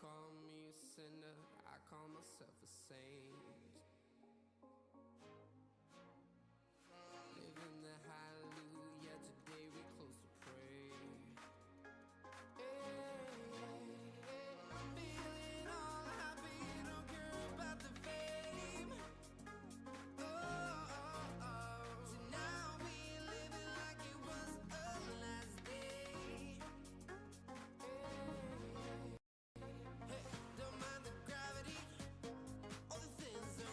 Call me a sinner, I call myself a saint. Living the hallelujah, today we're close to pray. I'm feeling all happy, don't care about the fame. So now we living like it was the last day. Don't mind the gravity, all the things are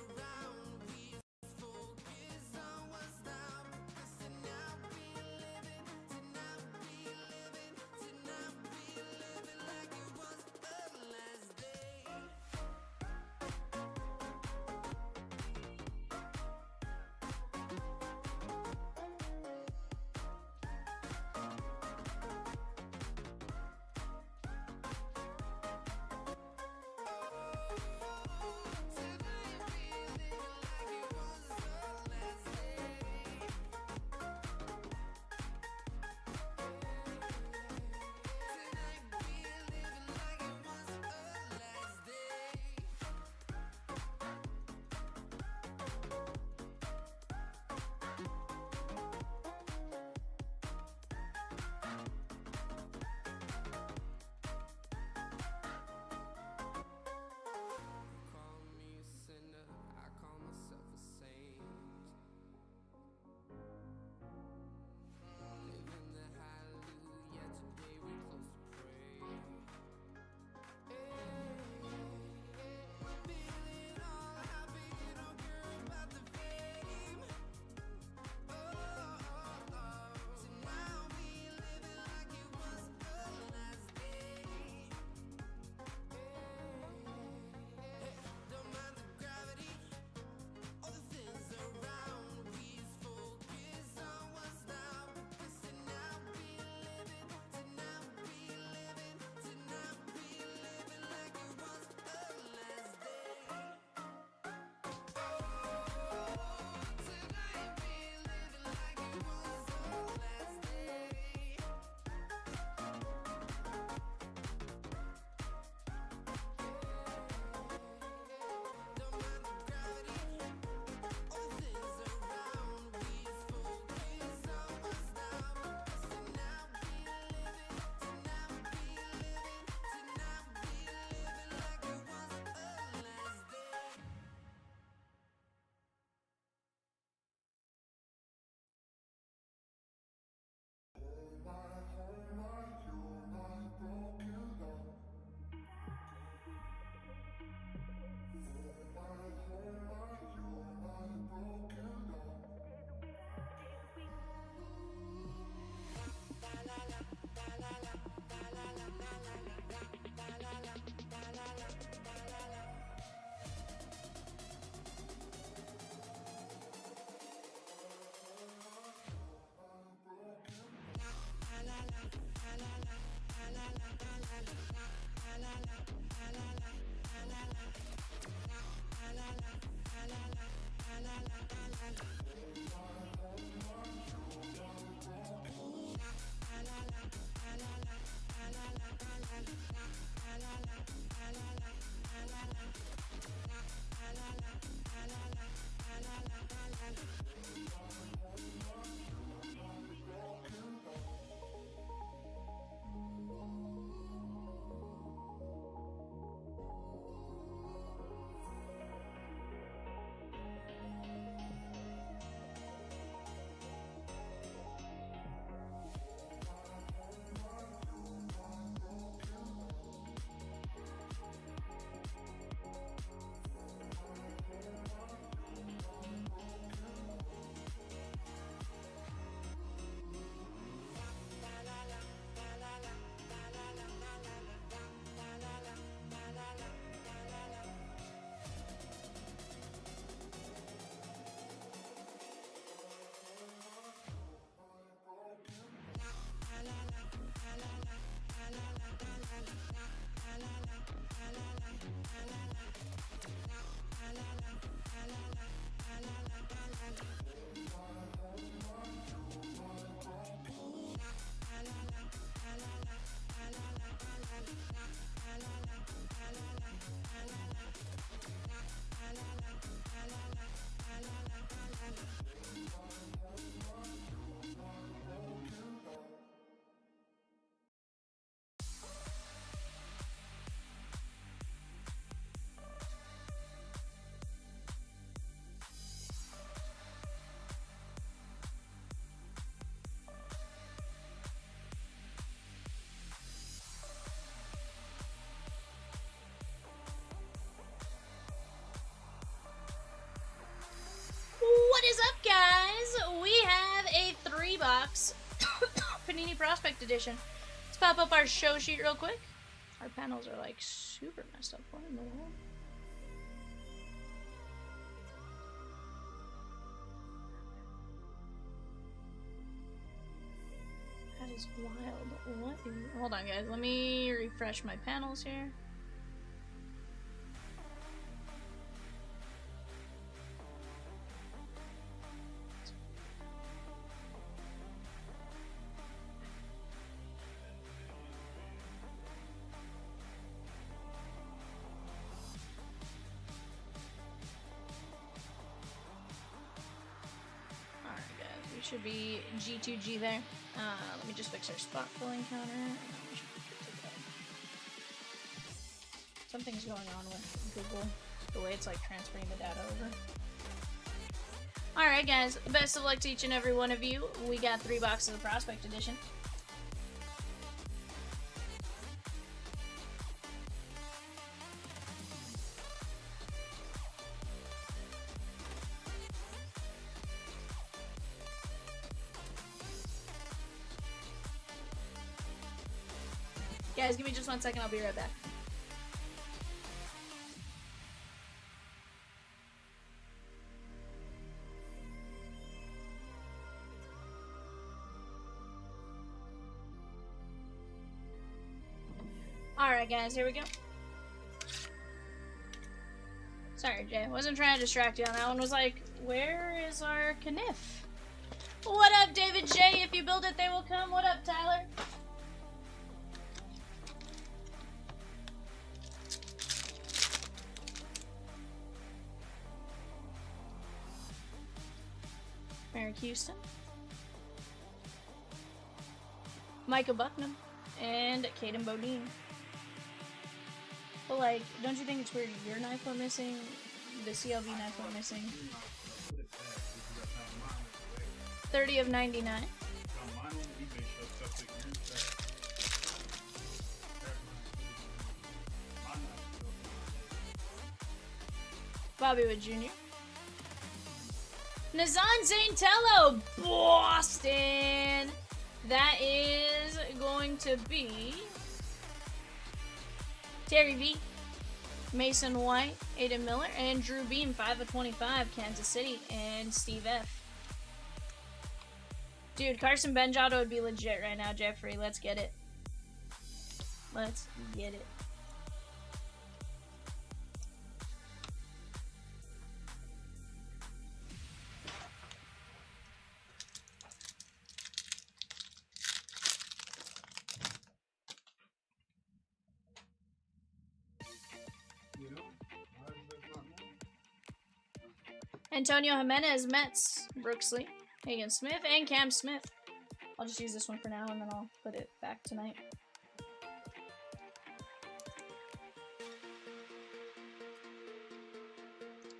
Prospect Edition. Let's pop up our show sheet real quick. Our panels are like super messed up. What in the world? That is wild. What is... Hold on, guys. Let me refresh my panels here. Should be G2G there. Let me just fix our spot filling counter. Something's going on with Google, the way it's like transferring the data over. Alright guys, best of luck to each and every one of you. We got 3 boxes of Prospect Edition. Guys, give me just 1 second, I'll be right back. Alright guys, here we go. Sorry Jay, wasn't trying to distract you on that one. Was like, where is our Kniff? What up David J? If you build it, they will come. What up Tyler? Merrick Houston, Micah Bucknam, and Caden Bodine. But like, don't you think it's weird your knife went missing, the CLV knife went missing? 30 of 99. Bobby Wood Jr. Nazan Zaintello, Boston. That is going to be Terry V, Mason White, Aiden Miller, and Drew Beam, 5 of 25, Kansas City, and Steve F. Dude, Carson Benjado would be legit right now, Jeffrey. Let's get it. Let's get it. Antonio Jimenez, Mets, Brooksley, Hagen Smith, and Cam Smith. I'll just use this one for now, and then I'll put it back tonight.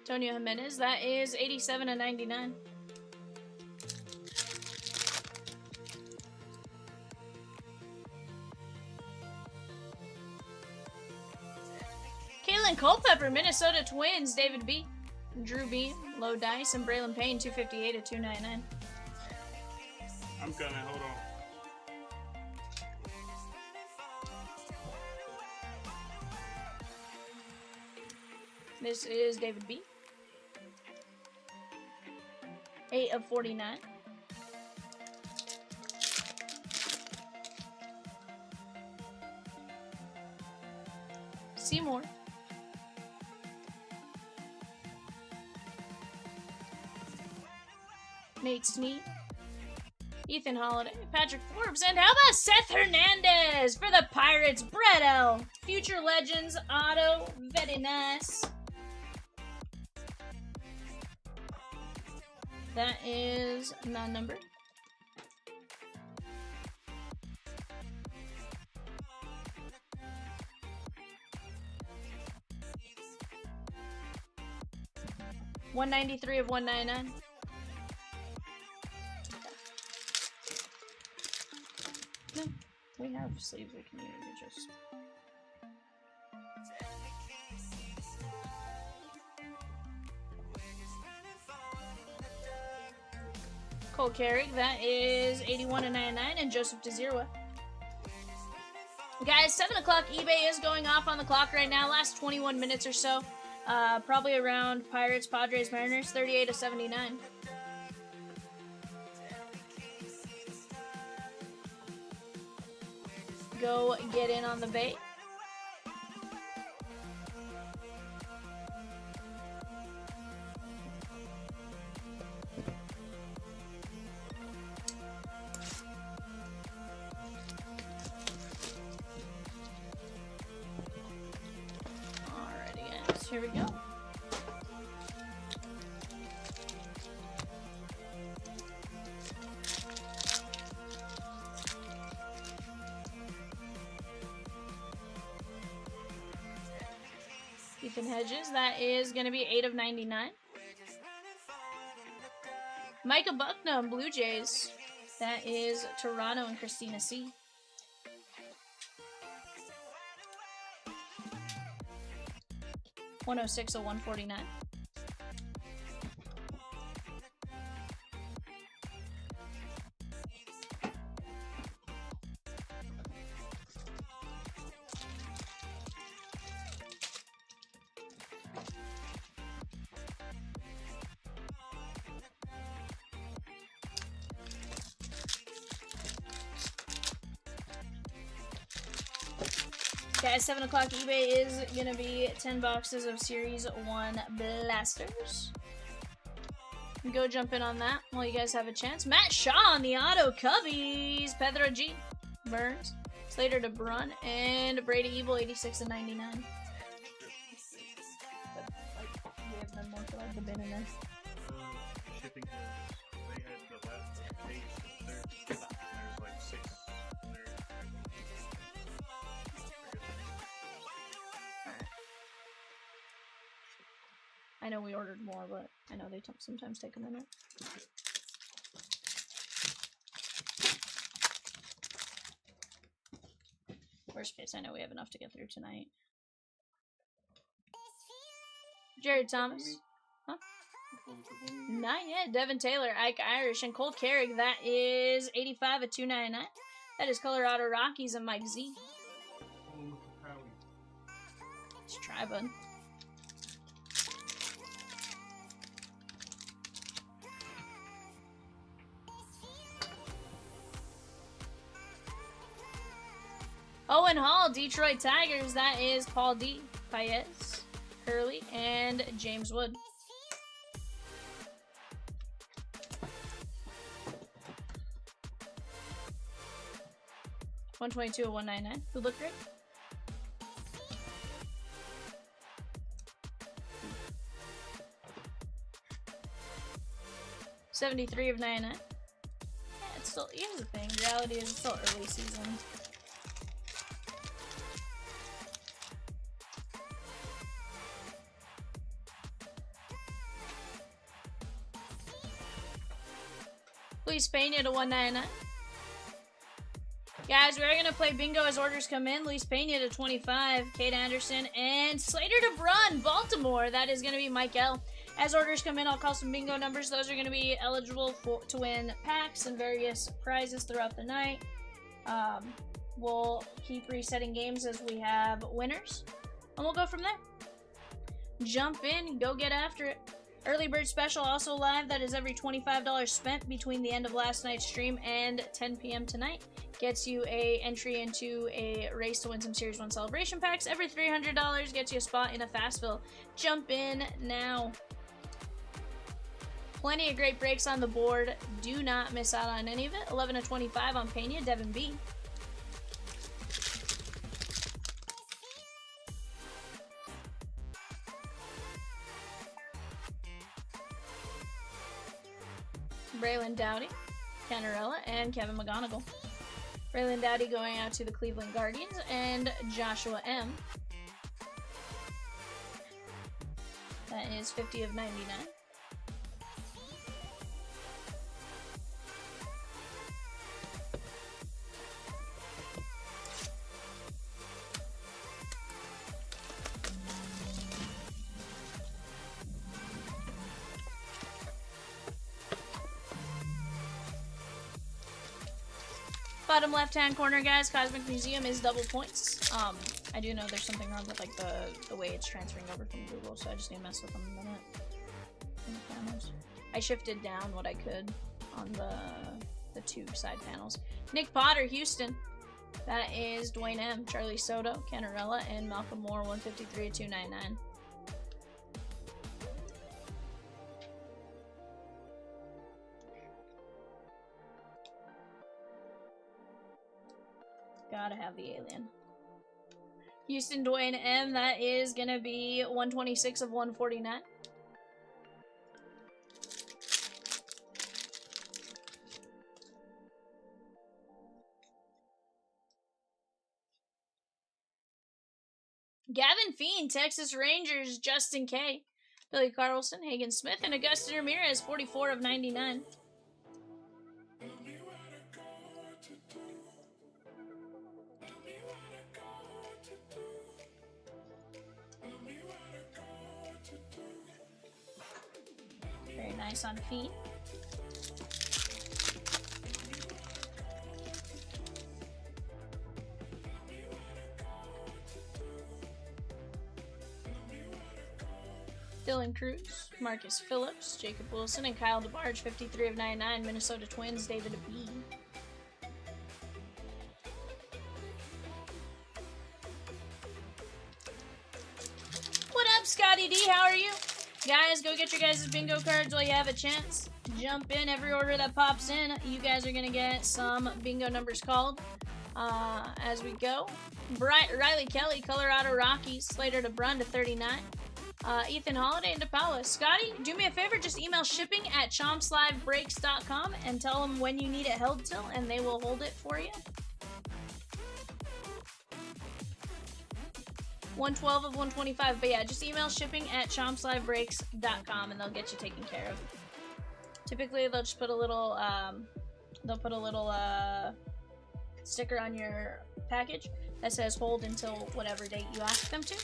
Antonio Jimenez, that is 87 of 99. Kalen Culpepper, Minnesota Twins, David B. Drew Beam, Low Dice, and Braylon Payne, 258 of 299. I'm coming, hold on. This is David B. 8 of 49. Seymour. Nate Snead, Ethan Holiday, Patrick Forbes, and how about Seth Hernandez for the Pirates? Brett L. Future Legends auto, very nice. That is non-numbered. $193 of 199. No, we have sleeves we can use. Just Cole Carrick, that is 81/99, and Joseph DeZerwa. Guys, 7 o'clock eBay is going off on the clock right now. Last 21 minutes or so. Probably around Pirates, Padres, Mariners, 38/79. Go get in on the bait. Alrighty, guys, here we go. Ethan Hedges, that is going to be 8/99. Micah Bucknam, Blue Jays, that is Toronto and Christina C. $106/149. Guys, 7 o'clock eBay is going to be 10 boxes of Series 1 blasters. Go jump in on that while you guys have a chance. Matt Shaw on the auto Cubbies. Pedro G. Burns. Slater to Brun. And Brady Evil, 86/99. But, like, we have them more for like the bin in there. Shipping, they had the last page there. There's like 6 in there. I know we ordered more, but I know they sometimes take a minute. Worst case, I know we have enough to get through tonight. Jared Thomas. Huh? Not yet. Devin Taylor, Ike Irish, and Cole Carrick. That is 85/299. That is Colorado Rockies and Mike Z. Let's try, bud. Owen Hall, Detroit Tigers. That is Paul D. Paez, Hurley, and James Wood. $122/199. Who looked great? $73/99. Yeah, it's still. Here's the thing. Reality is it's still early season. Luis Pena to 199. Guys, we're going to play bingo as orders come in. Luis Pena to 25. Kate Anderson and Slater to Brun, Baltimore. That is going to be Mike L. As orders come in, I'll call some bingo numbers. Those are going to be eligible to win packs and various prizes throughout the night. We'll keep resetting games as we have winners. And we'll go from there. Jump in, go get after it. Early Bird Special also live. That is every $25 spent between the end of last night's stream and 10 p.m. tonight. Gets you a entry into a race to win some Series 1 celebration packs. Every $300 gets you a spot in a Fastville. Jump in now. Plenty of great breaks on the board. Do not miss out on any of it. 11/25 on Pena, Devin B. Braylon Dowdy, Canarella, and Kevin McGonigal. Braylon Dowdy going out to the Cleveland Guardians, and Joshua M. That is 50/99. Bottom left-hand corner, guys, Cosmic Museum is double points. I do know there's something wrong with like the way it's transferring over from Google, so I just need to mess with them a minute. I shifted down what I could on the two side panels. Nick Potter, Houston. That is Dwayne M, Charlie Soto, Canarella, and Malcolm Moore, 153 299. Gotta have the alien. Houston Dwayne M, that is gonna be 126 of 149. Gavin Fiend, Texas Rangers, Justin K. Billy Carlson, Hagen Smith, and Augusta Ramirez, 44 of 99. Very nice on Fiend. Dylan Cruz, Marcus Phillips, Jacob Wilson, and Kyle DeBarge, 53 of 99. Minnesota Twins, David B. What up, Scotty D? How are you? Guys, go get your guys' bingo cards while you have a chance. Jump in. Every order that pops in, you guys are going to get some bingo numbers called as we go. Riley Kelly, Colorado Rockies, Slater to Brun to 39. Ethan Holiday and DePaula. Scotty, do me a favor, just email shipping at chompslivebreaks.com and tell them when you need it held till, and they will hold it for you. 112 of 125, but yeah, just email shipping at chompslivebreaks.com and they'll get you taken care of. Typically, they'll just put a little, sticker on your package that says hold until whatever date you ask them to.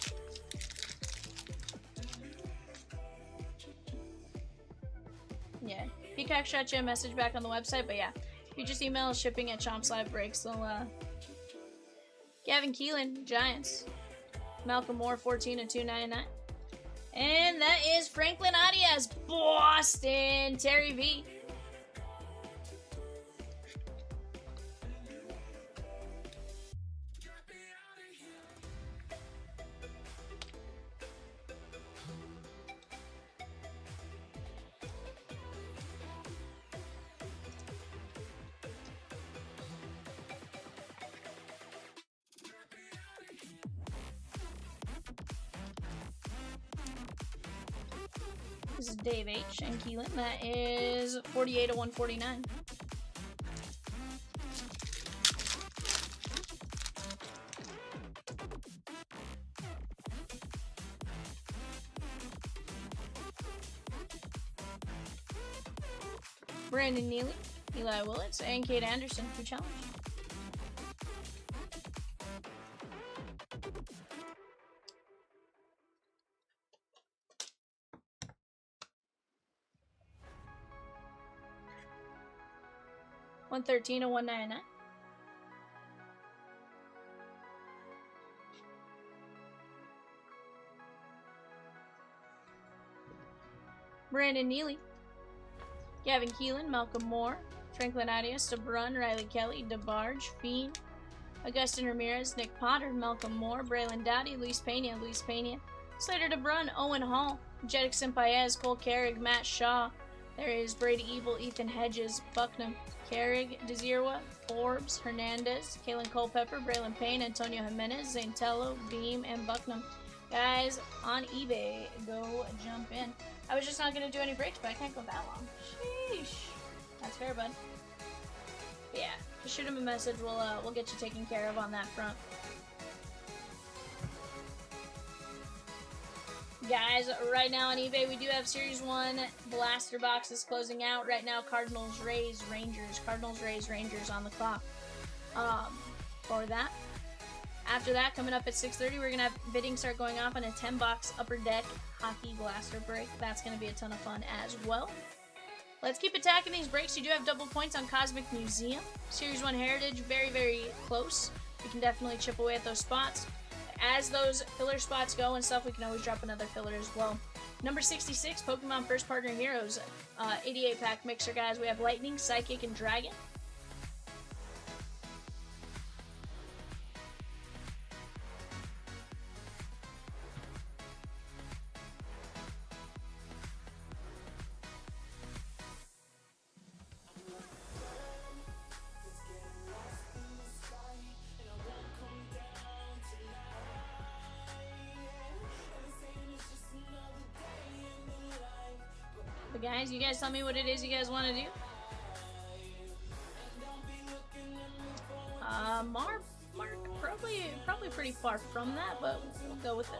Yeah, Peacock shot you a message back on the website, but yeah, if you just email shipping at chompslivebreaks, they'll, Gavin Keelan, Giants. Malcolm Moore, 14 of 299. And that is Franklin Arias, Boston, Terry V. This is Dave H. and Keelan. That is 48 of 149. Brandon Neely, Eli Willits, and Kate Anderson for challenge. $113 of $199. Brandon Neely, Gavin Keelan, Malcolm Moore, Franklin Arias, DeBrun, Riley Kelly, DeBarge, Fiend, Augustin Ramirez, Nick Potter, Malcolm Moore, Braylon Dowdy, Luis Pena, Slater DeBrun, Owen Hall, Jedrickson Paez, Cole Carrig, Matt Shaw. There is Brady Evil, Ethan Hedges, Bucknam, Carrig, Desirwa, Forbes, Hernandez, Kalen Culpepper, Braylon Payne, Antonio Jimenez, Zantello, Beam, and Bucknam. Guys, on eBay, go jump in. I was just not going to do any breaks, but I can't go that long. Sheesh. That's fair, bud. But yeah, just shoot him a message. We'll get you taken care of on that front. Guys, right now on eBay, we do have Series 1 blaster boxes closing out. Right now, Cardinals, Rays, Rangers. Cardinals, Rays, Rangers on the clock for that. After that, coming up at 6:30, we're going to have bidding start going off on a 10-box Upper Deck Hockey Blaster break. That's going to be a ton of fun as well. Let's keep attacking these breaks. You do have double points on Cosmic Museum. Series 1 Heritage, very, very close. We can definitely chip away at those spots. As those filler spots go and stuff, we can always drop another filler as well. Number 66, Pokemon First Partner Heroes, 88 pack mixer, guys. We have Lightning, Psychic, and Dragon. But guys, you guys tell me what it is you guys want to do. Mark, probably pretty far from that, but we'll go with it.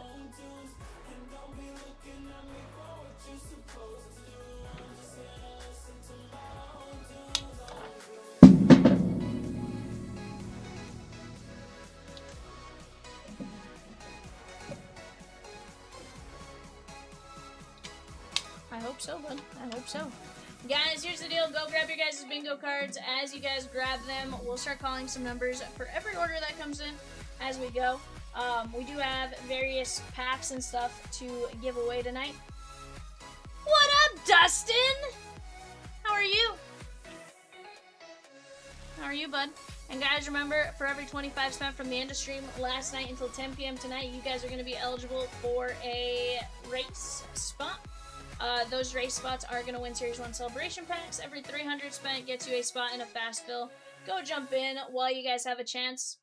I hope so, bud. I hope so. Guys, here's the deal. Go grab your guys' bingo cards. As you guys grab them, we'll start calling some numbers for every order that comes in as we go. We do have various packs and stuff to give away tonight. What up, Dustin? How are you? How are you, bud? And guys, remember, for every 25 spent from the end of stream last night until 10 p.m. tonight, you guys are going to be eligible for a race spot. Those race spots are going to win Series 1 celebration packs. Every 300 spent gets you a spot in a fast fill. Go jump in while you guys have a chance.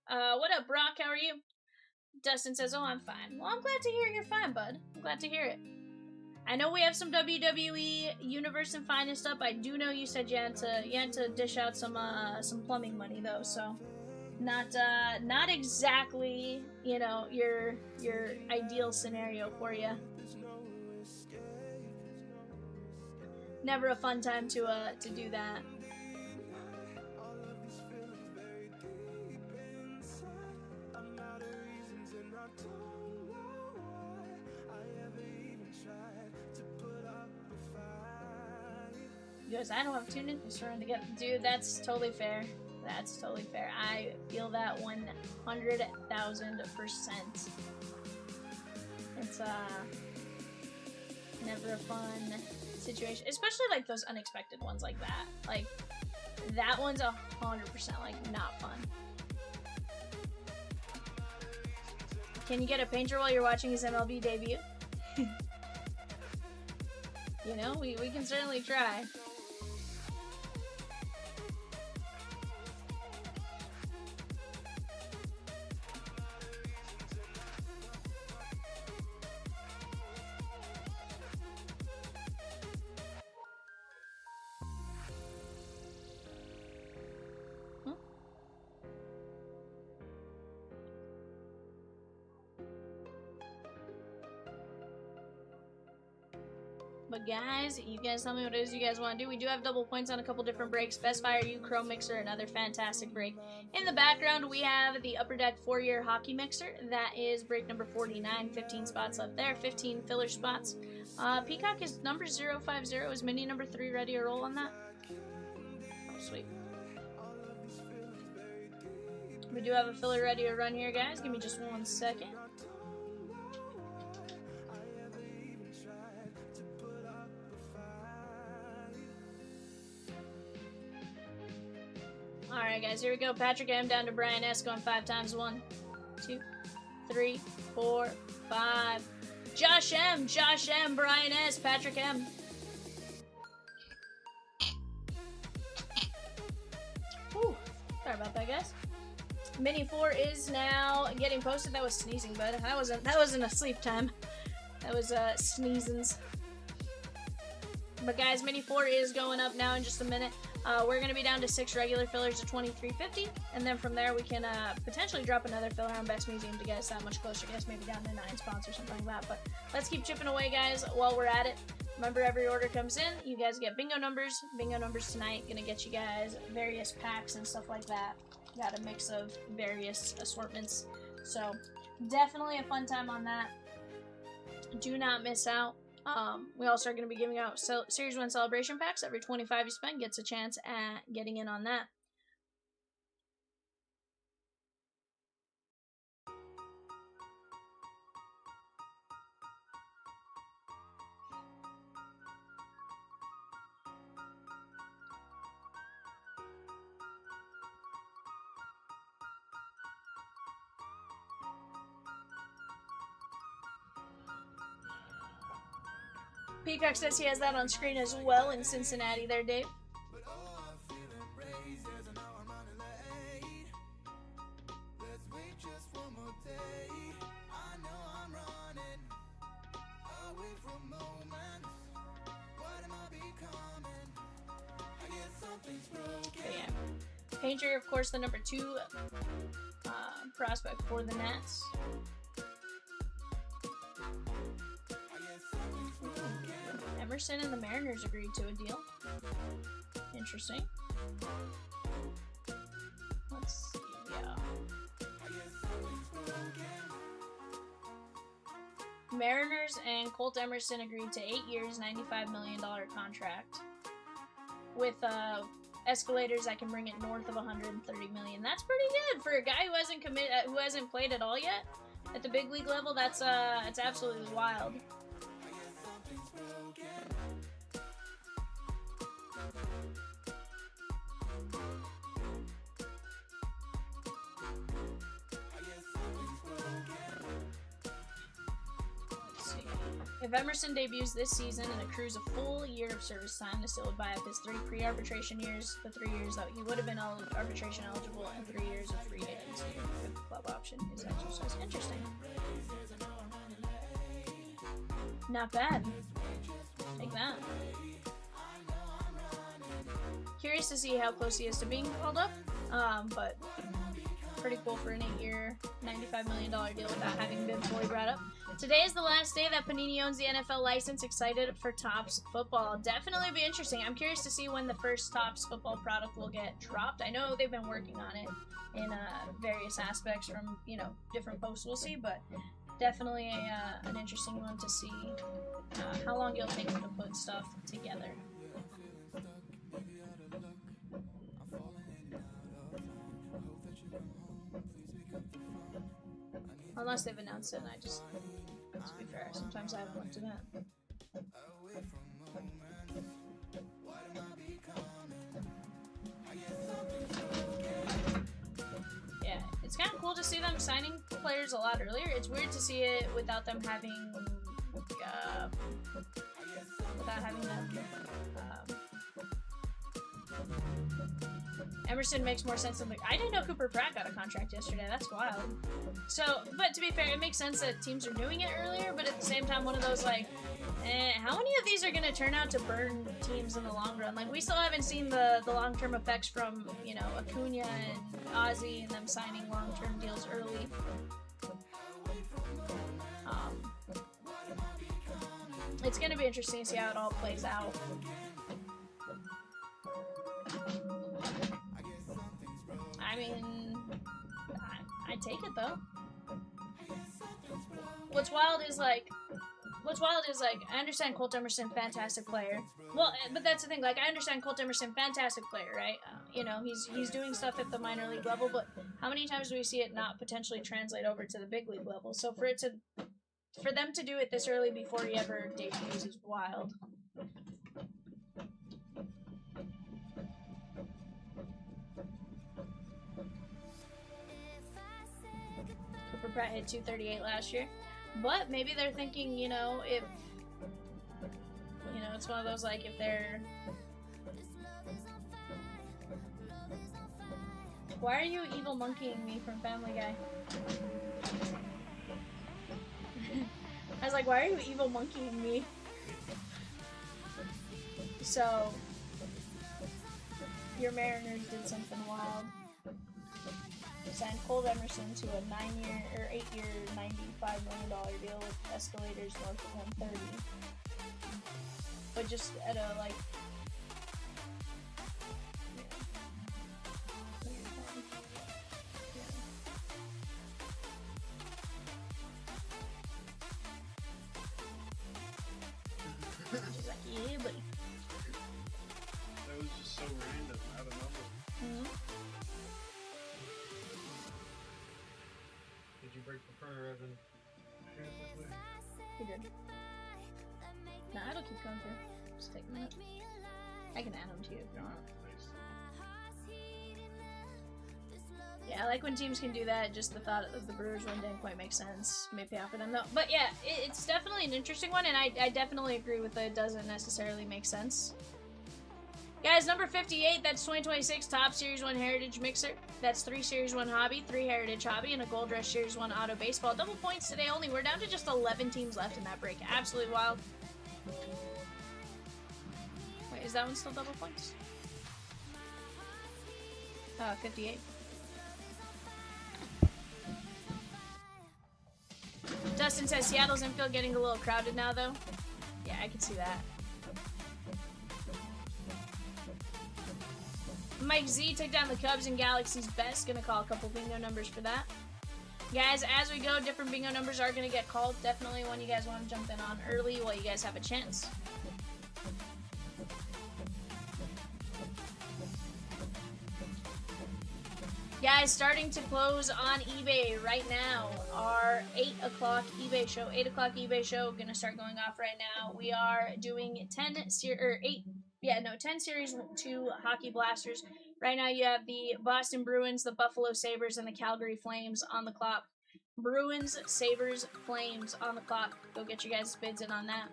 What up, Brock? How are you? Dustin says, oh, I'm fine. Well, I'm glad to hear you're fine, bud. I'm glad to hear it. I know we have some WWE Universe and Finest up. I do know you said you had to dish out some plumbing money, though, so not exactly, you know, your ideal scenario for you. Never a fun time to do that. He goes, I don't have tuned in. I'm trying to get, dude. That's totally fair. That's totally fair. I feel that 100,000%. It's never a fun situation, especially like those unexpected ones like that. Like that one's 100% like not fun. Can you get a painter while you're watching his MLB debut? You know, we can certainly try. But guys, you guys tell me what it is you guys want to do. We do have double points on a couple different breaks. Best Fire You, Chrome Mixer, another fantastic break. In the background, we have the Upper Deck 4-year Hockey Mixer. That is break number 49. 15 spots left there. 15 filler spots. Peacock is number 050. Is Mini number 3 ready to roll on that? Oh, sweet. We do have a filler ready to run here, guys. Give me just 1 second. Alright guys, here we go. Patrick M down to Brian S going 5 times. 1, 2, 3, 4, 5. Josh M, Brian S, Patrick M. Whew, sorry about that, guys. Mini 4 is now getting posted. That was sneezing, bud. That wasn't a sleep time. That was sneezings. But guys, Mini 4 is going up now in just a minute. We're going to be down to 6 regular fillers at $23.50, and then from there we can potentially drop another filler on Best Museum to get us that much closer. I guess maybe down to 9 spots or something like that. But let's keep chipping away, guys, while we're at it. Remember, every order comes in, you guys get bingo numbers. Bingo numbers tonight, going to get you guys various packs and stuff like that. Got a mix of various assortments. So definitely a fun time on that. Do not miss out. We also are going to be giving out Series 1 celebration packs. Every 25 you spend gets a chance at getting in on that. Peacock says he has that on screen as well in Cincinnati there, Dave. Yeah. Painter, of course, the number 2 prospect for the Nats. Emerson and the Mariners agreed to a deal. Interesting. Let's see, yeah. Mariners and Colt Emerson agreed to 8 years, $95 million contract. With escalators that can bring it north of $130 million. That's pretty good for a guy who hasn't played at all yet at the big league level. That's it's absolutely wild. If Emerson debuts this season and accrues a full year of service time, the still would buy up his 3 pre-arbitration years, the 3 years that he would have been arbitration eligible, and 3 years of free agency if the club option is exercised. Interesting. Not bad. Take that. Curious to see how close he is to being called up, but pretty cool for an 8-year, $95 million deal without having been fully brought up. Today is the last day that Panini owns the NFL license. Excited for Topps football. Definitely be interesting. I'm curious to see when the first Topps football product will get dropped. I know they've been working on it in various aspects from, different posts we'll see, but definitely an interesting one to see how long it'll take them to put stuff together. Unless they've announced it, and I just, to be fair, sometimes I have looked at that. Yeah, it's kind of cool to see them signing players a lot earlier. It's weird to see it without them having, Emerson makes more sense than I didn't know Cooper Pratt got a contract yesterday. That's wild. So, but to be fair, it makes sense that teams are doing it earlier, but at the same time, one of those how many of these are going to turn out to burn teams in the long run? Like, we still haven't seen the long-term effects from, Acuna and Ozzy and them signing long-term deals early. It's going to be interesting to see how it all plays out. I mean, I take it though. What's wild is I understand Colt Emerson, fantastic player. Well, but that's the thing. Like, I understand Colt Emerson, fantastic player, right? He's doing stuff at the minor league level, but how many times do we see it not potentially translate over to the big league level? So for them to do it this early before he ever debuts is wild. Cooper Pratt hit 238 last year. But maybe they're thinking, if, it's one of those, like, if they're... Why are you evil monkeying me from Family Guy? I was like, why are you evil monkeying me? So, your Mariners did something wild. Signed Colt Emerson to a 8-year, $95 million deal with escalators north of 130. But just at a, like... She's like, yeah, buddy. That was just so random, out of nowhere. Did you break the printer, Evan? He did. Nah, it'll keep going through. Just take a minute. I can add them to you if you want. Nice. Yeah, I like when teams can do that. Just the thought of the Brewers one didn't quite make sense. May pay off for them though. But yeah, it's definitely an interesting one, and I definitely agree with it doesn't necessarily make sense. Guys, number 58, that's 2026 Top Series 1 Heritage Mixer. That's 3 Series 1 Hobby, 3 Heritage Hobby, and a Gold Rush Series 1 Auto Baseball. Double points today only. We're down to just 11 teams left in that break. Absolutely wild. Wait, is that one still double points? 58. Dustin says Seattle's infield getting a little crowded now, though. Yeah, I can see that. Mike Z took down the Cubs and Galaxy's best. Gonna call a couple bingo numbers for that. Guys, as we go, different bingo numbers are gonna get called. Definitely one you guys want to jump in on early while you guys have a chance. Guys, starting to close on eBay right now. Our 8 o'clock eBay show. 8 o'clock eBay show. Gonna start going off right now. We are doing 10 Series 2 Hockey Blasters. Right now you have the Boston Bruins, the Buffalo Sabres, and the Calgary Flames on the clock. Bruins, Sabres, Flames on the clock. Go get your guys' bids in on that.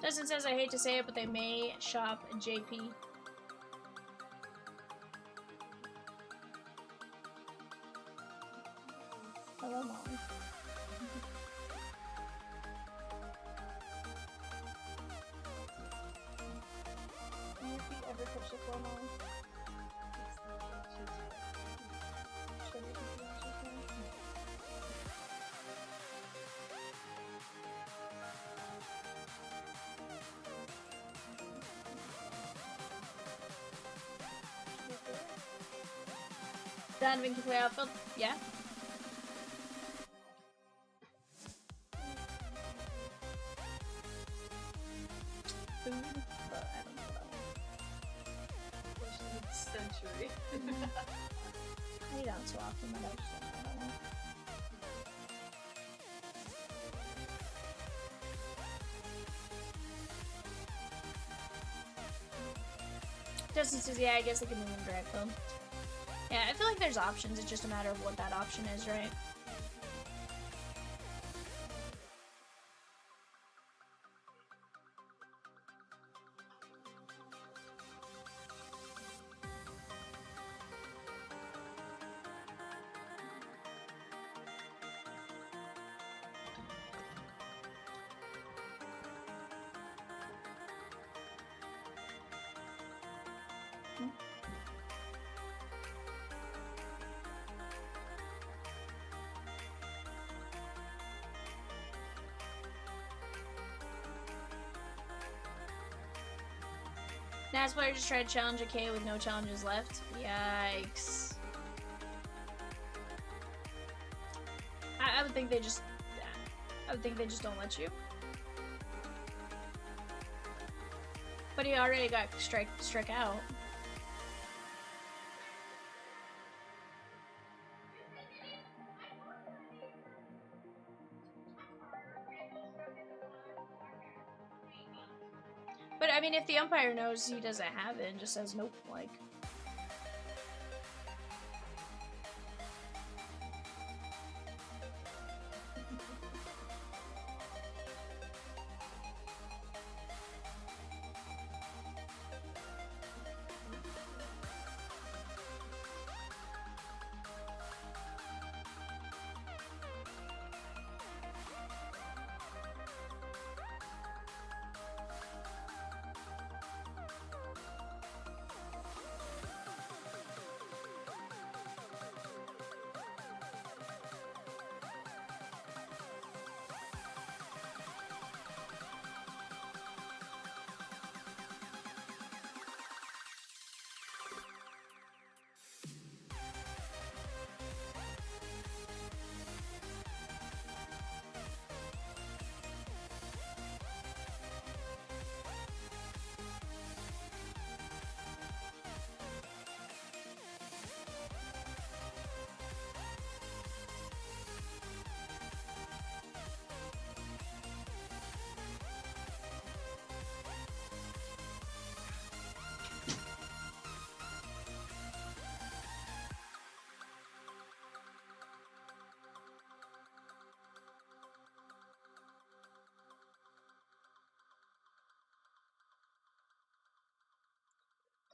Dustin says, I hate to say it, but they may shop JP. Hello, Molly. Can your feet ever touch the floor, Molly? Should we continue to check in? Donovan can play outfield? Yeah. Food, but I don't know about Century. I eat out so often that I just don't know that one. Justin says, yeah, I guess I can move him direct field. Yeah, I feel like there's options. It's just a matter of what that option is, right? Nats player just tried to challenge a K with no challenges left. Yikes. I would think they just... I would think they just don't let you. But he already got struck out. But I mean, if the umpire knows he doesn't have it and just says nope, like...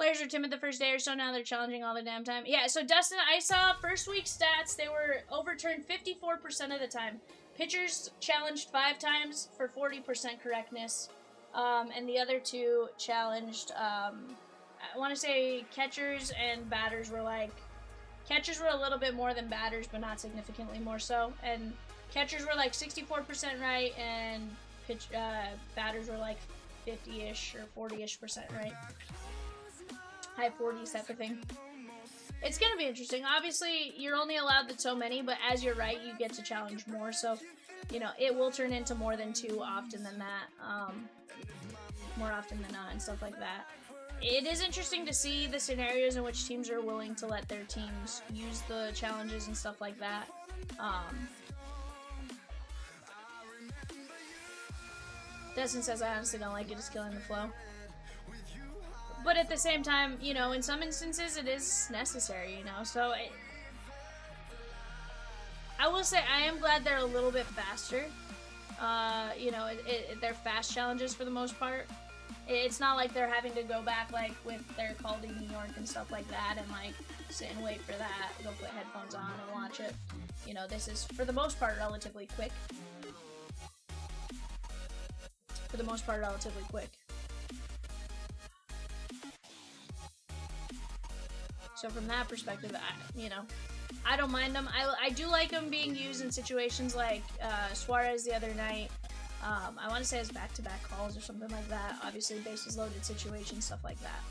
Players are timid the first day or so, now they're challenging all the damn time. Yeah, so Dustin, I saw first week stats, they were overturned 54% of the time. Pitchers challenged 5 times for 40% correctness. And the other 2 challenged, I want to say catchers and batters were like, catchers were a little bit more than batters, but not significantly more so. And catchers were like 64% right, and batters were like 50-ish or 40-ish% right. High 40s type of thing. It's going to be interesting. Obviously, you're only allowed so many, but as you're right, you get to challenge more. So, you know, it will turn into more than 2 often than that. More often than not and stuff like that. It is interesting to see the scenarios in which teams are willing to let their teams use the challenges and stuff like that. Destin says, I honestly don't like it, it's killing the flow. But at the same time, you know, in some instances it is necessary, you know, so I will say I am glad they're a little bit faster. You know, they're fast challenges for the most part. It's not like they're having to go back like with their Call to New York and stuff like that and like sit and wait for that, go put headphones on and watch it. You know, this is for the most part relatively quick. For the most part relatively quick. So from that perspective, you know, I don't mind them. I do like them being used in situations like Suarez the other night. I want to say it was back-to-back calls or something like that. Obviously, bases loaded situations, stuff like that.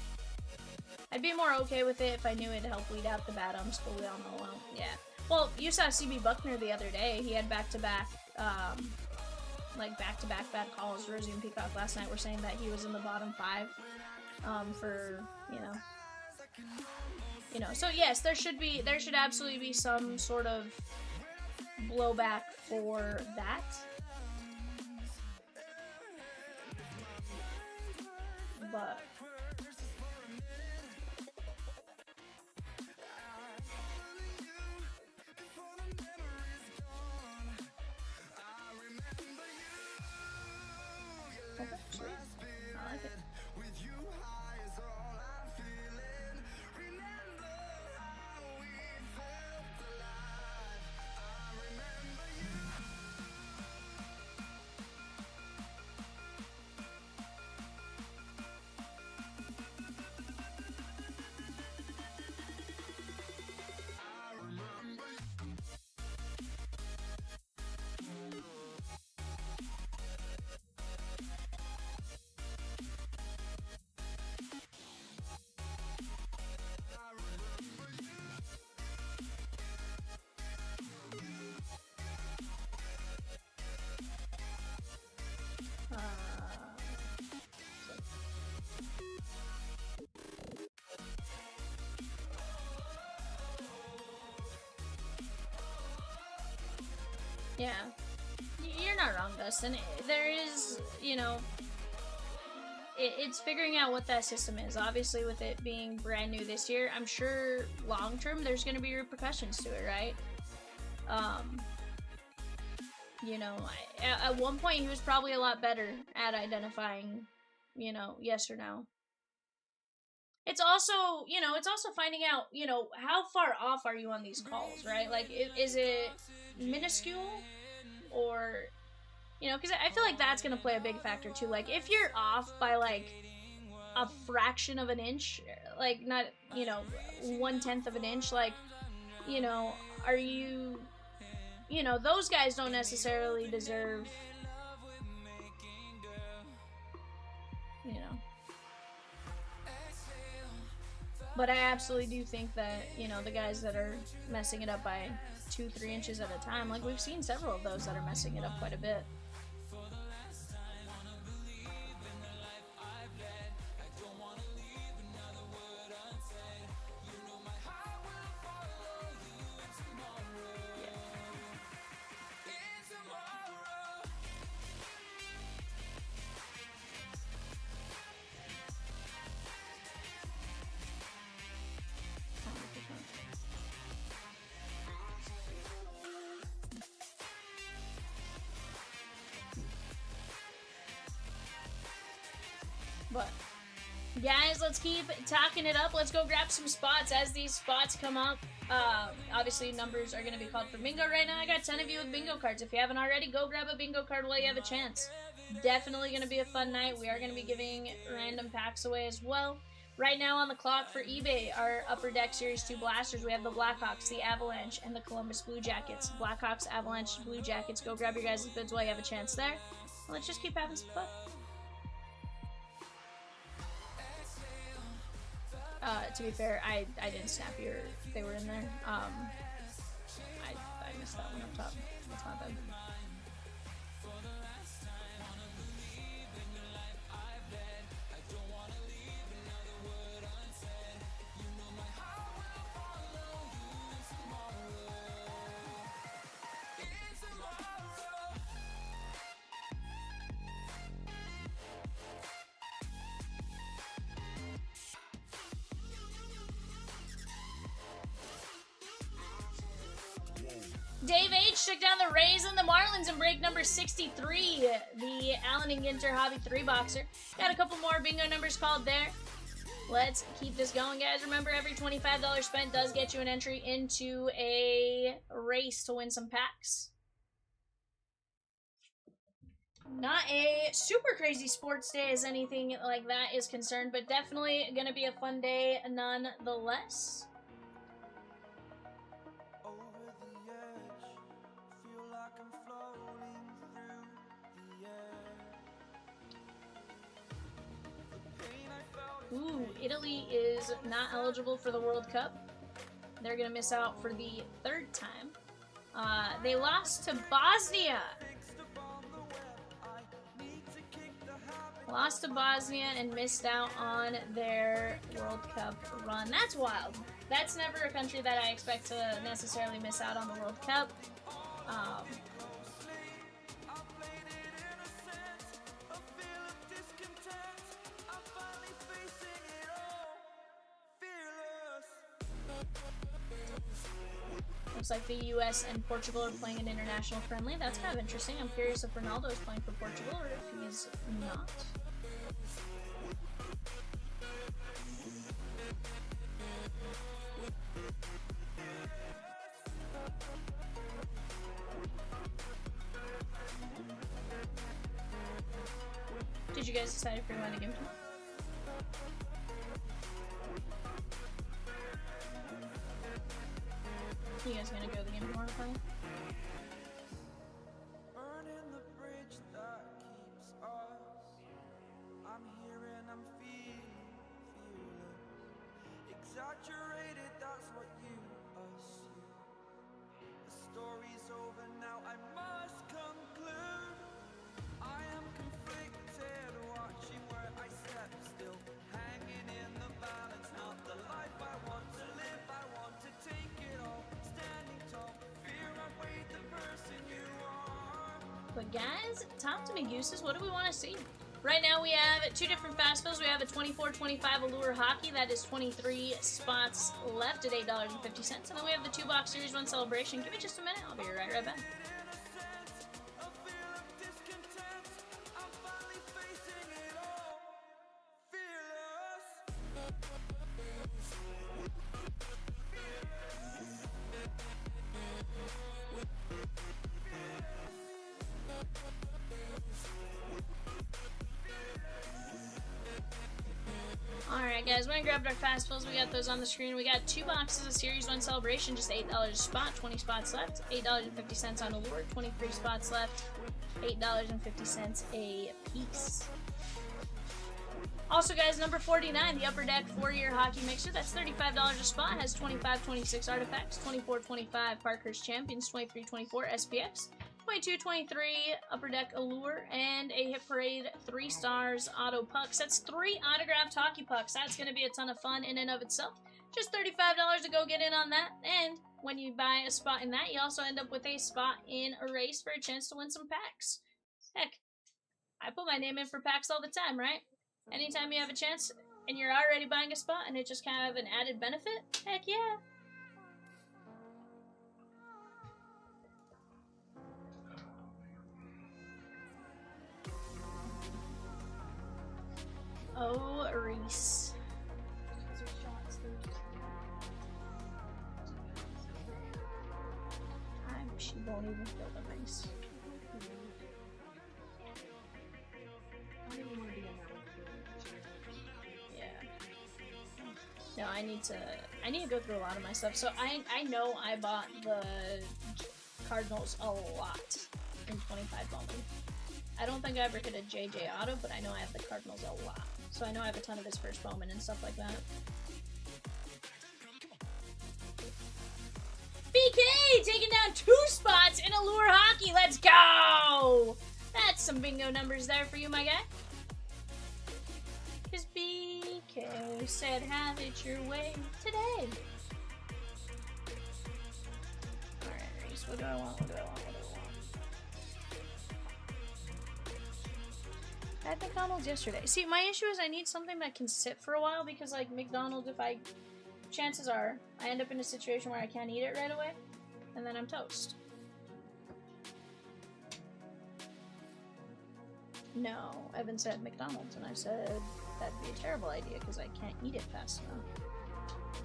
I'd be more okay with it if I knew it'd help weed out the bad umps, but we all know, well, yeah. Well, you saw CB Buckner the other day. He had back-to-back, like back-to-back bad calls. Rosie and Peacock last night were saying that he was in the bottom 5 for, you know, so yes, there should absolutely be some sort of blowback for that. But okay, sweet. I like it. Yeah, you're not wrong, Dustin. There is, you know, it's figuring out what that system is. Obviously, with it being brand new this year, I'm sure long term there's going to be repercussions to it, right? You know, at one point he was probably a lot better at identifying, you know, yes or no. It's also, you know, it's also finding out, you know, how far off are you on these calls, right? Like, is it minuscule, or, you know, because I feel like that's going to play a big factor too. Like, if you're off by like a fraction of an inch, like not, you know, 1/10 of an inch, like, you know, are you, you know, those guys don't necessarily deserve, you know. But I absolutely do think that, you know, the guys that are messing it up by 2-3 inches at a time, like we've seen several of those that are messing it up quite a bit. But Guys, let's keep talking it up. Let's go grab some spots as these spots come up. Obviously, numbers are going to be called for bingo right now. I got 10 of you with bingo cards. If you haven't already, go grab a bingo card while you have a chance. Definitely going to be a fun night. We are going to be giving random packs away as well. Right now on the clock for eBay, our Upper Deck Series 2 blasters, we have the Blackhawks, the Avalanche, and the Columbus Blue Jackets. Blackhawks, Avalanche, Blue Jackets. Go grab your guys' bids while you have a chance there. Let's just keep having some fun. To be fair, I didn't snap they were in there. I missed that one up top. That's my bad. Dave H took down the Rays and the Marlins in break number 63. The Allen and Ginter Hobby 3-boxer. Got a couple more bingo numbers called there. Let's keep this going, guys. Remember, every $25 spent does get you an entry into a race to win some packs. Not a super crazy sports day as anything like that is concerned, but definitely going to be a fun day nonetheless. Ooh, Italy is not eligible for the World Cup. They're going to miss out for the third time. They lost to Bosnia. Lost to Bosnia and missed out on their World Cup run. That's wild. That's never a country that I expect to necessarily miss out on the World Cup. Looks like the U.S. and Portugal are playing an international friendly. That's kind of interesting. I'm curious if Ronaldo is playing for Portugal or if he's not. Did you guys decide if you're going to give him? You guys gonna go the game tomorrow, probably? Burning the bridge that keeps us. I'm here and I'm feeling exaggerated, that's what you assume. The story's over now, I must conclude. I am conflicted, watching where I step still, hanging in the balance, not the life I want to live. I want to take it all. But guys, top to Maguses, what do we want to see? Right now we have two different fast fills. We have a 24-25 Allure Hockey. That is 23 spots left at $8.50. And then we have the 2-box Series 1 Celebration. Give me just a minute. I'll be right back. Alright guys, we grabbed our fast fills. We got those on the screen. We got 2 boxes of Series 1 Celebration, just $8 a spot, 20 spots left. $8.50 on Allure, 23 spots left, $8.50 a piece. Also guys, number 49, the Upper Deck 4-year hockey mixer. That's $35 a spot, has 25-26 artifacts, 24-25 Parkhurst Champions, 23-24 SPX. 22-23 Upper Deck Allure, and a Hit Parade 3 stars auto pucks. That's 3 autographed hockey pucks. That's going to be a ton of fun in and of itself. Just $35 to go get in on that. And when you buy a spot in that, you also end up with a spot in a race for a chance to win some packs. Heck, I put my name in for packs all the time, right? Anytime you have a chance and you're already buying a spot and it's just kind of an added benefit, heck yeah. Oh, Reese. She won't even feel the ice. Yeah. No, I need to go through a lot of my stuff. So I know I bought the Cardinals a lot in 25 Bowman. I don't think I ever did a JJ auto, but I know I have the Cardinals a lot. So I know I have a ton of his first Bowman and stuff like that. BK taking down 2 spots in Allure Hockey. Let's go! That's some bingo numbers there for you, my guy. Because BK said, have it your way today. Alright, Reese, what do I want? What do I want? What do I want? I had McDonald's yesterday. See, my issue is I need something that can sit for a while because, like, McDonald's, chances are I end up in a situation where I can't eat it right away, and then I'm toast. No, Evan said McDonald's, and I said that'd be a terrible idea because I can't eat it fast enough.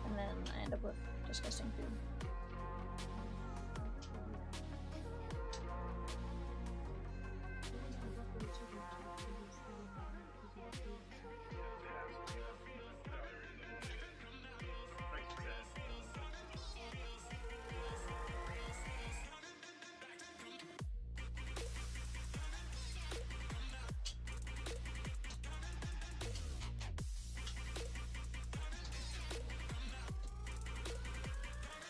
And then I end up with disgusting food.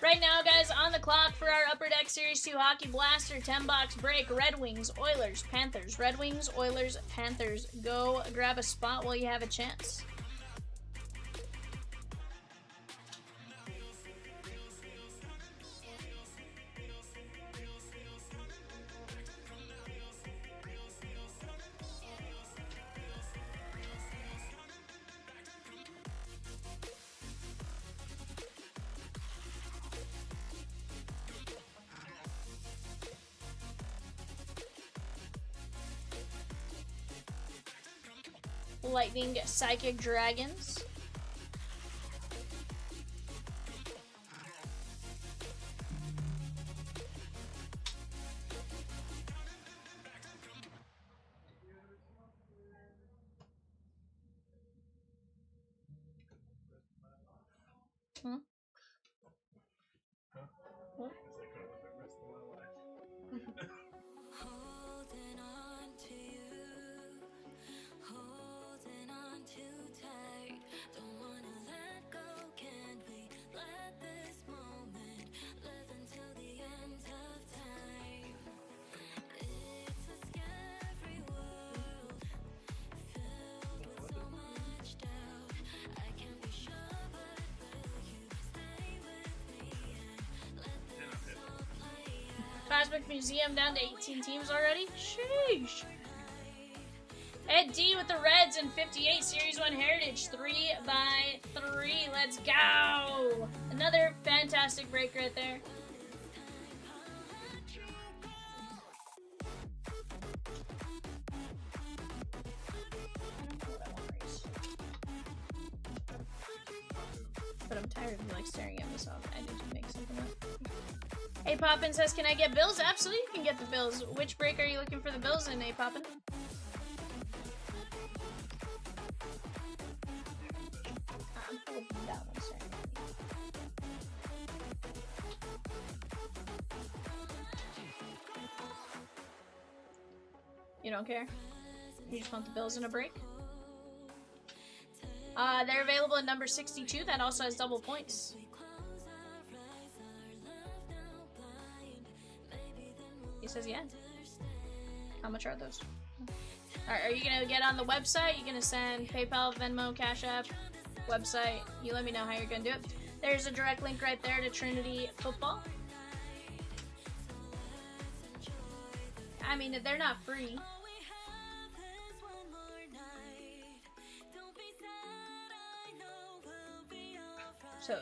Right now, guys, on the clock for our Upper Deck Series 2 Hockey Blaster 10-box break. Red Wings, Oilers, Panthers. Red Wings, Oilers, Panthers. Go grab a spot while you have a chance. Lightning Psychic Dragons. Hmm? What? Holding on to you, holding on too tight. Don't wanna let go, can't we let this moment live until the end of time? It's a scary world, filled with so much doubt. I can't be sure, but will you stay with me and let this all play out? Cosmic Museum down to 18 teams already? Sheesh. Ed D with the Reds and 58 Series 1 Heritage 3x3. Let's go! Another fantastic break right there. But I'm tired of you like staring at me, so I need to make something up. A Poppin says, can I get Bills? Absolutely, you can get the Bills. Which break are you looking for the Bills in, A Poppin? That one, sorry. You don't care? You just want the Bills in a break? They're available at number 62. That also has double points. He says, yeah. How much are those? Are you going to get on the website? You going to send PayPal, Venmo, Cash App, website? You let me know how you're going to do it. There's a direct link right there to Trinity Football. I mean, they're not free.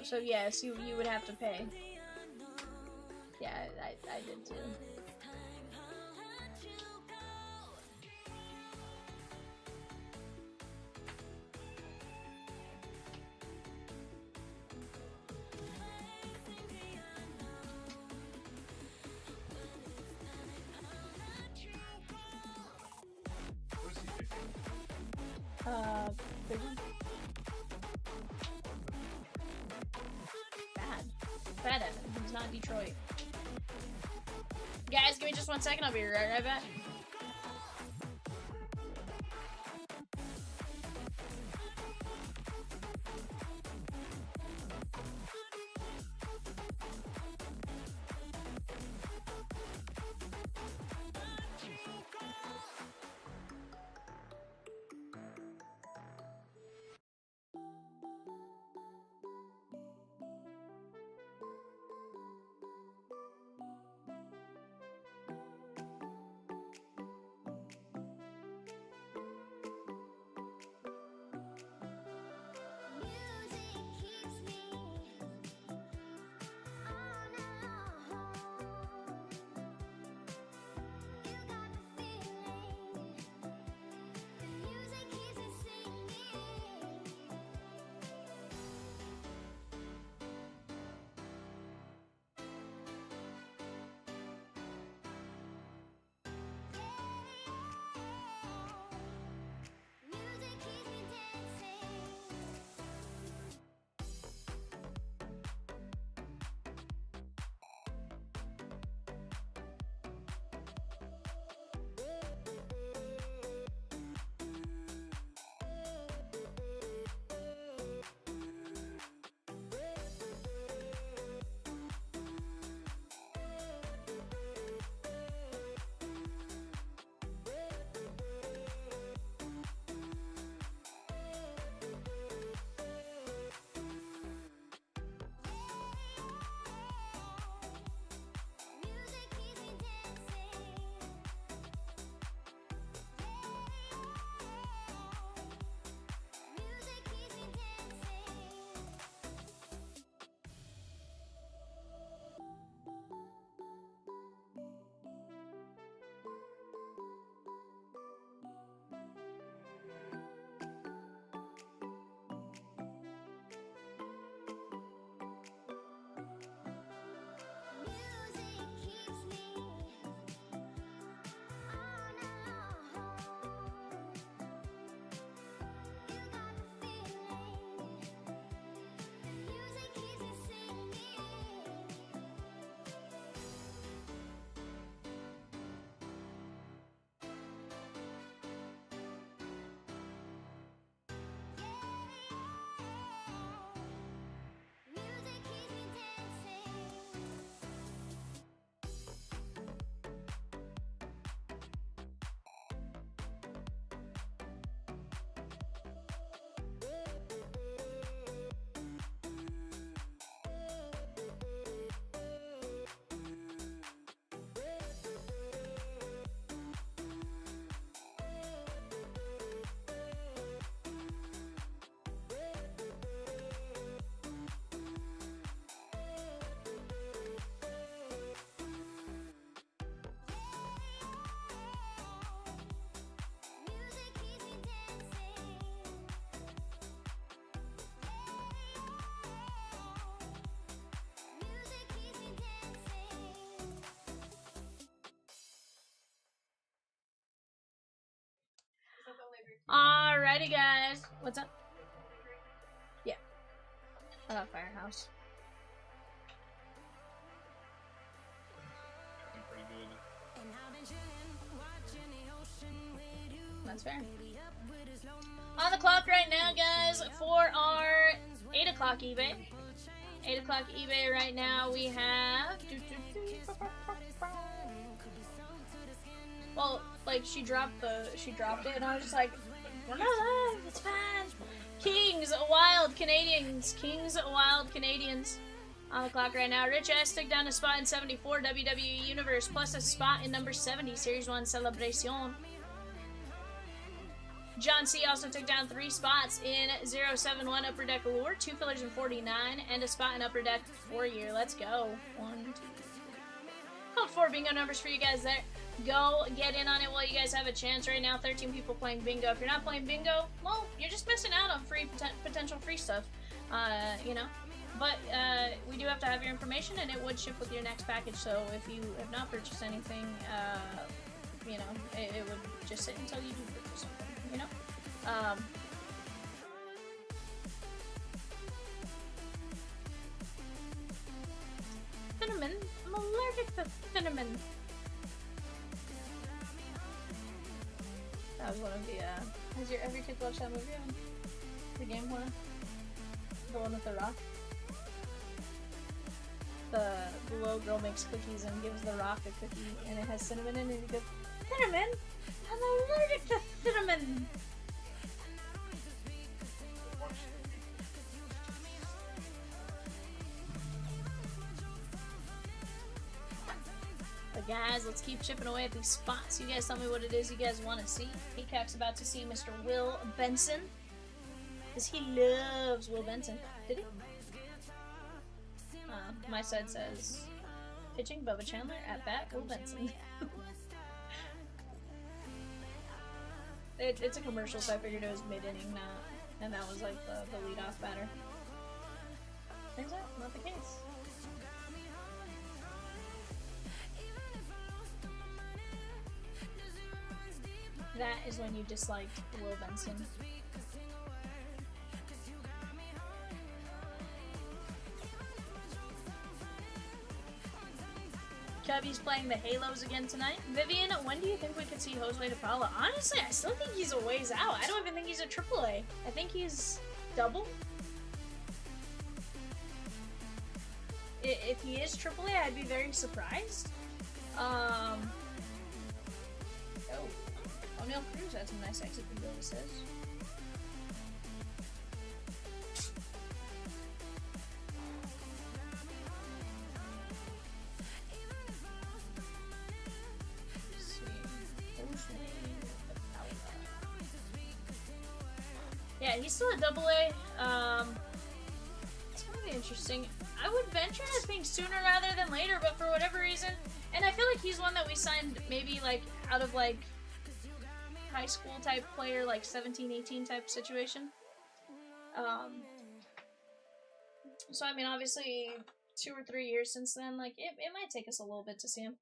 So yes, you would have to pay. Yeah, I did too. Big one. Bad. Bad Evan. He's not Detroit. Guys, give me just 1 second. I'll be right back. Alrighty, guys. What's up? Yeah. I thought Firehouse. That's fair. On the clock right now, guys, for our 8 o'clock eBay. 8 o'clock eBay right now, we have... Well, like, she dropped it, and I was just like, we're not live, it's fine. Kings, Wild Canadians. Kings, Wild Canadians. On the clock right now. Rich S took down a spot in 74 WWE Universe, plus a spot in number 70, Series 1 Celebration. John C. also took down 3 spots in 071 Upper Deck Allure, 2 fillers in 49, and a spot in Upper Deck 4-year. Let's go. 1, 2, 3. Called 4 bingo numbers for you guys there. Go get in on it while you guys have a chance right now. 13 people playing bingo. If you're not playing bingo, well, you're just missing out on free potential free stuff. You know. But we do have to have your information, and it would ship with your next package. So if you have not purchased anything, you know, it would just sit until you do purchase something. You know. Cinnamon? I'm allergic to cinnamon. That was one of the, has every kid watched that movie on the game one? The one with the rock? The little girl makes cookies and gives the rock a cookie and it has cinnamon in it and he goes, cinnamon? I'm allergic to cinnamon! But guys, let's keep chipping away at these spots. You guys tell me what it is you guys want to see. Peacock's about to see Mr. Will Benson. Because he loves Will Benson. Did he? My side says, pitching Bubba Chandler, at bat Will Benson. It's a commercial, so I figured it was mid-inning, and that was like the leadoff batter. Turns out, not the case. That is when you disliked Will Benson. Cubby's playing the Halos again tonight. Vivian, when do you think we could see Jose de Paula? Honestly, I still think he's a ways out. I don't even think he's a AAA. I think he's double. If he is AAA, I'd be very surprised. O'Neal Cruz had some nice exit abilities. Yeah, he's still a AA. It's gonna be interesting. I would venture as being sooner rather than later, but for whatever reason, and I feel like he's one that we signed maybe like out of like high school type player, like 17, 18 type situation. So I mean, obviously 2 or 3 years since then, like it might take us a little bit to see him.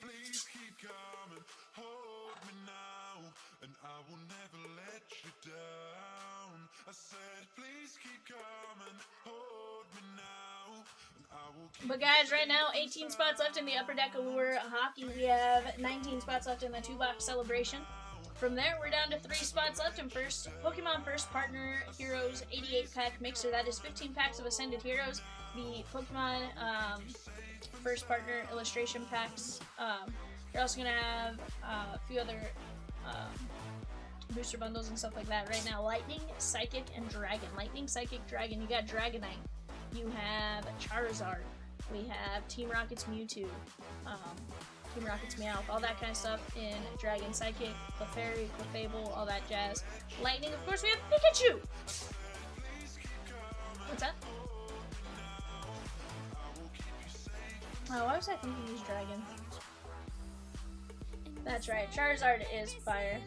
Please keep coming, hold me now, and I will never let you down. I said, please keep coming, hold me now, and I will keep. But guys, right now, 18 spots left in the Upper Deck Allure Hockey. We have 19 spots left in the 2-box celebration. From there, we're down to 3 spots left in first Pokemon First Partner Heroes 88-pack mixer. That is 15 packs of Ascended Heroes. The Pokemon First Partner illustration packs. You're also going to have a few other booster bundles and stuff like that. Right now, Lightning, Psychic, and Dragon. Lightning, Psychic, Dragon. You got Dragonite. You have Charizard. We have Team Rocket's Mewtwo. Team Rocket's Meowth. All that kind of stuff in Dragon, Psychic, Clefairy, Clefable, all that jazz. Lightning, of course, we have Pikachu! What's that? Oh, why was I thinking he's Dragon? That's right, Charizard is fire.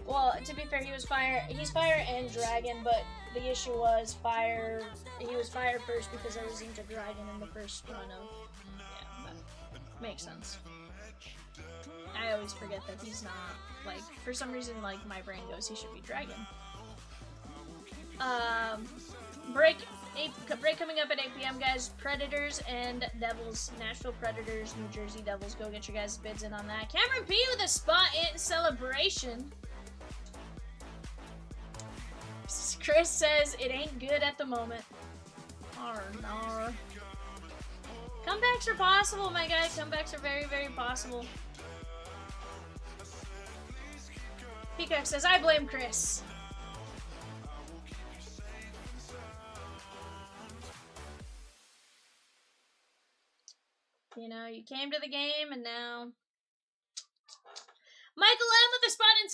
Well, to be fair, he was fire. He's fire and dragon, but the issue was fire. He was fire first because there was Ginter Dragon in the first run of. Yeah, that makes sense. I always forget that he's not, like, for some reason, like, my brain goes, he should be dragon. Break coming up at 8 p.m., guys. Predators and Devils. Nashville Predators, New Jersey Devils. Go get your guys' bids in on that. Cameron P with a spot in celebration. Chris says it ain't good at the moment. Arr. Comebacks are possible, my guy. Comebacks are very, very possible. Peacock says, I blame Chris. You know, you came to the game and now... Michael M with the spot in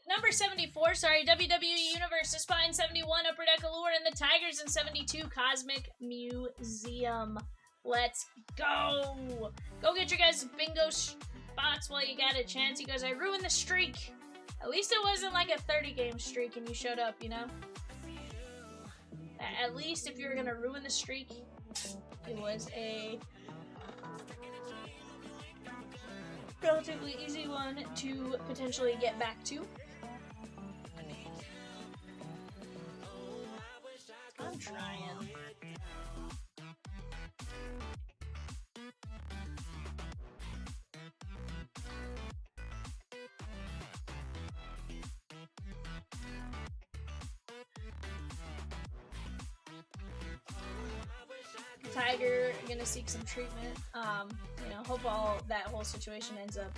number 74, WWE Universe, the spot in 71, Upper Deck Allure, and the Tigers in 72, Cosmic Museum. Let's go! Go get your guys' bingo spots while you got a chance. You guys, I ruined the streak. At least it wasn't like a 30-game streak and you showed up, you know? At least if you're gonna ruin the streak, it was a relatively easy one to potentially get back to. I'm trying. Tiger gonna seek some treatment. You know, hope that whole situation ends up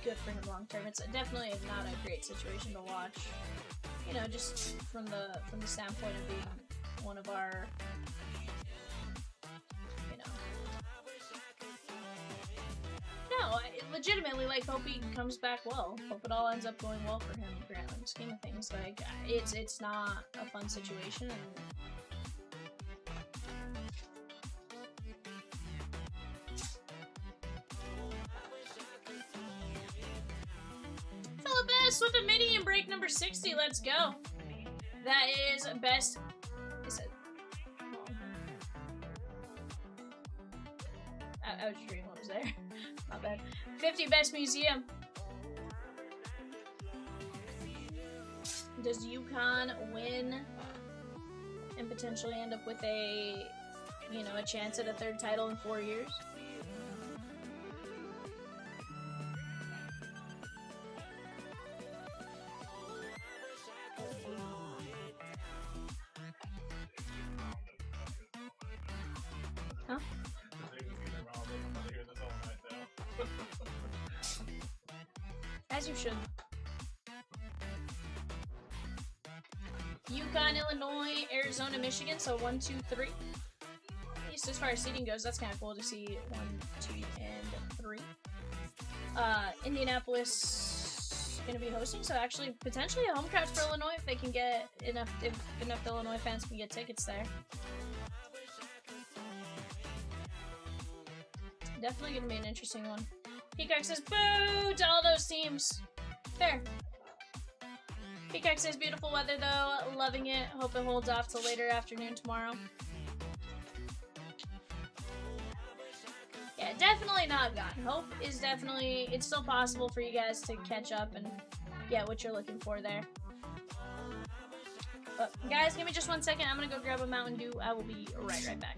good for him long term. It's definitely not a great situation to watch. You know, just from the standpoint of being one of our, you know. No, I legitimately like hope he comes back well. Hope it all ends up going well for him. In the grand scheme of things, like it's not a fun situation. And Philip with a mini in break number 60. Let's go. That is best. Is it? I was just reading what was there. Not bad. 50 best museum. Does UConn win and potentially end up with a, you know, a chance at a third title in 4 years? Huh? As you should. UConn, Illinois, Arizona, Michigan. So 1, 2, 3. At least as far as seeding goes, that's kind of cool to see 1, 2, and 3. Indianapolis going to be hosting, so actually potentially a home crowd for Illinois if they can get enough. If enough Illinois fans can get tickets there. Definitely going to be an interesting one. Peacock says, boo to all those teams. Fair. Peacock says, beautiful weather though. Loving it. Hope it holds off till later afternoon tomorrow. Yeah, definitely not gone. Hope is definitely, it's still possible for you guys to catch up and get what you're looking for there. But guys, give me just 1 second. I'm going to go grab a Mountain Dew. I will be right back.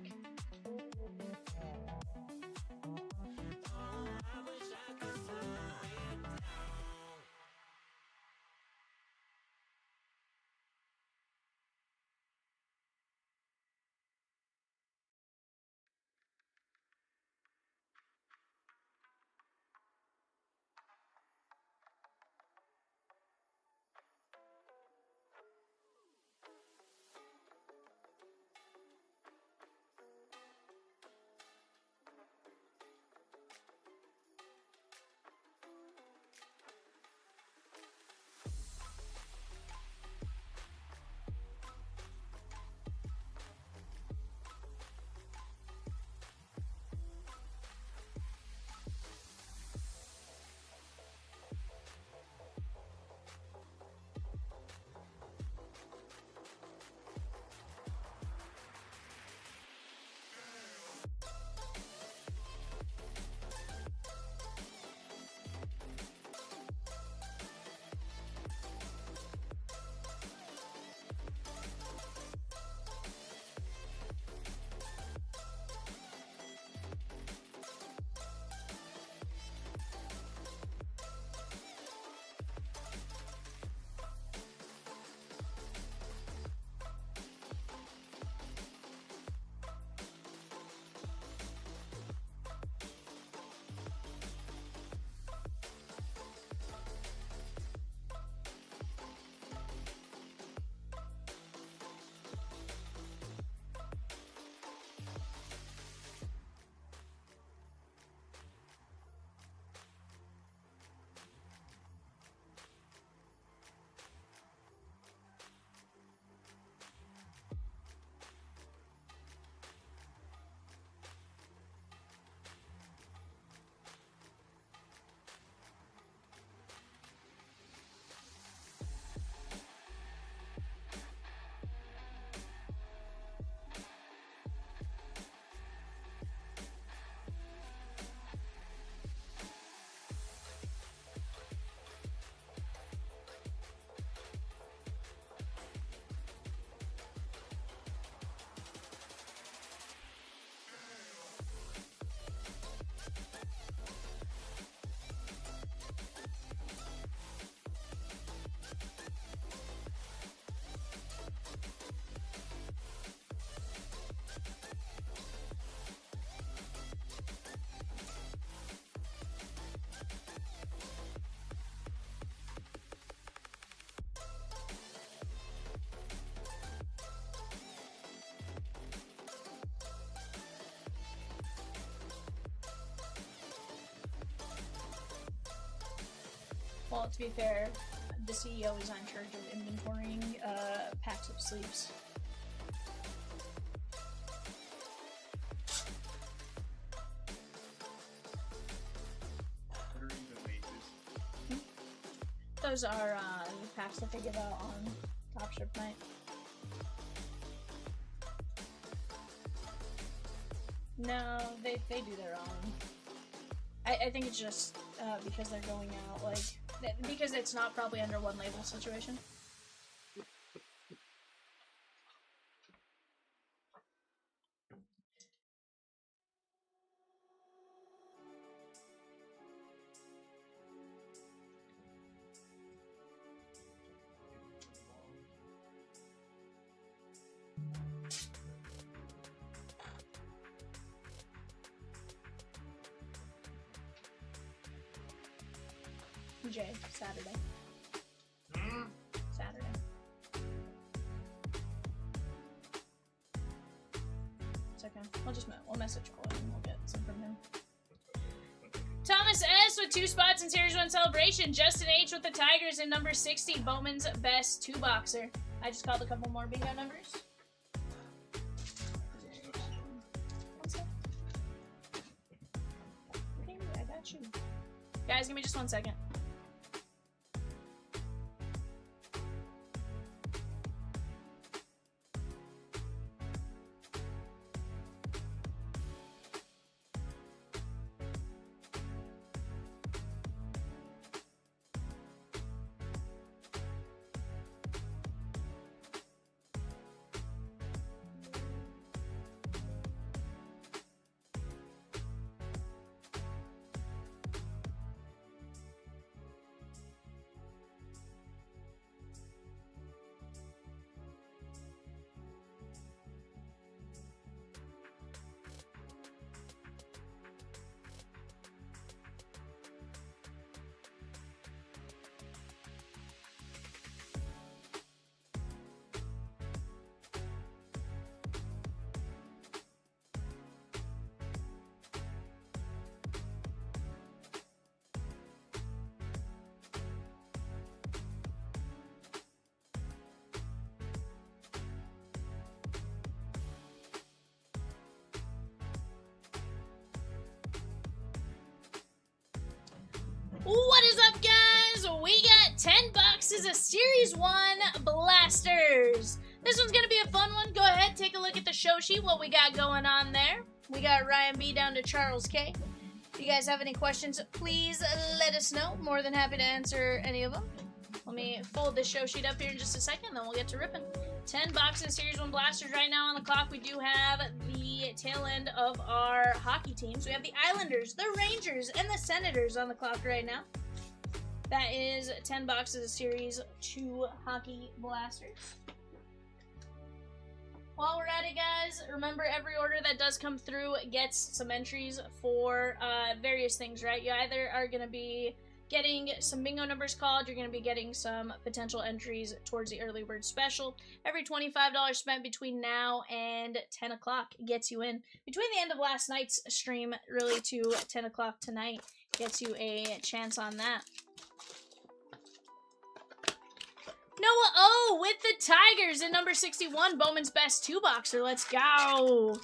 Well, to be fair, the CEO is in charge of inventorying packs of sleeves. Those are the packs that they give out on Top Strip Night. No, they do their own. I think it's just because they're going out, like, because it's not probably under one label situation. Jay, Saturday. Saturday. It's okay. We'll message Colin and we'll get some from him. Thomas S with 2 spots in Series 1 celebration. Justin H with the Tigers in number 60. Bowman's best 2-boxer. I just called a couple more bingo numbers. Okay, I got you. Guys, give me just 1 second. What is up, guys? We got 10 boxes of Series 1 blasters. This one's gonna be a fun one. Go ahead, take a look at the show sheet, what we got going on there. We got Ryan B down to Charles K. If you guys have any questions, please let us know. More than happy to answer any of them. Let me fold this show sheet up here in just a second, then we'll get to ripping. 10 boxes Series 1 blasters right now on the clock. We do have the tail end of our hockey teams. We have the Islanders, the Rangers, and the Senators on the clock right now. That is 10 boxes of Series 2 hockey blasters. While we're at it, guys, remember every order that does come through gets some entries for various things, right? You either are going to be getting some bingo numbers called, you're going to be getting some potential entries towards the early bird special. Every $25 spent between now and 10 o'clock gets you in. Between the end of last night's stream, really, to 10 o'clock tonight, gets you a chance on that. Noah O with the Tigers in number 61, Bowman's best 2-boxer. Let's go.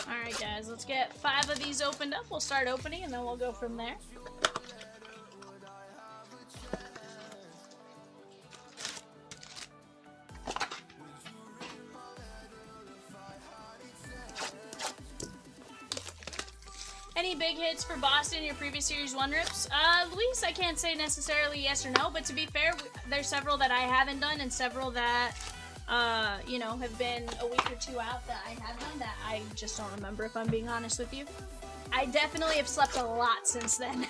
Alright guys, let's get 5 of these opened up. We'll start opening and then we'll go from there. Any big hits for Boston in your previous Series 1 rips? Luis, I can't say necessarily yes or no, but to be fair, there's several that I haven't done and several that, you know, have been a week or 2 out that I have done that I just don't remember, if I'm being honest with you. I definitely have slept a lot since then.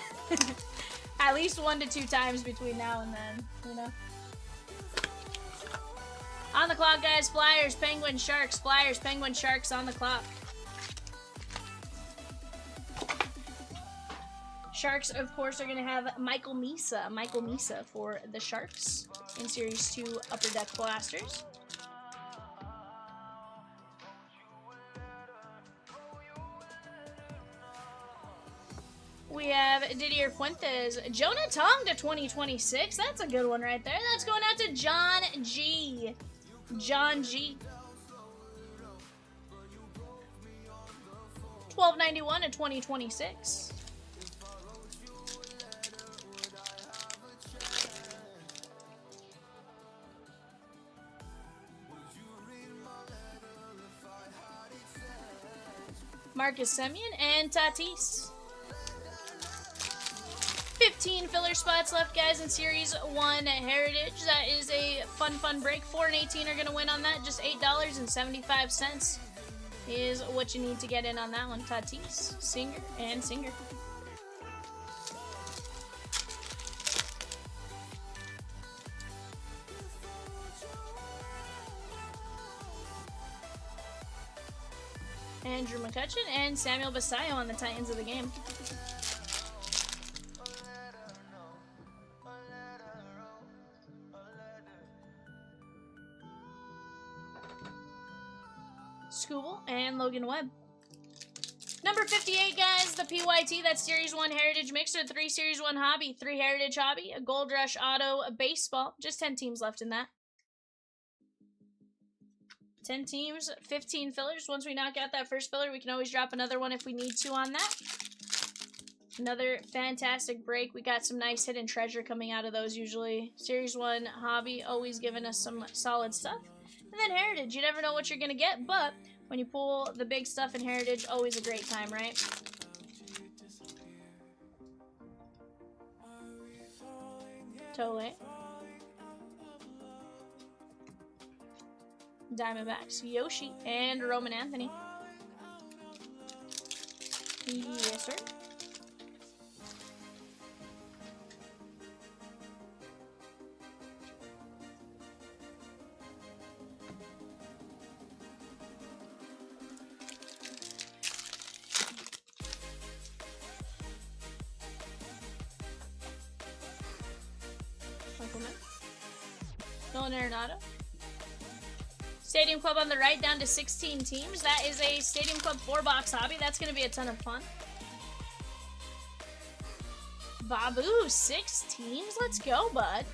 At least 1 to 2 times between now and then, you know. On the clock, guys. Flyers, Penguins, Sharks. Flyers, Penguins, Sharks on the clock. Sharks, of course, are going to have Michael Misa for the Sharks in Series 2 Upper Deck Blasters. We have Didier Fuentes, Jonah Tong to 2026. That's a good one right there. That's going out to John G. John G. 1291 to 2026. Marcus Semien and Tatis. 15 filler spots left, guys, in Series 1 Heritage. That is a fun break. 4 and 18 are going to win on that. Just $8.75 is what you need to get in on that one. Tatis, Singer, and Singer. Andrew McCutcheon and Samuel Basayo on the Titans of the game. Scooble and Logan Webb. Number 58, guys, the PYT, that's Series 1 Heritage Mixer, 3 Series 1 Hobby, 3 Heritage Hobby, a Gold Rush Auto, a Baseball. Just 10 teams left in that. 10 teams, 15 fillers. Once we knock out that first filler, we can always drop another one if we need to on that. Another fantastic break. We got some nice hidden treasure coming out of those usually. Series 1 Hobby, always giving us some solid stuff. And then Heritage, you never know what you're going to get, but when you pull the big stuff in Heritage, always a great time, right? Tole. Diamondbacks, Yoshi, and Roman Anthony. Yes, sir. Nolan Arenado. Stadium Club on the right, down to 16 teams. That is a Stadium Club 4-box hobby. That's going to be a ton of fun. Babu, 6 teams? Let's go, bud.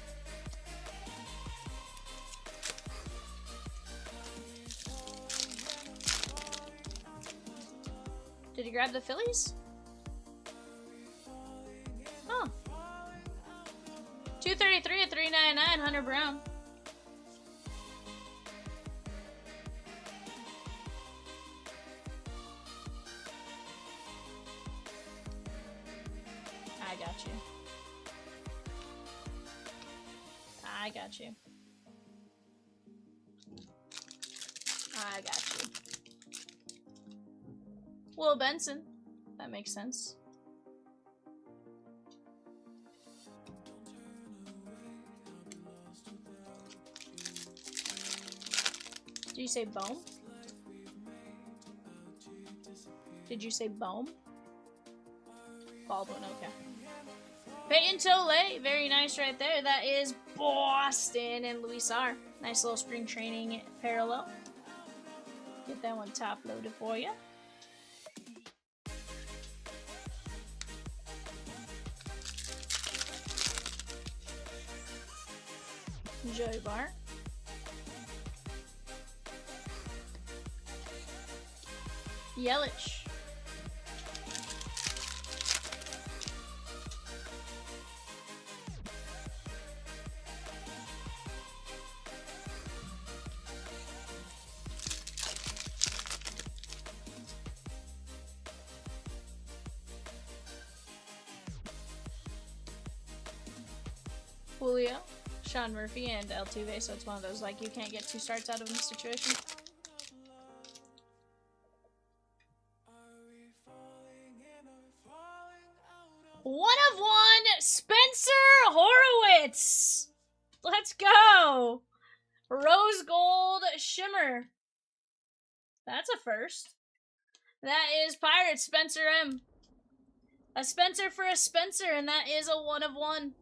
Did he grab the Phillies? Oh. 233 at 399, Hunter Brown. I got you. I got you. I got you. Will Benson. That makes sense. Did you say Bohm? Did you say Bohm? Baldwin, okay. Peyton Tole, very nice right there. That is Boston and Luis R. Nice little spring training parallel. Get that one top loaded for you. Joey Bart. Yelich. Julio, Sean Murphy, and Altuve, so it's one of those, like, you can't get 2 starts out of this situation. One of one, Spencer Horowitz! Let's go! Rose Gold Shimmer. That's a first. That is Pirates, Spencer M. A Spencer for a Spencer, and that is a 1 of 1.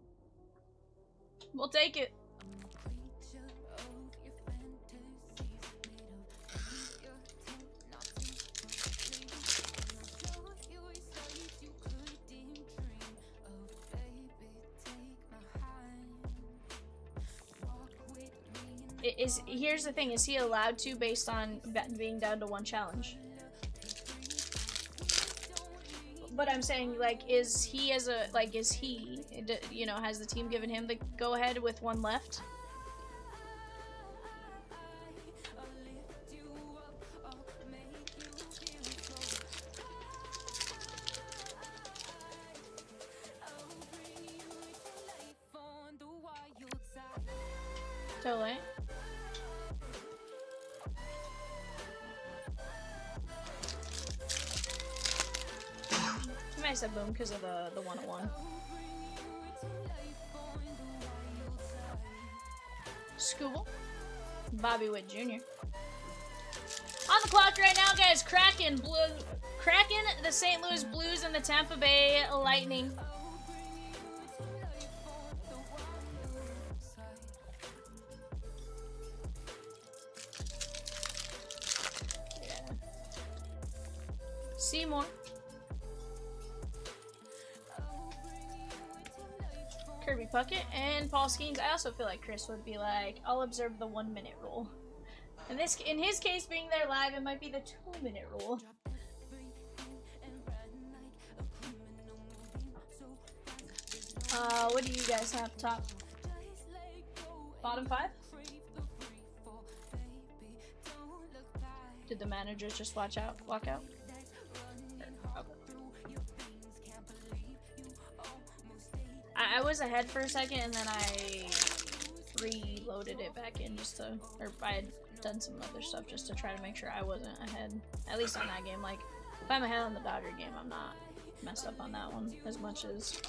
We'll take it. Here's the thing, is he allowed to based on being down to 1 challenge? But I'm saying, like, is he, you know, has the team given him the go ahead with 1 left? Totally. I said boom because of the 101. Scooble. Bobby Witt Jr. On the clock right now, guys. Kraken, the St. Louis Blues, and the Tampa Bay Lightning. Yeah. Seymour. Kirby Puckett, and Paul Skeens. I also feel like Chris would be like, I'll observe the 1-minute rule. And this, in his case, being there live, it might be the 2-minute rule. What do you guys have? Top? Bottom 5? Did the managers just walk out? I was ahead for a second, and then I reloaded it back in just to, or I had done some other stuff just to try to make sure I wasn't ahead. At least on that game. Like, if I'm ahead on the Dodger game, I'm not messed up on that one as much as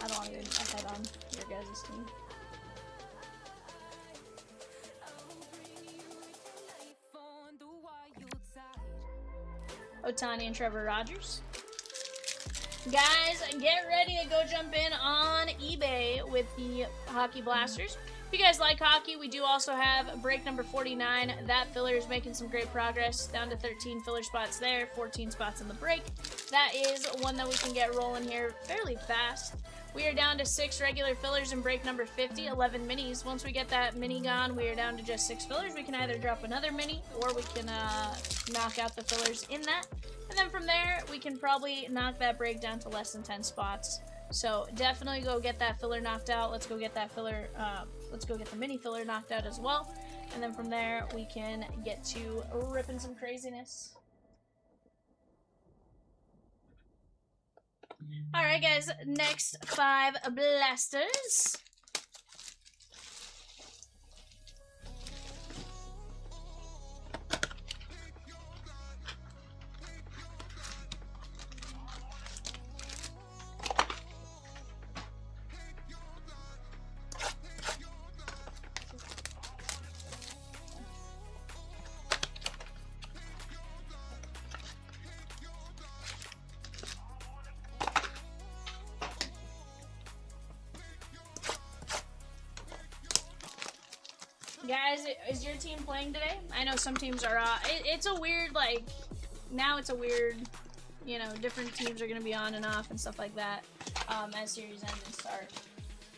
I don't want to be ahead on your guys' team. Ohtani and Trevor Rogers. Guys, get ready to go jump in on eBay with the Hockey Blasters. If you guys like hockey, we do also have break number 49. That filler is making some great progress. Down to 13 filler spots there, 14 spots in the break. That is one that we can get rolling here fairly fast. We are down to 6 regular fillers in break number 50, 11 minis. Once we get that mini gone, we are down to just 6 fillers. We can either drop another mini, or we can knock out the fillers in that. And then from there, we can probably knock that break down to less than 10 spots. So definitely go get that filler knocked out. Let's go get that filler, let's go get the mini filler knocked out as well. And then from there, we can get to ripping some craziness. Alright guys, next 5 blasters. Guys, is your team playing today? I know some teams are, it's a weird, like, now it's a weird, you know, different teams are going to be on and off and stuff like that, as series end and start.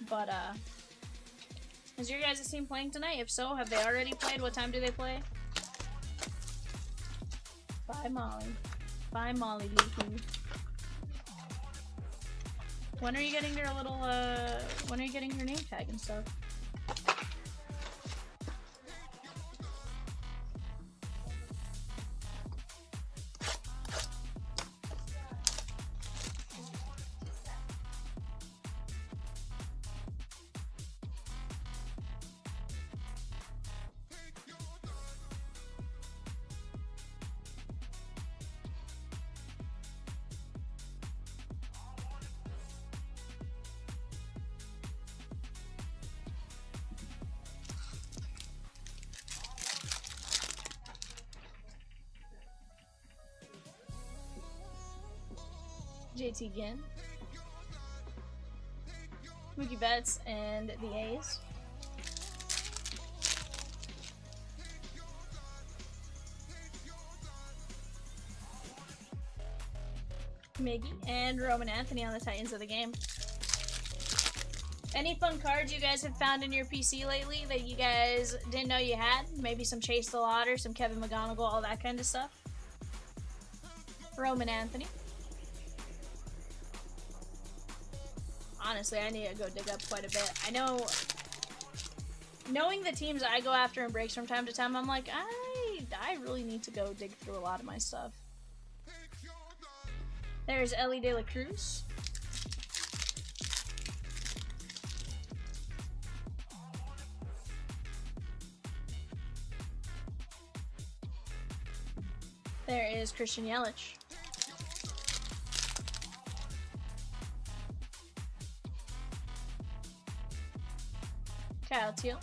But, is your guys' team playing tonight? If so, have they already played? What time do they play? Bye, Molly. Bye, Molly Leaky. When are you getting your little, when are you getting your name tag and stuff? JT Ginn, Mookie Betts, and the A's. Miggy and Roman Anthony on the Titans of the game. Any fun cards you guys have found in your PC lately that you guys didn't know you had? Maybe some Chase the Lotter, some Kevin McGonigal, all that kind of stuff. Roman Anthony. Honestly, I need to go dig up quite a bit. I know, knowing the teams I go after in breaks from time to time, I'm like, I really need to go dig through a lot of my stuff. There's Ellie De La Cruz. There is Christian Yelich. Kyle Teal.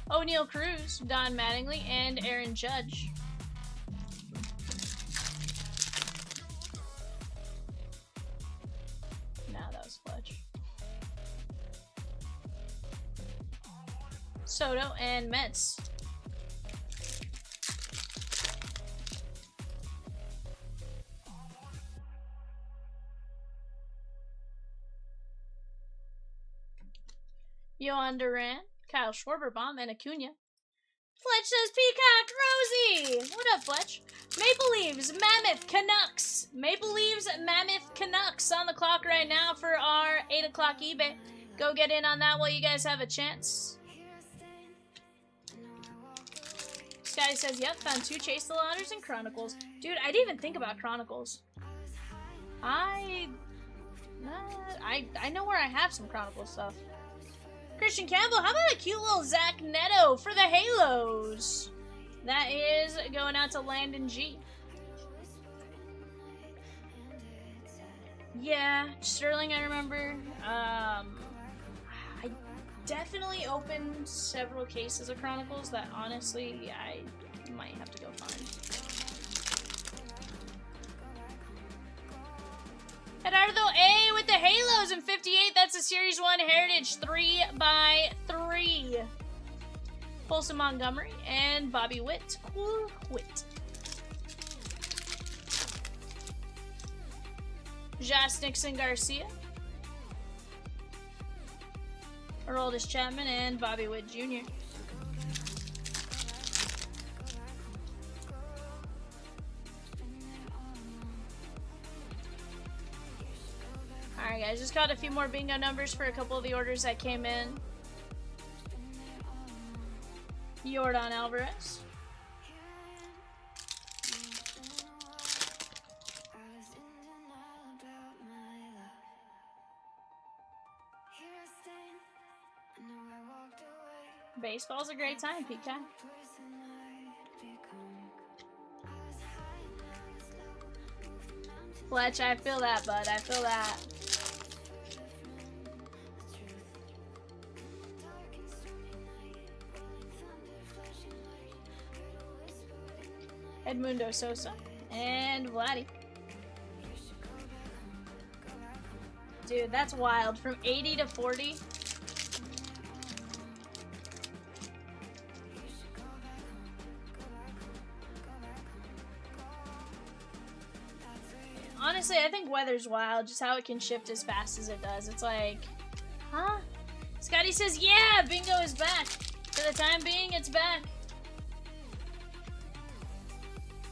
O'Neal Cruz, Don Mattingly, and Aaron Judge. Nah, that was Fletch. Soto and Mets. Yohan Duran, Kyle Schwarber, and Acuna. Fletch says Peacock Rosie! What up, Fletch? Maple Leaves, Mammoth Canucks. Maple Leaves, Mammoth Canucks on the clock right now for our 8 o'clock eBay. Go get in on that while you guys have a chance. Scotty says, yep, found 2 Chase the Ladders and Chronicles. Dude, I didn't even think about Chronicles. I know where I have some Chronicles stuff. Christian Campbell, how about a cute little Zach Neto for the Halos? That is going out to Landon G. Yeah, Sterling, I remember. I definitely opened several cases of Chronicles that honestly I might have to go find. Gerardo A with the Halos in 58. That's a Series 1 Heritage 3x3. Folsom Montgomery and Bobby Witt. Cool Witt. Josh Nixon Garcia. Aroldis Chapman and Bobby Witt Jr. Alright guys, just got a few more bingo numbers for a couple of the orders that came in. Yordan Alvarez. Baseball's a great time, Peacock. Fletch, I feel that, bud. I feel that. Edmundo Sosa and Vladdy. Dude, that's wild. From 80 to 40. Honestly, I think weather's wild, just how it can shift as fast as it does. It's like, huh? Scotty says, yeah, bingo is back. For the time being, it's back.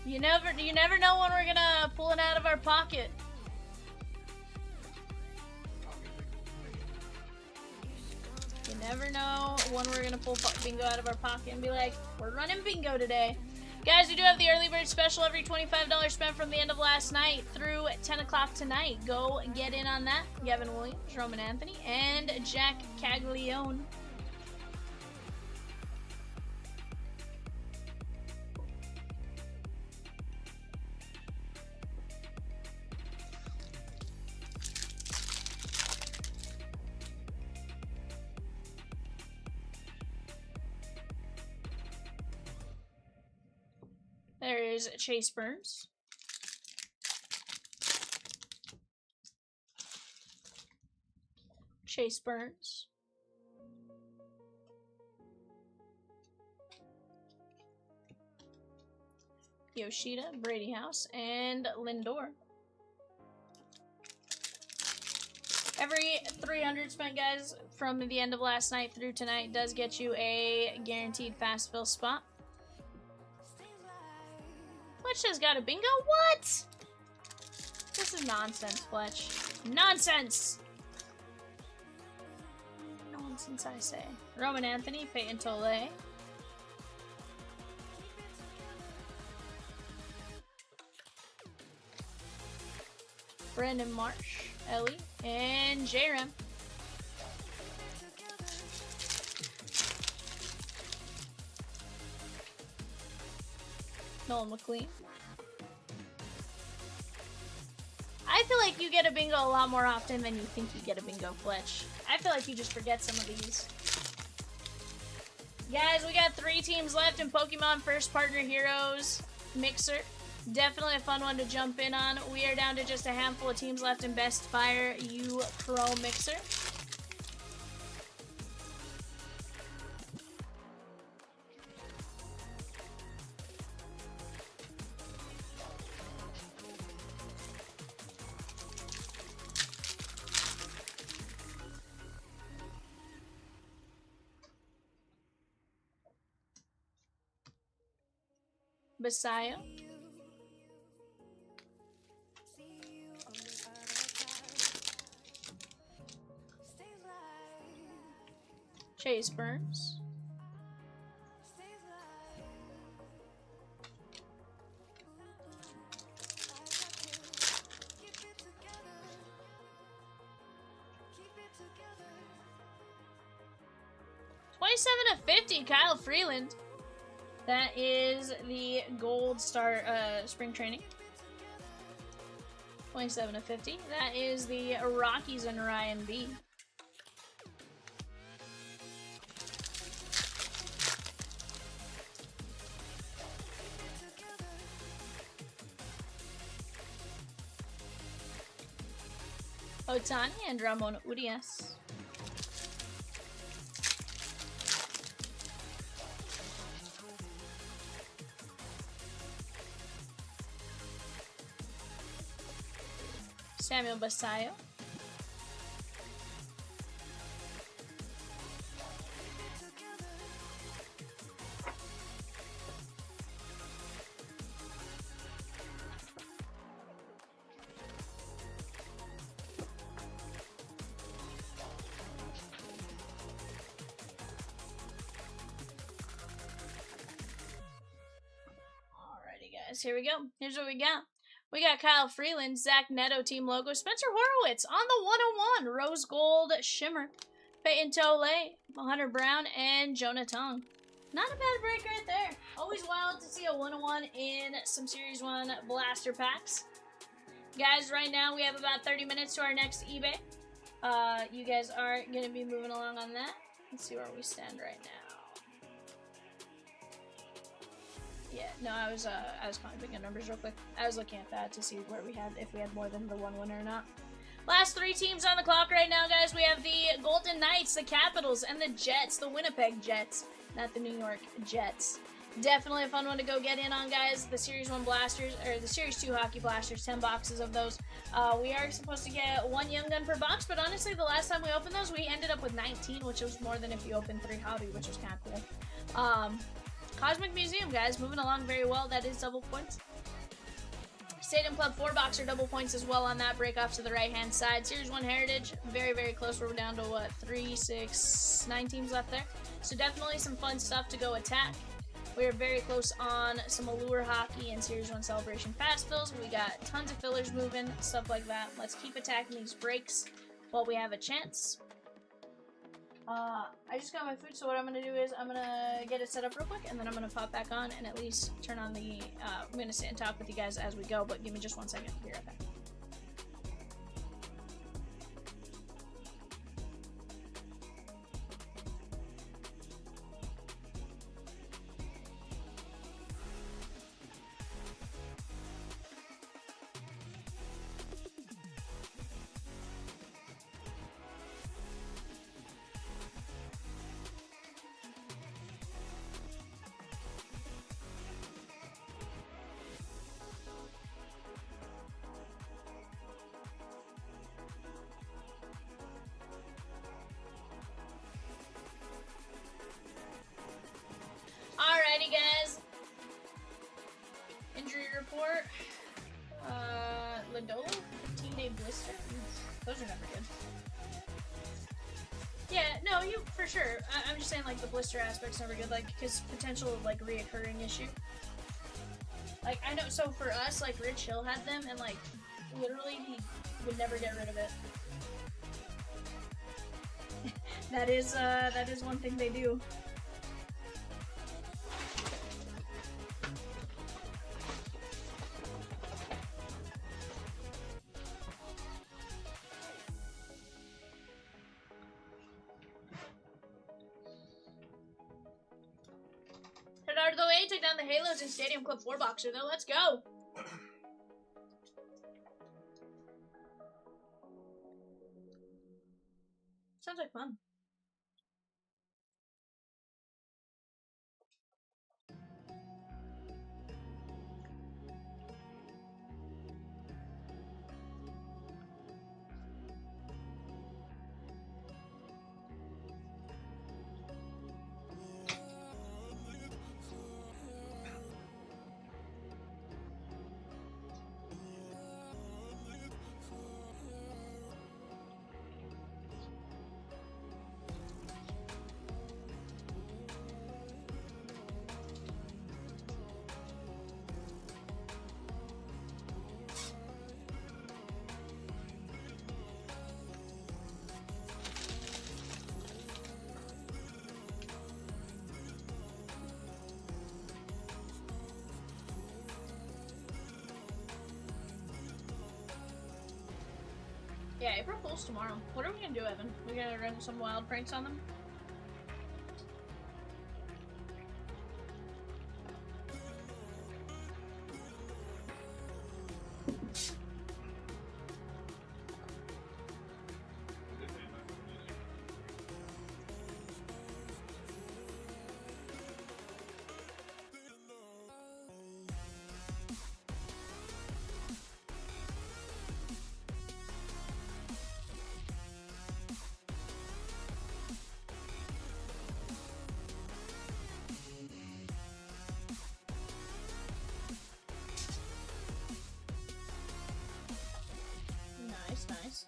You never know when we're gonna pull it out of our pocket. You never know when we're gonna pull bingo out of our pocket and be like, we're running bingo today. Guys, we do have the early bird special every $25 spent from the end of last night through 10 o'clock tonight. Go get in on that. Gavin Williams, Roman Anthony, and Jack Caglione. There's Chase Burns. Chase Burns. Yoshida, Brady House, and Lindor. Every 300 spent, guys, from the end of last night through tonight does get you a guaranteed fast fill spot. Fletch has got a bingo? What? This is nonsense, Fletch. Nonsense! Nonsense, I say. Roman Anthony, Peyton Tole. Brandon Marsh, Ellie, and J-Ram. Nolan McLean. I feel like you get a bingo a lot more often than you think you get a bingo, Fletch. I feel like you just forget some of these. Guys, we got 3 teams left in Pokemon First Partner Heroes Mixer. Definitely a fun one to jump in on. We are down to just a handful of teams left in Best Fire U Pro Mixer. Messiah. Chase Burns. $27/50, Kyle Freeland. That is the Gold Star Spring Training. $27/50. That is the Rockies and Ryan B. Otani and Ramon Urias. Samuel Basayo. Alrighty, guys, here we go. Here's what we got. We got Kyle Freeland, Zach Neto team logo, Spencer Horowitz on the 101, Rose Gold Shimmer, Peyton Tole, Hunter Brown, and Jonah Tong. Not a bad break right there. Always wild to see a 101 in some Series 1 blaster packs. Guys, right now we have about 30 minutes to our next eBay. You guys are going to be moving along on that. Let's see where we stand right now. Yeah, no, I was calling big numbers real quick. I was looking at that to see where we had, if we had more than the one winner or not. Last 3 teams on the clock right now, guys. We have the Golden Knights, the Capitals, and the Jets, the Winnipeg Jets, not the New York Jets. Definitely a fun one to go get in on, guys. The Series 1 blasters, or the Series 2 hockey blasters, 10 boxes of those. We are supposed to get 1 Young Gun per box, but honestly, the last time we opened those, we ended up with 19, which was more than if you opened 3 hobby, which was kind of cool. Cosmic Museum, guys, moving along very well. That is double points. Stadium Club 4-boxer double points as well on that break off to the right-hand side. Series 1 Heritage, very, very close. We're down to, what, 3, 6, 9 teams left there. So definitely some fun stuff to go attack. We are very close on some Allure hockey and Series 1 Celebration fast fills. We got tons of fillers moving, stuff like that. Let's keep attacking these breaks while we have a chance. I just got my food, so what I'm going to do is I'm going to get it set up real quick, and then I'm going to pop back on and at least turn on the, I'm going to sit and talk with you guys as we go, but give me just 1 second. I'll be right back. Baltimore. Ladola, 15-day blister. Those are never good. Yeah, no, you for sure. I'm just saying, like, the blister aspect's never good, like, because potential of, like, reoccurring issue. Like, I know, so for us, like, Rich Hill had them, and, like, literally, he would never get rid of it. That is one thing they do. Gerardo A took down the Halos in Stadium Club 4 boxer though. Let's go. Sounds like fun. Yeah, April Fool's tomorrow. What are we gonna do, Evan? We gonna run some wild pranks on them? Nice.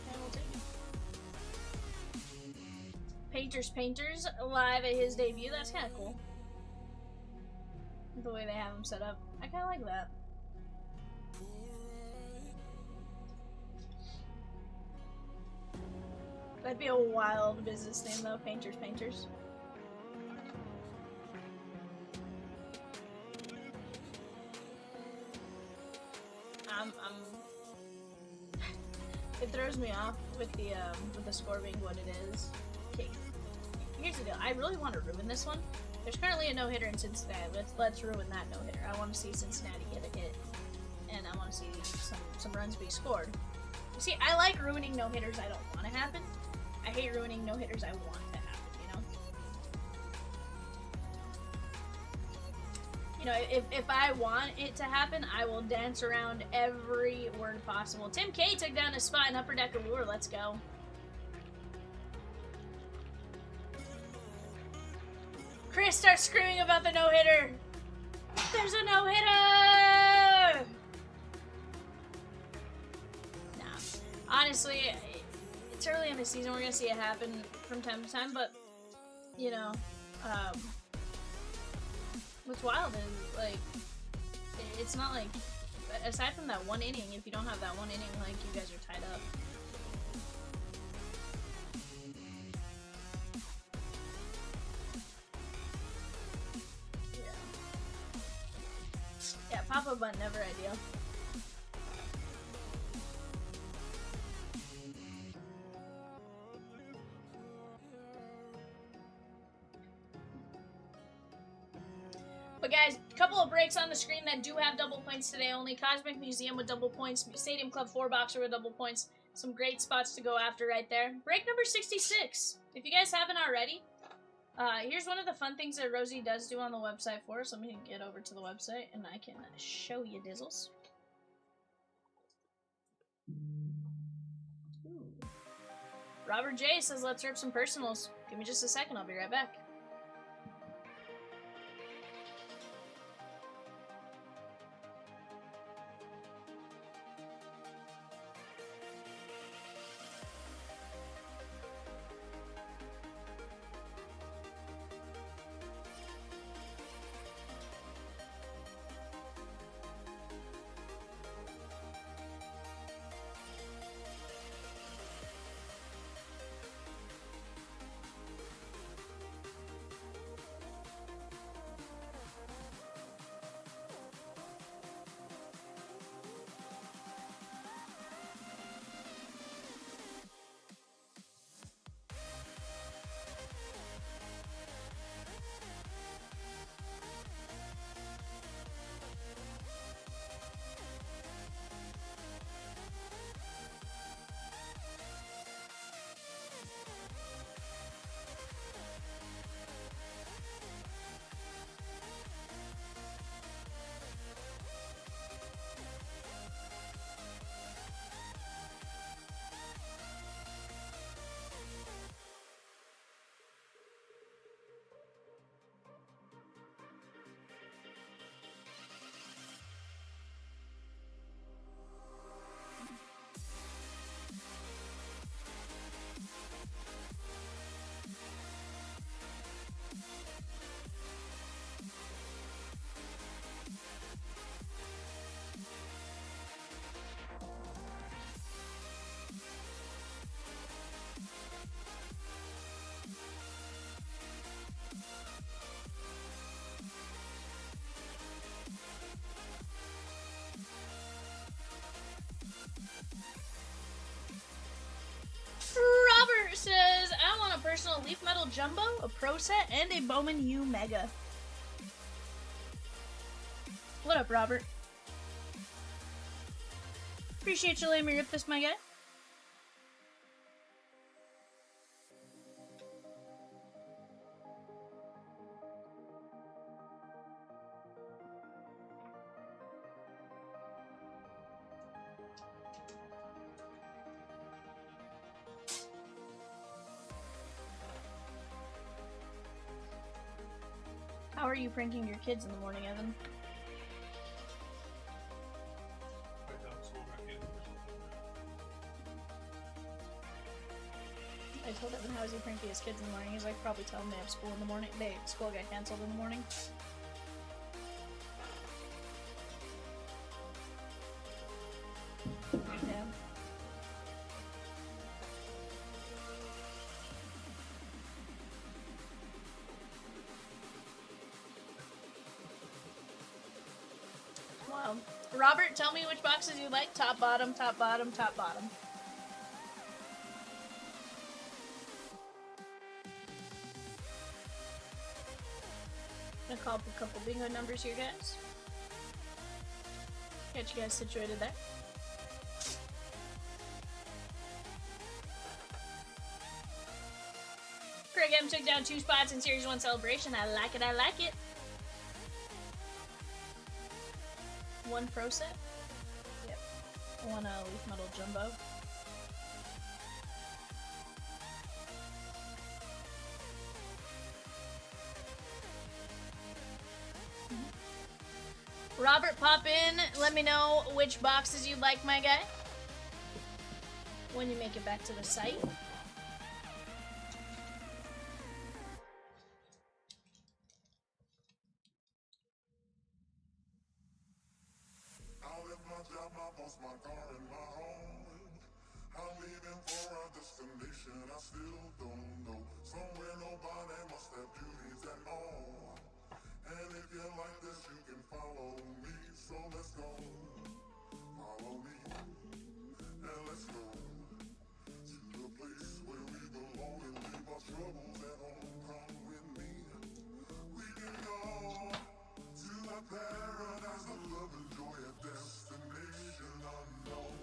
Okay, we'll take it. Painters live at his debut. That's kind of cool. The way they have him set up. I kind of like that. That'd be a wild business name though. Painters. It throws me off with the score being what it is. Okay, here's the deal. I really want to ruin this one. There's currently a no-hitter in Cincinnati. Let's ruin that no-hitter. I want to see Cincinnati get a hit, and I want to see some runs be scored. You see, I like ruining no-hitters I don't want to happen. I hate ruining no-hitters I want to happen. You know, if I want it to happen, I will dance around every word possible. Tim K took down his spot in Upper Deck Allure. Let's go. Chris starts screaming about the no-hitter. There's a no-hitter! Nah. Honestly, it's early in the season. We're going to see it happen from time to time, but, you know, what's wild is, like, it's not like, aside from that one inning, if you don't have that one inning, like, you guys are tied up. Yeah, pop-up button, never ideal. But guys, a couple of breaks on the screen that do have double points today only. Cosmic Museum with double points. Stadium Club 4 Boxer with double points. Some great spots to go after right there. Break number 66. If you guys haven't already, here's one of the fun things that Rosie does do on the website for us. Let me get over to the website and I can show you dizzles. Ooh. Robert J says, let's rip some personals. Give me just a second. I'll be right back. Jumbo, a Pro Set, and a Bowman U Mega. What up, Robert? Appreciate you letting me rip this, my guy. How are you pranking your kids in the morning, Evan? I told Evan how is he pranking his kids in the morning. He's like, probably tell them they have school in the morning. School got canceled in the morning. Yeah. Wow. Robert, tell me which boxes you like. Top, bottom, top, bottom, top, bottom. I'm gonna call up a couple bingo numbers here, guys. Got you guys situated there. Craig M took down 2 spots in Series 1 Celebration. I like it, I like it. 1 Pro Set. Yep. 1 Leaf Metal Jumbo. Robert, pop in. Let me know which boxes you like, my guy. When you make it back to the site. I left my job, my boss, my car, and my home. I'm leaving for a destination I still don't know. Somewhere nobody must have duties at all. And if you like this, you can follow me. So let's go. Follow me. And let's go to the place where we belong and leave our troubles at home. Come with me. We can go to a paradise of love and joy, a destination unknown.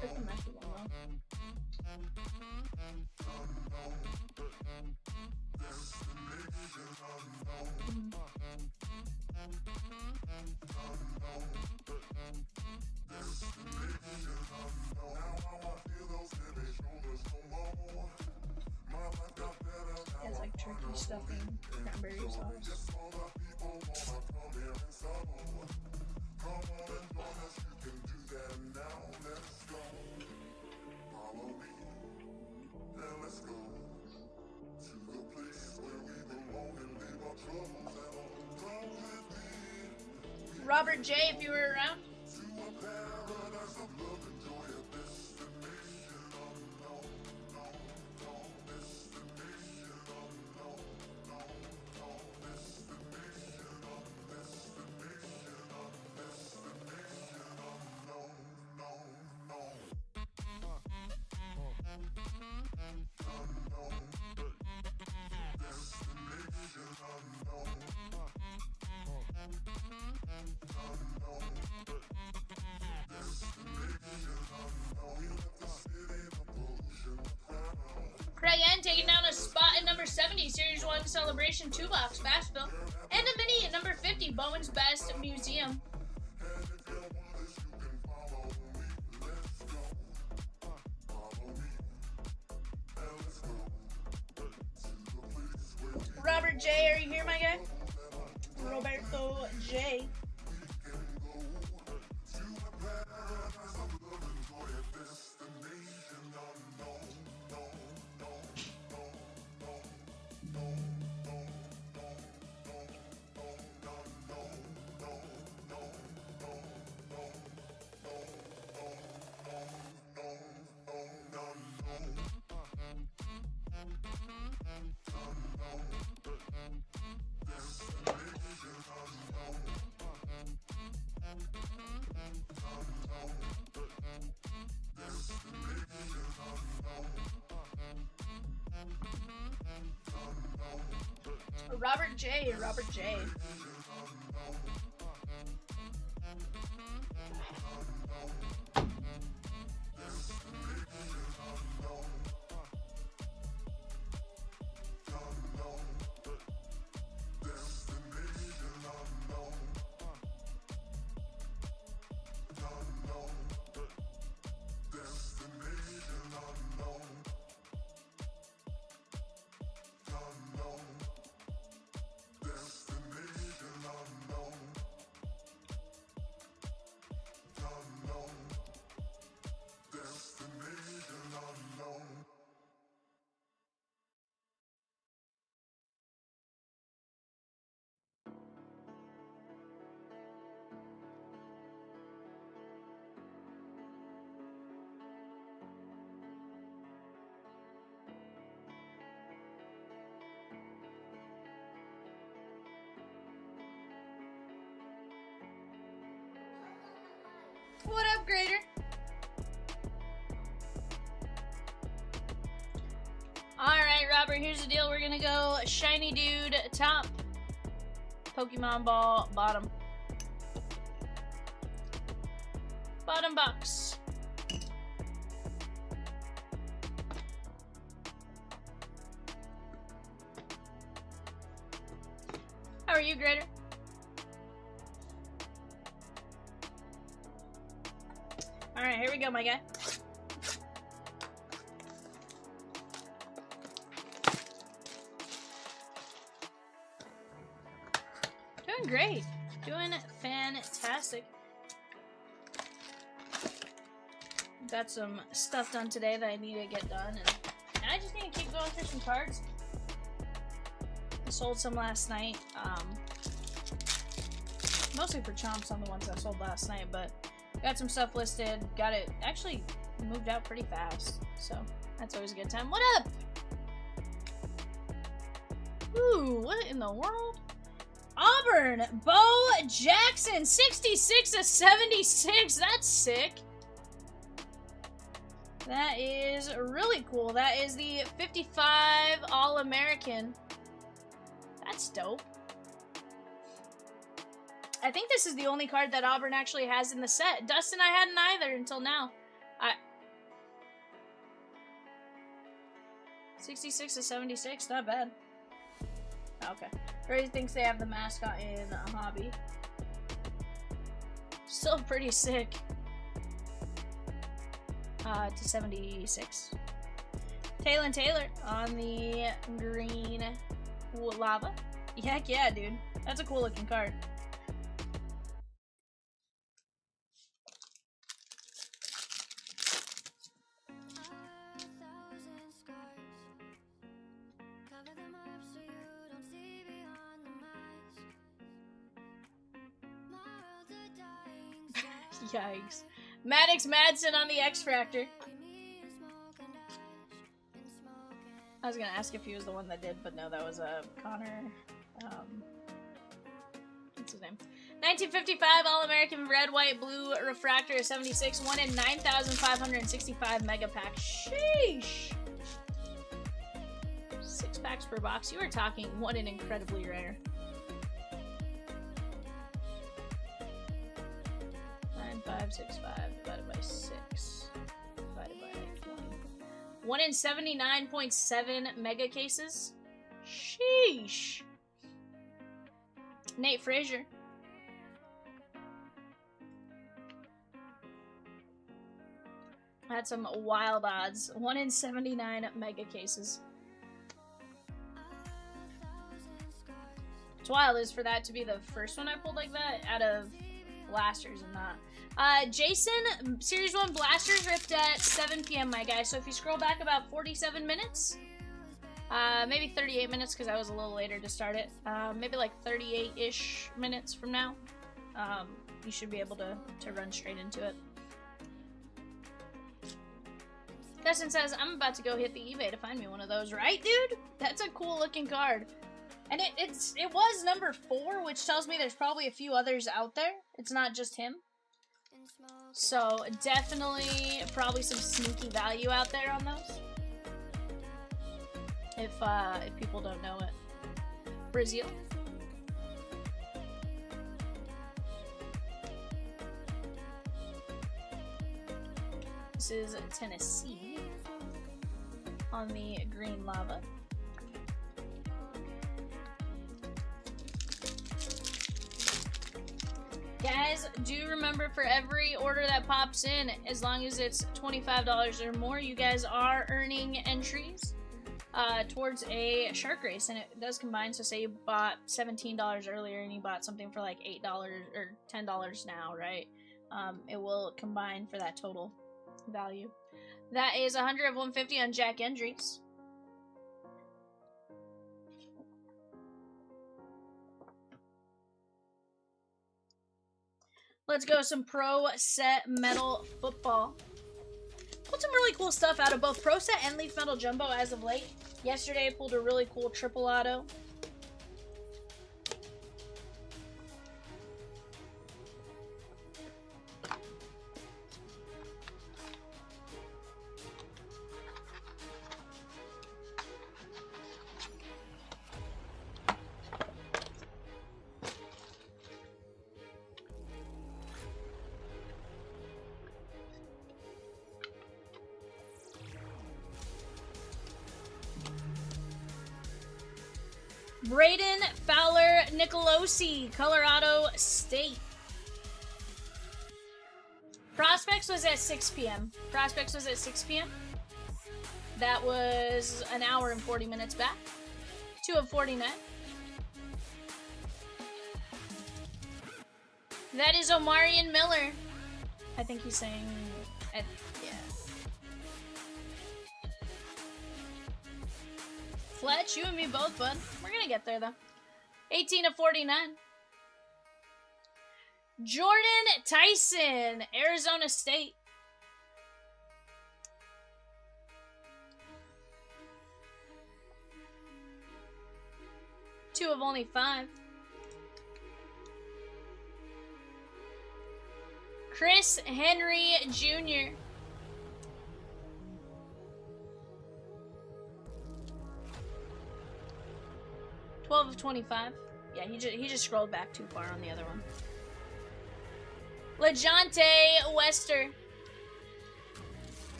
It's a messy one, it's like turkey stuffing, cranberry sauce. Robert J, if you were around. Craig N taking down a spot at number 70, Series 1 Celebration 2-box Fastbill. And a mini at number 50, Bowman's Best Museum. Robert J, are you here, my guy? Roberto J. Robert J. Robert J. What up, Grader? Alright, Robert, here's the deal. We're gonna go Shiny Dude top, Pokemon Ball bottom. Bottom box. How are you, Grader? Alright, here we go, my guy. Doing great. Doing fantastic. Got some stuff done today that I need to get done, and I just need to keep going through some cards. I sold some last night. Mostly for chomps on the ones I sold last night, but got some stuff listed. Got it actually moved out pretty fast, so that's always a good time. What up? Ooh, what in the world? Auburn, Bo Jackson, 66/76. That's sick. That is really cool. That is the 55 All-American. That's dope. I think this is the only card that Auburn actually has in the set. Dustin, I hadn't either until now. 66/76, not bad. Okay. Everybody thinks they have the mascot in a hobby. Still pretty sick. To 76. Taylor Taylor on the green lava. Heck yeah, dude. That's a cool looking card. Yikes. Maddox Madsen on the X-Fractor. I was gonna ask if he was the one that did, but no, that was Connor. What's his name? 1955 All-American Red, White, Blue Refractor 76. 1 in 9,565 Mega Pack. Sheesh! 6 packs per box. You are talking 1 in incredibly rare. 9565 divided by 6 divided by 20. 1 in 79.7 mega cases. Sheesh. Nate Frazier. Had some wild odds. 1 in 79 mega cases. What's wild is for that to be the first one I pulled like that out of blasters and not. Jason, Series 1 blasters ripped at 7 p.m. my guy. So if you scroll back about 47 minutes, maybe 38 minutes because I was a little later to start it. Maybe like 38-ish minutes from now, you should be able to run straight into it. Dustin says, I'm about to go hit the eBay to find me one of those. Right, dude? That's a cool looking card. And it was number 4, which tells me there's probably a few others out there. It's not just him. So definitely probably some sneaky value out there on those. if people don't know it. Brazil. This is Tennessee on the green lava. Guys, do remember for every order that pops in, as long as it's $25 or more, you guys are earning entries towards a shark race, and it does combine. So say you bought $17 earlier and you bought something for like $8 or $10 now, right? It will combine for that total value. That is 100 of 150 on Jack Endries. Let's go some Pro Set Metal Football. Pulled some really cool stuff out of both Pro Set and Leaf Metal Jumbo as of late. Yesterday I pulled a really cool triple auto. Braden Fowler Nicolosi, Colorado State. Prospects was at 6 p.m. Prospects was at 6 p.m. That was an hour and 40 minutes back. 2 of 49. That is Omarion Miller. I think he's saying, yeah. Fletch, you and me both, bud. We're gonna get there, though. 18 of 49. Jordan Tyson, Arizona State. Two of only 5. Chris Henry Jr. 12 of 25. Yeah, he just scrolled back too far on the other one. LeJonte Wester.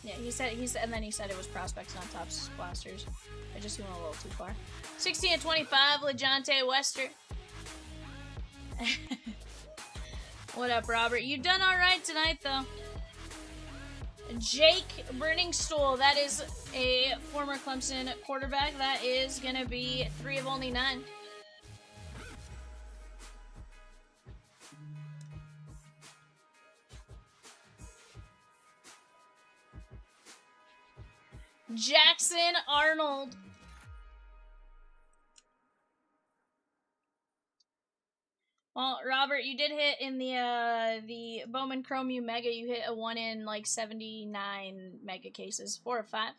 Yeah, and then he said it was prospects, not tops blasters. I just went a little too far. 16 of 25, LeJonte Wester. What up, Robert? You done all right tonight, though. Jake Brenningstool, that is a former Clemson quarterback. That is going to be 3 of only 9. Jackson Arnold. Well, Robert, you did hit in the Bowman Chromium Mega. You hit a 1 in like 79 mega cases. 4 of 5.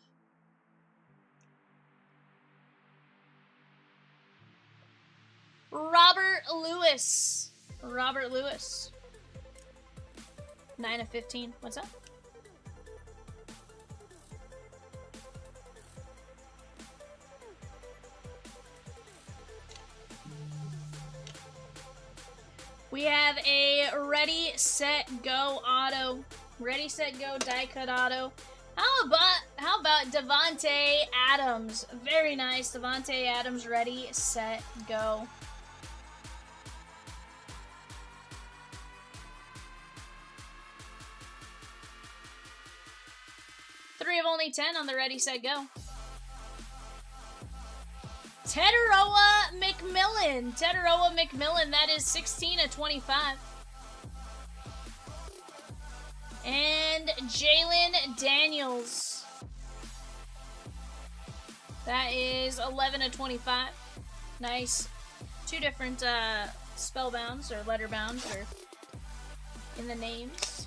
Robert Lewis. 9 of 15. What's up? We have a Ready, Set, Go auto. Ready, Set, Go die cut auto. How about Devontae Adams? Very nice. Devontae Adams, Ready, Set, Go. Three of only 10 on the Ready, Set, Go. Tetaroa McMillan, that is 16 of 25. And Jalen Daniels. That is 11 of 25. Nice. 2 different spellbounds or letterbounds or in the names.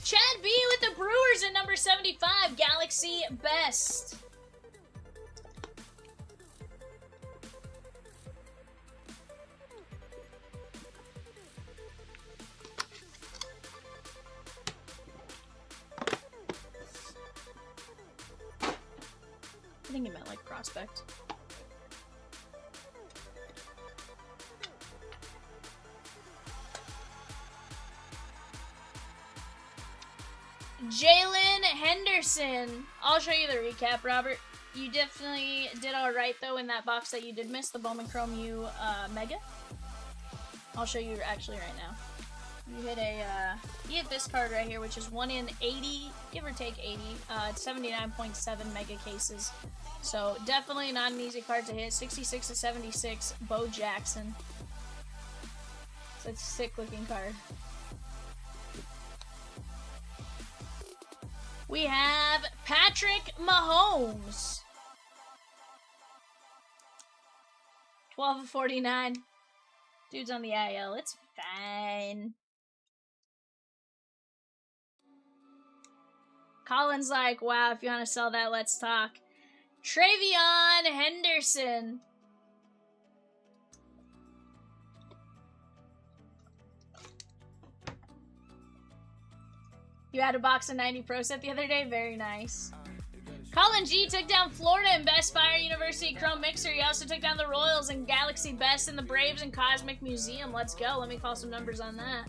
Chad B with the Brewers at number 75. Galaxy Best. I think he meant like prospect. Jalen Henderson. I'll show you the recap, Robert. You definitely did alright, though, in that box that you did miss, the Bowman Chrome U Mega. I'll show you actually right now. You hit this card right here, which is 1 in 80, give or take 80. It's 79.7 mega cases. So definitely not an easy card to hit. 66 to 76, Bo Jackson. So it's a sick looking card. We have Patrick Mahomes. 12 of 49. Dude's on the IL. It's fine. Colin's like, wow, if you want to sell that, let's talk. Travion Henderson. You had a box of 90 Pro set the other day? Very nice. Colin G took down Florida in Best Fire University Chrome Mixer. He also took down the Royals and Galaxy Best in the Braves and Cosmic Museum. Let's go. Let me call some numbers on that.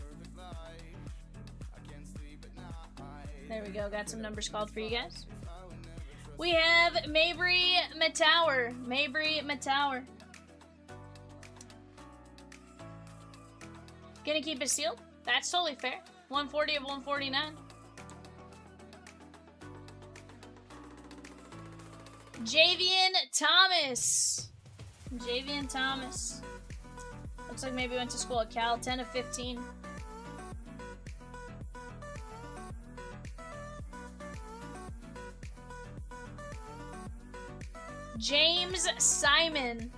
There we go. Got some numbers called for you guys. We have Mabry Matower. Mabry Matower. Gonna keep it sealed? That's totally fair. 140 of 149. Javian Thomas. Javian Thomas. Looks like maybe went to school at Cal. 10 of 15. James Simon.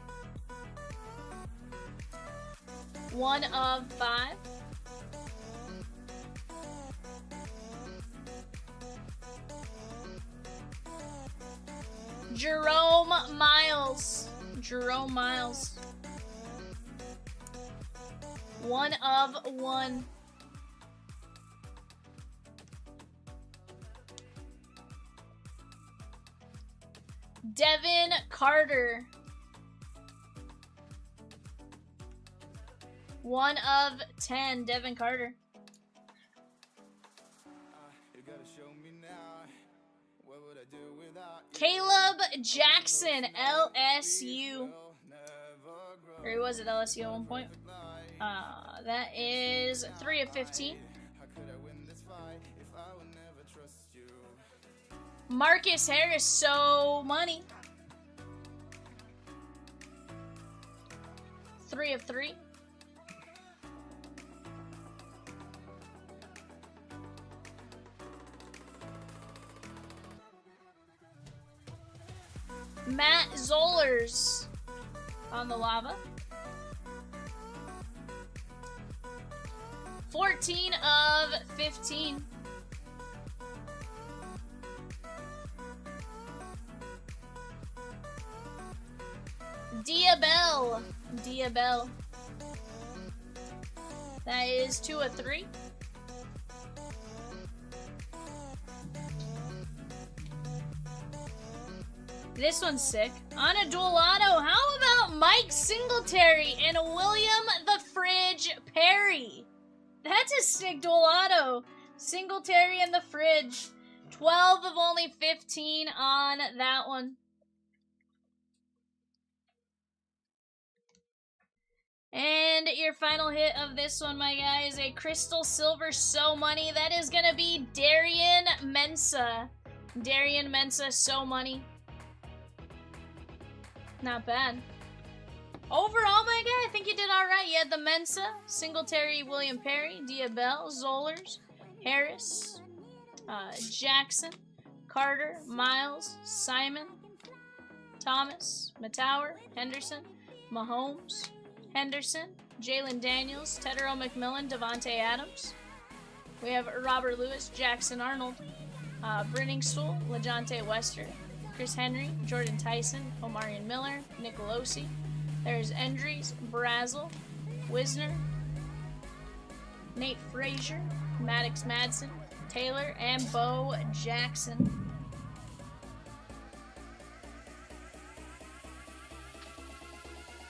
1 of 5. Jerome Miles. Jerome Miles. 1 of 1. Devin Carter. 1 of 10. Devin Carter. Caleb Jackson, LSU. Or he was at LSU at one point. That is 3 of 15. Marcus Harris, so money. 3 of 3. Matt Zollers on the lava. 14 of 15. Diabell. Diabell. That is 2 of 3. This one's sick. On a dual auto, how about Mike Singletary and William the Fridge Perry? That's a sick dual auto. Singletary and the Fridge. 12 of only 15 on that one. And your final hit of this one, my guy, is a Crystal Silver So Money. That is going to be Darian Mensah. Darian Mensah, So Money. Not bad. Overall, my guy, I think you did alright. You had the Mensah, Singletary, William Perry, Diabell, Zollers, Harris, Jackson, Carter, Miles, Simon, Thomas, Matower, Henderson, Mahomes, Henderson, Jalen Daniels, Tedero McMillan, Devontae Adams. We have Robert Lewis, Jackson Arnold, Brenning Sewell, LeJontay Wester, Chris Henry, Jordan Tyson, Omarion Miller, Nicolosi. There's Endries, Brazel, Wisner, Nate Frazier, Maddox Madsen, Taylor, and Bo Jackson.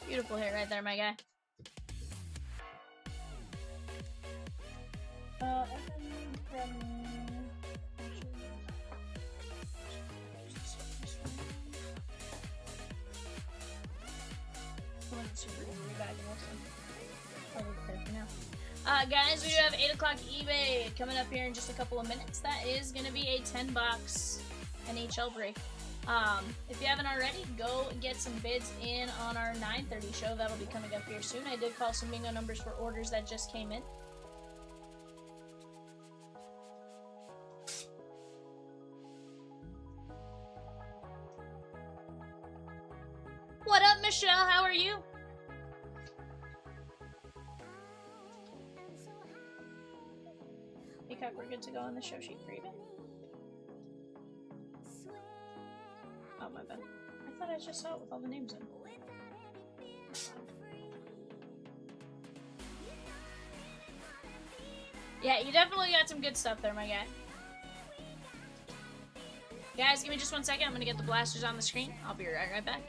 Beautiful hit right there, my guy. Guys, we do have 8 o'clock eBay coming up here in just a couple of minutes. That is going to be a 10-box NHL break. If you haven't already, go get some bids in on our 9:30 show. That'll be coming up here soon. I did call some bingo numbers for orders that just came in. What up, Michelle? How are you? Peacock, we're good to go on the show sheet for eBay. Oh, my bad. I thought I just saw it with all the names in. Yeah, you definitely got some good stuff there, my guy. Guys, give me just 1 second. I'm gonna get the blasters on the screen. I'll be right back.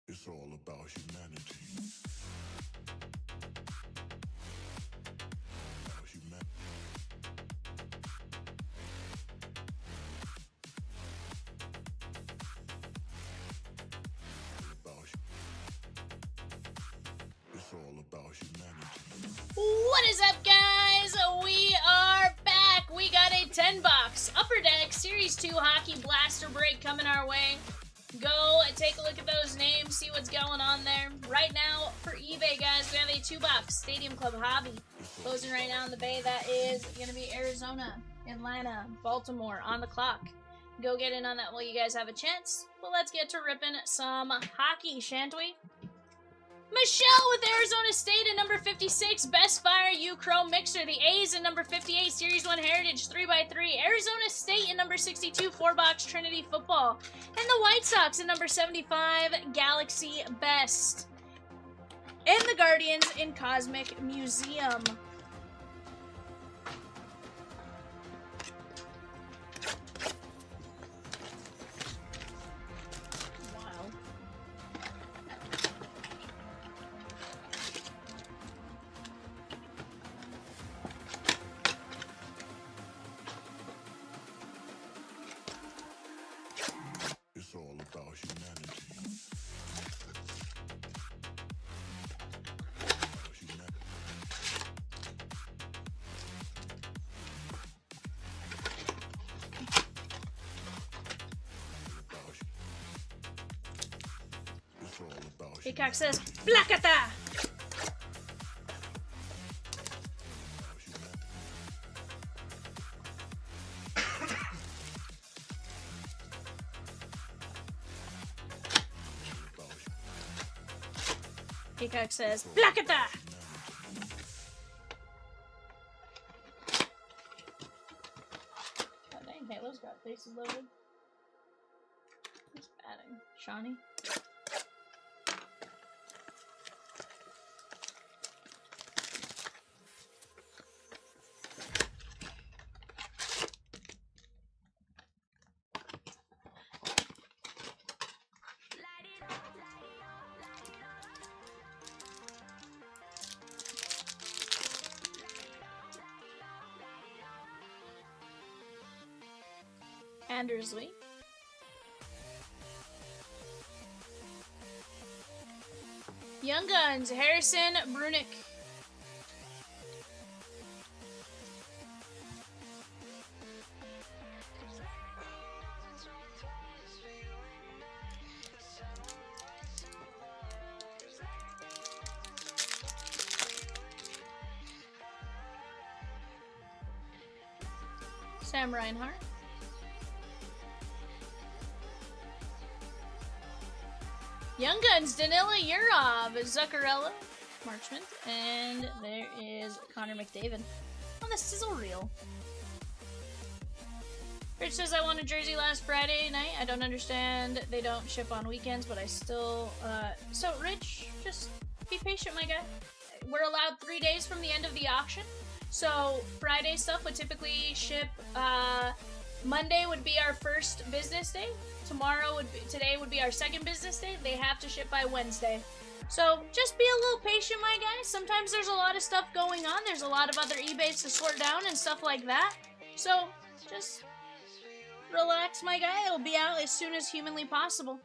It's all about humanity. It's all about humanity. What is up, guys? We are back. We got a 10-box Upper Deck Series 2 Hockey Blaster break coming our way. Go and take a look at those names, see what's going on there. Right now, for eBay, guys, we have a 2-box Stadium Club Hobby. Closing right now in the bay. That is going to be Arizona, Atlanta, Baltimore on the clock. Go get in on that while you guys have a chance. But let's get to ripping some hockey, shan't we? Michelle with Arizona State at number 56, Best Fire U Chrome Mixer. The A's at number 58, Series 1 Heritage 3x3. Arizona State at number 62, 4-box Trinity Football. And the White Sox at number 75, Galaxy Best. And the Guardians in Cosmic Museum. It's all about humanity. Peacock says, Placata! Peacock says, Placata! Oh dang, Halo's got faces loaded. Who's batting? Shawnee? Andersley. Young Guns, Harrison Brunick. Sam Reinhart. Young Guns, Danila Yurov, Zuccarello, Marchment, and there is Connor McDavid on the sizzle reel. Rich says, I won a jersey last Friday night. I don't understand. They don't ship on weekends, but I still... So, Rich, just be patient, my guy. We're allowed 3 days from the end of the auction. So, Friday stuff would typically ship... Monday would be our first business day. Today would be our second business day. They have to ship by Wednesday. So just be a little patient, my guys. Sometimes there's a lot of stuff going on. There's a lot of other eBays to sort down and stuff like that. So just relax, my guy. It'll be out as soon as humanly possible.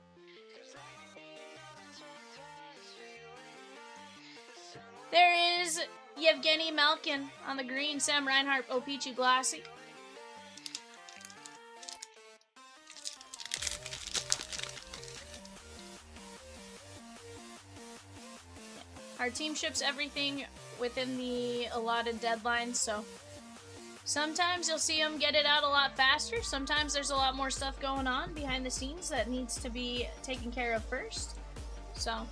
There is Yevgeny Malkin on the green. Sam Reinhart, Opeachy Glassy. Our team ships everything within the allotted deadline, so sometimes you'll see them get it out a lot faster. Sometimes there's a lot more stuff going on behind the scenes that needs to be taken care of first. So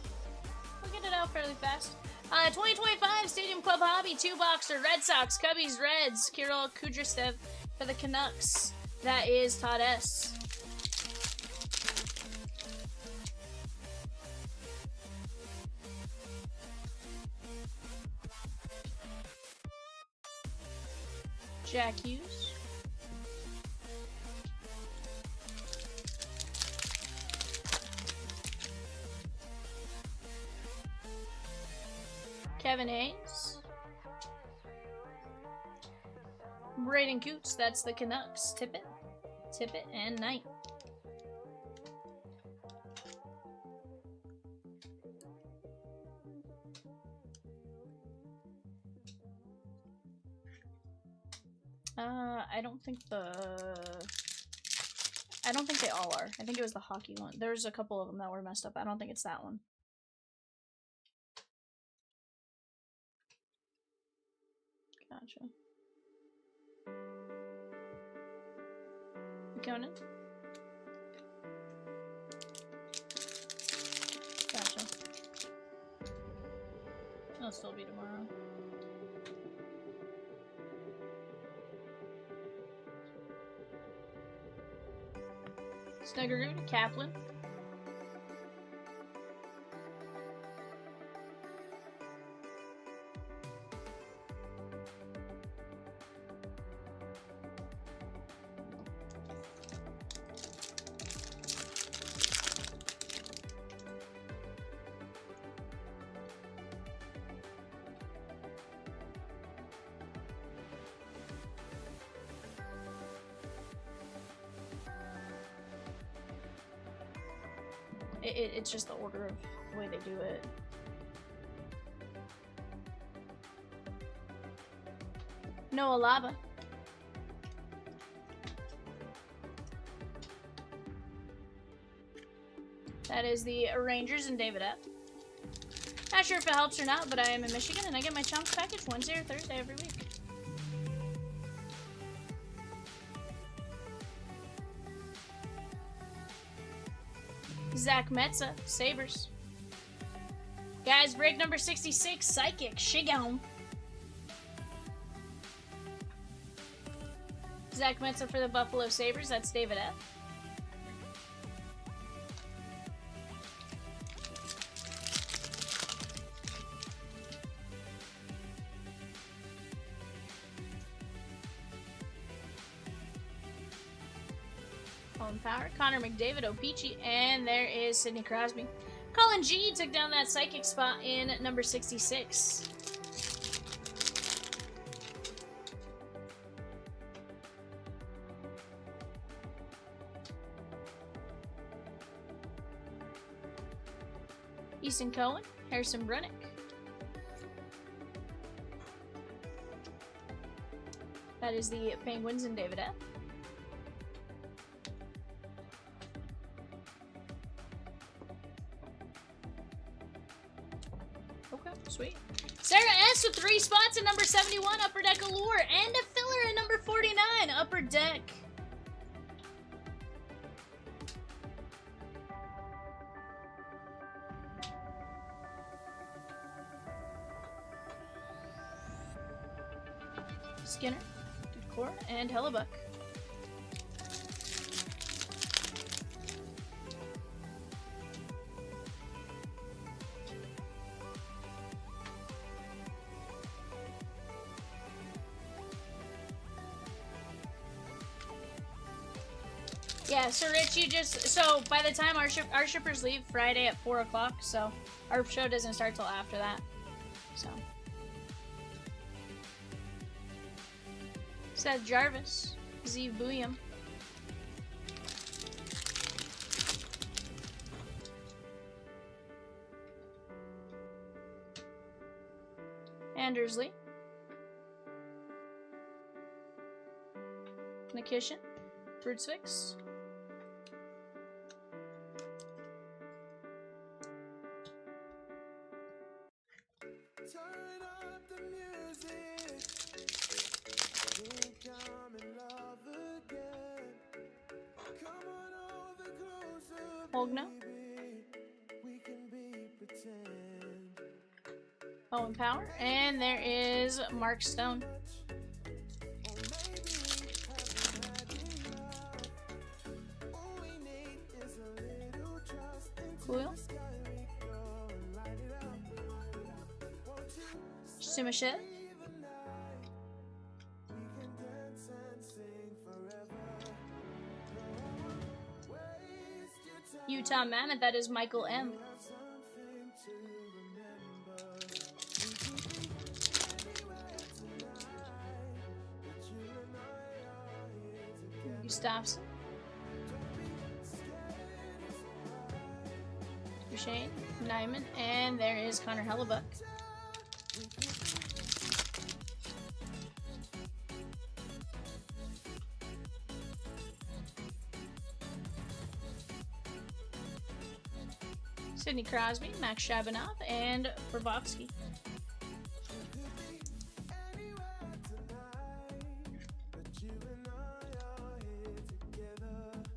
we'll get it out fairly fast. 2025 Stadium Club Hobby 2-boxer, Red Sox, Cubbies, Reds, Kirill Kudryavtsev for the Canucks. That is Todd S. Jack Hughes. Kevin Hayes. Braden Coots, that's the Canucks. Tippett, and Knight. I don't think they all are. I think it was the hockey one. There's a couple of them that were messed up. I don't think it's that one. Gotcha. You coming in? Gotcha. It'll still be tomorrow. Snuggeroo to Kaplan. It's just the order of the way they do it. Noah Lava. That is the Rangers and David F. Not sure if it helps or not, but I am in Michigan and I get my chunks package Wednesday or Thursday every week. Zach Metza, Sabres. Guys, break number 66, Psychic, Shigon. Zach Metza for the Buffalo Sabres, that's David F. Power, Connor McDavid, Opeachy, and there is Sidney Crosby. Colin G took down that Psychic spot in number 66. Easton Cohen, Harrison Brunnick. That is the Penguins and David F. Okay, sweet. Sarah S with 3 spots at number 71, Upper Deck Allure, and a filler at number 49, Upper Deck. Skinner, Core, and Hellebuck. Yeah, so Rich, you just, so by the time our shippers leave Friday at 4 o'clock, so our show doesn't start till after that, so. Seth Jarvis, Z Booyam. Andersley. Nikishin. Fruitsvix. Turn up the music. Think I'm in love again. Come on over closer, Hogna. baby. We can be pretend. Owen Power. And there is Mark Stone. Or maybe we haven't had enough. All we need is a little trust into Cool. the sky. We go and light it up. Won't you Simashev. Utah Mammoth, that is Michael M. Gustafsson. Duchesne, Nyman, and there is Connor Hellebuck. Sidney Crosby, Max Shabanov, and Bobrovsky.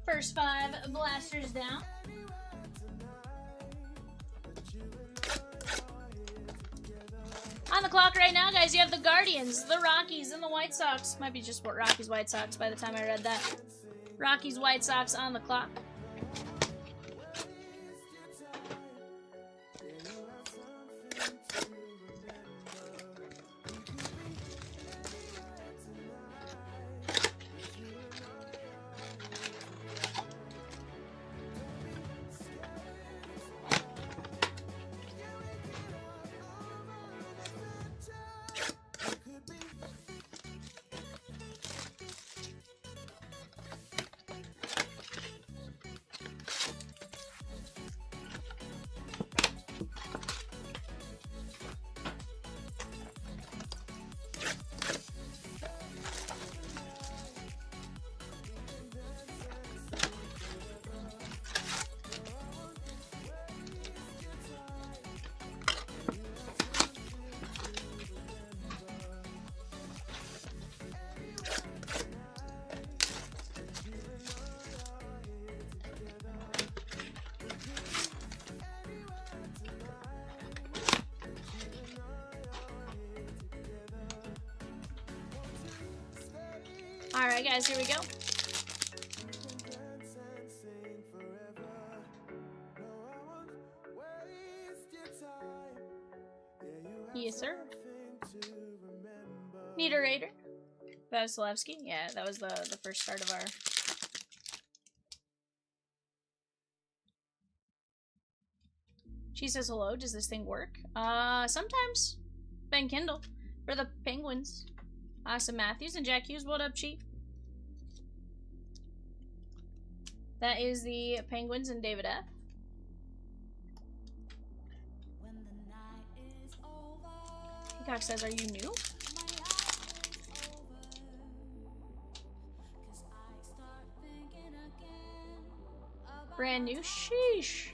First 5 blasters down. On the clock right now, guys, you have the Guardians, the Rockies, and the White Sox. Might be just Rockies, White Sox by the time I read that. Rockies, White Sox on the clock. Alright guys, here we go. Yes, sir. Niederrader. Vasilevsky. Yeah, that was the first start of our... She says hello. Does this thing work? Sometimes. Ben Kindle for the Penguins. Austin Matthews and Jack Hughes. What up, Chief? That is the Penguins and David F. Peacock says, are you new? Brand new. Sheesh.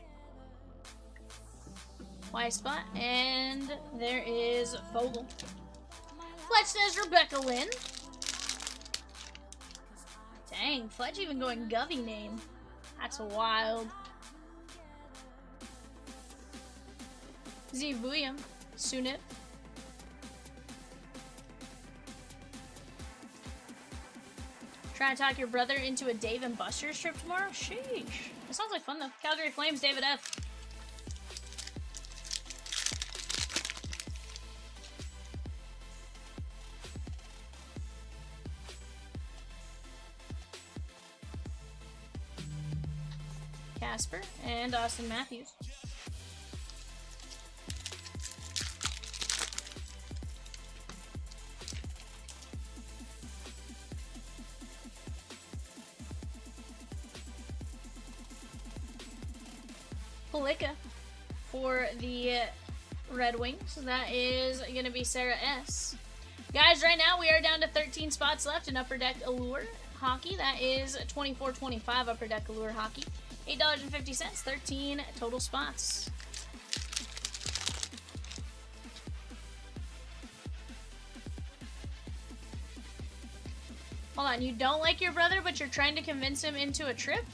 Y spot. And there is Fogle. Fletch says Rebecca Lynn. Dang, Fletch even going Govey name. That's wild. VIVIAN. Sunip. Trying to talk your brother into a Dave and Buster's trip tomorrow? Sheesh. That sounds like fun though. Calgary Flames, David F. Casper and Austin Matthews. Palika for the Red Wings. That is going to be Sarah S. Guys, right now we are down to 13 spots left in Upper Deck Allure Hockey. That is $24.25 Upper Deck Allure Hockey. $8.50, 13 total spots. Hold on, you don't like your brother, but you're trying to convince him into a trip?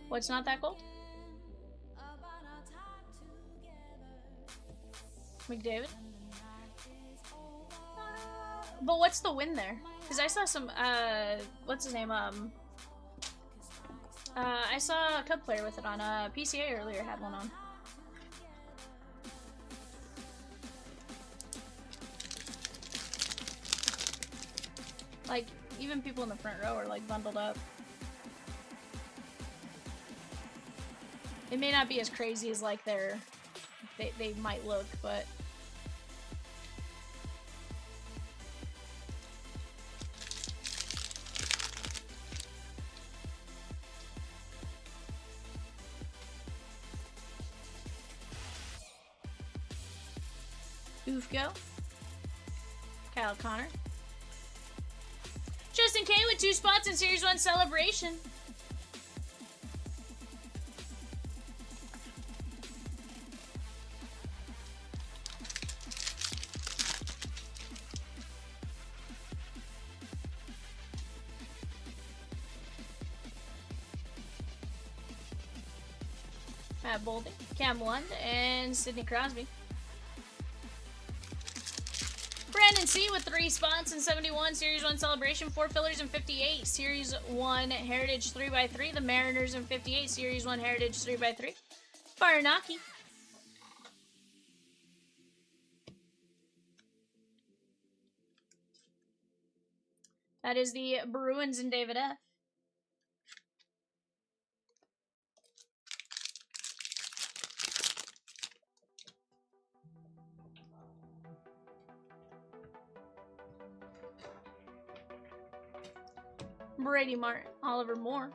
What's not that gold? McDavid? But what's the win there? Because I saw some, what's his name? I saw a Cub player with it on PCA earlier, had one on. Like, even people in the front row are like bundled up. It may not be as crazy as like they might look, but Oofgo, Kyle Connor, Justin Kane with 2 spots in Series 1 celebration. Matt Boldy, Cam Lund, and Sidney Crosby. Brandon C with 3 spots in 71 Series 1 celebration, 4 fillers in 58 Series 1 Heritage 3x3. The Mariners in 58 Series 1 Heritage 3x3. Baranaki. That is the Bruins and David F. Brady Martin, Oliver Moore.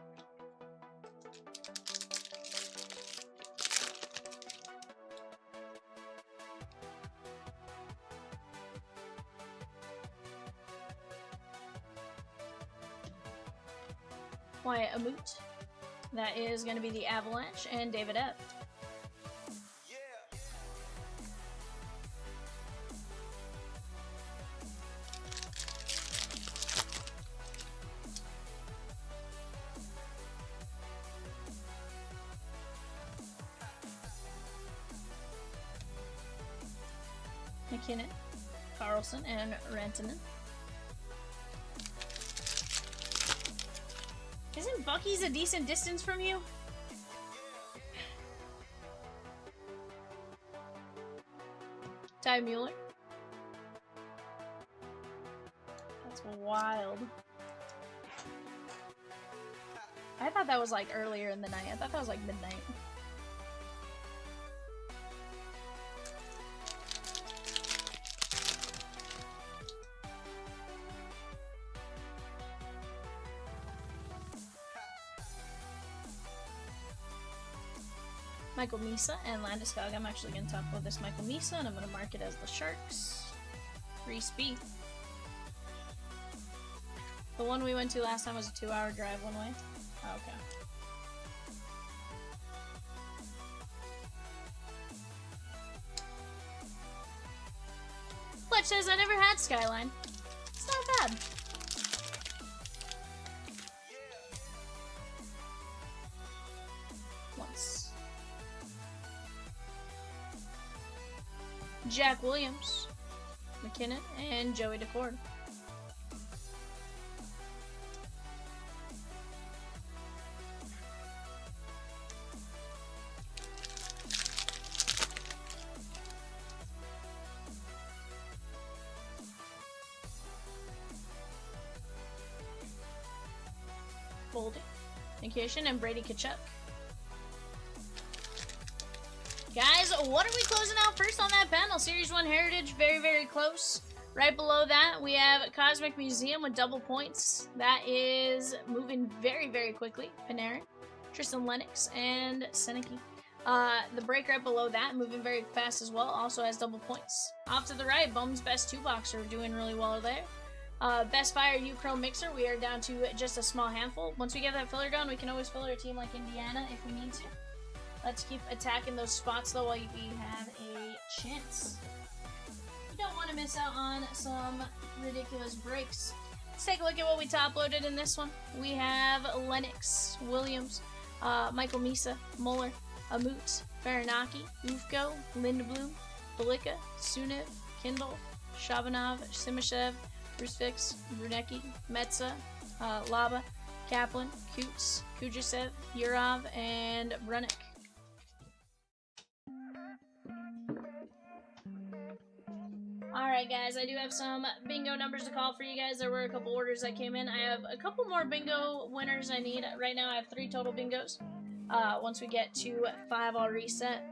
Wyatt Amut. That is going to be the Avalanche and David F. McKinnon, Carlson, and Rantanen. Isn't Bucky's a decent distance from you? Ty Mueller. That's wild. I thought that was like earlier in the night. I thought that was like midnight. Michael Misa and Landeskog. I'm actually going to talk about this Michael Misa, and I'm going to mark it as the Sharks. 3 speed. The one we went to last time was a 2-hour drive one way. Oh, okay. Fletch says I never had Skyline. It's not bad. Once. Jack Williams, McKinnon, and Joey DeCord. Boldy, Nikitin, and Brady Tkachuk. Guys, what are we closing out first on that panel? Series 1 Heritage, very, very close. Right below that, we have Cosmic Museum with double points. That is moving very, very quickly. Panarin, Tristan Lennox, and Seneke. The break right below that, moving very fast as well, also has double points. Off to the right, Bowman's Best 2-boxer, doing really well there. Best Fire U-Chrome Mixer, we are down to just a small handful. Once we get that filler done, we can always filler a team like Indiana if we need to. Let's keep attacking those spots though while we have a chance. You don't want to miss out on some ridiculous breaks. Let's take a look at what we top loaded in this one. We have Lennox, Williams, Michael Misa, Muller, Amut, Farinaki, Ufko, Lindblom, Belika, Sunev, Kindle, Shabanov, Simashev, Rusvix, Brunecki, Metza, Laba, Kaplan, Kutz, Kujasev, Yurov, and Brunick. Alright guys, I do have some bingo numbers to call for you guys. There were a couple orders that came in. I have a couple more bingo winners I need. Right now I have 3 total bingos. Once we get to 5, I'll reset.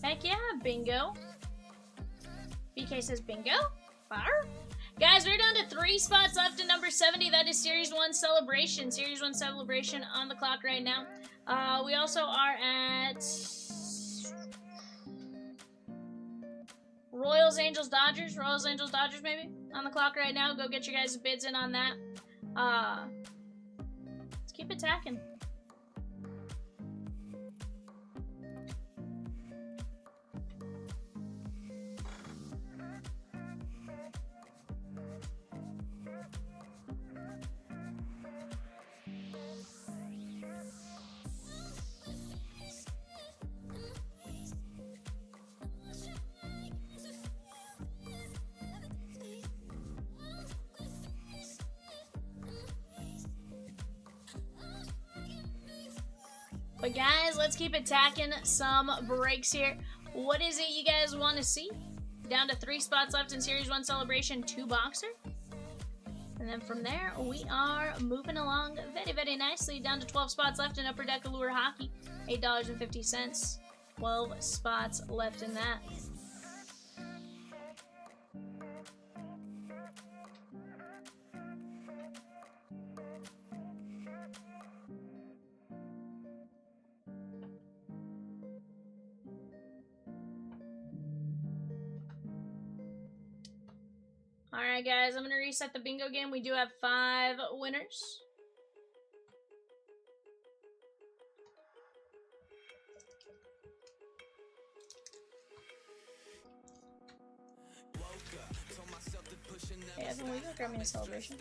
Heck yeah, bingo. BK says bingo. Fire. Guys, we're down to 3 spots left in number 70. That is Series 1 Celebration. Series 1 Celebration on the clock right now. We also are at Royals, Angels, Dodgers. Royals, Angels, Dodgers maybe on the clock right now. Go get your guys' bids in on that. Let's keep attacking. But guys, let's keep attacking some breaks here. What is it you guys want to see? Down to 3 spots left in Series 1 Celebration, 2-boxer. And then from there, we are moving along very, very nicely. Down to 12 spots left in Upper Deck Allure Hockey, $8.50. 12 spots left in that. Alright, guys, I'm going to reset the bingo game. We do have 5 winners. Hey, Evan, will you go grab me a celebration?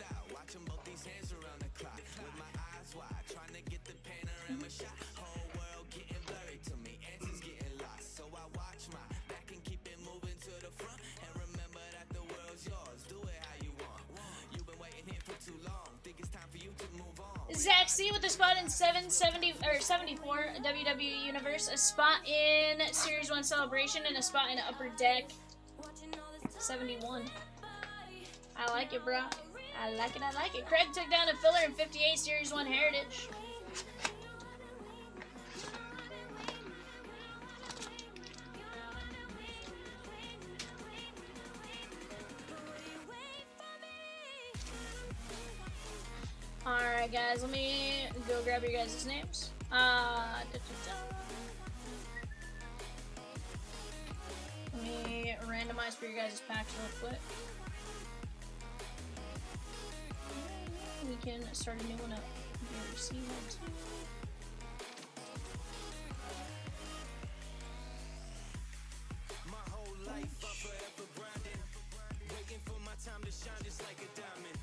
Zach C with a spot in 770 or 74 WWE Universe, a spot in Series 1 Celebration, and a spot in Upper Deck 71. I like it, bro. I like it, I like it. Craig took down a filler in 58 Series 1 Heritage. Alright, guys, let me go grab your guys' names. Let me randomize for your guys' packs real quick. We can start a new one up. Here, see that too. My whole life I forever grinding, waiting for my time to shine just like a diamond.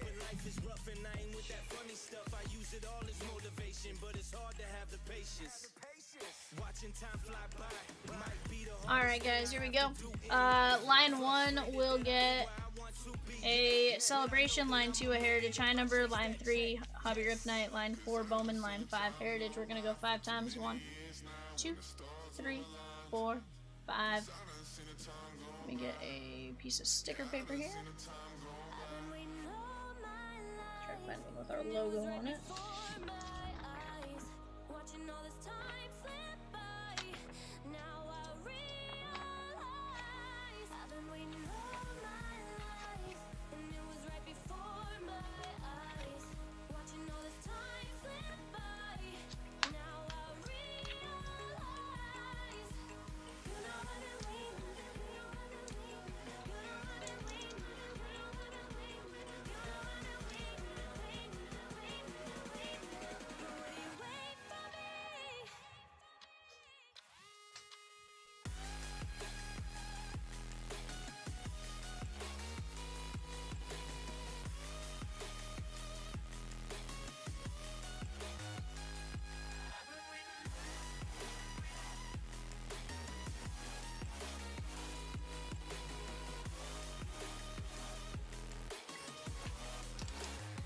When life is rough and I ain't with that funny stuff, I use it all as motivation, but it's hard to have the patience. Watching time fly by might be the Alright, guys, here we go. Line 1 will get a celebration. Line 2, a heritage high number. Line 3, hobby rip night. Line 4, Bowman. Line 5, heritage. We're gonna go 5 times. 1, 2, 3, 4, 5. Let me get a piece of sticker paper here. Try to find one with our logo on it.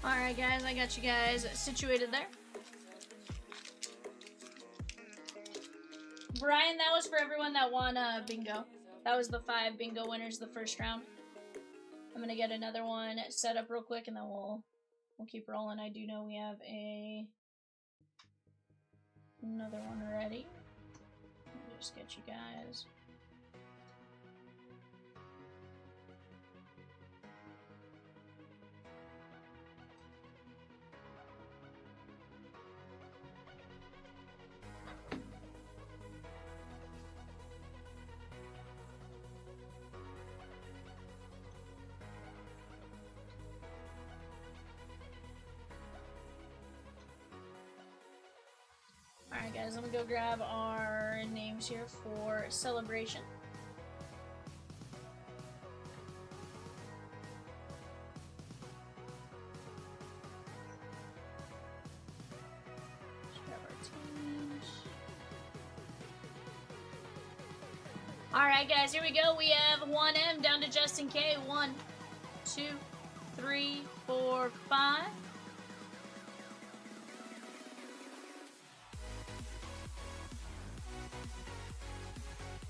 Alright, guys, I got you guys situated there. Brian, that was for everyone that won bingo. That was the 5 bingo winners the first round. I'm gonna get another one set up real quick, and then we'll keep rolling. I do know we have another one ready. Let me just get you guys. Alright, guys, let me go grab our names here for celebration. Let's grab our teams. Alright, guys, here we go. We have 1M down to Justin K. 1, 2, 3, 4, 5.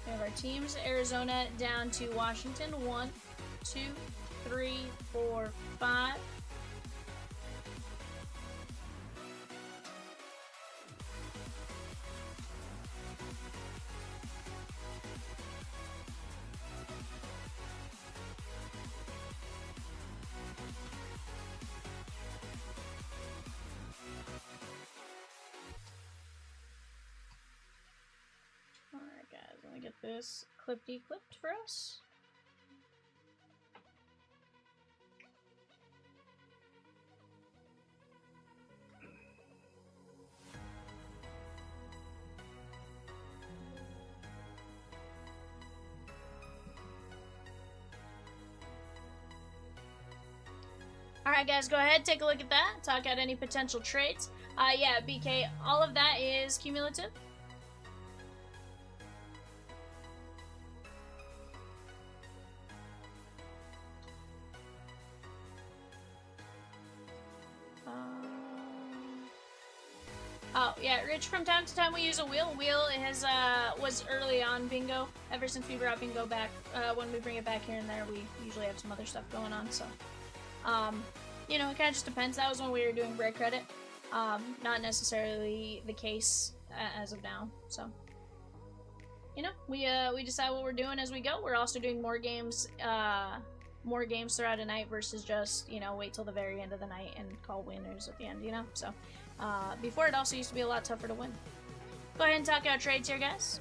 We have our teams. Arizona down to Washington. 1, 2, 3, 4, 5. Alright, guys, let me get this clipped for us. Alright guys, go ahead, take a look at that. Talk out any potential trades. Yeah, BK, all of that is cumulative. Oh, yeah, Rich, from time to time we use a wheel. Wheel has, was early on bingo. Ever since we brought bingo back, when we bring it back here and there, we usually have some other stuff going on, so. You know, it kind of just depends. That was when we were doing break credit. Not necessarily the case as of now, so. You know, we decide what we're doing as we go. We're also doing more games throughout a night versus just, you know, wait till the very end of the night and call winners at the end, you know, so. Before it also used to be a lot tougher to win. Go ahead and talk out trades here, guys.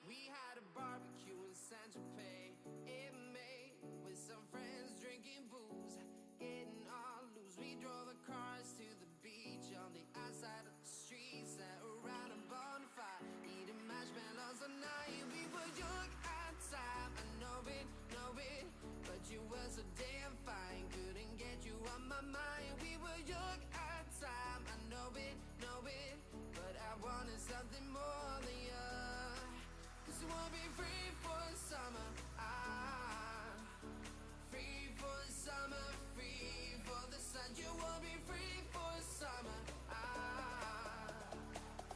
We had a barbecue in San Tropez in May with some friends drinking booze, getting all loose. We drove the cars to the beach on the outside of the street, sat around a bonfire, eating marshmallows all night. We were young at time, I know it, but you were so damn fine. Couldn't get you on my mind. We were young at time, I know it, but I wanted something more than you. You wanna be free for the summer, free for the summer, free for the sun. You wanna be free for the summer,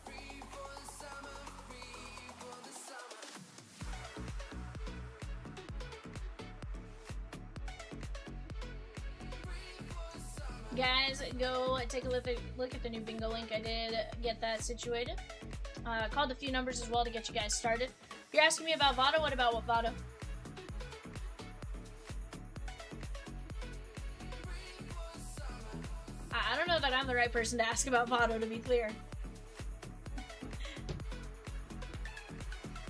free for the summer, free for the summer. Free for the summer. Guys, go take a look at the new bingo link. I did get that situated. Called a few numbers as well to get you guys started. If you're asking me about Votto, what about what Votto? I don't know that I'm the right person to ask about Votto, to be clear.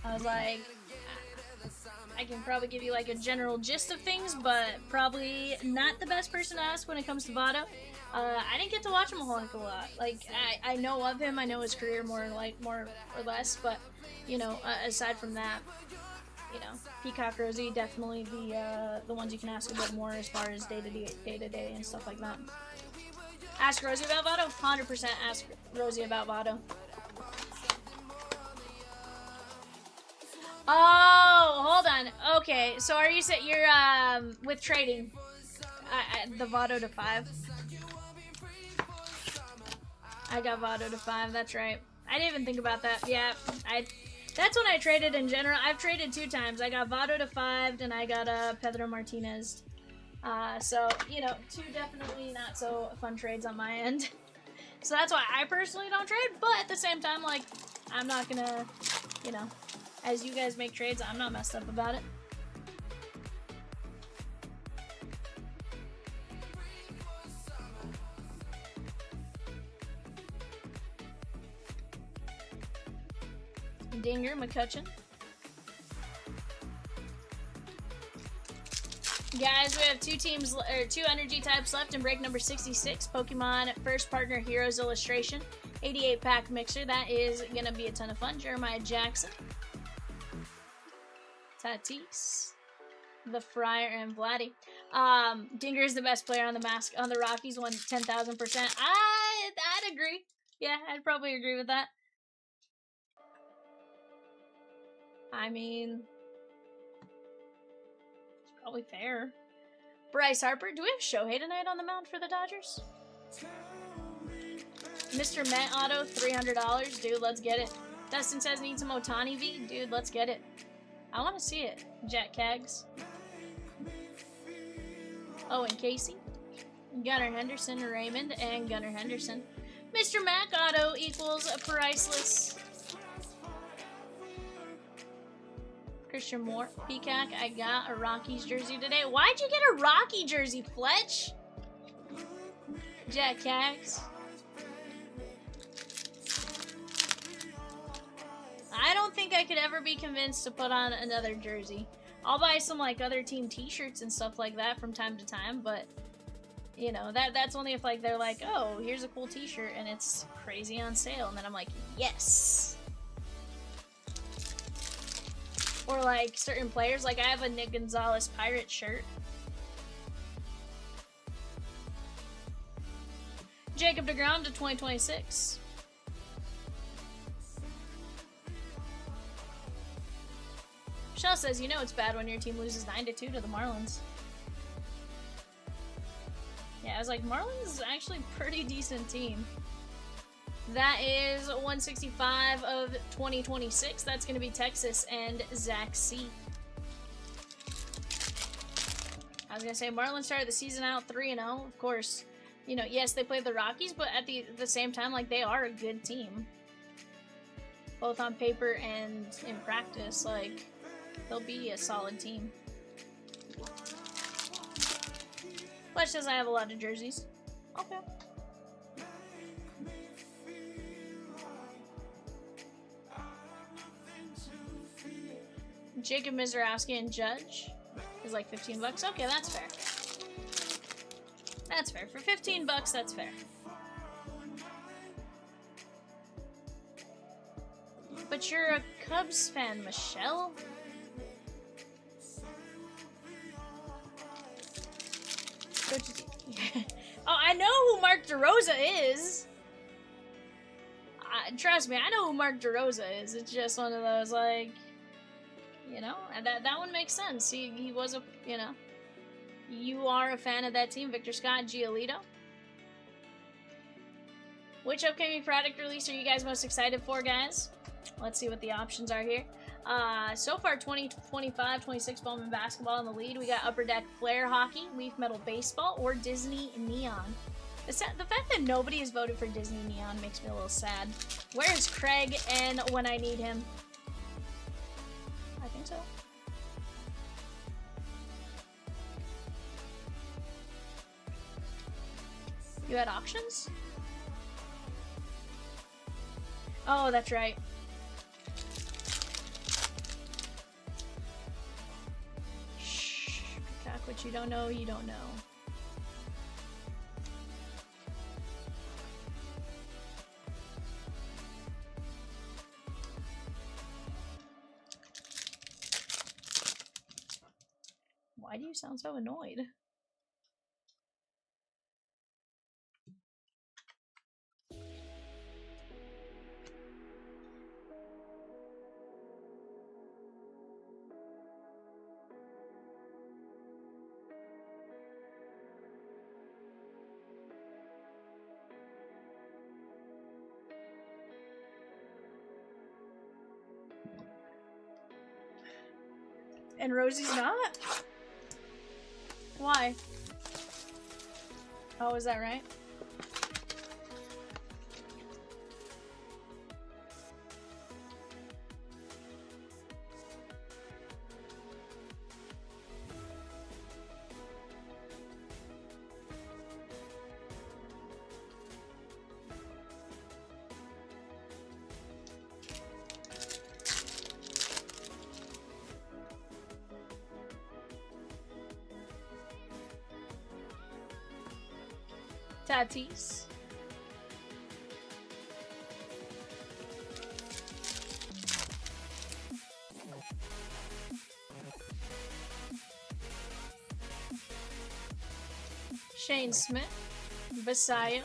I was like, I can probably give you like a general gist of things, but probably not the best person to ask when it comes to Votto. I didn't get to watch him a whole heck of a lot. Like, I know of him, I know his career more or less, but, you know, aside from that, you know, Peacock, Rosie, definitely the ones you can ask a bit more as far as day-to-day and stuff like that. Ask Rosie about Votto? 100% ask Rosie about Votto. Oh, hold on. Okay, so are you saying you're with trading the Votto to 5? I got Votto to 5. That's right. I didn't even think about that. Yeah, that's when I traded in general. I've traded 2 times. I got Votto to 5, and I got Pedro Martinez. So you know, 2 definitely not so fun trades on my end. So that's why I personally don't trade. But at the same time, like, I'm not gonna, you know, as you guys make trades, I'm not messed up about it. Dinger, McCutcheon. Guys, we have two energy types left in break number 66. Pokemon First Partner Heroes Illustration. 88 pack mixer. That is going to be a ton of fun. Jeremiah Jackson. Tatis. The Friar and Vladdy. Dinger is the best player on the Rockies. Won 10,000%. I'd agree. Yeah, I'd probably agree with that. I mean, it's probably fair. Bryce Harper. Do we have Shohei tonight on the mound for the Dodgers? Mr. Met Auto, $300. Dude, let's get it. Dustin says need some Otani V. Dude, let's get it. I want to see it. Jack Kaggs. Oh, and Casey. Gunnar Henderson, Raymond, and Gunnar Henderson. Mr. Mac Auto equals priceless. Christian Moore. Peacock, I got a Rockies jersey today. Why'd you get a Rocky jersey, Fletch? Jack Kaggs. I don't think I could ever be convinced to put on another jersey. I'll buy some like other team t-shirts and stuff like that from time to time, but you know, that's only if like they're like, oh, here's a cool t-shirt and it's crazy on sale, and then I'm like, yes. Or like certain players, like I have a Nick Gonzalez Pirate shirt. Jacob deGrom to 2026. Michelle says, you know it's bad when your team loses 9-2 to the Marlins. Yeah, I was like, Marlins is actually a pretty decent team. That is 165 of 2026. That's going to be Texas and Zach C. I was going to say, Marlins started the season out 3-0. Of course, you know, yes, they played the Rockies, but at the same time, like, they are a good team. Both on paper and in practice, like, they'll be a solid team. Fletch says I have a lot of jerseys. Okay. Jacob Mizorowski and Judge is like $15. Okay, that's fair. That's fair. For $15, that's fair. But you're a Cubs fan, Michelle? Oh, I know who Mark DeRosa is. Trust me, I know who Mark DeRosa is. It's just one of those, like, you know, and that one makes sense. He was a, you know, you are a fan of that team. Victor Scott, Giolito. Which upcoming product release are you guys most excited for, guys? Let's see what the options are here. So far, 25, 26 Bowman basketball in the lead. We got Upper Deck Flare Hockey, Leaf Metal Baseball, or Disney Neon. The fact that nobody has voted for Disney Neon makes me a little sad. Where is Craig and when I need him? I think so. You had options? Oh, that's right. Shh. Peacock, what you don't know, you don't know. Why do you sound so annoyed? And Rosie's not? Why? Oh, is that right? Tatis. Shane Smith. Basayo.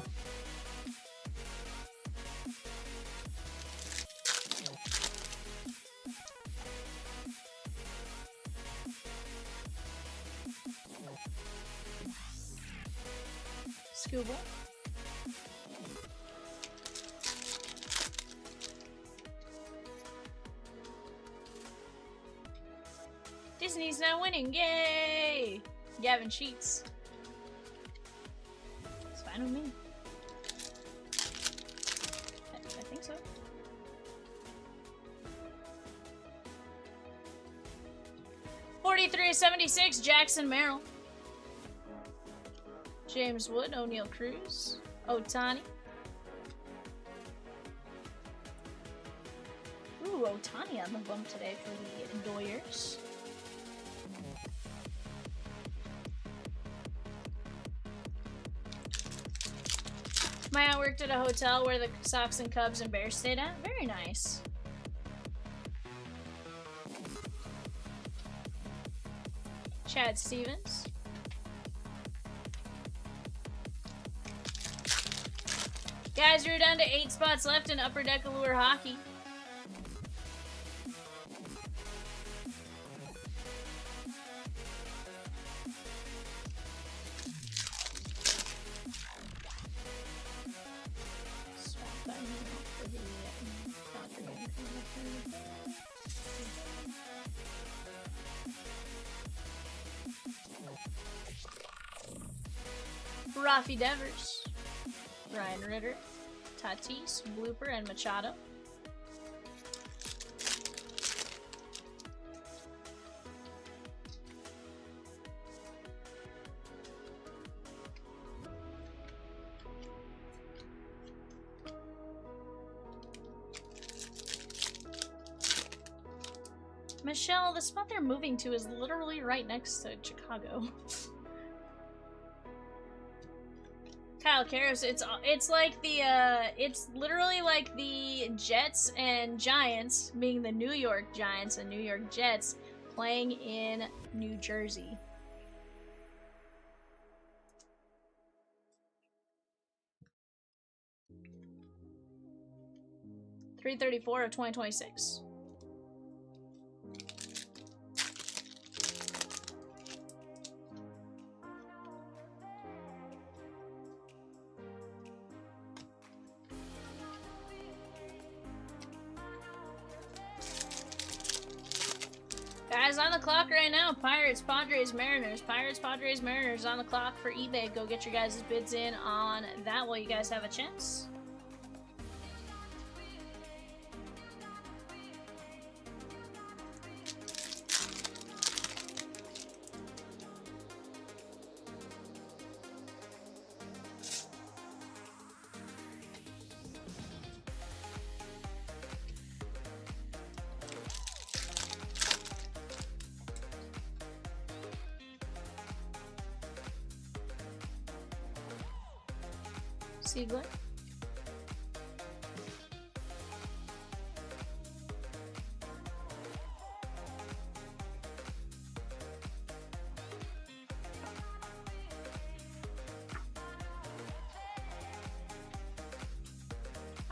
Scuba. Disney's now winning. Yay! Gavin Sheets. It's fine with me. I think so. $43.76, Jackson Merrill. James Wood, O'Neal Cruz, Otani. Ooh, Otani on the bump today for the Doyers. My aunt worked at a hotel where the Sox and Cubs and Bears stayed at. Very nice. Chad Stevens. Guys, we're down to 8 spots left in Upper Deck Allure Hockey. Rafi Devers, Ryan Ritter, Tatis, Blooper, and Machado. Michelle, the spot they're moving to is literally right next to Chicago. Kyle Karras, it's like the it's literally like the Jets and Giants, being the New York Giants and New York Jets, playing in New Jersey. $334 of 2026. Guys, on the clock right now. Pirates, Padres, Mariners. Pirates, Padres, Mariners on the clock for eBay. Go get your guys' bids in on that while you guys have a chance. Siegler.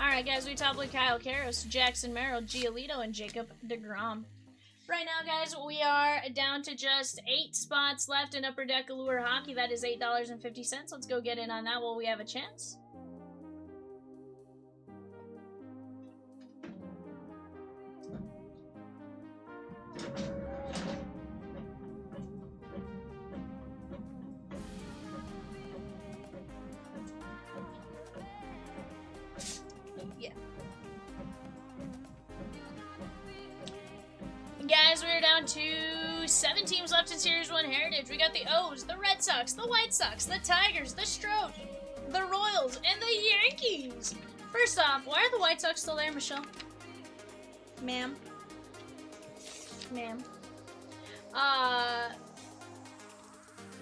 Alright guys, we top with Kyle Karras, Jackson Merrill, Giolito, and Jacob deGrom. Right now, guys, we are down to just 8 spots left in Upper Deck Allure Hockey. That is $8.50. Let's go get in on that while we have a chance. Guys, we're down to 7 teams left in Series 1 Heritage. We got the O's, the Red Sox, the White Sox, the Tigers, the Stros, the Royals, and the Yankees. First off, why are the White Sox still there, Michelle? Ma'am? Ma'am?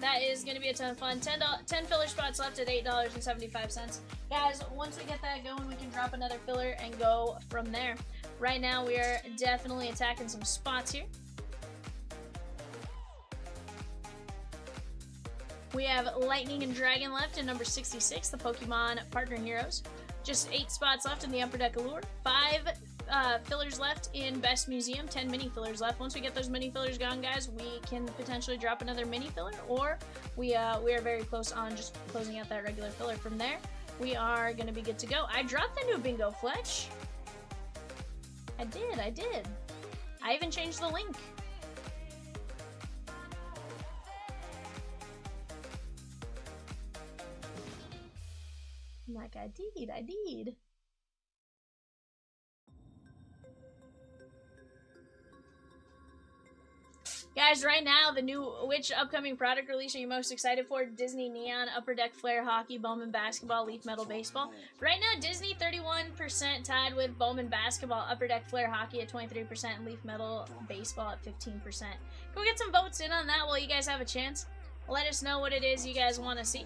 That is going to be a ton of fun. 10 filler spots left at $8.75. Guys, once we get that going, we can drop another filler and go from there. Right now, we are definitely attacking some spots here. We have Lightning and Dragon left in number 66, the Pokemon Partner Heroes. Just 8 spots left in the Upper Deck Allure. 5 fillers left in Best Museum, 10 mini fillers left. Once we get those mini fillers gone, guys, we can potentially drop another mini filler, or we are very close on just closing out that regular filler. From there, we are going to be good to go. I dropped the new Bingo Fletch. I did. I even changed the link. I'm like, I did. Guys, right now, which upcoming product release are you most excited for? Disney Neon, Upper Deck Flare Hockey, Bowman Basketball, Leaf Metal Baseball. Right now, Disney 31% tied with Bowman Basketball, Upper Deck Flare Hockey at 23%, and Leaf Metal Baseball at 15%. Go get some votes in on that while you guys have a chance. Let us know what it is you guys want to see.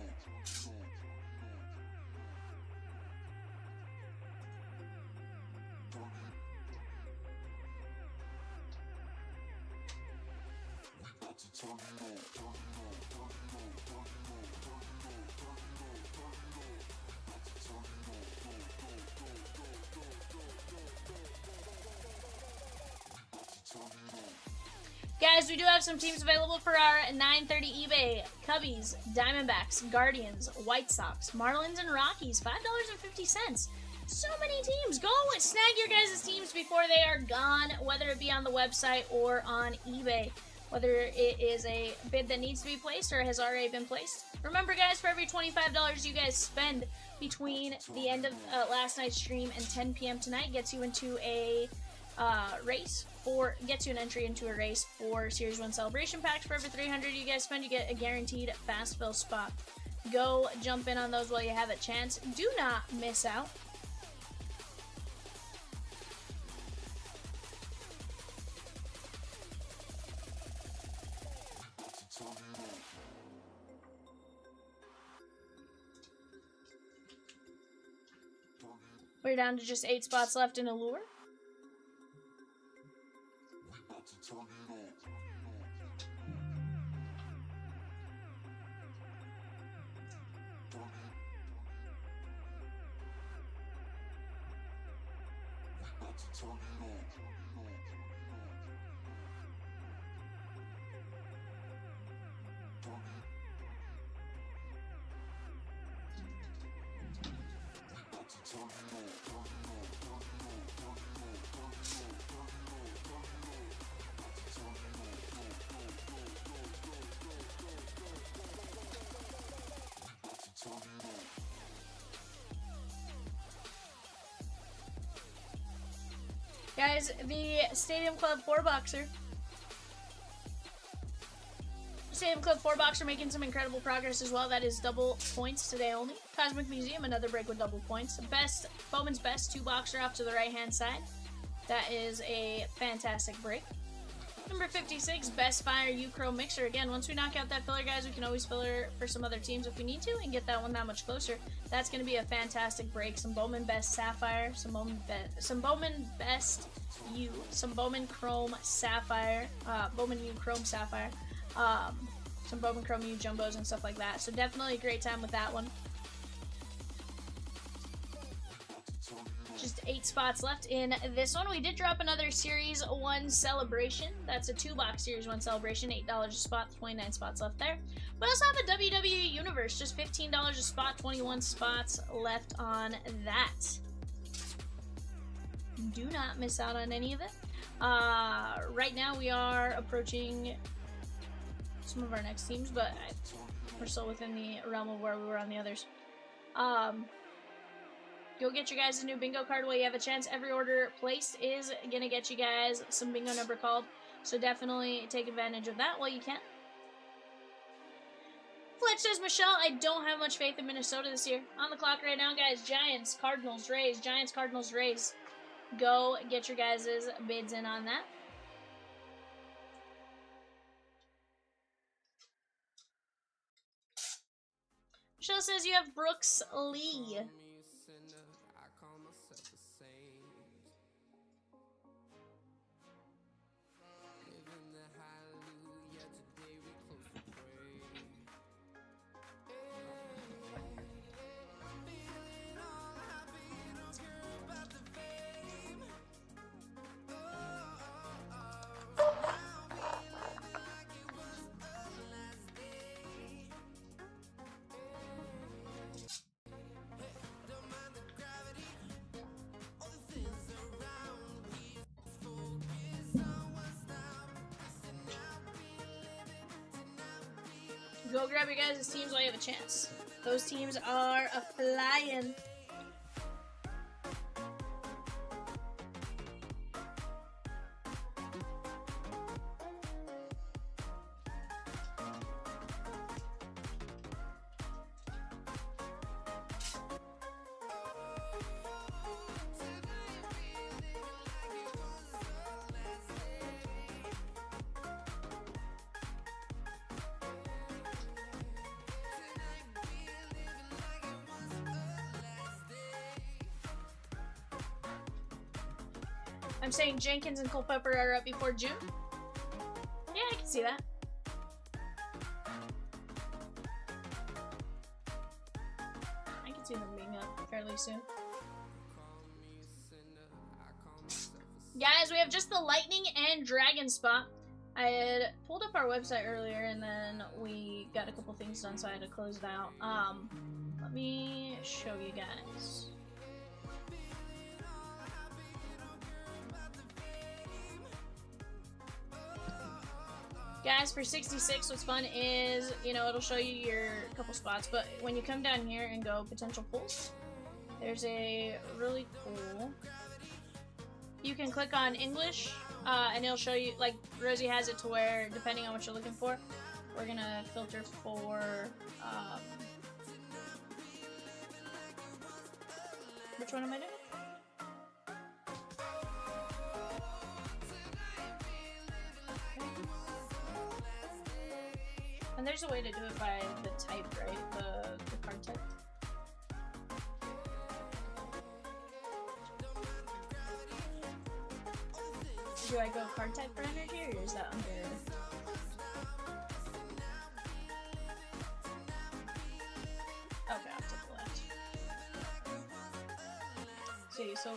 Guys, we do have some teams available for our 9:30 eBay. Cubbies, Diamondbacks, Guardians, White Sox, Marlins, and Rockies. $5.50. So many teams. Go and snag your guys' teams before they are gone, whether it be on the website or on eBay. Whether it is a bid that needs to be placed or has already been placed. Remember, guys, for every $25 you guys spend between the end of last night's stream and 10 p.m. tonight gets you into a gets you an entry into a race for Series 1 Celebration Packs. For every 300 you guys spend, you get a guaranteed fast fill spot. Go jump in on those while you have a chance. Do not miss out. We're down to just 8 spots left in Allure. Guys, the Stadium Club 4-boxer. Stadium Club 4-boxer making some incredible progress as well. That is double points today only. Cosmic Museum, another break with double points. Bowman's Best 2-boxer off to the right-hand side. That is a fantastic break. Number 56, Best Fire U-Crow Mixer. Again, once we knock out that filler, guys, we can always filler for some other teams if we need to and get that one that much closer. That's going to be a fantastic break. Some Bowman Best Sapphire, some Bowman Best U, some Bowman Chrome Sapphire, Bowman U Chrome Sapphire, some Bowman Chrome U Jumbos and stuff like that. So definitely a great time with that one. Just 8 spots left in this one. We did drop another Series 1 Celebration. That's a 2-box Series 1 Celebration. $8 a spot, 29 spots left there. We also have a WWE Universe. Just $15 a spot, 21 spots left on that. Do not miss out on any of it. Right now we are approaching some of our next teams, but we're still within the realm of where we were on the others. Go get your guys a new bingo card while you have a chance. Every order placed is going to get you guys some bingo number called. So definitely take advantage of that while you can. Fletch says, Michelle, I don't have much faith in Minnesota this year. On the clock right now, guys. Giants, Cardinals, Rays. Giants, Cardinals, Rays. Go get your guys' bids in on that. Chill says you have Brooks Lee. Go grab your guys' teams while you have a chance. Those teams are a flying. I'm saying Jenkins and Culpepper are up before June. Yeah, I can see that. I can see them being up fairly soon. Guys, we have just the Lightning and Dragon spot. I had pulled up our website earlier and then we got a couple things done, so I had to close it out. Let me show you guys. Guys, for 66, what's fun is, you know, it'll show you your couple spots, but when you come down here and go potential pulls, there's a really cool, you can click on English, and it'll show you, like, Rosie has it to where, depending on what you're looking for, we're gonna filter for, which one am I doing? And there's a way to do it by the type, right? The card type. Do I go card type for energy, or is that under? Okay, off to the left. See, so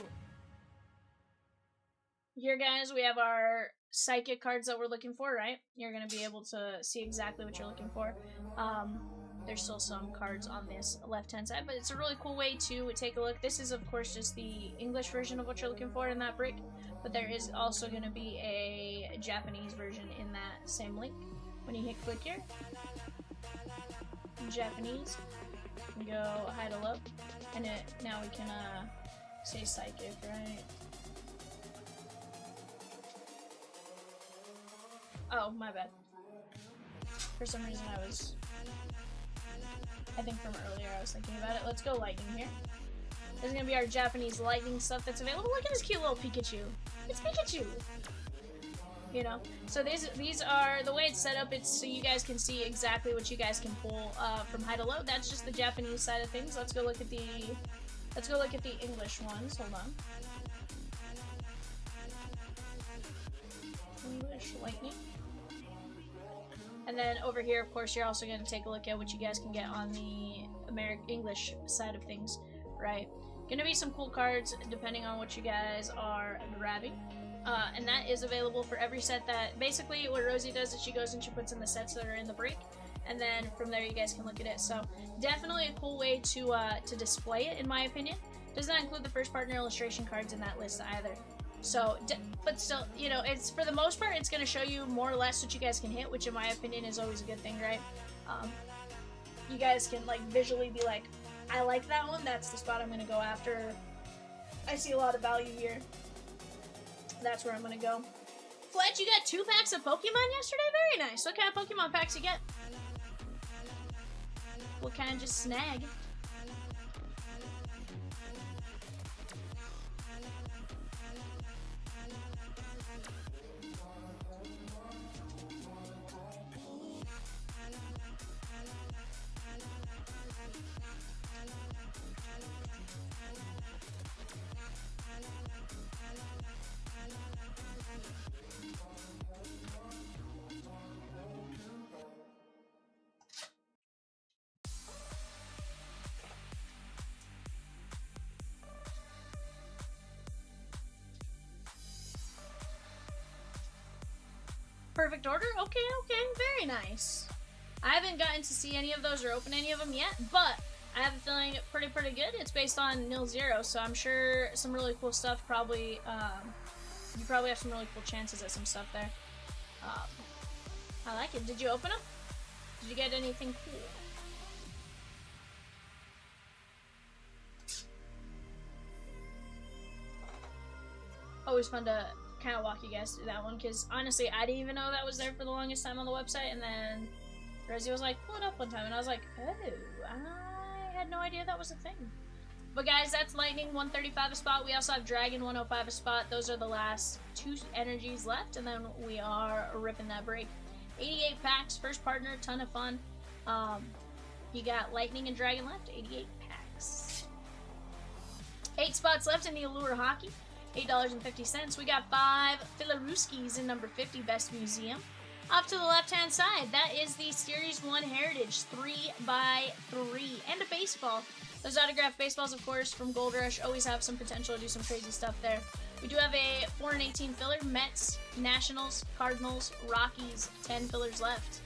here, guys, we have our psychic cards that we're looking for, right? You're going to be able to see exactly what you're looking for. There's still some cards on this left-hand side, but it's a really cool way to take a look. This is, of course, just the English version of what you're looking for in that brick, but there is also going to be a Japanese version in that same link. When you hit click here, Japanese, you go Huddle up, and now we can say psychic, right? Oh, my bad. For some reason I think from earlier I was thinking about it. Let's go lightning here. This is gonna be our Japanese lightning stuff that's available. Look at this cute little Pikachu. It's Pikachu! You know? So these are, the way it's set up, it's so you guys can see exactly what you guys can pull from high to low. That's just the Japanese side of things. Let's go look at the English ones. Hold on. English lightning. And then over here, of course, you're also going to take a look at what you guys can get on the English side of things, right? Going to be some cool cards depending on what you guys are grabbing. And that is available for every set that, basically what Rosie does is she goes and she puts in the sets that are in the break, and then from there you guys can look at it. So definitely a cool way to display it, in my opinion. Does not include the first partner illustration cards in that list either. So, but still, you know, it's, for the most part, it's going to show you more or less what you guys can hit, which in my opinion is always a good thing, right? You guys can, like, visually be like, I like that one, that's the spot I'm going to go after. I see a lot of value here. That's where I'm going to go. Fletch, you got 2 packs of Pokemon yesterday? Very nice. What kind of Pokemon packs you get? What kind just snag? perfect order? Okay, very nice. I haven't gotten to see any of those or open any of them yet, but I have a feeling pretty good. It's based on 0-0, so I'm sure some really cool stuff probably, you probably have some really cool chances at some stuff there. I like it. Did you open them? Did you get anything cool? Always fun to kind of walk you guys through that one, because honestly, I didn't even know that was there for the longest time on the website, and then Resi was like, pull it up one time, and I was like, oh, I had no idea that was a thing. But guys, that's Lightning 135 a spot. We also have Dragon 105 a spot. Those are the last 2 energies left, and then we are ripping that break. 88 packs, first partner, ton of fun. You got Lightning and Dragon left, 88 packs. 8 spots left in the Allure Hockey, $8.50. We got 5 Filaruskis in number 50, Best Museum. Off to the left-hand side, that is the Series 1 Heritage 3x3, and a baseball. Those autographed baseballs, of course, from Gold Rush, always have some potential to do some crazy stuff there. We do have a 4-18 filler, Mets, Nationals, Cardinals, Rockies, 10 fillers left.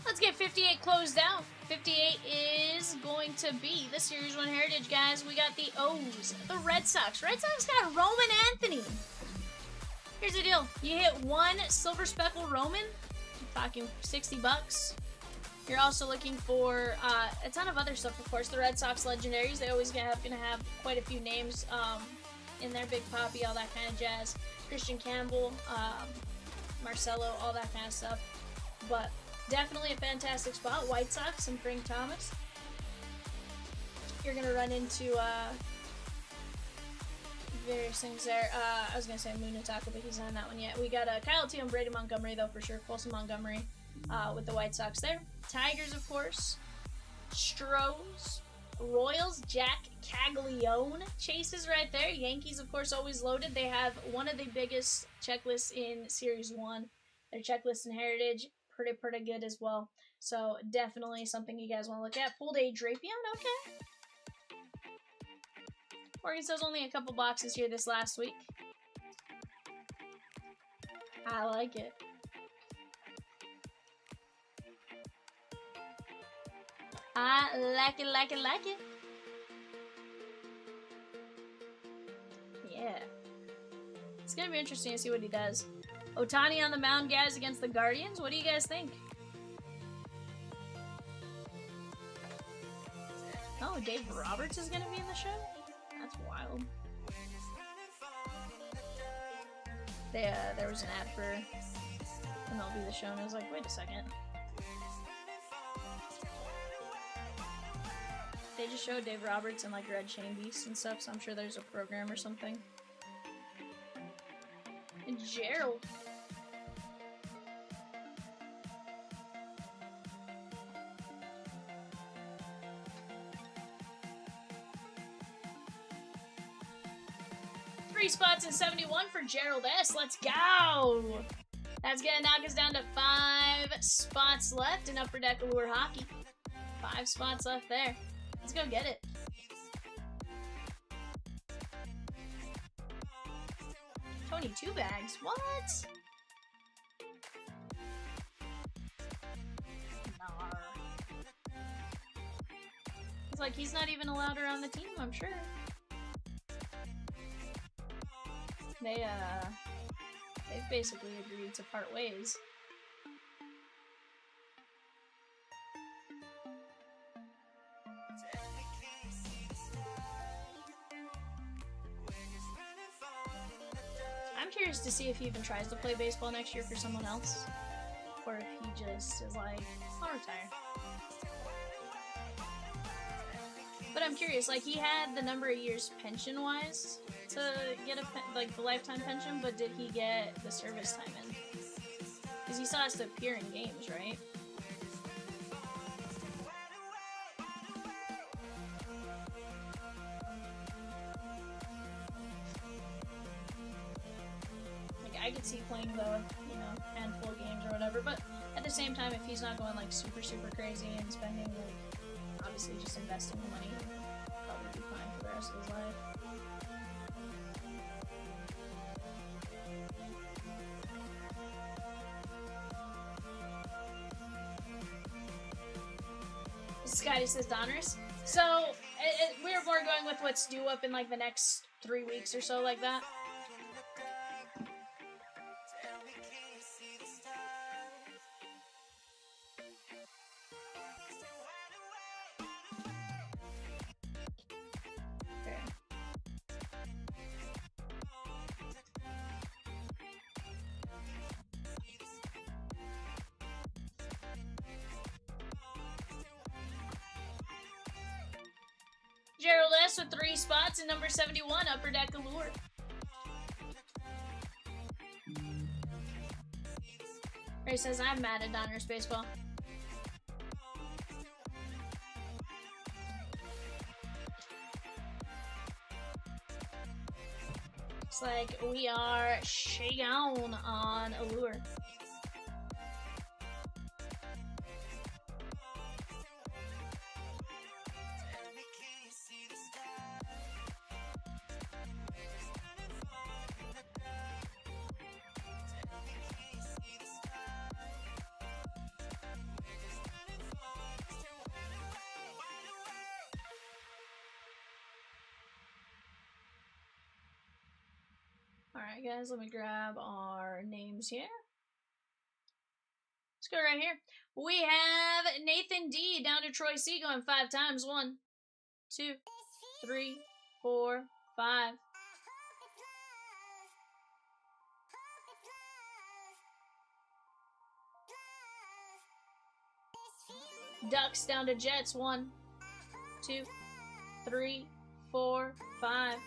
Let's get 58 closed out. 58 is going to be the Series 1 Heritage, guys. We got the O's, the Red Sox. Red Sox got Roman Anthony. Here's the deal. You hit 1 Silver Speckle Roman, I'm talking 60 bucks. You're also looking for a ton of other stuff, of course. The Red Sox legendaries, they always gonna have quite a few names in there. Big Papi, all that kind of jazz. Christian Campbell, Marcelo, all that kind of stuff. But definitely a fantastic spot. White Sox and Frank Thomas. You're going to run into various things there. I was going to say Munataka, but he's not on that one yet. We got Kyle T and Brady Montgomery, though, for sure. Colson Montgomery with the White Sox there. Tigers, of course. Stros. Royals, Jack Caglione. Chases right there. Yankees, of course, always loaded. They have one of the biggest checklists in Series 1. Their checklist in Heritage. Pretty good as well. So definitely something you guys want to look at. Pulled a Drapion, okay. Morgan says only a couple boxes here this last week. I like it. I like it. Yeah. It's gonna be interesting to see what he does. Ohtani on the mound, guys, against the Guardians. What do you guys think? Oh, Dave Roberts is going to be in the show? That's wild. There was an ad for MLB The Show, and I was like, wait a second. They just showed Dave Roberts and, like, Red Chain Beast and stuff, so I'm sure there's a program or something. And Gerald. Spots in 71 for Gerald S. Let's go! That's gonna knock us down to 5 spots left in Upper Deck Allure Hockey. 5 spots left there. Let's go get it. Tony, 2 bags. What? Nah. It's like he's not even allowed around the team, I'm sure. they've basically agreed to part ways. I'm curious to see if he even tries to play baseball next year for someone else, or if he just is like, I'll retire. But I'm curious, like, he had the number of years pension-wise to get like the lifetime pension, but did he get the service time in? Because he still has to appear in games, right? Like, I could see playing the, you know, handful of games or whatever, but at the same time, if he's not going, like, super, super crazy and spending, like, obviously just investing the money, he'll probably be fine for the rest of his life. Scotty says Donruss. So, we're more going with what's due up in, like, the next 3 weeks or so, like that. Okay. Gerald S. with 3 spots and number 71, Upper Deck Allure. Ray says, I'm mad at Donruss Baseball. It's like we are shakedown on Allure. Alright guys, let me grab our names here. Let's go right here. We have Nathan D down to Troy C going 5 times. 1, 2, 3, 4, 5. Ducks down to Jets. 1, 2, 3, 4, 5.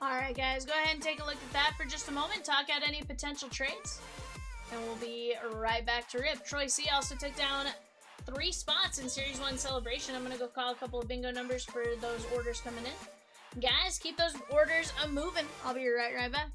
Alright guys, go ahead and take a look at that for just a moment, talk out any potential trades, and we'll be right back to rip. Troy C also took down 3 spots in Series 1 Celebration. I'm going to go call a couple of bingo numbers for those orders coming in. Guys, keep those orders moving. I'll be right back.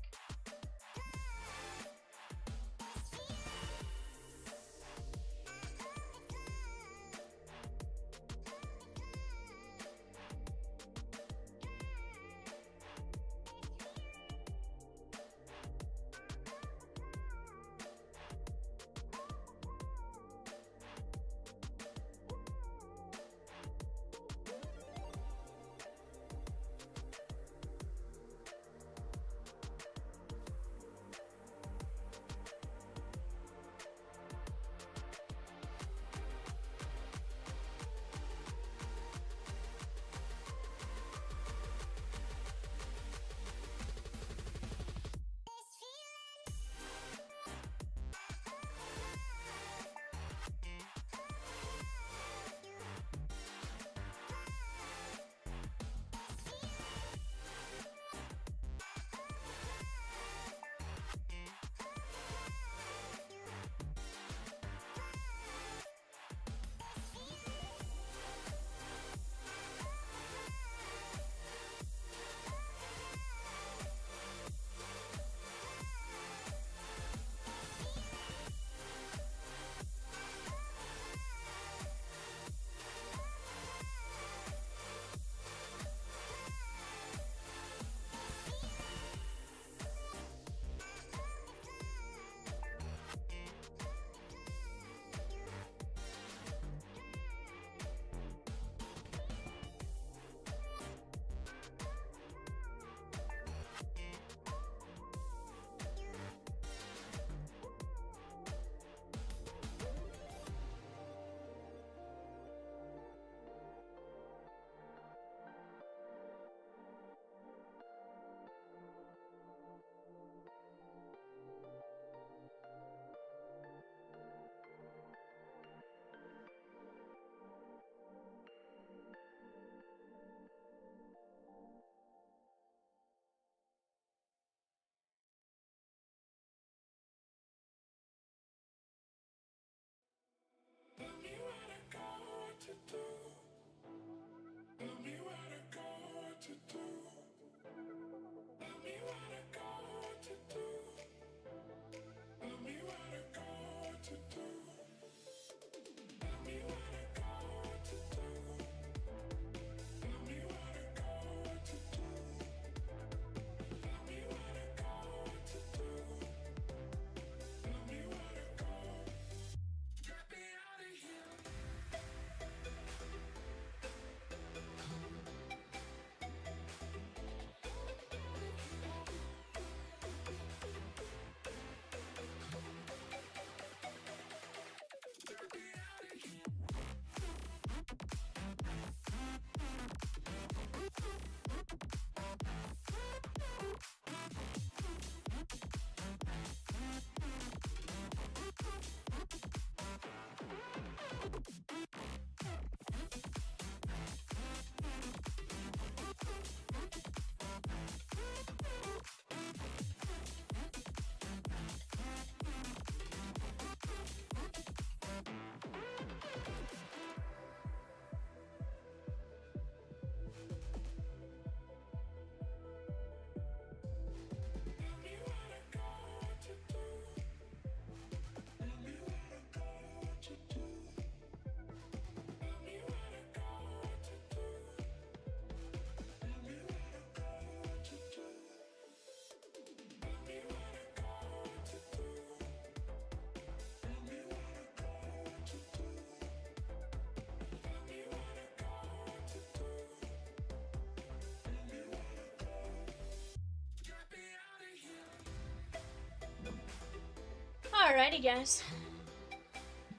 Alrighty, guys.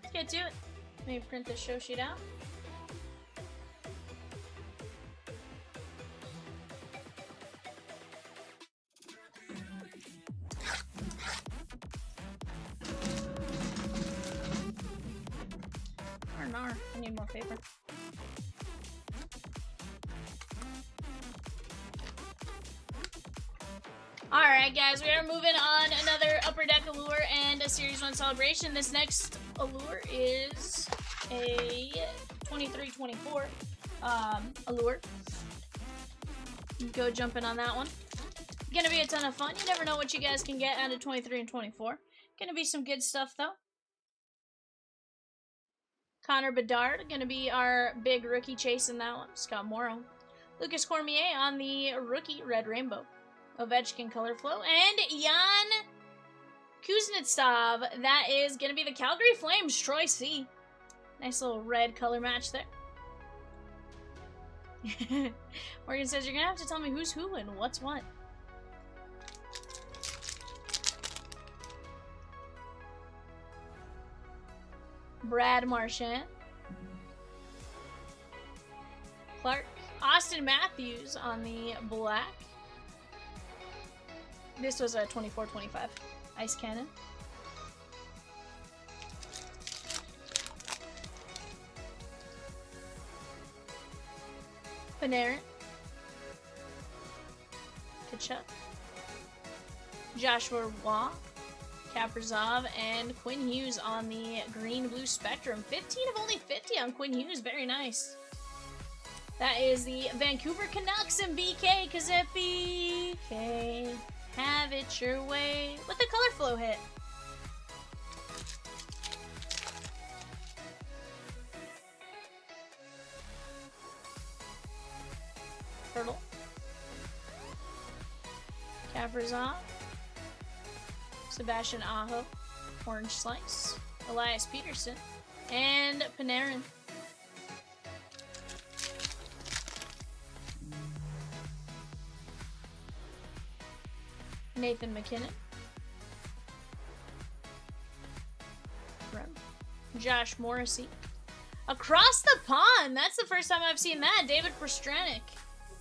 Let's get to it. Let me print this show sheet out. I need more paper. Alright guys, we are moving on another Upper Deck Allure and a Series 1 celebration. This next Allure is a 23-24 Allure. Go jumping on that one. Gonna be a ton of fun. You never know what you guys can get out of 23 and 24. Gonna be some good stuff though. Connor Bedard, gonna be our big rookie chase in that one. Scott Morrow. Lucas Cormier on the rookie Red Rainbow. Ovechkin Color Flow. And Jan Kuznetsov. That is gonna be the Calgary Flames Troy C. Nice little red color match there. Morgan says, you're gonna have to tell me who's who and what's what. Brad Marchand. Clark. Austin Matthews on the black. This was a 24-25. Ice Cannon. Panarin. Kachuk. Joshua Waugh. Kaprizov, and Quinn Hughes on the green-blue spectrum. 15 of only 50 on Quinn Hughes. Very nice. That is the Vancouver Canucks and BK Kazepi. Okay, have it your way with the color flow hit. Huddle. Kaprizov. Sebastian Aho, Orange Slice, Elias Peterson, and Panarin. Nathan McKinnon. Josh Morrissey. Across the pond! That's the first time I've seen that. David Pastrnak.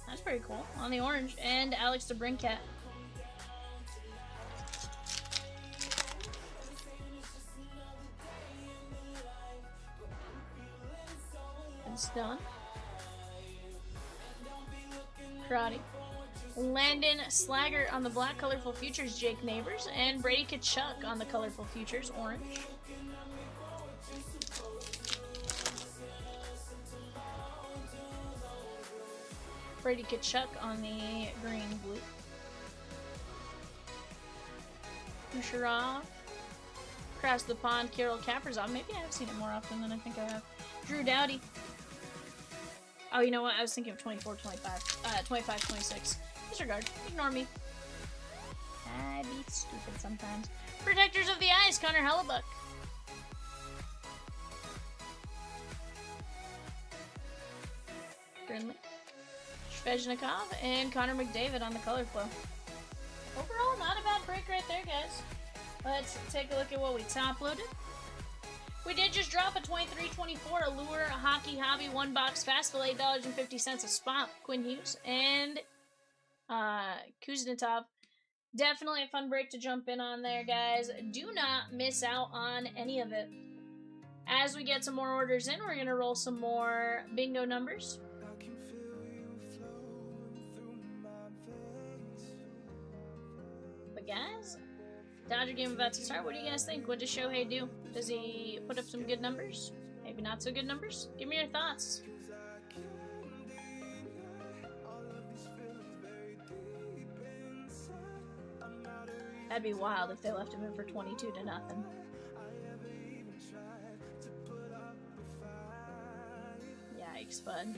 That's pretty cool. On the orange. And Alex DeBrincat. It's done. Karate. Landon Slaggert on the black colorful futures, Jake Neighbors, and Brady Kachuk on the colorful futures, orange. Brady Kachuk on the green blue. Kucherov. Across the pond, Kirill Kaprizov. Maybe I have seen it more often than I think I have. Drew Doughty. Oh, you know what? I was thinking of 24, 25. 25, 26. Disregard. Ignore me. I be stupid sometimes. Protectors of the Ice, Connor Hellebuck. Brindley. Svechnikov and Connor McDavid on the color flow. Overall, not a bad break right there, guys. Let's take a look at what we top loaded. We did just drop a 23-24 Allure Hockey Hobby 1-box Fastball, $8.50 a spot. Quinn Hughes and Kuznetsov. Definitely a fun break to jump in on there, guys. Do not miss out on any of it. As we get some more orders in, we're going to roll some more bingo numbers. But guys, Dodger game about to start. What do you guys think? What does Shohei do? Does he put up some good numbers? Maybe not so good numbers? Give me your thoughts. That'd be wild if they left him in for 22-0. Yikes, bud.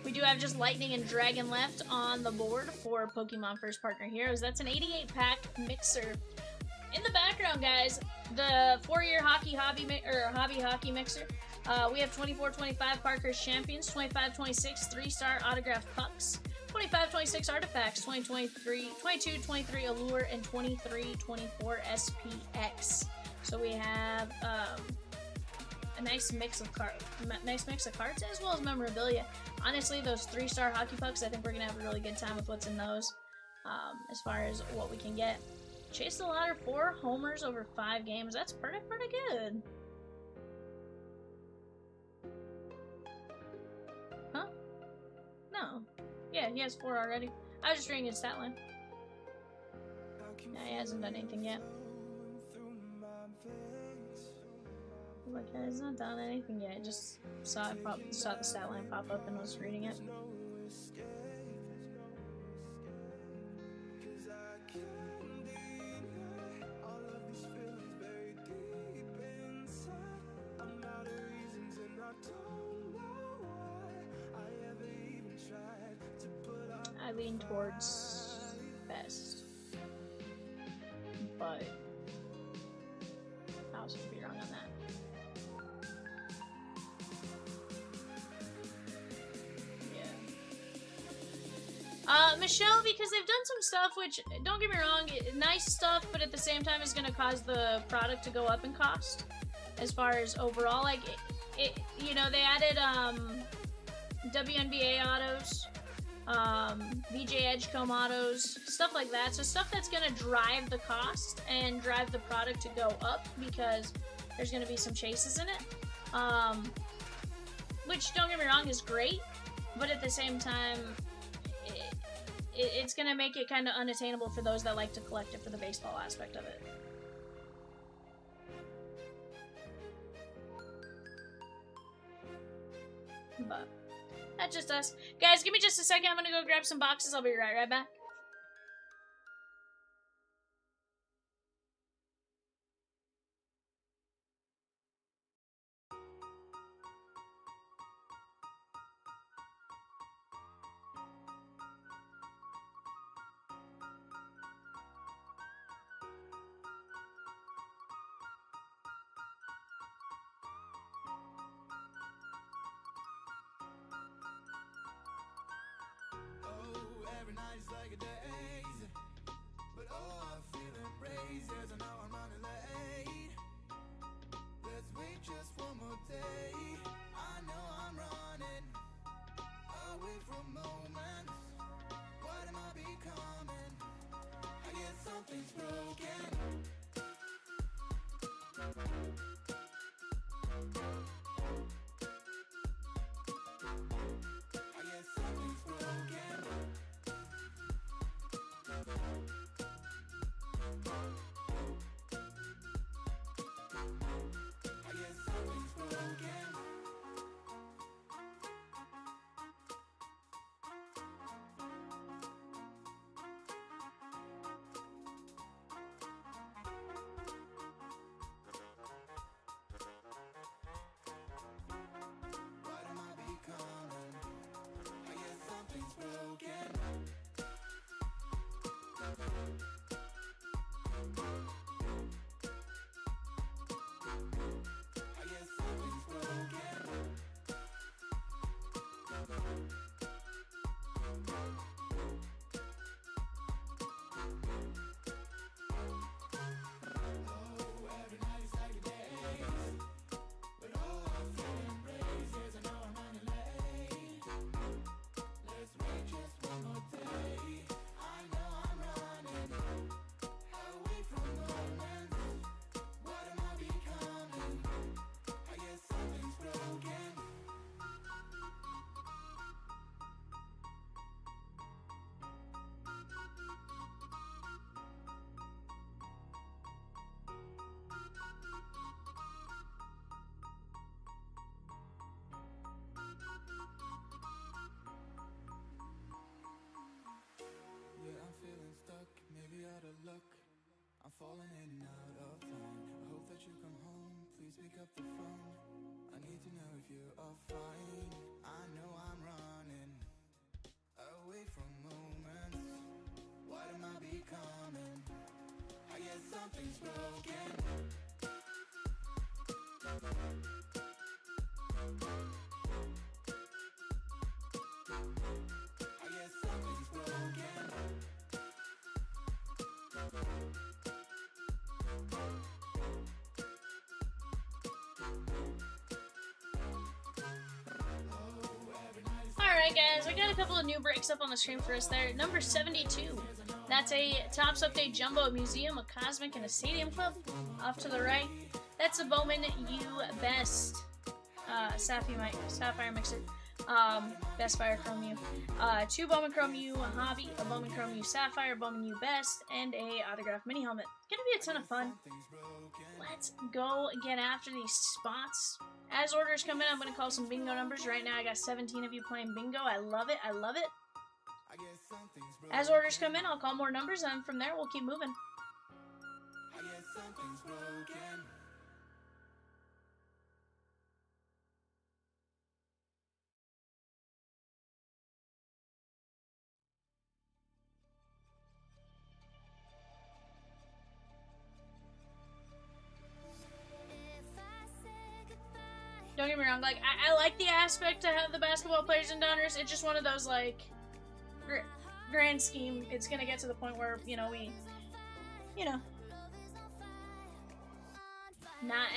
We do have just Lightning and Dragon left on the board for Pokemon First Partner Heroes. That's an 88-pack mixer. In the background, guys, the 4-year hobby hockey mixer We have 24-25 Parker's Champions, 25-26 3-star autographed pucks, 25-26 artifacts, 22-23 Allure, and 23-24 SPX. So we have a nice mix of cards as well as memorabilia. Honestly, those 3-star hockey pucks, I think we're gonna have a really good time with what's in those. As far as what we can get. Chase the ladder, 4 homers over 5 games. That's pretty good. Huh? No. Yeah, he has 4 already. I was just reading his stat line. Yeah, he hasn't done anything yet. Look, he's not done anything yet. Just saw the stat line pop up and was reading it. I lean towards best, but I also could be wrong on that. Yeah. Michelle, because they've done some stuff which, don't get me wrong, nice stuff, but at the same time is going to cause the product to go up in cost. As far as overall, like, you know, they added WNBA autos, VJ Edgecombe autos, stuff like that. So stuff that's going to drive the cost and drive the product to go up because there's going to be some chases in it. Which, don't get me wrong, is great, but at the same time, it's going to make it kind of unattainable for those that like to collect it for the baseball aspect of it. But that's just us. Guys, give me just a second. I'm gonna go grab some boxes. I'll be right back. Every night is like a daze, but oh, I feel embraced as I know I'm running late. Let's wait just one more day. I know I'm running away from moments. What am I becoming? I guess something's broken. I guess something's broken. I'm falling in and out of line. I hope that you come home. Please pick up the phone. I need to know if you are fine. I know I'm running away from moments. What am I becoming? I guess something's broken. I Alright guys, I got a couple of new breaks up on the screen for us there. Number 72. That's a Topps Update Jumbo Museum, a Cosmic, and a Stadium Club. Off to the right. That's a Bowman U Best. Sapphire Mixer. Best Fire Chrome U. 2 Bowman Chrome U Hobby, a Bowman Chrome U Sapphire, Bowman U Best, and a autographed mini helmet. Gonna be a ton of fun. Let's go get after these spots. As orders come in, I'm gonna call some bingo numbers. Right now I got 17 of you playing bingo. I love it. I love it. As orders come in, I'll call more numbers, and from there we'll keep moving. Don't get me wrong, like, I like the aspect to have the basketball players and donors. It's just one of those, like, grand scheme. It's gonna get to the point where, you know, not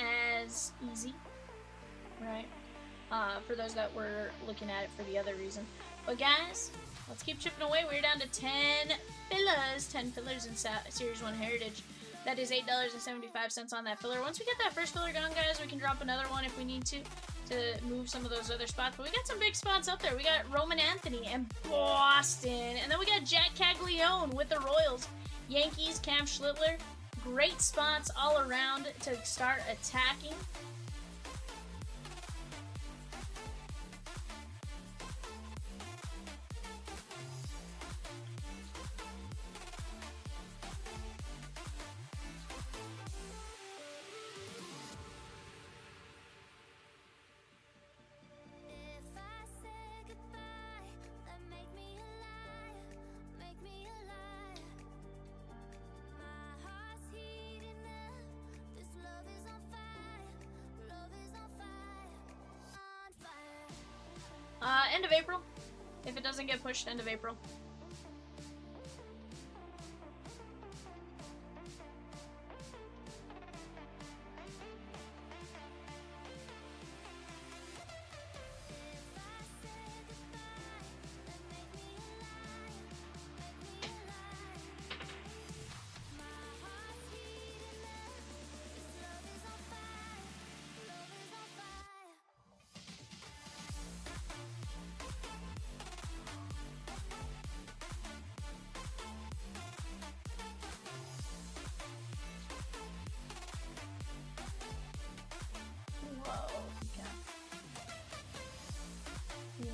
as easy, right? For those that were looking at it for the other reason. But guys, let's keep chipping away. We're down to 10 fillers in Series 1 Heritage. That is $8.75 on that filler. Once we get that first filler gone, guys, we can drop another one if we need to move some of those other spots. But we got some big spots up there. We got Roman Anthony and Boston. And then we got Jack Caglione with the Royals. Yankees, Cam Schlittler. Great spots all around to start attacking. End of April. If it doesn't get pushed, end of April.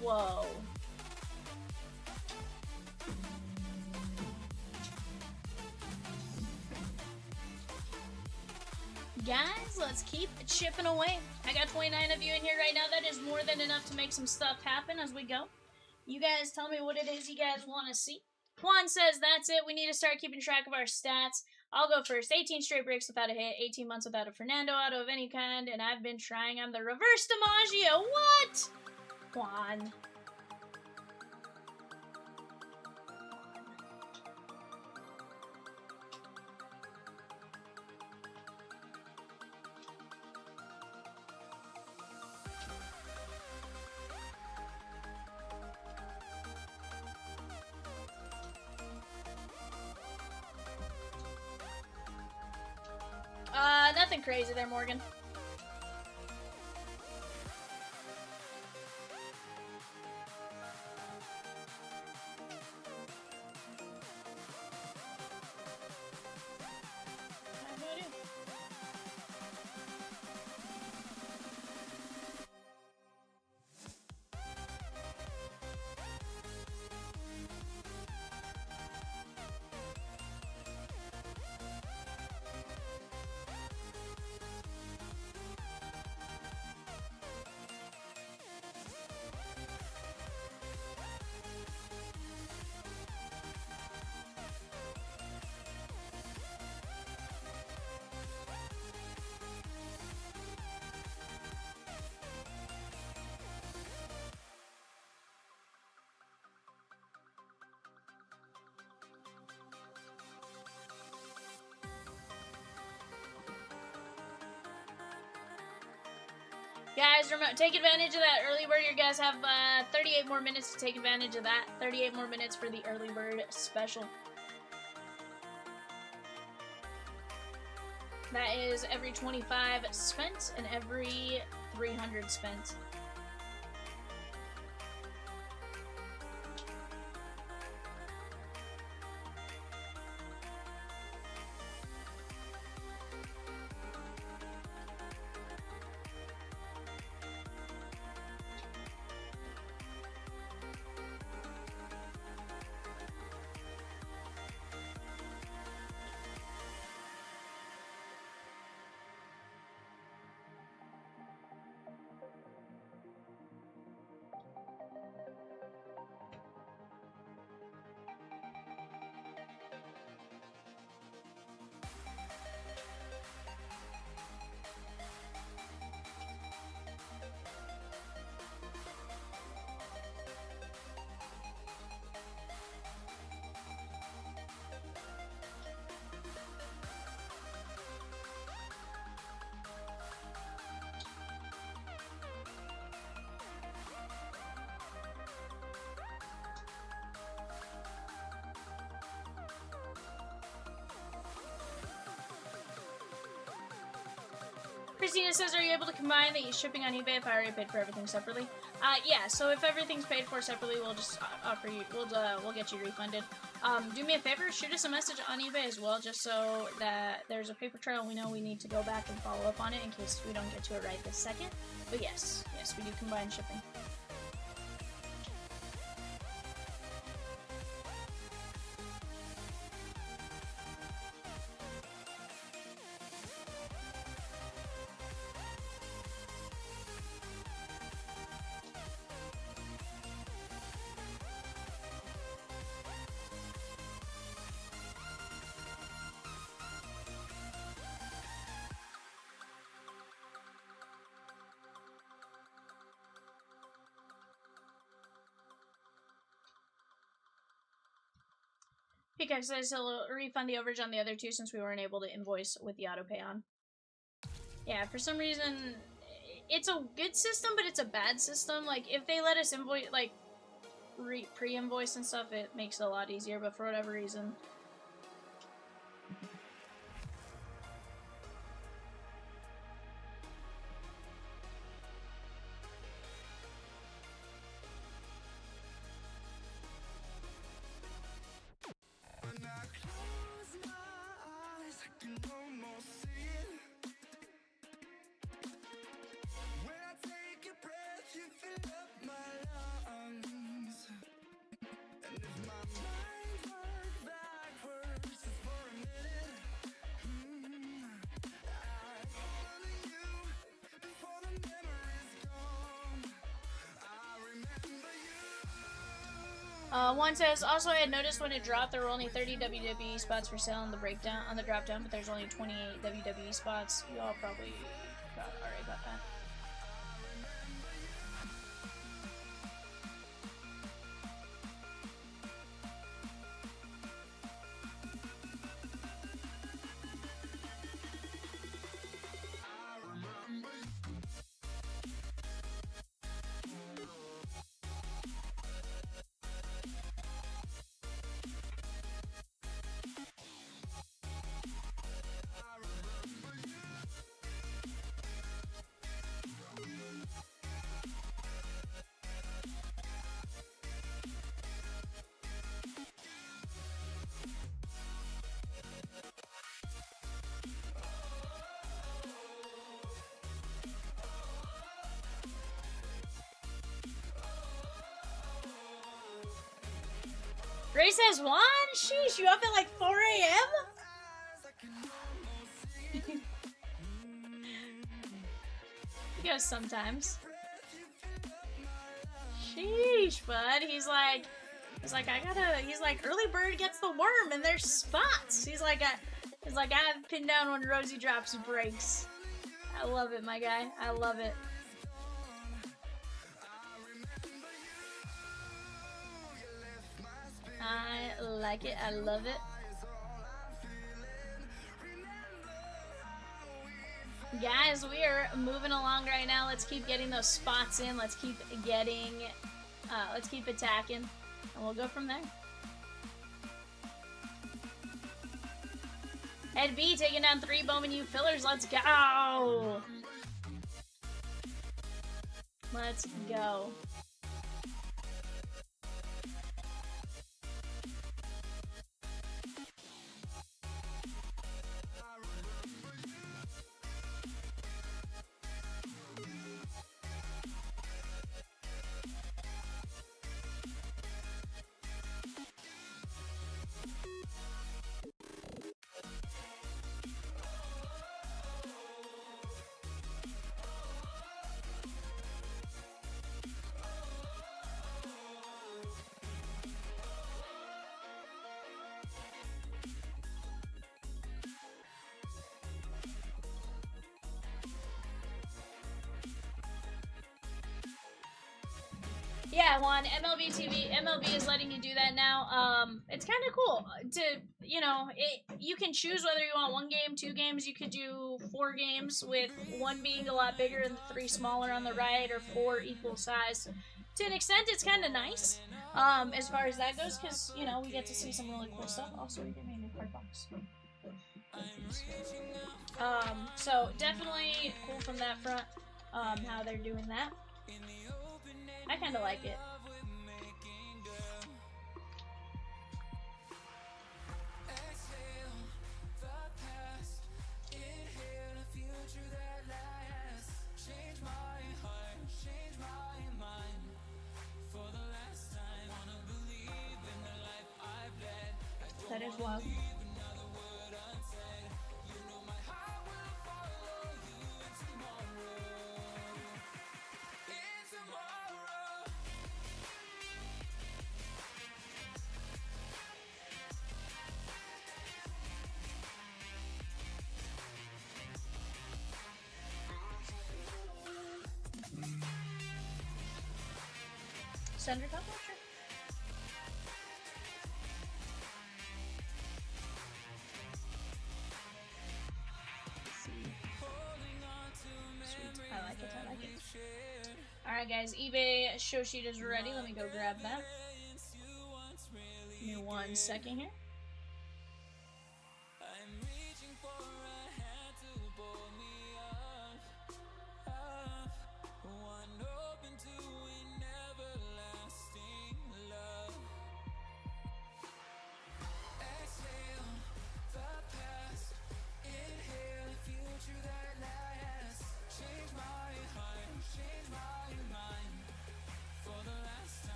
Whoa. Guys, let's keep chipping away. I got 29 of you in here right now. That is more than enough to make some stuff happen as we go. You guys tell me what it is you guys want to see. Juan says, that's it. We need to start keeping track of our stats. I'll go first. 18 straight breaks without a hit. 18 months without a Fernando auto of any kind. And I've been trying. I'm the reverse DiMaggio. What? Juan. Nothing crazy there, Morgan. Guys, take advantage of that early bird. You guys have 38 more minutes to take advantage of that. 38 more minutes for the early bird special. That is every 25 spent and every 300 spent. Christina says, are you able to combine the shipping on eBay if I already paid for everything separately? Yeah, so if everything's paid for separately, we'll just offer you, we'll get you refunded. Do me a favor, shoot us a message on eBay as well, just so that there's a paper trail and we know we need to go back and follow up on it in case we don't get to it right this second. But yes, we do combine shipping. Pika says he'll refund the overage on the other two since we weren't able to invoice with the autopay on. Yeah, for some reason, it's a good system, but it's a bad system. Like, if they let us invoice, like, pre-invoice and stuff, it makes it a lot easier, but for whatever reason... One says, also I had noticed when it dropped there were only 30 WWE spots for sale on the breakdown, on the drop down, but there's only 28 WWE spots. You all probably already got that. Grace has won? Sheesh, you up at like 4 a.m.? Yes, sometimes. Sheesh, bud. He's like, early bird gets the worm and there's spots. He's like, I pinned down when Rosie drops breaks. I love it, my guy. I love it. I like it. I love it. Guys, we are moving along right now. Let's keep getting those spots in. Let's keep attacking, and we'll go from there. Head B taking down 3 Bowman U fillers. Let's go. Let's go. Yeah, Juan, MLB TV, MLB is letting you do that now. It's kind of cool to, you know, you can choose whether you want 1 game, 2 games. You could do 4 games with 1 being a lot bigger and 3 smaller on the right, or 4 equal size. To an extent, it's kind of nice, as far as that goes, because, you know, we get to see some really cool stuff. Also, we get a new card box. So definitely cool from that front, how they're doing that. I kind of like it. That is wild. Center top, sure. Sweet. I like it. I like it. Alright, guys. eBay show sheet is ready. Let me go grab that. Give me 1 second here.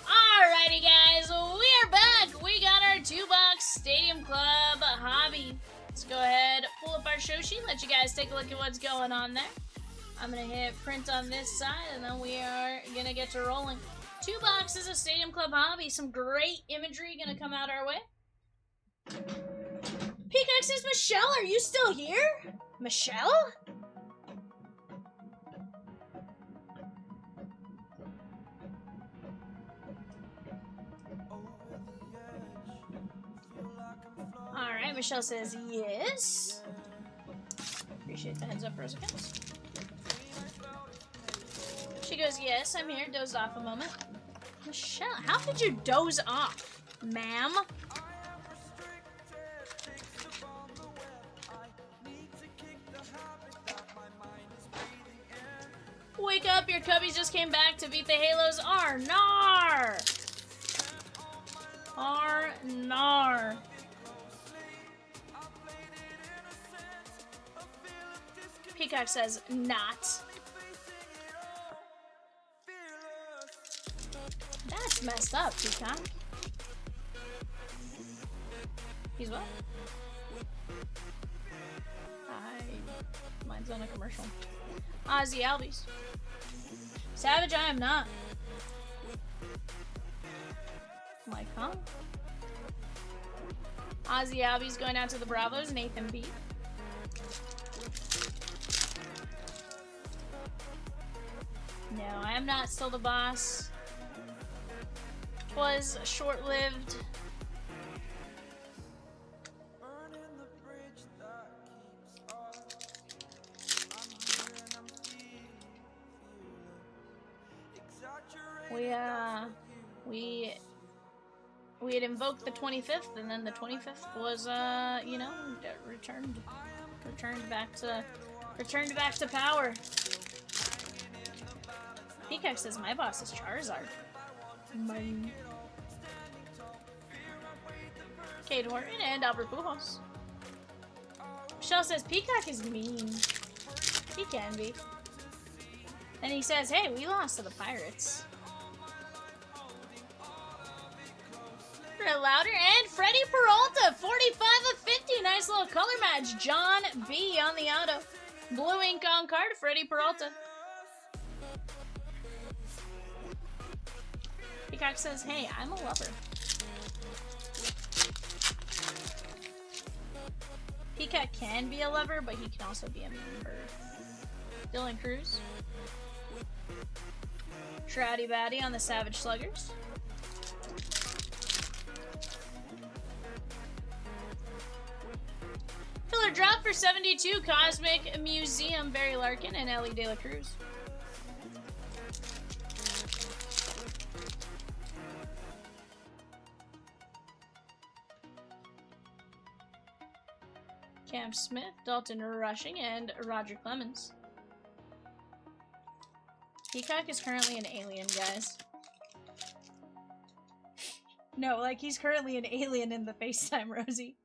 Alrighty, guys, we are back. We got our 2-box Stadium Club hobby. Let's go ahead, pull up our show sheet, let you guys take a look at what's going on there. I'm going to hit print on this side, and then we are going to get to rolling. 2 boxes of Stadium Club hobby. Some great imagery going to come out our way. Peacock says, Michelle, are you still here? Michelle? Alright, Michelle says yes. Appreciate the heads up, Rosa Counts. She goes, yes, I'm here. Dozed off a moment. Michelle, how could you doze off, ma'am? Wake up, your cubbies just came back to beat the Halos. Arnar! Arnar. Peacock says not. That's messed up, Peacock. He's what? Mine's on a commercial. Ozzy Albies. Savage, I am not. Mike Hong. Ozzy Albie's going out to the Bravos. Nathan B. No, I am not still the boss. Was short-lived. We had invoked the 25th, and then the 25th was, you know, returned back to power. Peacock says my boss is Charizard. Mine. Kate Horton and Albert Pujols. Michelle says Peacock is mean. He can be. And he says, hey, we lost to the Pirates. Louder and Freddie Peralta, 45 of 50. Nice little color match. John B on the auto. Blue ink on card, Freddie Peralta. Peacock says, hey, I'm a lover. Peacock can be a lover, but he can also be a member. Dylan Cruz. Shroudy Batty on the Savage Sluggers. Filler drop for 72, Cosmic Museum, Barry Larkin and Ellie De La Cruz. Cam Smith, Dalton Rushing, and Roger Clemens. Peacock is currently an alien, guys. No, like he's currently an alien in the FaceTime, Rosie.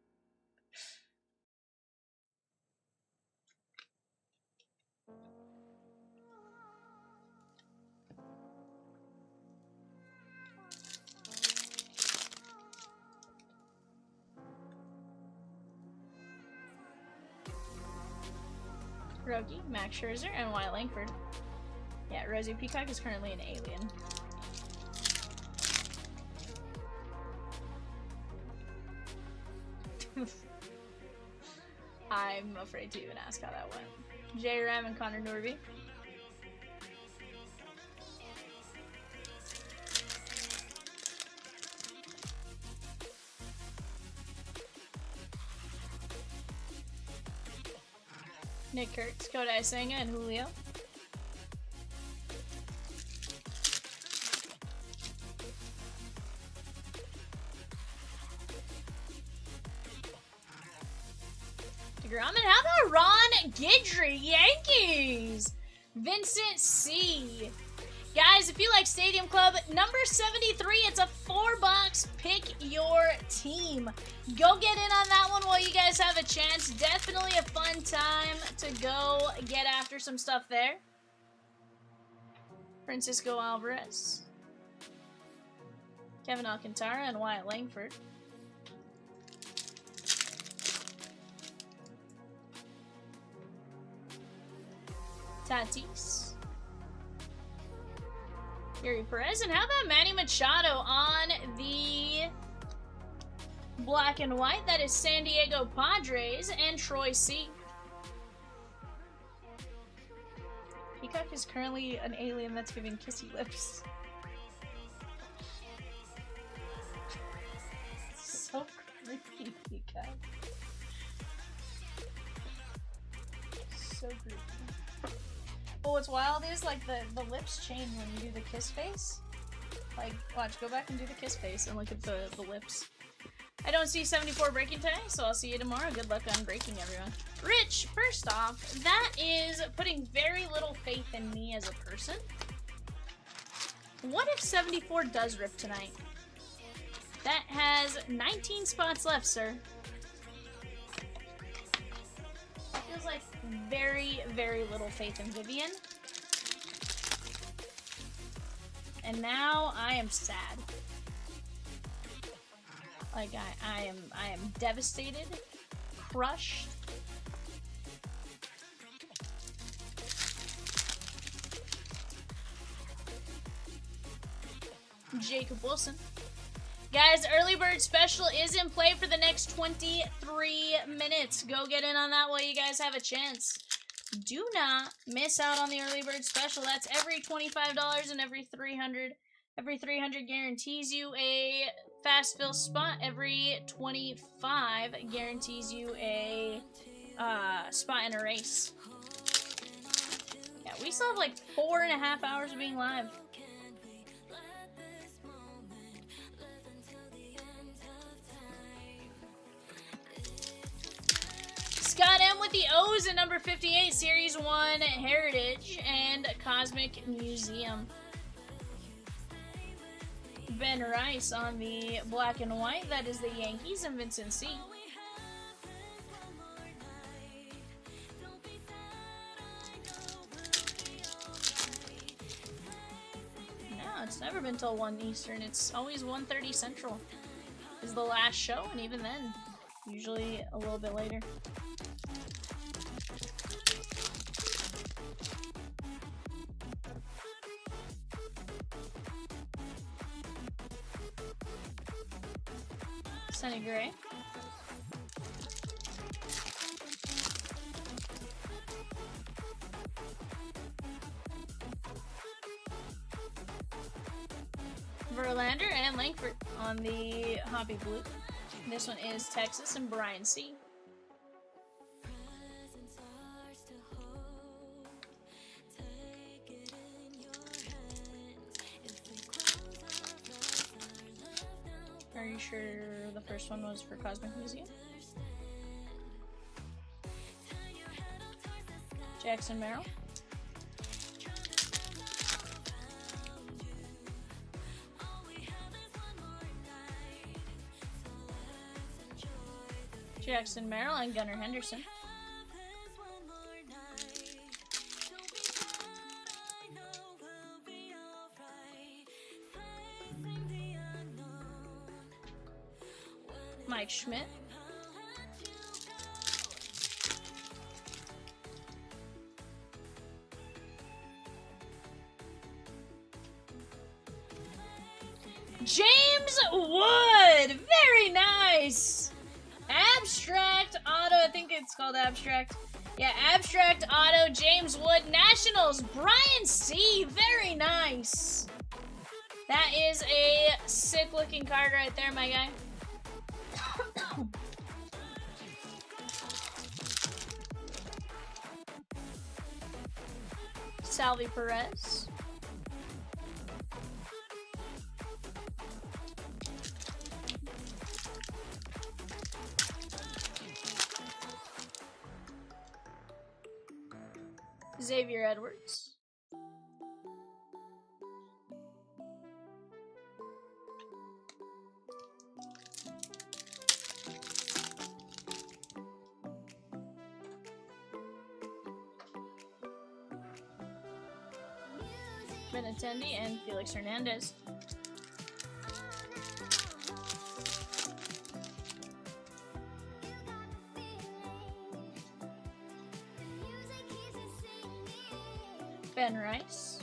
Rogie, Max Scherzer, and Wyatt Langford. Yeah, Rosie Peacock is currently an alien. I'm afraid to even ask how that went. J. Ram and Connor Norby. Nick Kurtz, Kodai Senga, and Julio. DeGrom, and how about Ron Guidry, Yankees? Vincent C. Guys, if you like Stadium Club, number 73, it's a 4-box pick your team. Go get in on that one while you guys have a chance. Definitely a fun time to go get after some stuff there. Francisco Alvarez. Kevin Alcantara and Wyatt Langford. Tatis. Yuri Perez, and how about Manny Machado on the black and white? That is San Diego Padres and Troy C. Peacock is currently an alien that's giving kissy lips. So creepy, Peacock. So creepy. But what's wild is, like, the lips change when you do the kiss face. Like, watch, go back and do the kiss face and look at the lips. I don't see 74 breaking today, so I'll see you tomorrow. Good luck on breaking, everyone. Rich, first off, that is putting very little faith in me as a person. What if 74 does rip tonight? That has 19 spots left, sir. Feels like very, very little faith in Vivian. And now I am sad. Like I am devastated, crushed. Jacob Wilson. Guys, early bird special is in play for the next 23 minutes. Go get in on that while you guys have a chance. Do not miss out on the early bird special. That's every $25 and every 300. Every 300 guarantees you a fast fill spot. Every 25 guarantees you a spot in a race. Yeah, we still have like 4.5 hours of being live. Scott M with the O's at number 58, Series 1 Heritage and Cosmic Museum. Ben Rice on the black and white, that is the Yankees and Vincent C. No, it's never been till 1 Eastern, it's always 1:30 Central is the last show, and even then, usually a little bit later. Sunny Gray. Verlander and Langford on the Hoppy Blue. This one is Texas and Brian C. Are you sure the first one was for Cosmic Museum? Jackson Merrill. Jackson Merrill and Gunnar Henderson. Mike Schmidt. James Wood! Very nice! Abstract Auto, I think it's called Abstract. Yeah, Abstract Auto, James Wood, Nationals, Brian C. Very nice. That is a sick looking card right there, my guy. Salvi Perez. Xavier Edwards. Benintendi and Felix Hernandez. Ben Rice.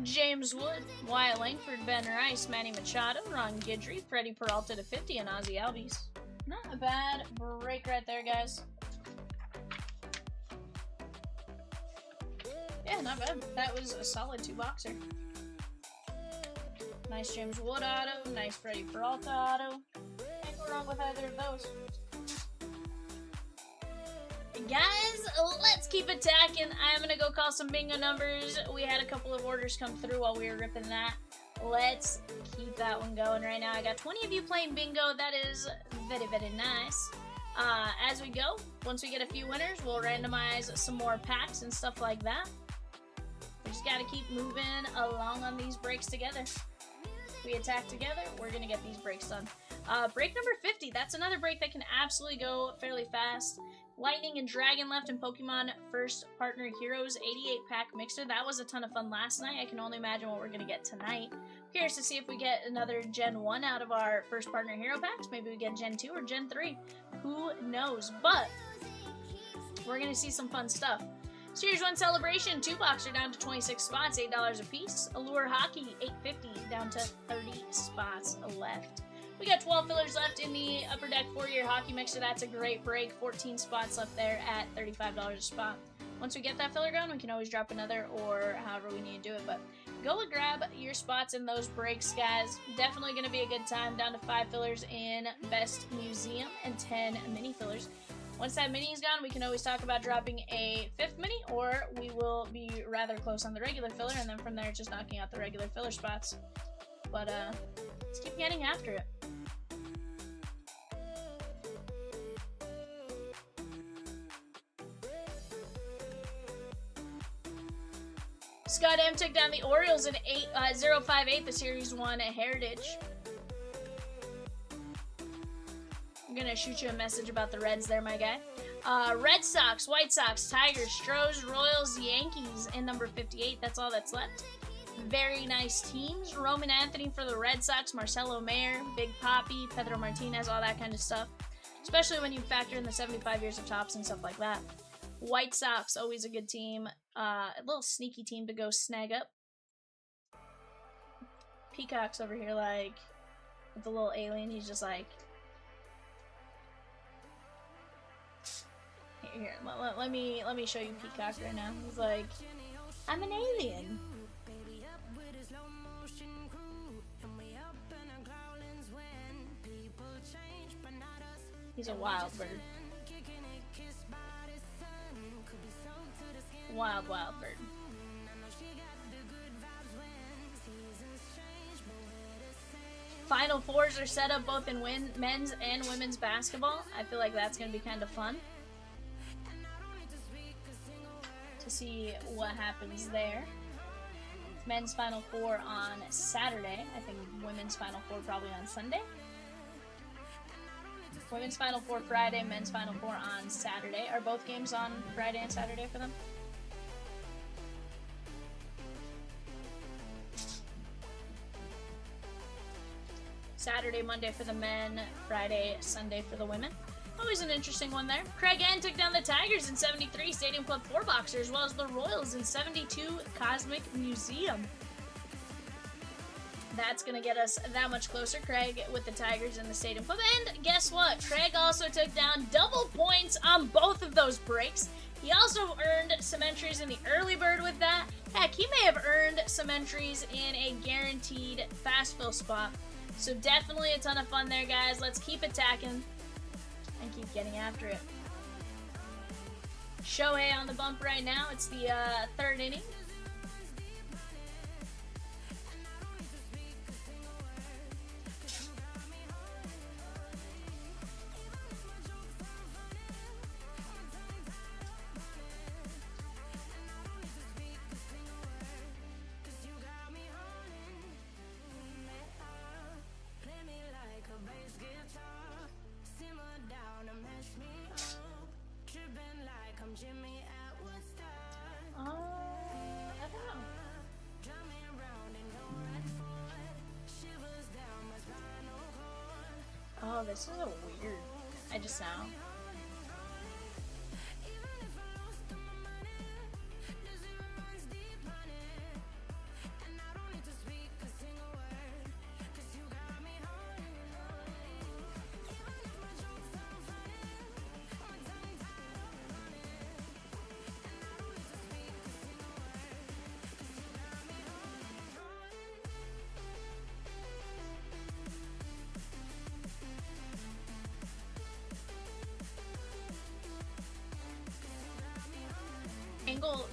James Wood, Wyatt Langford, Ben Rice, Manny Machado, Ron Guidry, Freddie Peralta to 50, and Ozzy Albies. Not a bad break right there, guys. Yeah, not bad. That was a solid 2-boxer. Nice James Wood auto, nice Freddie Peralta auto. Can't go wrong with either of those. Guys, let's keep attacking. I'm gonna go call some bingo numbers. We had a couple of orders come through while we were ripping that. Let's keep that one going right now. I got 20 of you playing bingo. That is very, very nice. As we go, once we get a few winners, we'll randomize some more packs and stuff like that. We just gotta keep moving along on these breaks together. If we attack together, we're gonna get these breaks done. Break number 50, that's another break that can absolutely go fairly fast. Lightning and Dragon left in Pokemon First Partner Heroes 88-pack mixer. That was a ton of fun last night. I can only imagine what we're going to get tonight. Curious to see if we get another Gen 1 out of our first partner hero packs. Maybe we get Gen 2 or Gen 3. Who knows? But we're going to see some fun stuff. Series 1 Celebration, 2-boxer down to 26 spots, $8 a piece. Allure Hockey, $8.50, down to 30 spots left. We got 12 fillers left in the Upper Deck 4-year hockey mixer. That's a great break. 14 spots left there at $35 a spot. Once we get that filler going, we can always drop another or however we need to do it. But go and grab your spots in those breaks, guys. Definitely going to be a good time. Down to 5 fillers in Best Museum and 10 mini fillers. Once that mini is gone, we can always talk about dropping a 5th mini, or we will be rather close on the regular filler, and then from there, just knocking out the regular filler spots. But let's keep getting after it. Scott M took down the Orioles in 058, the Series 1 Heritage. I'm gonna shoot you a message about the Reds there, my guy. Red Sox, White Sox, Tigers, Stros, Royals, Yankees in number 58. That's all that's left. Very nice teams. Roman Anthony for the Red Sox, Marcelo Mayer, Big Papi, Pedro Martinez, all that kind of stuff. Especially when you factor in the 75 years of tops and stuff like that. White Sox, always a good team. A little sneaky team to go snag up. Peacock's over here, like, with the little alien. He's just like, here, let me show you Peacock right now. He's like, I'm an alien. He's a wild bird. Wild, wild bird. Final fours are set up both in men's and women's basketball. I feel like that's going to be kind of fun to see what happens there. Men's Final Four on Saturday. I think women's Final Four probably on Sunday. Women's Final Four Friday, men's Final Four on Saturday. Are both games on Friday and Saturday for them? Saturday, Monday for the men, Friday, Sunday for the women. Always an interesting one there. Craig N took down the Tigers in 73 Stadium Club 4-boxer, as well as the Royals in 72 Cosmic Museum. That's going to get us that much closer, Craig, with the Tigers in the Stadium Club. And guess what? Craig also took down double points on both of those breaks. He also earned some entries in the early bird with that. Heck, he may have earned some entries in a guaranteed fast fill spot. So definitely a ton of fun there, guys. Let's keep attacking and keep getting after it. Shohei on the bump right now. It's the third inning. I don't know. Oh, this is a weird. I just now.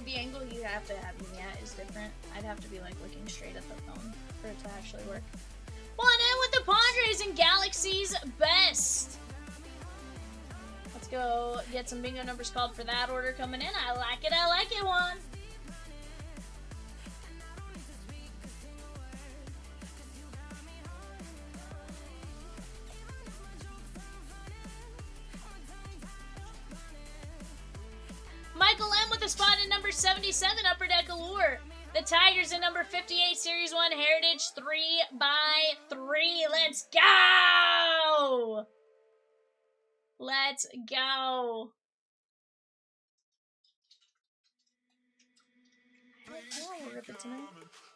The angle you have to have me at is different. I'd have to be like looking straight at the phone for it to actually work. One in with the Padres and Galaxy's best. Let's go get some bingo numbers called for that order coming in. I like it, Juan. Michael M with a spot in number 77, Upper Deck Allure. The Tigers in number 58, Series 1 Heritage, 3 Let's go. Oh, rip it tonight.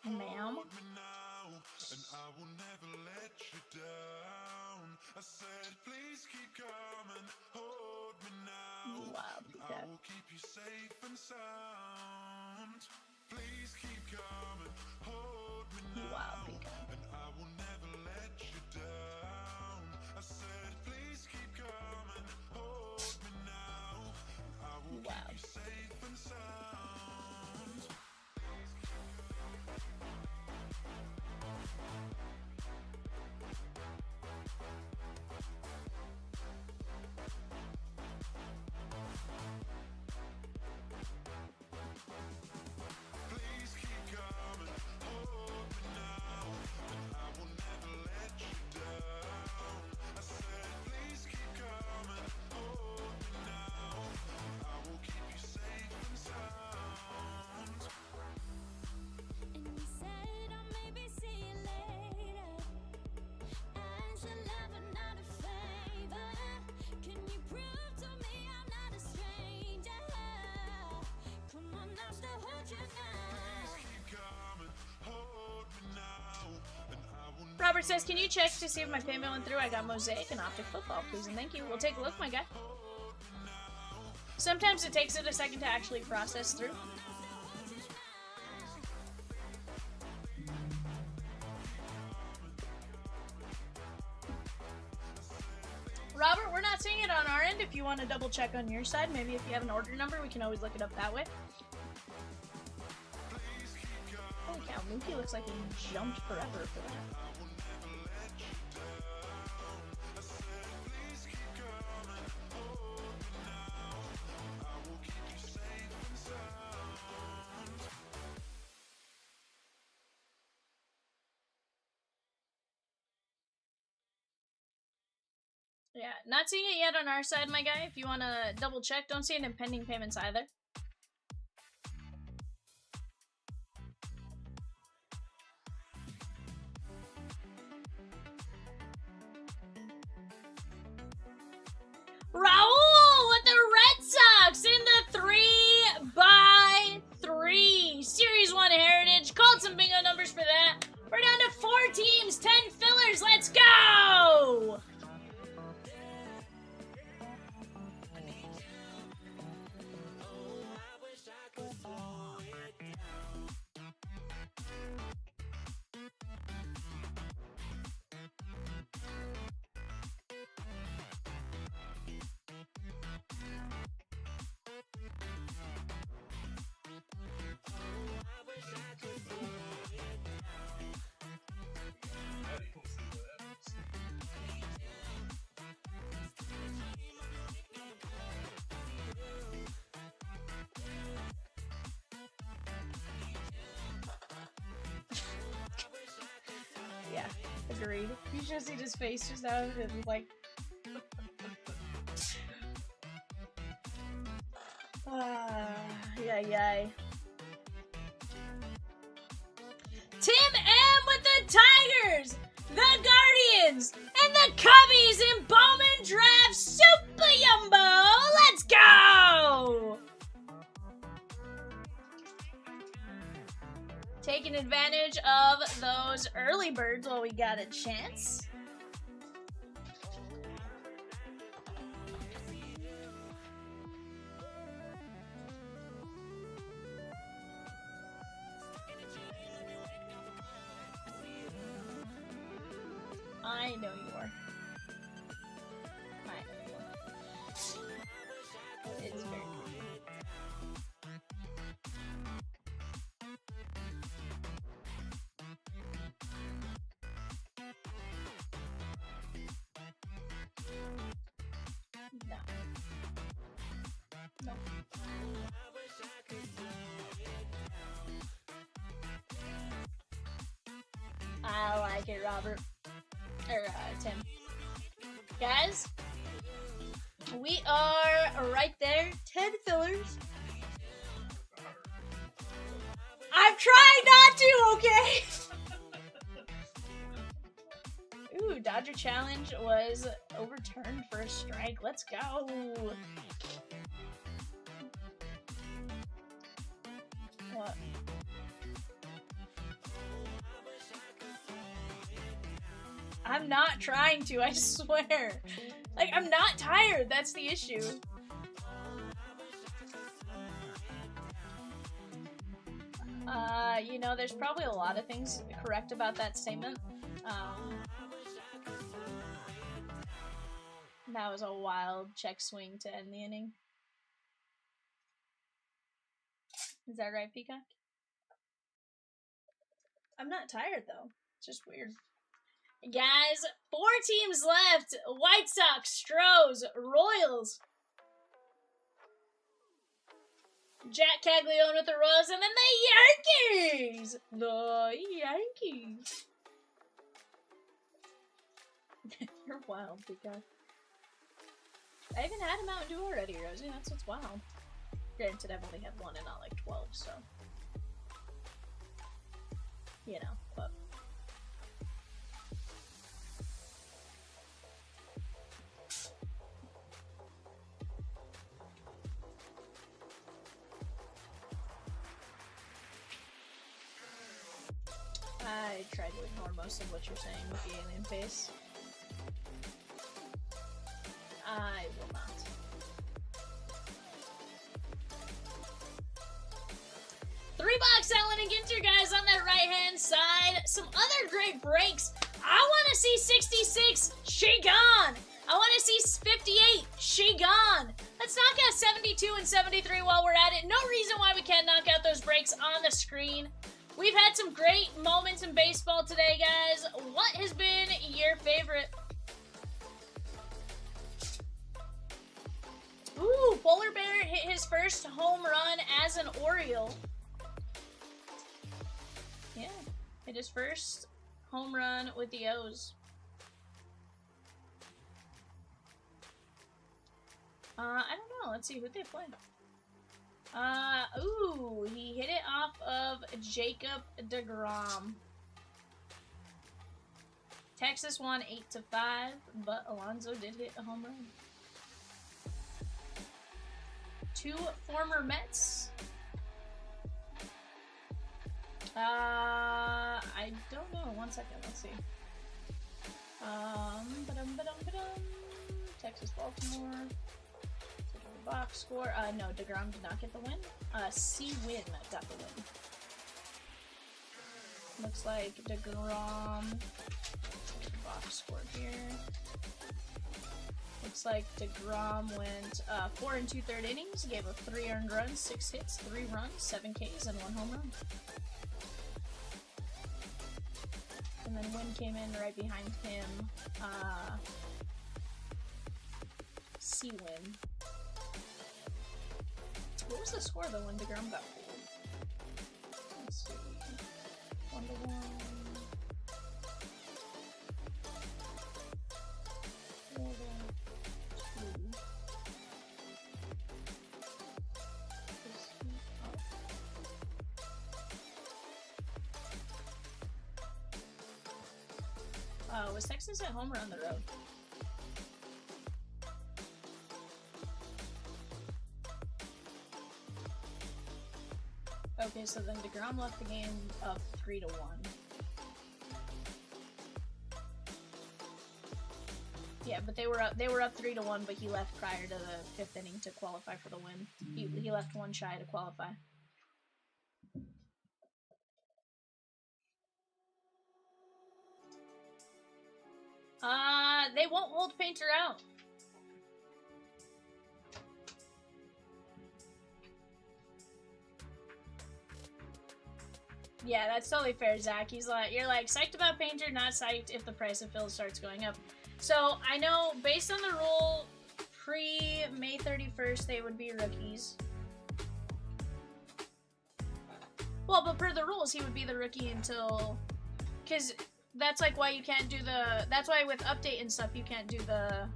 Ma'am. And I will never let you down. I said, please keep coming, hold me now. Wow, And I will keep you safe and sound. Please keep coming, hold me now. Wow, And I will never let you down. I said, please keep coming, hold me now. And I will keep you safe and sound. Please keep coming, hold me now, and I will never let you down. I said, please keep coming, hold me now, and I will keep you safe and sound. And you said I'll maybe see you later. As a lover, not a favor. Can you prove to me I'm not a stranger? Come on, now, still hold you now. Keep coming, hold me now, and I will never. Robert says, can you check to see if my payment went through? I got Mosaic and Optic football, please and thank you. We'll take a look, my guy. Sometimes it takes it a second to actually process through. Robert, we're not seeing it on our end. If you want to double check on your side, maybe if you have an order number, we can always look it up that way. Holy cow, Mookie looks like he jumped forever for that. Yeah, not seeing it yet on our side, my guy. If you want to double check, don't see it in pending payments either. Raul with the Red Sox in the 3x3 Series 1 Heritage. Called some bingo numbers for that. We're down to 4 teams, 10 fillers. Let's go! Yeah, agreed. You should have seen his face just now. It was like... Yay. Tim M with the Tigers, the Guardians, and the Cubbies in Bowman Draft Super Yumbo. Let's go! Taking advantage of those early birds while we got a chance. I know you are. I know you are. It's very cool. No. I like it, Robert. Or, Tim. Guys, we are right there. 10 fillers. I'm trying not to, okay? Ooh, Dodger Challenge was overturned for a strike. Let's go. What? I'm not trying to, I swear. Like, I'm not tired, that's the issue. You know, there's probably a lot of things correct about that statement. That was a wild check swing to end the inning. Is that right, Peacock? I'm not tired, though. It's just weird. Guys, 4 teams left. White Sox, Stros, Royals, Jack Caglione with the Royals, and then the Yankees! The Yankees. You're wild, Peacock. I even had a Mountain Dew already, Rosie. That's what's wild. Granted, I've only had one and not like 12, so. You know, but. I tried to ignore most of what you're saying with the alien face. I will not. $3 Ellen and Ginter, guys, on that right-hand side. Some other great breaks. I want to see 66. She gone. I want to see 58. She gone. Let's knock out 72 and 73 while we're at it. No reason why we can't knock out those breaks on the screen. We've had some great moments in baseball today, guys. What has been your favorite? Ooh, Polar Bear hit his first home run as an Oriole. Yeah, hit his first home run with the O's. I don't know. Let's see who they play. Ooh, he hit it off of Jacob deGrom. Texas won 8-5, but Alonso did hit a home run. 2 former Mets. I don't know. 1 second. Let's see. Texas, Baltimore. Box score. No, deGrom did not get the win. C-Win got the win. Looks like deGrom. Box score here. Looks like deGrom went 4 2/3 innings, gave up 3 earned runs, 6 hits, 3 runs, 7 Ks, and 1 home run. And then Wynn came in right behind him. C-Win. What was the score though when deGrom got pulled? Let's see. 1-1. Was Texas at home or on the road? Okay, so then deGrom left the game up 3-1. Yeah, but they were up 3-1, but he left prior to the 5th inning to qualify for the win. He left 1 shy to qualify. They won't hold Painter out. Yeah, that's totally fair, Zach. He's like, you're like, psyched about Painter, not psyched if the price of fill starts going up. So, I know, based on the rule, pre-May 31st, they would be rookies. Well, but per the rules, he would be the rookie until... Because that's, like, why you can't do the... That's why with update and stuff, you can't do the...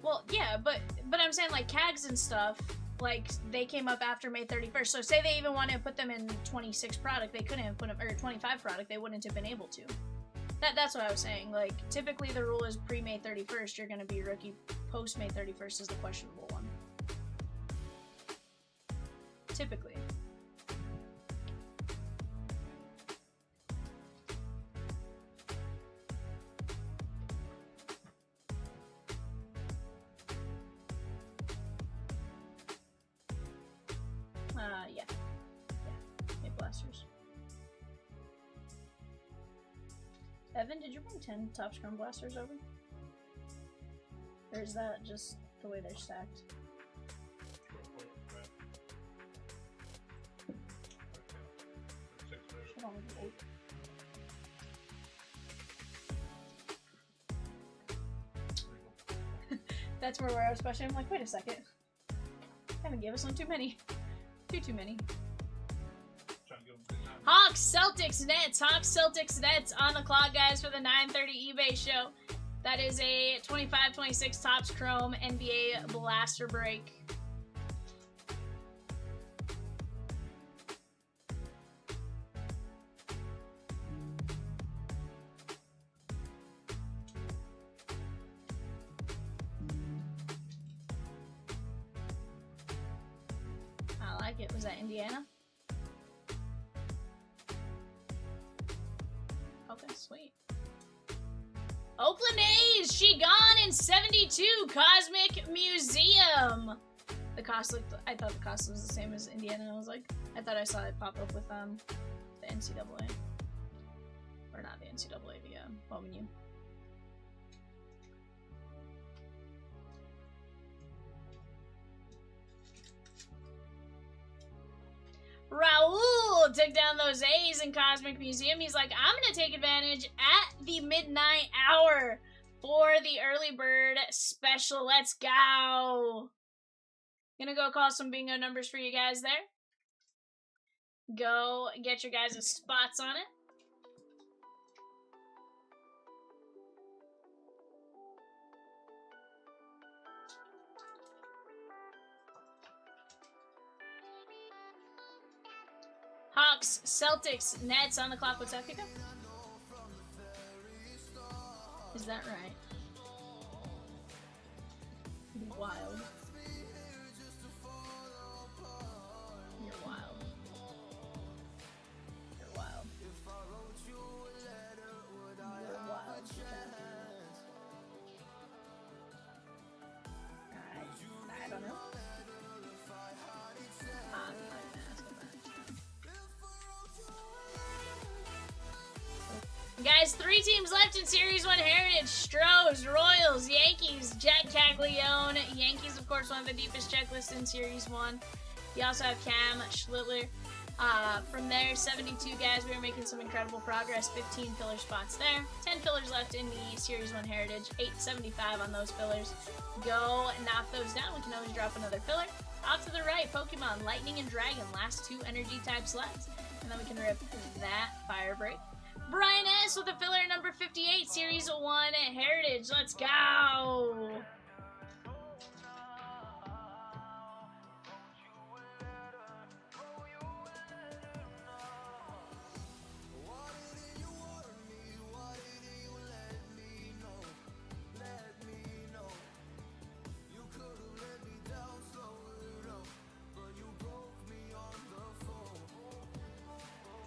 Well, yeah, but I'm saying, like, CAGs and stuff, like they came up after May 31st. So say they even wanted to put them in 26 product, they couldn't have put them, or 25 product, they wouldn't have been able to. That's what I was saying. Like, typically the rule is pre-May 31st, you're going to be rookie. Post-May 31st is the questionable one. Typically. Yeah. Hey, blasters. Evan, did you bring 10 Topps Chrome blasters over? Or is that just the way they're stacked? Hold on, wait. That's where I was questioning. I'm like, wait a second. Haven't gave us one too many. Too many. Hawks, Celtics, Nets. Hawks, Celtics, Nets on the clock, guys, for the 9:30 eBay show. That is a 25-26 Topps Chrome NBA blaster break. I like it. Was that Indiana? Okay, sweet. Oakland A's, she gone in 72, Cosmic Museum. The cost looked, I thought the cost was the same as Indiana, and I was like, I thought I saw it pop up with the NCAA. Or not the NCAA, the Bowman U. Raul took down those A's in Cosmic Museum. He's like, I'm going to take advantage at the midnight hour for the early bird special. Let's go. Gonna go call some bingo numbers for you guys there. Go get your guys' spots on it. Hawks, Celtics, Nets on the clock. What's that, Kiko? Is that right? Wild. You're wild. You're wild. You're wild. I don't know. Guys, 3 teams left in Series 1 Heritage. Stros, Royals, Yankees, Jack Caglione. Yankees, of course, one of the deepest checklists in Series 1. You also have Cam Schlittler. From there, 72 guys. We are making some incredible progress. 15 filler spots there. 10 fillers left in the Series 1 Heritage. 875 on those fillers. Go knock those down. We can always drop another filler. Off to the right, Pokemon, Lightning and Dragon. Last 2 energy types left. And then we can rip that Fire Break. Brian S. with a filler number 58, Series 1 Heritage. Let's go!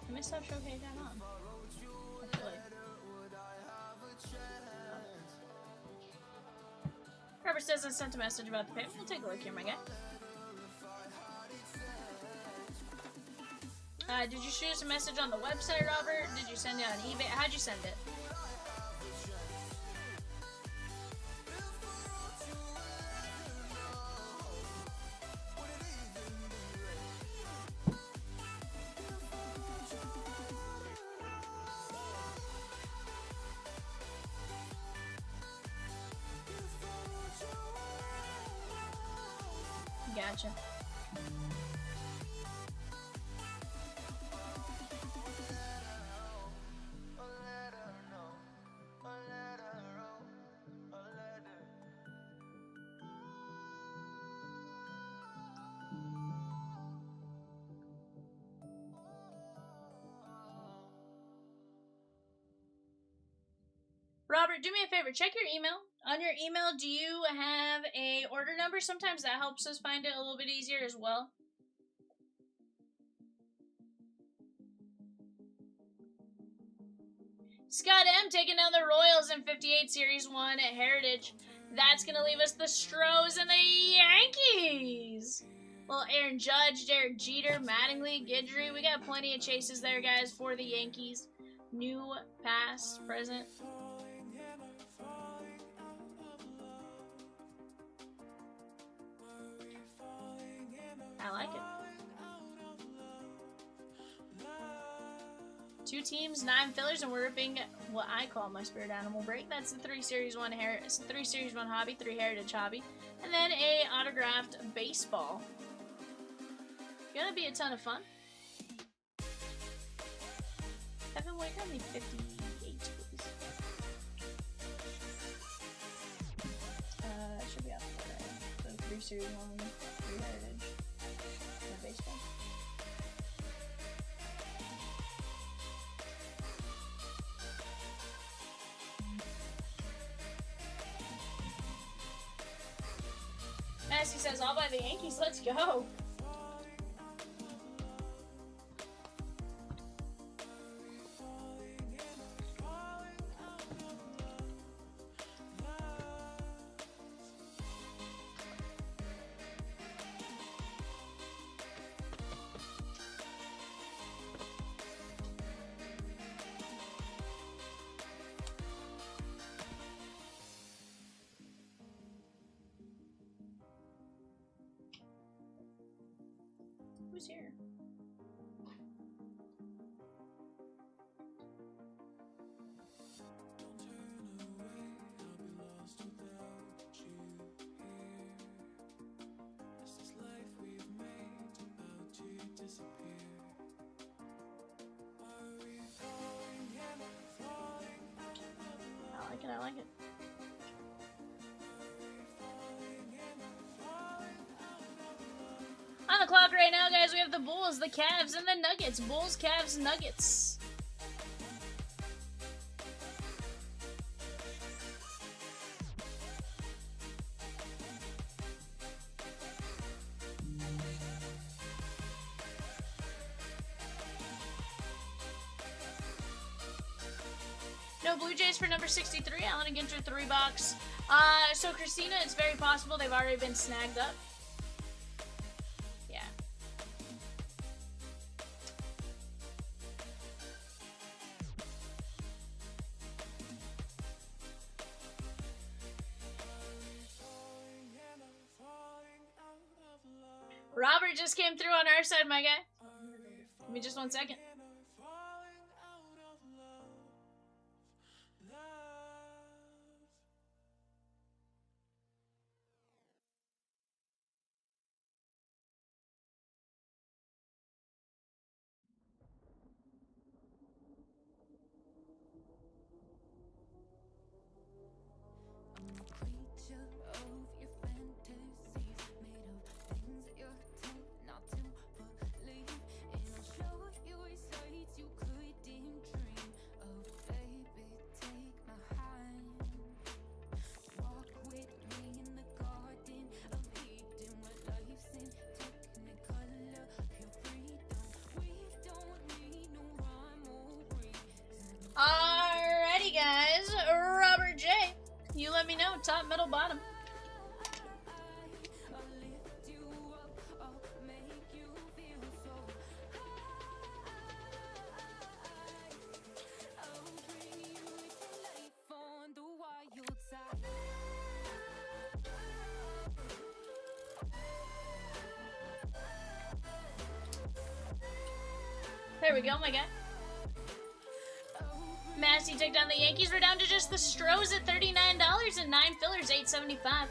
I missed how Shohei got on. Robert says I sent a message about the payment. We'll take a look here, my guy. Did you shoot us a message on the website, Robert? Did you send it on eBay? How'd you send it? Gotcha. Robert, do me a favor. Check your email. On your email, do you have a order number? Sometimes that helps us find it a little bit easier as well. Scott M taking down the Royals in 58 Series 1 at Heritage. That's going to leave us the Stros and the Yankees. Little Aaron Judge, Derek Jeter, Mattingly, Guidry. We got plenty of chases there, guys, for the Yankees. New, past, present. I like it. 2 teams, 9 fillers, and we're ripping what I call my spirit animal break. That's the 3 Series 1 3 Series 1 hobby, 3 Heritage hobby, and then a autographed baseball. Gonna be a ton of fun. Evan White, got me 58, please. Should be out there. So 3 Series 1, 3 Heritage, and a baseball. Massey says, I'll buy the Yankees, let's go. Who's here? I like it. On the clock right now, guys, we have the Bulls, the Cavs, and the Nuggets. Bulls, Cavs, Nuggets. No Blue Jays for number 63. Allen and Ginter 3-box. So Christina, it's very possible they've already been snagged up. Yeah. Robert just came through on our side, my guy. Give me just 1 second. Alrighty, guys. Robert J. You let me know. Top, middle, bottom. There we go, my guy. Massey took down the Yankees. We're down to just the Stros at $39 and 9 fillers, $8.75.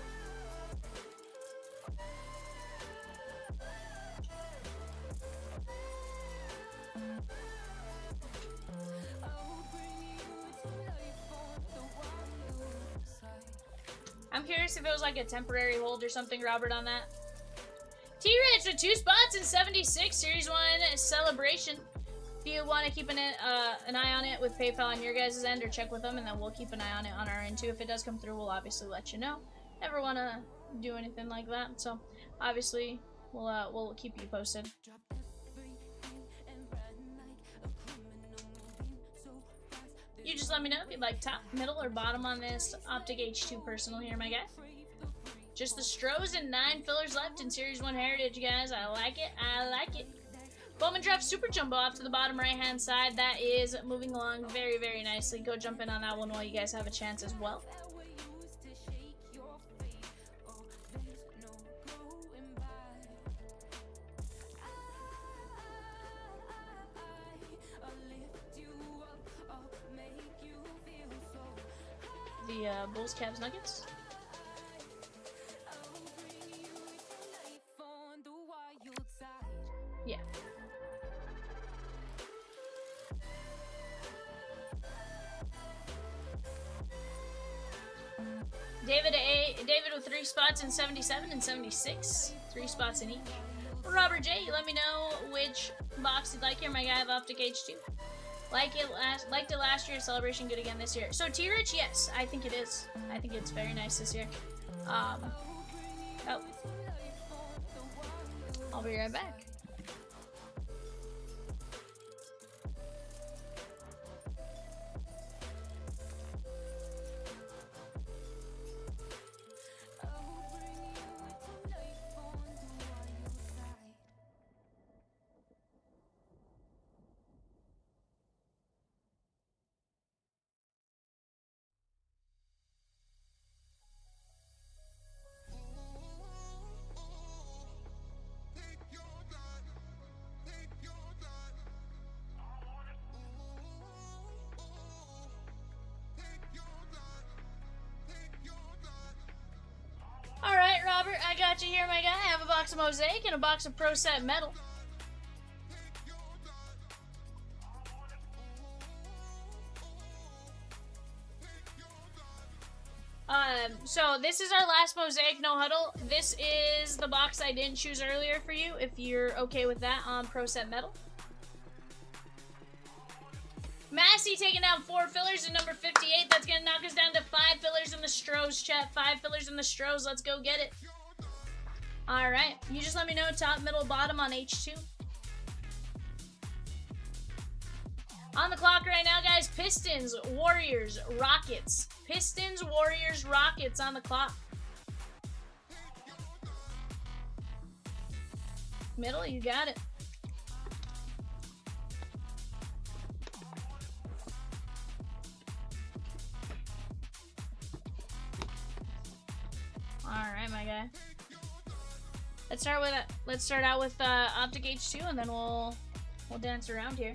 I'm curious if it was like a temporary hold or something, Robert, on that. T-Rich with 2 spots in 76, Series 1 celebration. If you want to keep an eye on it with PayPal on your guys' end, or check with them, and then we'll keep an eye on it on our end too. If it does come through, we'll obviously let you know. Never want to do anything like that, so obviously we'll keep you posted. You just let me know if you'd like top, middle, or bottom on this Optic H2 personal here, my guy. Just the Stros and 9 fillers left in Series 1 Heritage, guys. I like it. I like it. Bowman drops Super Jumbo off to the bottom right-hand side. That is moving along very, very nicely. Go jump in on that one while you guys have a chance as well. The Bulls, Cavs, Nuggets. Yeah. David with 3 spots in 77 and 76. 3 spots in each. Robert J, let me know which box you'd like here. My guy of Optic H2. Liked it last year. Celebration good again this year. So T-Rich, yes, I think it is. I think it's very nice this year. Oh. I'll be right back. Alright, Robert, I got you here, my guy. I have a box of Mosaic and a box of Pro Set Metal. So this is our last Mosaic no huddle. This is the box I didn't choose earlier for you, if you're okay with that, on Pro Set Metal. Massey taking down 4 fillers in number 58. That's going to knock us down to 5 fillers in the Stros, chat. 5 fillers in the Stros. Let's go get it. Alright. You just let me know top, middle, bottom on H2. On the clock right now, guys. Pistons, Warriors, Rockets. Pistons, Warriors, Rockets on the clock. Middle, you got it. Alright, my guy. Let's start out with Optic H2, and then we'll dance around here.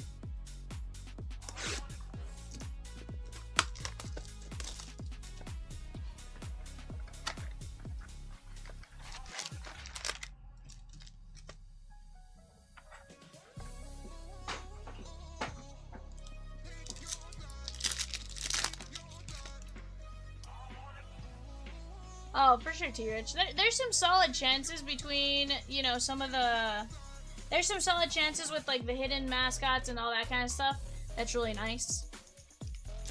Oh, for sure, T-Rich. There's some solid chances between, you know, some of the... There's some solid chances with, like, the hidden mascots and all that kind of stuff. That's really nice.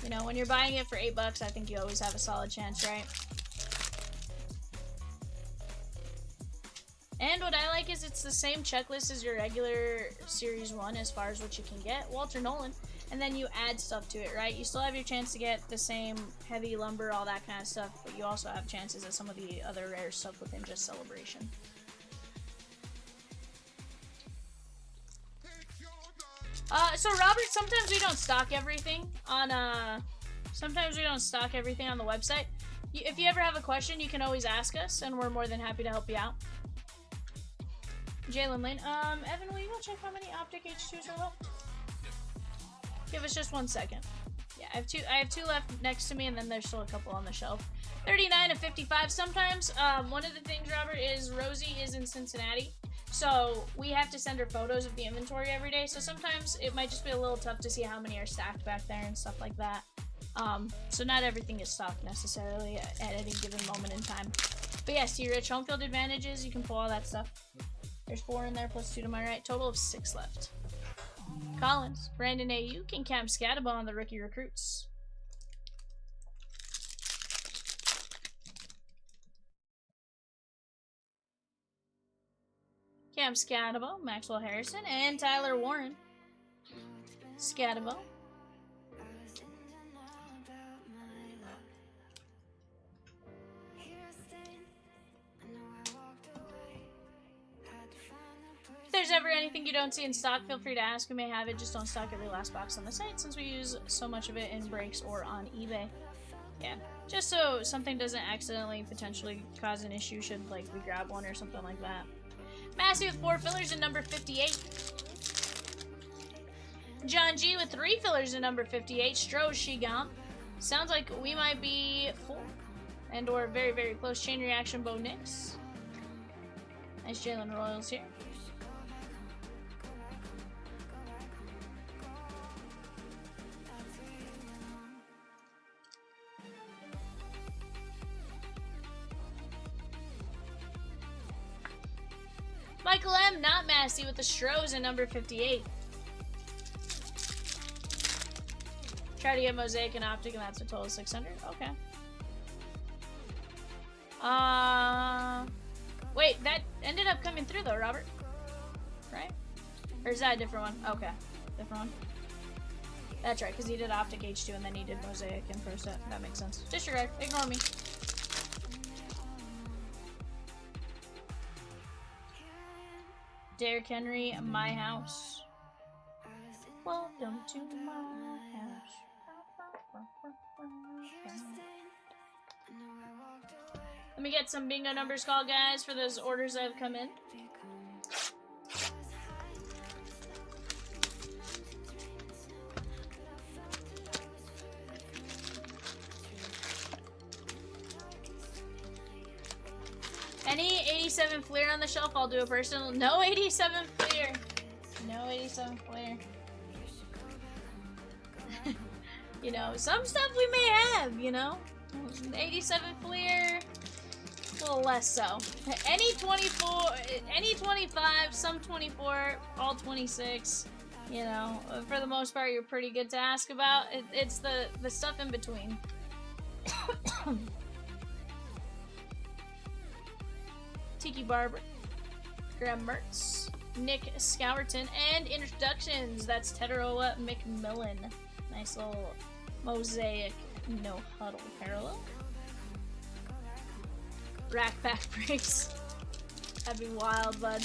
You know, when you're buying it for $8, I think you always have a solid chance, right? And what I like is it's the same checklist as your regular Series 1 as far as what you can get. Walter Nolan. And then you add stuff to it, right? You still have your chance to get the same heavy lumber, all that kind of stuff, but you also have chances at some of the other rare stuff within just Celebration. So Robert, sometimes we don't stock everything on the website. If you ever have a question, you can always ask us, and we're more than happy to help you out. Jalen Lane, Evan, will you go check how many Optic H2s are left? Give us just 1 second. Yeah, I have two left next to me, and then there's still a couple on the shelf. 39 and 55. Sometimes, one of the things, Robert, is Rosie is in Cincinnati, so we have to send her photos of the inventory every day. So sometimes it might just be a little tough to see how many are stacked back there and stuff like that. So not everything is stocked necessarily at any given moment in time. But yes, T-Rich, home field advantages, you can pull all that stuff. There's 4 in there plus 2 to my right. Total of 6 left. Collins, Brandon A.U., and Cam Scataba on the rookie recruits. Cam Scataba, Maxwell Harrison, and Tyler Warren. Scataba. If there's ever anything you don't see in stock, feel free to ask. We may have it, just don't stock every last box on the site since we use so much of it in breaks or on eBay. Yeah, just so something doesn't accidentally potentially cause an issue should like we grab one or something like that. Massey with 4 fillers in number 58. John G with 3 fillers in number 58. Stroh's Shigam. Sounds like we might be full and or very, very close. Chain reaction, Bo Nix. Nice Jalen Royals here. Michael M. Not Massey with the Strohs in number 58. Try to get Mosaic and Optic, and that's a total of 600. Okay. Wait, that ended up coming through though, Robert. Right? Or is that a different one? Okay, different one. That's right, because he did Optic H2 and then he did Mosaic and Pro Set. That makes sense. Disregard. Ignore me. Derrick Henry, my house. Welcome to my house. Let me get some bingo numbers called, guys, for those orders that have come in. Any 87 Fleer on the shelf, I'll do a personal. No 87 Fleer. No 87 Fleer. You know, some stuff we may have, you know. 87 Fleer, a little less so. Any 24, any 25, some 24, all 26. You know, for the most part, you're pretty good to ask about. It's the stuff in between. Tiki Barber, Graham Mertz, Nick Scowerton, and introductions. That's Teteroa McMillan. Nice little Mosaic no huddle parallel. Rack back breaks. That'd be wild, bud.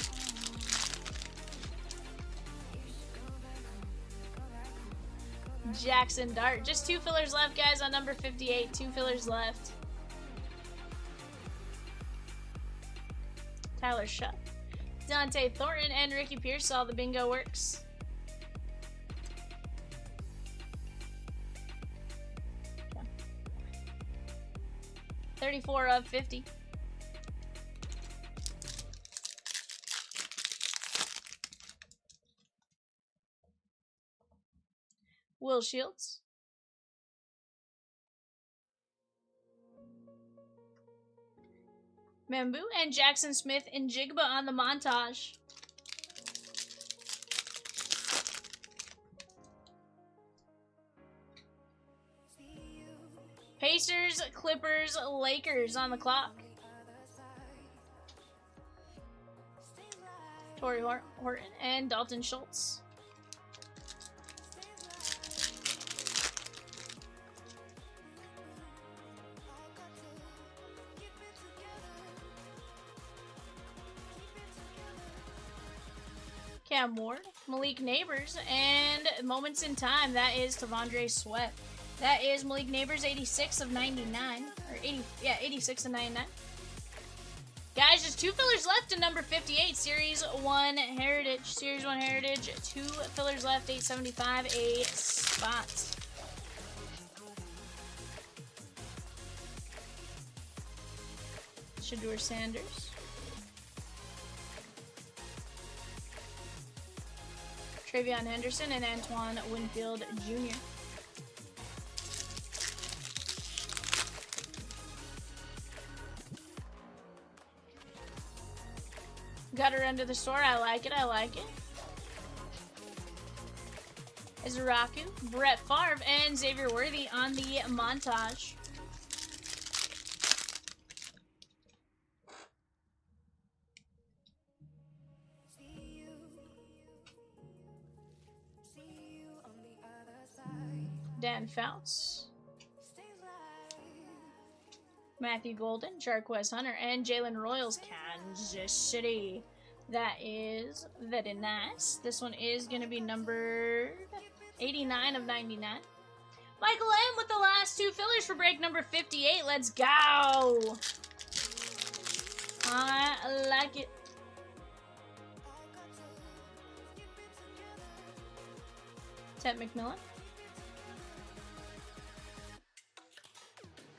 Jackson Dart. Just 2 fillers left, guys, on number 58. 2 fillers left. Tyler Shuck, Dante Thornton, and Ricky Pierce saw the bingo works. Okay. 34 of 50. Will Shields. Mambu and Jackson Smith and Jigba on the montage. Pacers, Clippers, Lakers on the clock. Torrey Horton and Dalton Schultz. Cam Ward, Malik Neighbors, and Moments in Time. That is Tavondre Sweat. That is Malik Neighbors, 86 of 99. Or 80, yeah, 86 of 99. Guys, just 2 fillers left in number 58. Series 1 Heritage. Series 1 Heritage. 2 fillers left, 875 a spot. Shedeur Sanders. Travion Henderson and Antoine Winfield Jr. Got her under the store. I like it. I like it. Izaraku, Brett Favre, and Xavier Worthy on the montage. Dan Fouts, Matthew Golden, Jarquez Hunter, and Jalen Royals, Kansas City. That is very nice. This one is going to be numbered 89 of 99. Michael M with the last two fillers for break number 58. Let's go. I like it. Ted McMillan,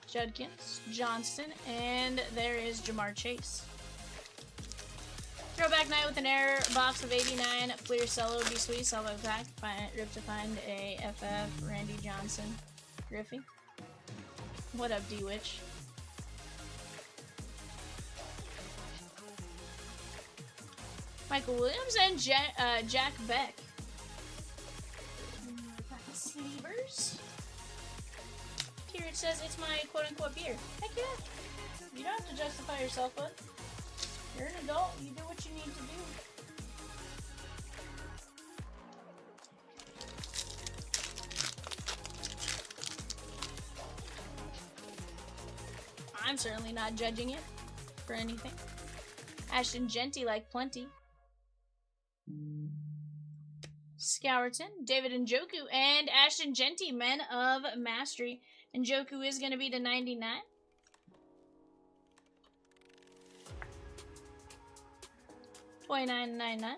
Judkins, Johnston, and there is Jamar Chase. Throwback night with an error box of 89. Clear Cello would be sweet. Salvo pack. Rip to find a FF. Randy Johnson. Griffey. What up, D-Witch? Michael Williams and Jack Beck. Sleevers. T-Rich says it's my quote-unquote beer. Heck yeah. You don't have to justify yourself, bud. You're an adult. You do what you need to do. I'm certainly not judging it for anything. Ashton Genty like plenty. Scourton, David Njoku, and Ashton Genty, men of mastery. Njoku is going to be to 99. $29.99.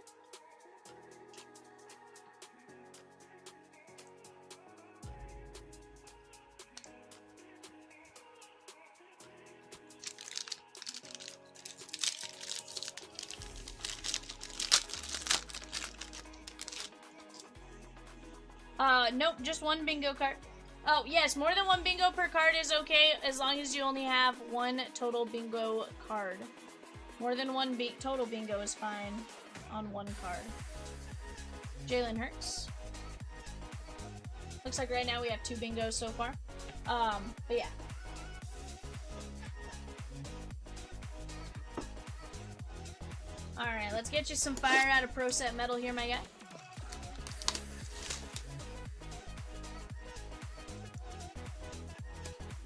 Nope, just one bingo card. Oh, yes, more than one bingo per card is okay as long as you only have one total bingo card. More than one total bingo is fine on one card. Jalen Hurts. Looks like right now we have 2 bingos so far. But yeah. Alright, let's get you some fire out of Pro Set Metal here, my guy.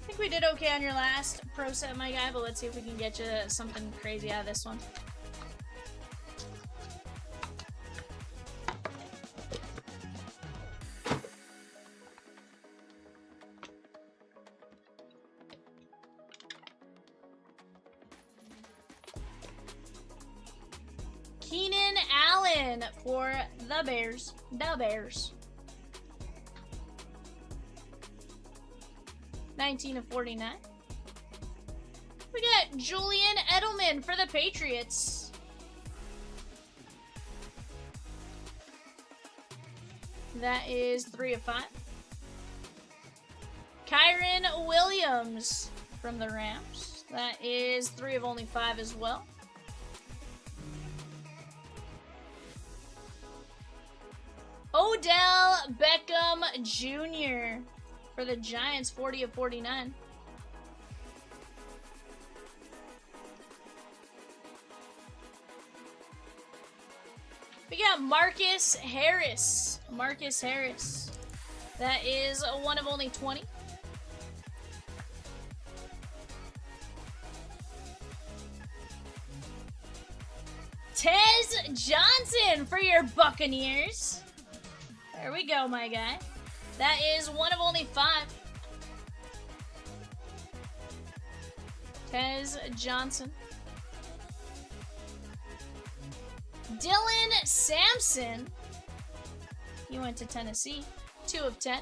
I think we did okay on your last Pro Set, my guy, but let's see if we can get you something crazy out of this one. Keenan Allen for the Bears. The Bears. 19 of 49. We got Julian Edelman for the Patriots. That is 3 of 5. Kyron Williams from the Rams. That is 3 of only 5 as well. Odell Beckham Jr. for the Giants, 40 of 49. We got Marcus Harris. Marcus Harris. That is 1 of only 20. Tez Johnson for your Buccaneers. There we go, my guy. That is 1 of only 5. Tez Johnson. Dylan Sampson. He went to Tennessee. 2 of 10.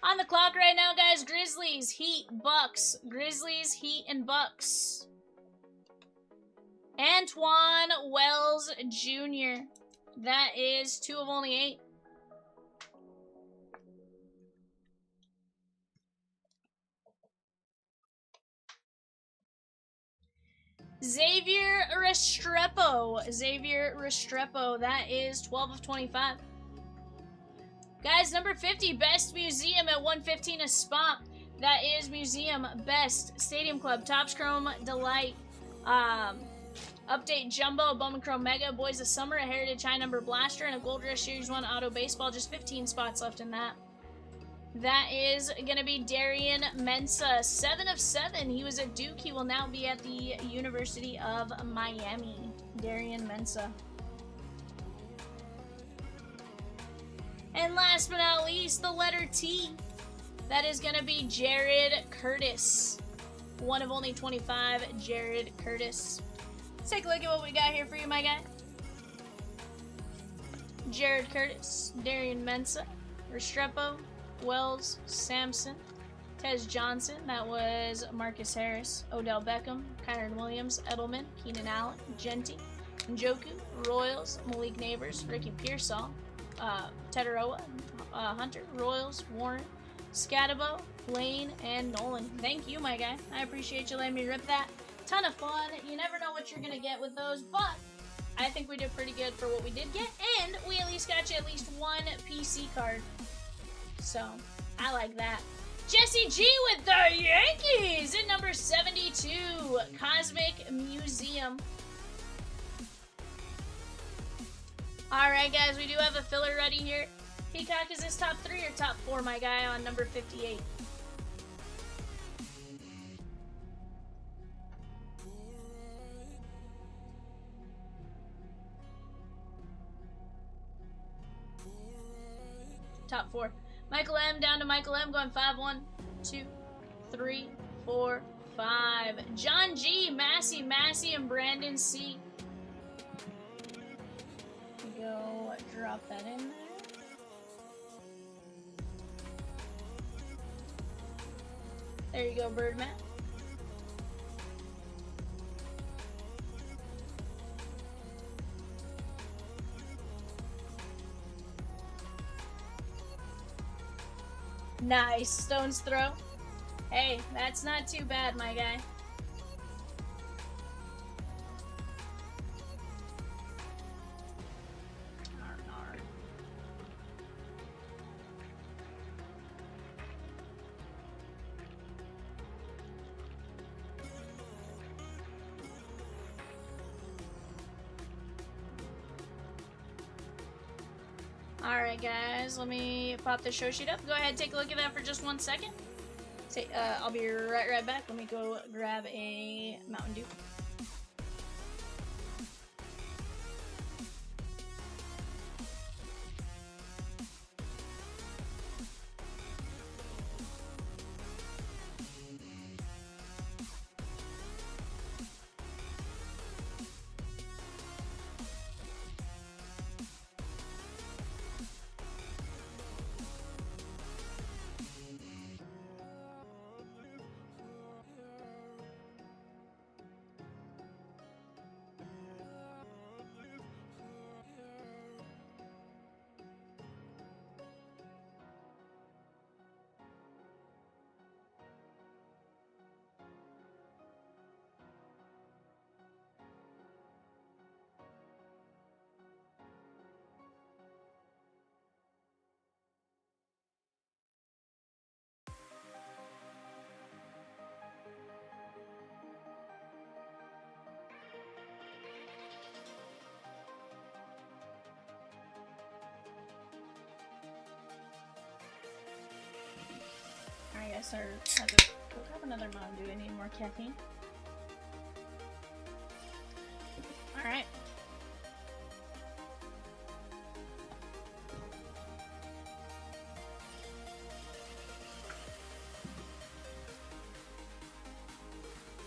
On the clock right now, guys. Grizzlies, Heat, Bucks. Grizzlies, Heat, and Bucks. Antoine Wells Jr. That is 2 of only 8. Xavier Restrepo. Xavier Restrepo. That is 12 of 25. Guys, number 50, Best Museum at 115 a spot. That is Museum Best Stadium Club, Topps Chrome Delight, Update Jumbo, Bowman Chrome Mega, Boys of Summer, a Heritage High Number Blaster, and a Gold Rush Series 1 Auto Baseball. Just 15 spots left in that. That is going to be Darian Mensah, 7 of 7. He was at Duke. He will now be at the University of Miami. Darian Mensah. And last but not least, the letter T. That is going to be Jared Curtis. 1 of only 25, Jared Curtis. Let's take a look at what we got here for you, my guy. Jared Curtis, Darian Mensah, Restrepo, Wells, Sampson, Tez Johnson, that was Marcus Harris, Odell Beckham, Kyron Williams, Edelman, Keenan Allen, Genty, Njoku, Royals, Malik Neighbors, Ricky Pearsall, Tetaroa, Hunter, Royals, Warren, Scatabo, Lane, and Nolan. Thank you, my guy. I appreciate you letting me rip that. Ton of fun. You never know what you're going to get with those, but I think we did pretty good for what we did get, and we at least got you at least one PC card. So, I like that. Jesse G with the Yankees at number 72, Cosmic Museum. Alright guys, we do have a filler ready here. Peacock, is this top 3 or top 4, my guy, on number 58? Top 4. Michael M down to Michael M, going 5, 1, 2, 3, 4, 5. John G, Massey, and Brandon C. Go drop that in there. There you go, Birdman. Nice. Stone's throw. Hey, that's not too bad, my guy. Alright guys, let me pop the show sheet up. Go ahead, take a look at that for just 1 second. I'll be right back. Let me go grab a Mountain Dew. I guess I have to go grab another Mountain Dew. I need more caffeine. Alright.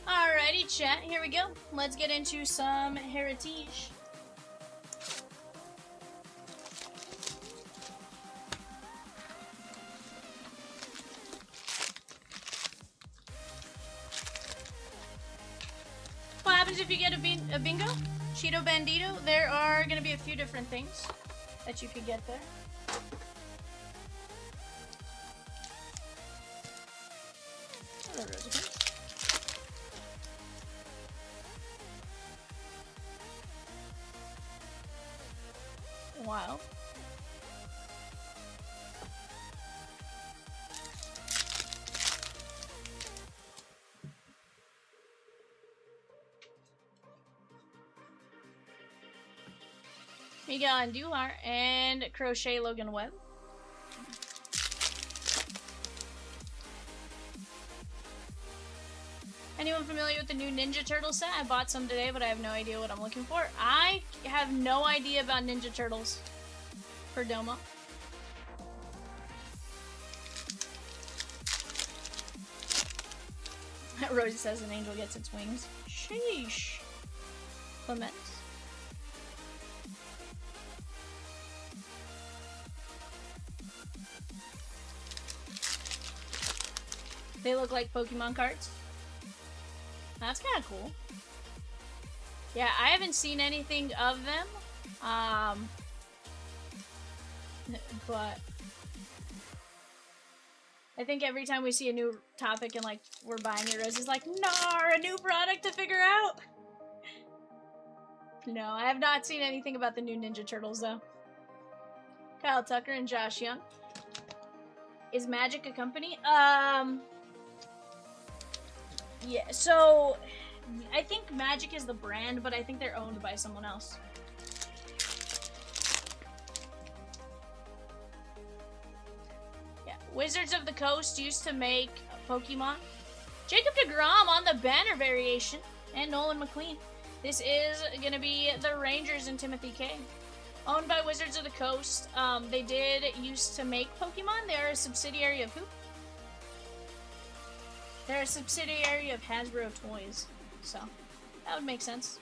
Alrighty, chat. Here we go. Let's get into some Heritage. If you get a bingo, Cheeto Bandito, there are going to be a few different things that you could get there. Hello, Rosie. Wow. Miguel Andujar, and Crochet Logan Webb. Anyone familiar with the new Ninja Turtle set? I bought some today, but I have no idea what I'm looking for. I have no idea about Ninja Turtles. Perdomo. Rosie says an angel gets its wings. Sheesh. Clement. They look like Pokemon cards. That's kind of cool. Yeah, I haven't seen anything of them. But I think every time we see a new topic and like we're buying it, Rosie's like, "Nar, a new product to figure out." No, I have not seen anything about the new Ninja Turtles though. Kyle Tucker and Josh Young. Is Magic a company? Yeah, so I think Magic is the brand, but I think they're owned by someone else. Yeah, Wizards of the Coast used to make Pokemon. Jacob deGrom on the banner variation, and Nolan McLean. This is gonna be the Rangers and Timothy K. Owned by Wizards of the Coast. They did used to make Pokemon. They're a subsidiary of who? They're a subsidiary of Hasbro Toys, so that would make sense.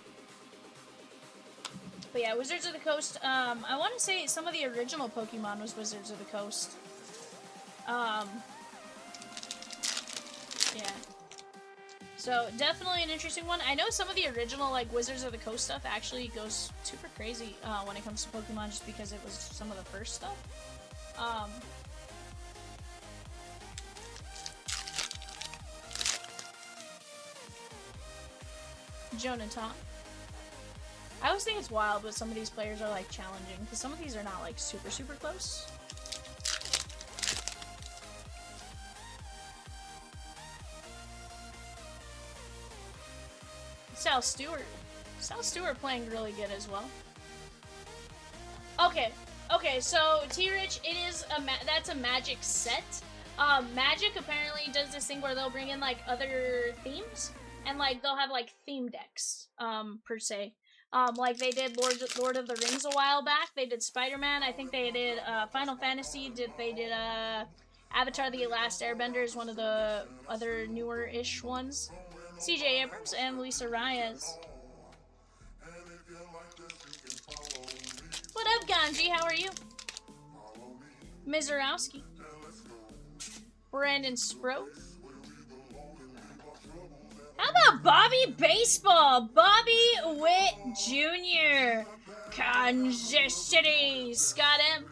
But yeah, Wizards of the Coast, I want to say some of the original Pokemon was Wizards of the Coast. Yeah. So, definitely an interesting one. I know some of the original, like, Wizards of the Coast stuff actually goes super crazy when it comes to Pokemon, just because it was some of the first stuff. Jonah Tom. I always think it's wild, but some of these players are like challenging because some of these are not like super close. Sal Stewart playing really good as well. Okay, so T-Rich, it is that's a Magic set. Magic apparently does this thing where they'll bring in like other themes. And, like, they'll have, like, theme decks, per se. Like, they did Lord of the Rings a while back. They did Spider-Man. I think they did, Final Fantasy. They did, Avatar The Last Airbender is one of the other newer-ish ones. CJ Abrams and Lisa Reyes. What up, Ganji? How are you? Mizorowski. Brandon Sproat. How about Bobby Baseball? Bobby Witt Jr. Kansas City. Scott M.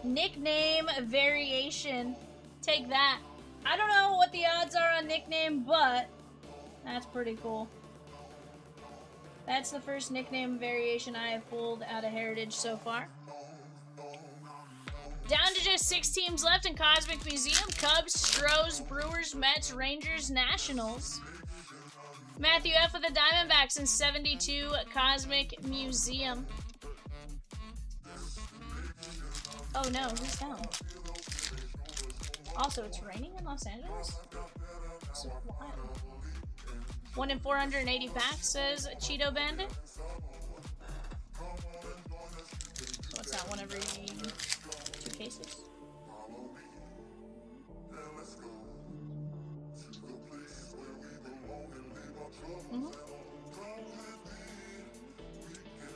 Nickname variation. Take that. I don't know what the odds are on nickname, but that's pretty cool. That's the first nickname variation I have pulled out of Heritage so far. Down to just 6 teams left in Cosmic Museum. Cubs, Stros, Brewers, Mets, Rangers, Nationals. Matthew F. with the Diamondbacks in 72 Cosmic Museum. Oh no, who's down? Also, it's raining in Los Angeles? So wild. 1 in 480 packs, says Cheeto Bandit. So what's that, one every 2 cases?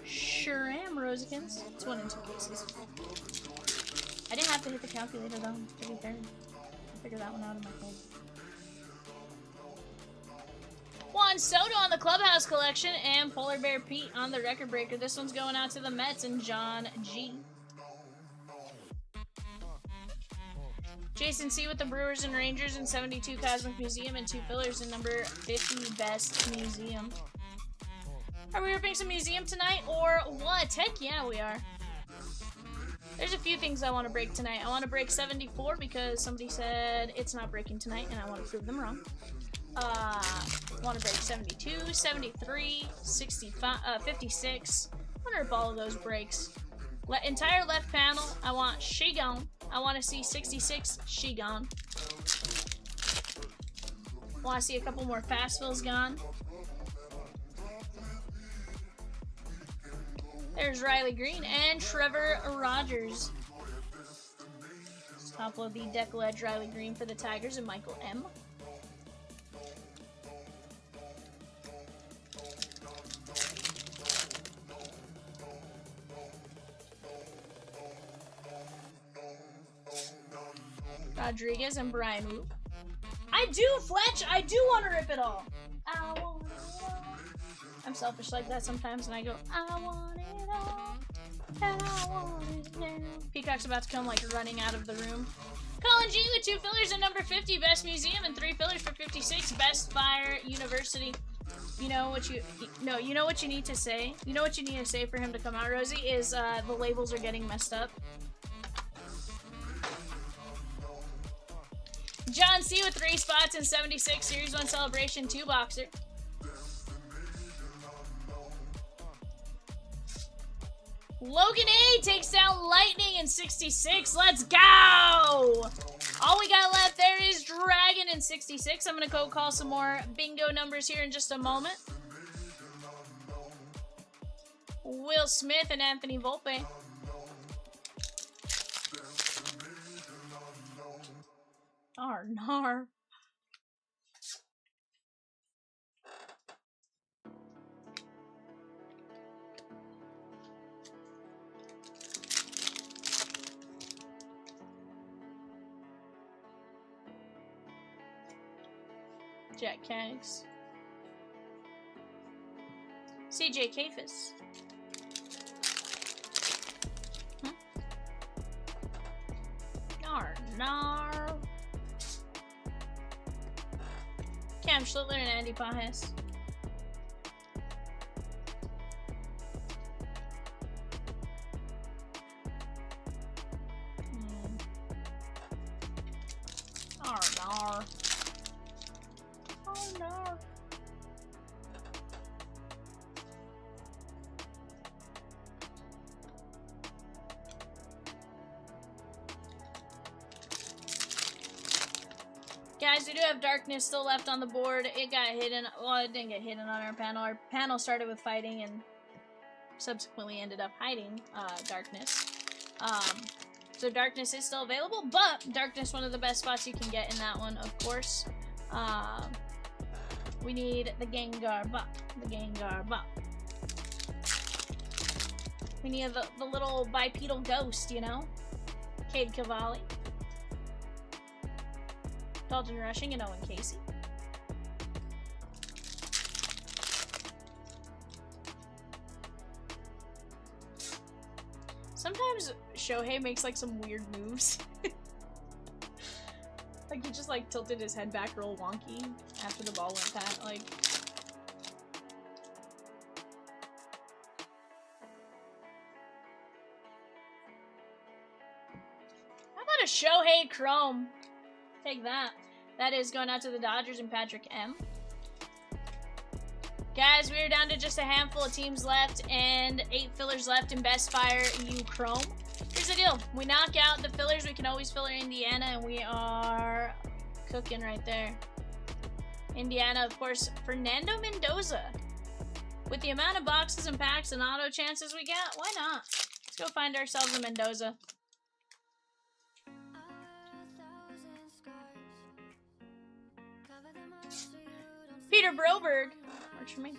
Sure am, Rosikins. It's 1 in 2 cases. I didn't have to hit the calculator though, to be fair. I'll figure that one out in my head. Juan Soto on the Clubhouse Collection and Polar Bear Pete on the Record Breaker. This one's going out to the Mets and John G. Jason C with the Brewers and Rangers in 72 Cosmic Museum and 2 fillers in number 50 Best Museum. Are we ripping some museum tonight or what? Heck yeah, we are. There's a few things I want to break tonight. I want to break 74 because somebody said it's not breaking tonight and I want to prove them wrong. I want to break 72, 73, 65, 56. I want gonna rip all of those breaks. Entire left panel, I want she gone. I want to see 66 she gone. Want to see a couple more fast fills gone. There's Riley Green and Trevor Rogers. Let's upload the Deckle Edge Riley Green for the Tigers and Michael M. Rodriguez and Brian Wu. I do, Fletch! I do want to rip it all! I want it all. I'm selfish like that sometimes, and I go, I want it all, and I want it now. Peacock's about to come, like, running out of the room. Colin G with 2 fillers at number 50, Best Museum, and 3 fillers for 56, Best Fire University. You know what you... No, you know what you need to say? You know what you need to say for him to come out, Rosie? Is, the labels are getting messed up. John C with 3 spots in 76, Series 1 Celebration, 2 boxer. Logan A takes down Lightning in 66. Let's go! All we got left there is Dragon in 66. I'm going to go call some more bingo numbers here in just a moment. Will Smith and Anthony Volpe. Nar. Jack Kaggs. CJ Kafis. Nar. Cam Schlittler and Andy Pajes. Nar. Oh no. Guys, we do have Darkness still left on the board. It got hidden. Well, it didn't get hidden on our panel. Our panel started with fighting and subsequently ended up hiding Darkness. So Darkness is still available, but Darkness, one of the best spots you can get in that one, of course. We need the Gengar Bop. The Gengar Bop. We need the little bipedal ghost, you know? Cade Cavalli. Dalton Rushing and Owen Casey. Sometimes Shohei makes like some weird moves. Like he just like tilted his head back real wonky after the ball went past. Like, how about a Shohei Chrome? Take that. That is going out to the Dodgers and Patrick M. Guys, we are down to just a handful of teams left and 8 fillers left in Best Fire U Chrome. Here's the deal. We knock out the fillers, we can always filler Indiana, and we are cooking right there. Indiana, of course, Fernando Mendoza. With the amount of boxes and packs and auto chances we got, why not? Let's go find ourselves a Mendoza. Peter Broberg. Works for me.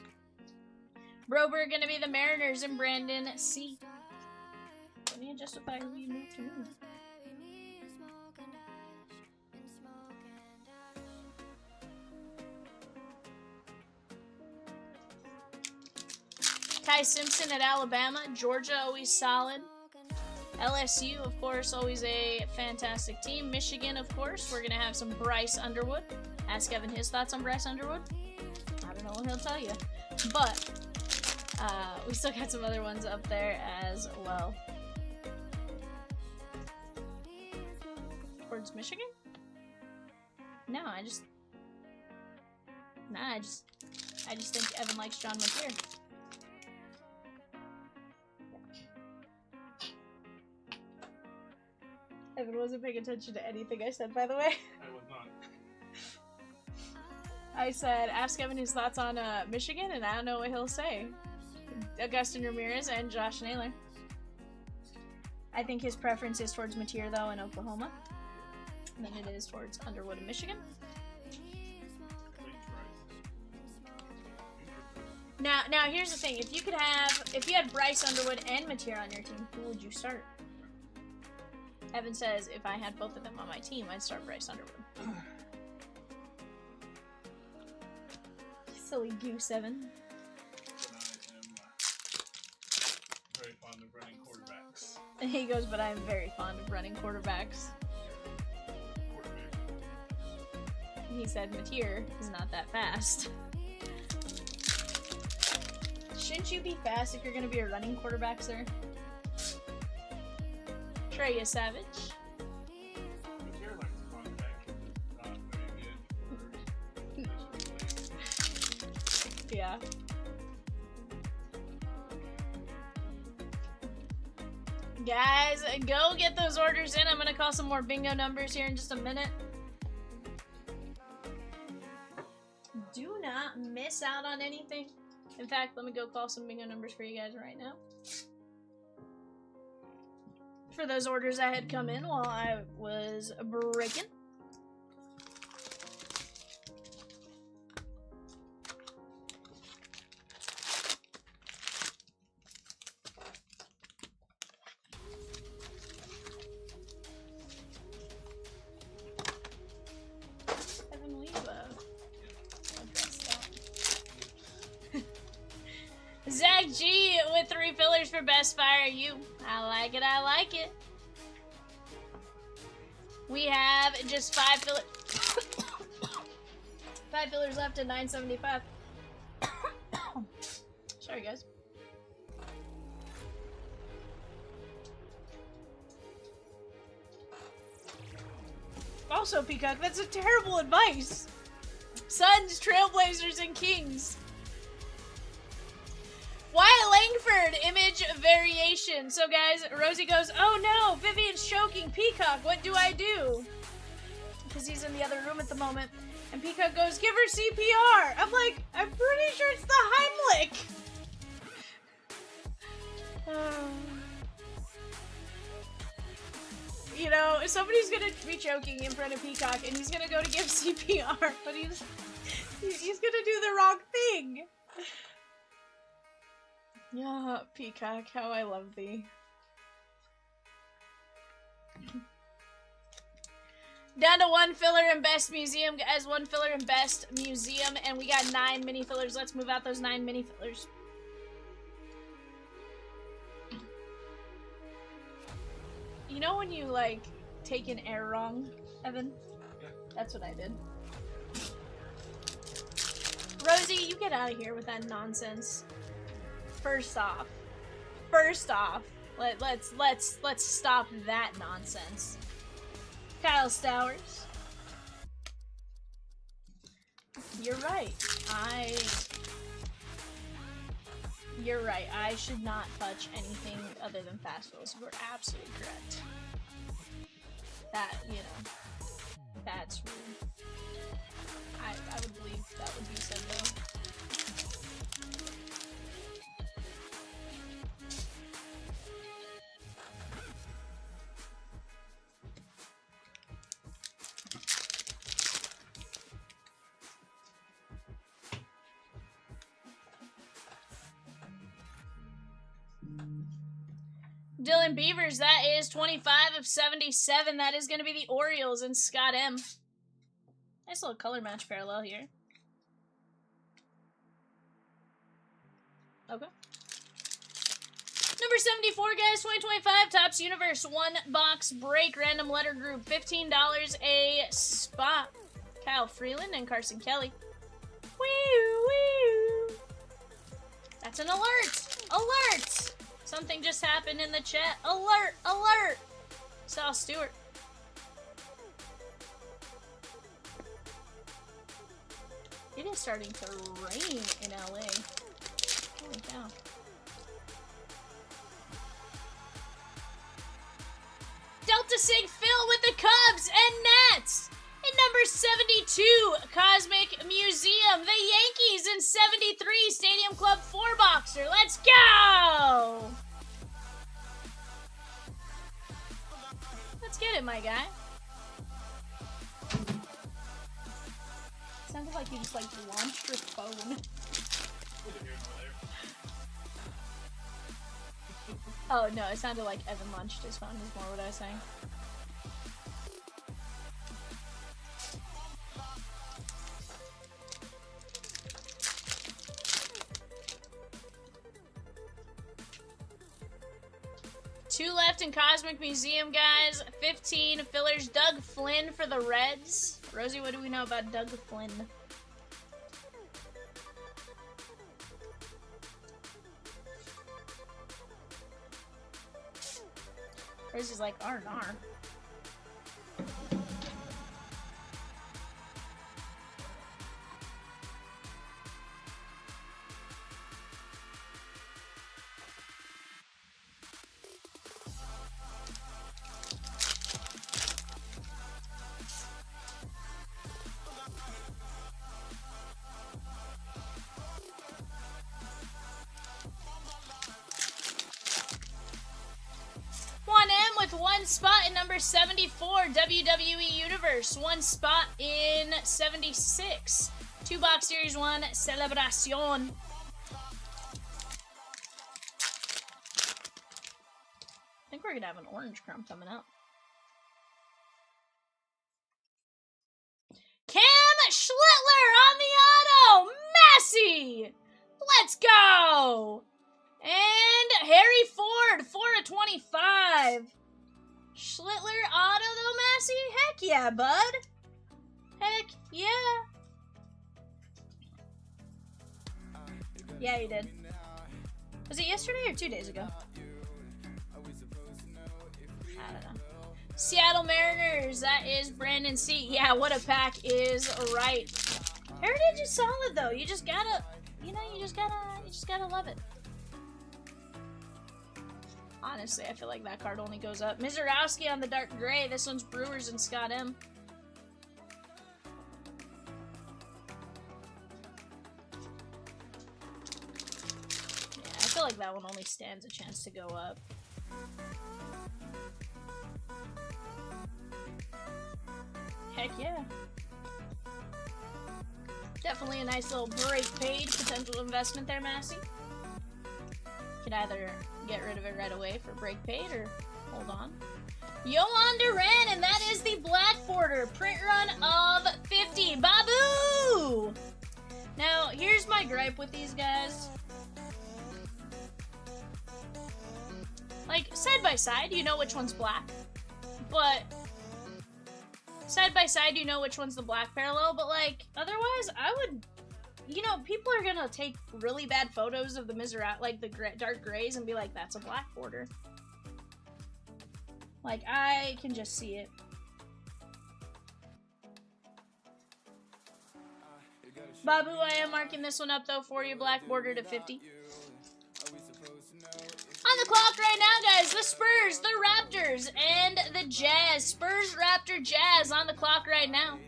Broberg gonna be the Mariners and Brandon C. Let me justify who you moved to. Ty Simpson at Alabama. Georgia, always solid. LSU, of course, always a fantastic team. Michigan, of course. We're going to have some Bryce Underwood. Ask Evan his thoughts on Bryce Underwood. I don't know what he'll tell you. But we still got some other ones up there as well. Towards Michigan? No, I just think Evan likes John McCare. Evan wasn't paying attention to anything I said, by the way. I was not. I said, ask Evan his thoughts on Michigan, and I don't know what he'll say. Augustin Ramirez and Josh Naylor. I think his preference is towards Mateer, though, in Oklahoma. And then it is towards Underwood in Michigan. Now, here's the thing. If you had Bryce Underwood and Mateer on your team, who would you start? Evan says, if I had both of them on my team, I'd start Bryce Underwood. Silly goose, Evan. But I am very fond of running quarterbacks. He goes, but I'm very fond of running quarterbacks. Quarterback. He said Mateer is not that fast. Shouldn't you be fast if you're going to be a running quarterback, sir? Treya Savage. Mateer likes to contact. Not very good for Yeah. Guys, go get those orders in. I'm going to call some more bingo numbers here in just a minute. Do not miss out on anything. In fact, let me go call some bingo numbers for you guys right now. For those orders that had come in while I was breaking. Evan, will you address that? Zach G with 3 fillers for Best Fire You. I like it, I like it. We have just 5 fillers. 5 fillers left at 975. Sorry, guys. Also, Peacock, that's a terrible advice. Suns, Trailblazers, and Kings. Wyatt Langford, image variation. So, guys, Rosie goes, oh no, Vivian's choking Peacock. What do I do? Because he's in the other room at the moment. And Peacock goes, give her CPR. I'm like, I'm pretty sure it's the Heimlich. You know, somebody's gonna be choking in front of Peacock, and he's gonna go to give CPR, but he's gonna do the wrong thing. Yeah, Peacock, how I love thee. Down to 1 filler in Best Museum, guys. 1 filler in Best Museum, and we got 9 mini fillers. Let's move out those 9 mini fillers. You know when you, like, take an air wrong, Evan? Yeah. That's what I did. Rosie, you get out of here with that nonsense. First off, let's stop that nonsense. Kyle Stowers. You're right. You're right. I should not touch anything other than fast fills. You are absolutely correct. That, you know, that's rude. I would believe that would be said though. Dylan Beavers, that is 25 of 77. That is going to be the Orioles and Scott M. Nice little color match parallel here. Okay. Number 74, guys, 2025 Topps Universe 1 box break random letter group. $15 a spot. Kyle Freeland and Carson Kelly. Woo, woo. That's an alert. Alert. Something just happened in the chat. Alert! Alert! Sal Stewart. It is starting to rain in LA. Holy cow. Celtic Phil with the Cubs and Nats. In number 72, Cosmic Museum, the Yankees in 73, Stadium Club 4-boxer. Let's go! Let's get it, my guy. Sounded like you just like launched your phone. Oh no, it sounded like Evan launched his phone is more what I was saying. Two left in Cosmic Museum, guys. 15 fillers. Doug Flynn for the Reds. Rosie, what do we know about Doug Flynn? Rosie's like, R&R. One spot in number 74, WWE Universe. One spot in 76. 2-box Series 1, Celebración. I think we're going to have an orange crumb coming up. Cam Schlittler on the auto! Massey! Let's go! And Harry Ford, 4/25. Schlittler auto though, Massey? Heck yeah, bud. Heck yeah. Yeah, you did. Was it yesterday or 2 days ago? I don't know. Seattle Mariners, that is Brandon C. Yeah, what a pack is right. Heritage is solid though. You just gotta, you just gotta love it. Honestly, I feel like that card only goes up. Mizorowski on the dark gray. This one's Brewers and Scott M. Yeah, I feel like that one only stands a chance to go up. Heck yeah. Definitely a nice little break paid potential investment there, Massey. Could either get rid of it right away for break paid or hold on. Yohan Duran, and that is the black border print run of 50. Babu! Now, here's my gripe with these guys. Like, side by side, you know which one's black. But side by side, you know which one's the black parallel. But, like, otherwise, I would... You know, people are gonna take really bad photos of the like the dark grays and be like, that's a black border. Like, I can just see it. Babu, I am marking this one up, though, for you. Black border to 50. On the clock right now, guys, the Spurs, the Raptors, and the Jazz. Spurs, Raptor, Jazz on the clock right now.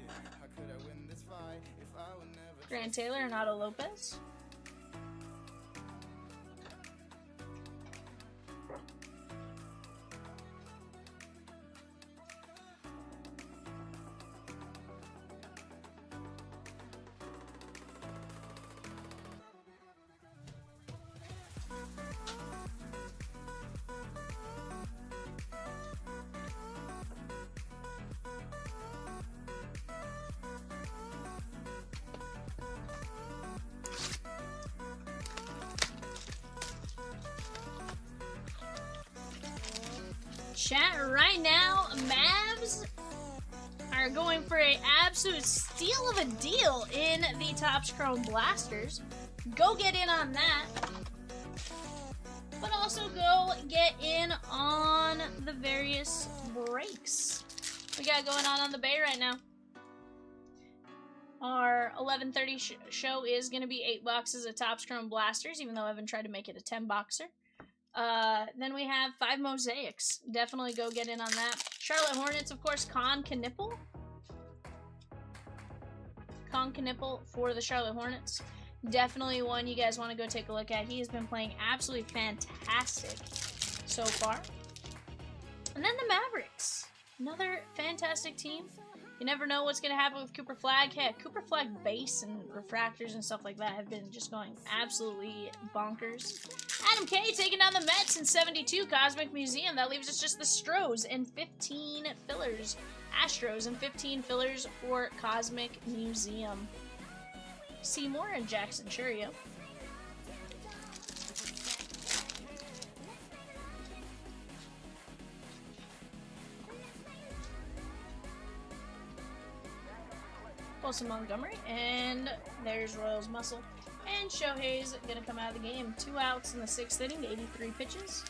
Grant Taylor and Otto Lopez. Chat right now, Mavs are going for an absolute steal of a deal in the Topps Chrome Blasters. Go get in on that. But also go get in on the various breaks we got going on the Bay right now. Our 11:30 show is going to be 8 boxes of Topps Chrome Blasters, even though Evan tried to make it a 10 boxer. Then we have 5 Mosaics. Definitely go get in on that. Charlotte Hornets, of course, Con Knipple. Con Knipple for the Charlotte Hornets. Definitely one you guys want to go take a look at. He has been playing absolutely fantastic so far. And then the Mavericks. Another fantastic team. You never know what's going to happen with Cooper Flag. Heck, Cooper Flag base and refractors and stuff like that have been just going absolutely bonkers. Adam K taking down the Mets in 72 Cosmic Museum. That leaves us just the Stros and 15 fillers. Astros and 15 fillers for Cosmic Museum. Seymour and Jackson Churio. Wilson Montgomery, and there's Royals Muscle. And Shohei's gonna come out of the game. 2 outs in the 6th inning, 83 pitches.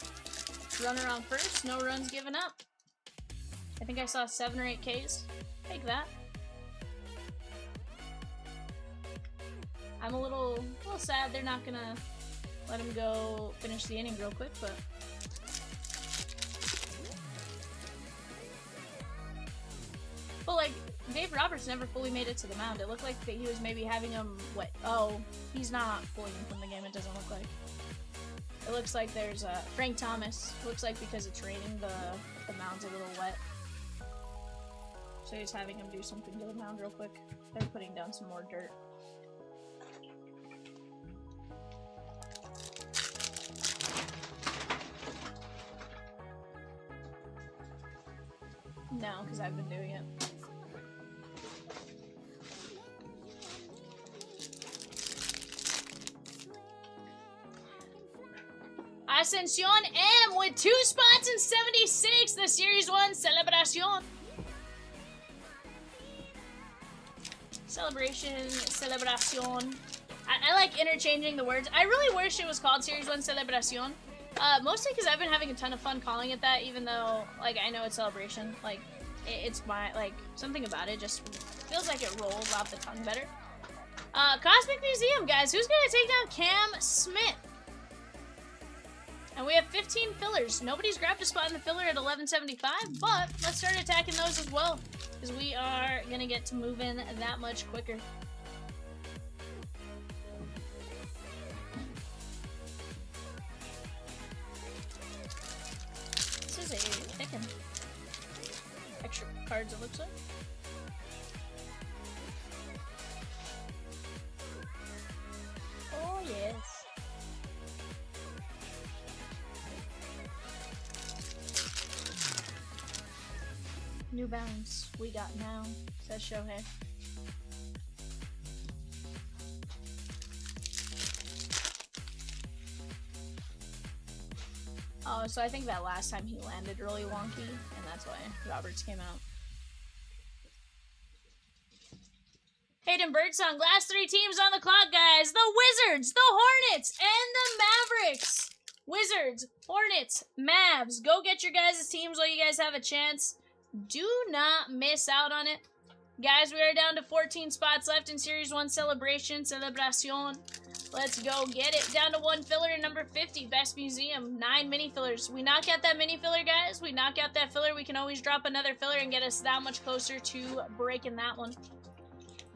Runner on first, no runs given up. I think I saw 7 or 8 Ks. Take that. I'm a little sad they're not gonna let him go finish the inning real quick, but like Dave Roberts never fully made it to the mound. It looked like that he was maybe having him wet. Oh, he's not pulling him from the game. It doesn't look like. It looks like there's Frank Thomas. Looks like because it's raining, the mound's a little wet. So he's having him do something to the mound real quick. They're putting down some more dirt. No, because I've been doing it. Ascension M with 2 spots in 76, the Series 1 Celebration. Celebration. I like interchanging the words. I really wish it was called Series 1 Celebration. Mostly because I've been having a ton of fun calling it that, even though, like, I know it's Celebration. Like, it's my, like, something about it just feels like it rolls off the tongue better. Cosmic Museum, guys. Who's gonna take down Cam Smith? And we have 15 fillers. Nobody's grabbed a spot in the filler at 1175, but let's start attacking those as well, because we are gonna get to move in that much quicker. This is a thick one. Extra cards, it looks like. Oh, yes. New Balance, we got now, says Shohei. Oh, so I think that last time he landed really wonky, and that's why Roberts came out. Hayden Birdsong, last 3 teams on the clock, guys. The Wizards, the Hornets, and the Mavericks. Wizards, Hornets, Mavs. Go get your guys' teams while you guys have a chance. Do not miss out on it. Guys, we are down to 14 spots left in Series 1 Celebration. Let's go get it. Down to 1 filler in number 50, Best Museum. 9 mini fillers. We knock out that mini filler, guys. We knock out that filler. We can always drop another filler and get us that much closer to breaking that one.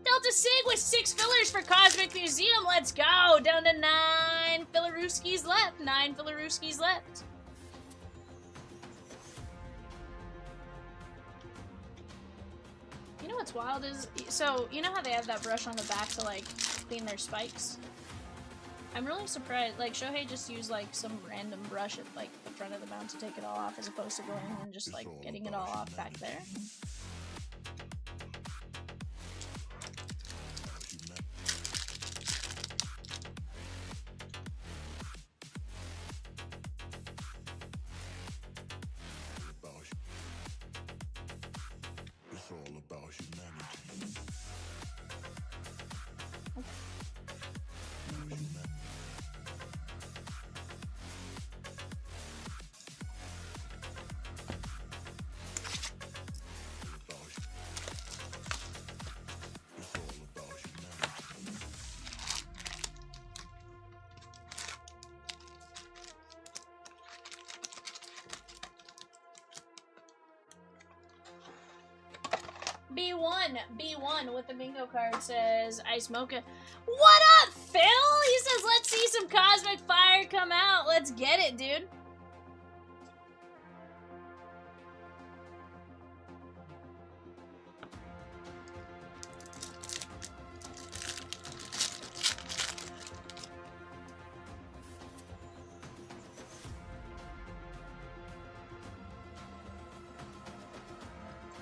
Delta Sig with 6 fillers for Cosmic Museum. Let's go. Down to 9 fillerooskies left. 9 fillerooskies left. You know what's wild is, so you know how they have that brush on the back to like clean their spikes? I'm really surprised, like Shohei just used like some random brush at like the front of the mount to take it all off as opposed to going and just like getting it all off back there. B1 with the bingo card says Ice Mocha. What up, Phil? He says, let's see some Cosmic Fire come out. Let's get it, dude.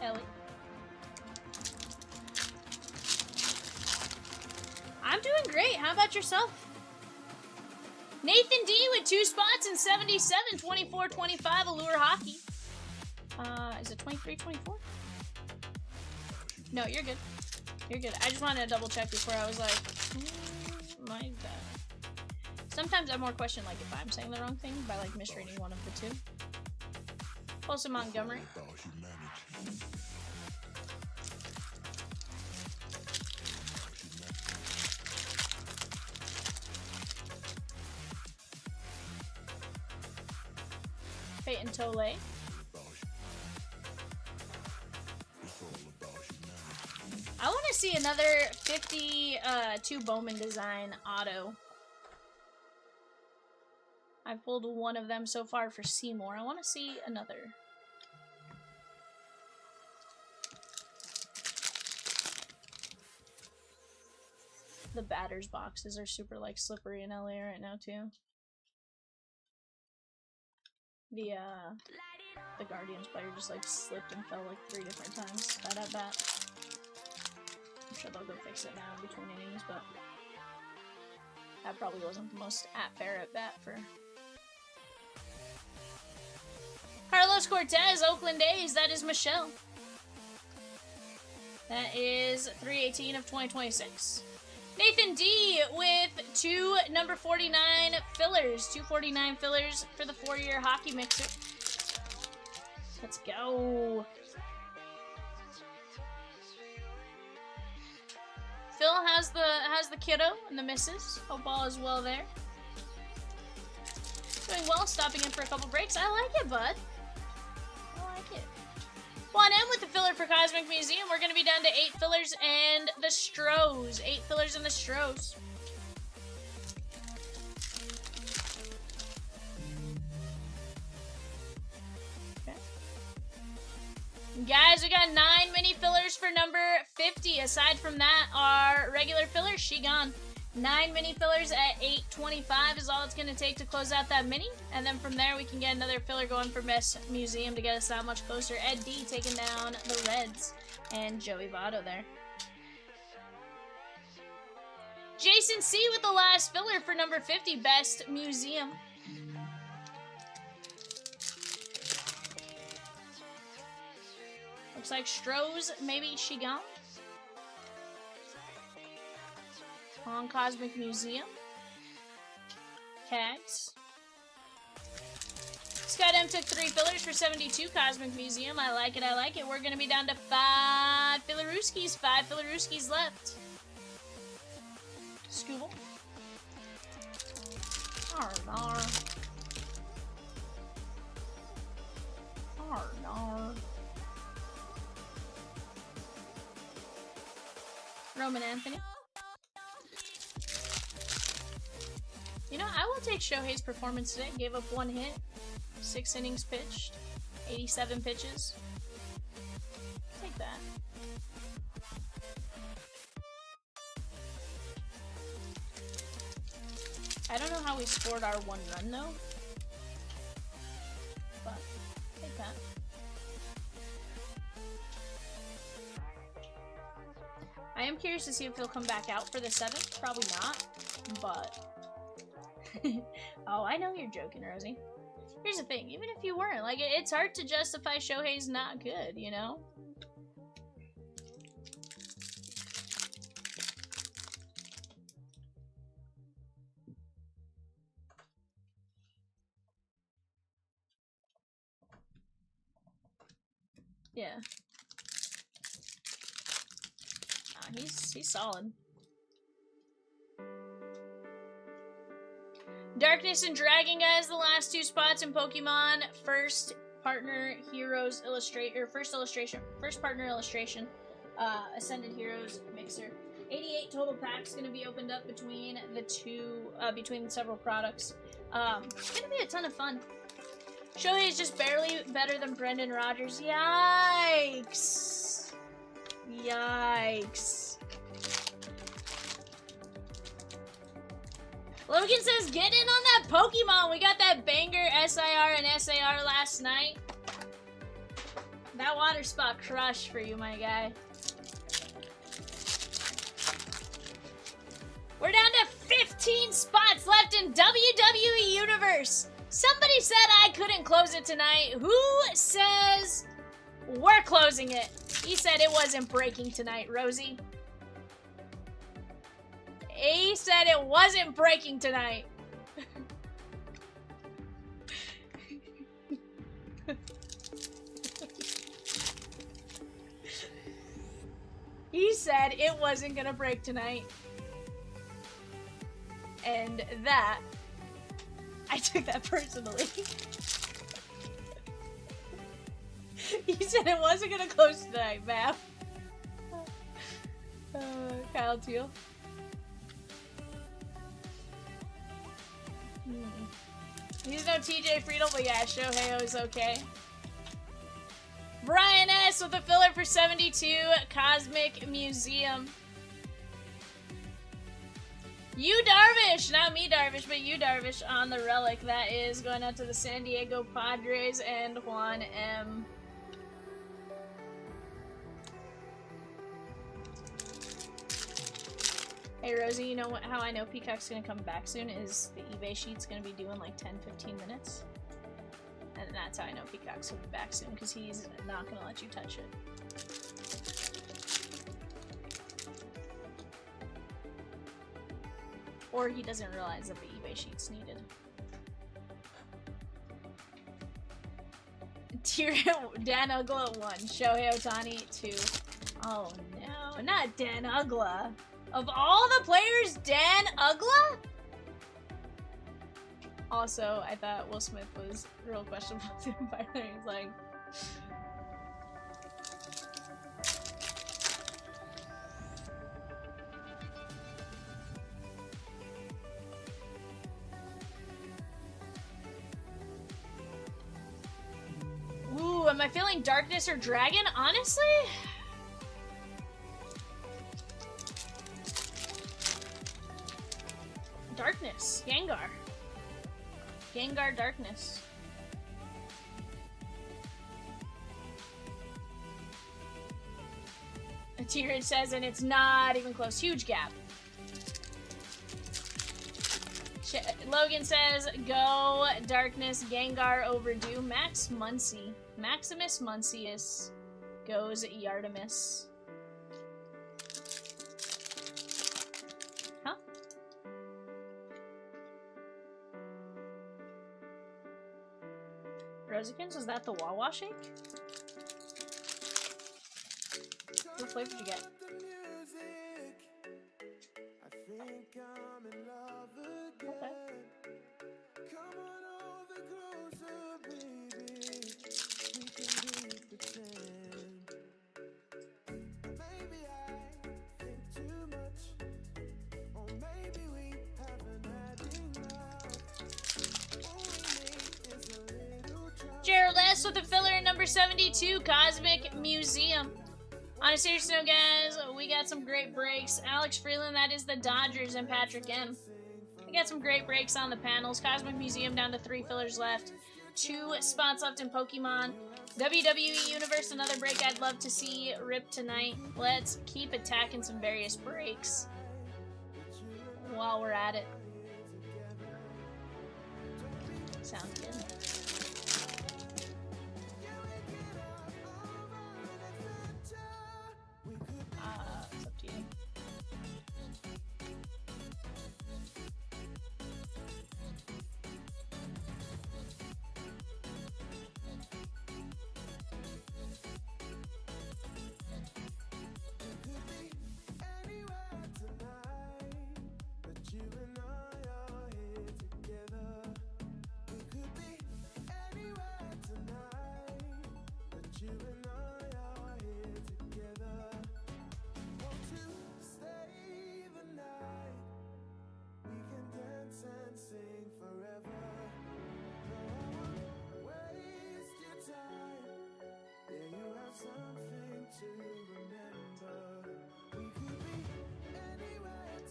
Ellie. I'm doing great. How about yourself? Nathan D with 2 spots in 77, 24, 25, Allure Hockey. Is it 23, 24? No, you're good. You're good. I just wanted to double check before I was like, my bad. Sometimes I more question like if I'm saying the wrong thing by like misreading one of the two. Folsom Montgomery. Peyton Tole. I want to see another 52 Bowman design auto. I've pulled one of them so far for Seymour. I want to see another. The batters boxes are super like slippery in LA right now too. The Guardians player just like slipped and fell like 3 different times at bat. I'm sure they'll go fix it now in between innings, but that probably wasn't the most fair at bat for Carlos Cortez, Oakland A's. That is Michelle. That is 3/18 of 2026. Nathan D with 2 number 49 fillers. 249 fillers for the 4-year hockey mixer. Let's go. Phil has the kiddo and the missus. Hope all is well there. Doing well, stopping in for a couple breaks. I like it, bud. I like it. Juan M with the filler for Cosmic Museum. We're going to be down to 8 fillers and the Stros. 8 fillers and the Stros. Okay. Guys, we got 9 mini fillers for number 50. Aside from that, our regular fillers, she gone. 9 mini fillers at $8.25 is all it's going to take to close out that mini. And then from there, we can get another filler going for Miss Museum to get us that much closer. Ed D taking down the Reds. And Joey Votto there. Jason C with the last filler for number 50, Best Museum. Looks like Strohs, maybe she gone. On Cosmic Museum. Cags. Scott M took 3 fillers for 72 Cosmic Museum. I like it, I like it. We're going to be down to 5 Fillerooskies. 5 Fillerooskies left. Scooble. Arnar. Arnar. Roman Anthony. You know, I will take Shohei's performance today. Gave up 1 hit, 6 innings pitched, 87 pitches. Take that. I don't know how we scored our 1 run though, but take that. I am curious to see if he'll come back out for the 7th. Probably not, but... Oh, I know you're joking, Rosie. Here's the thing, even if you weren't, like, it's hard to justify Shohei's not good, you know? Yeah. He's solid. Darkness and Dragon, guys, the last 2 spots in Pokemon. First partner heroes illustrate, or first partner illustration. Ascended Heroes mixer. 88 total packs going to be opened up between the two, between several products. It's going to be a ton of fun. Shohei is just barely better than Brendan Rodgers. Yikes! Yikes! Logan says, get in on that Pokemon! We got that banger SIR and SAR last night. That water spot crushed for you, my guy. We're down to 15 spots left in WWE Universe. Somebody said I couldn't close it tonight. Who says we're closing it? He said it wasn't breaking tonight, Rosie. He said it wasn't breaking tonight. He said it wasn't gonna break tonight. And that, I took that personally. He said it wasn't gonna close tonight, ma'am. Kyle Teal. He's no TJ Friedel, but yeah, Shohei is okay. Brian S. with a filler for 72, Cosmic Museum. You Darvish, not me Darvish, but you Darvish on the relic. That is going out to the San Diego Padres and Juan M. Hey Rosie, you know how I know Peacock's gonna come back soon is the eBay sheet's gonna be due in like 10-15 minutes. And that's how I know Peacock's gonna be back soon, because he's not gonna let you touch it. Or he doesn't realize that the eBay sheet's needed. Dan Ugla at 1. Shohei Ohtani 2. Oh no, not Dan Ugla. Of all the players, Dan Ugla? Also, I thought Will Smith was real questionable too. He's like... Ooh, am I feeling Darkness or Dragon? Honestly? Darkness. Gengar. Gengar Darkness. A T-Ridge says, and it's not even close. Huge gap. Logan says, go Darkness, Gengar overdue. Maximus Muncius goes Yardamus. Huh? Rosikins, was that the Wawa shake? What flavor did you get? Okay. Gerald S. with a filler number 72, Cosmic Museum. On a serious note, guys, we got some great breaks. Alex Freeland, that is the Dodgers, and Patrick M. We got some great breaks on the panels. Cosmic Museum down to 3 fillers left. 2 spots left in Pokemon. WWE Universe, another break I'd love to see rip tonight. Let's keep attacking some various breaks while we're at it. Sounds good. It's up to you.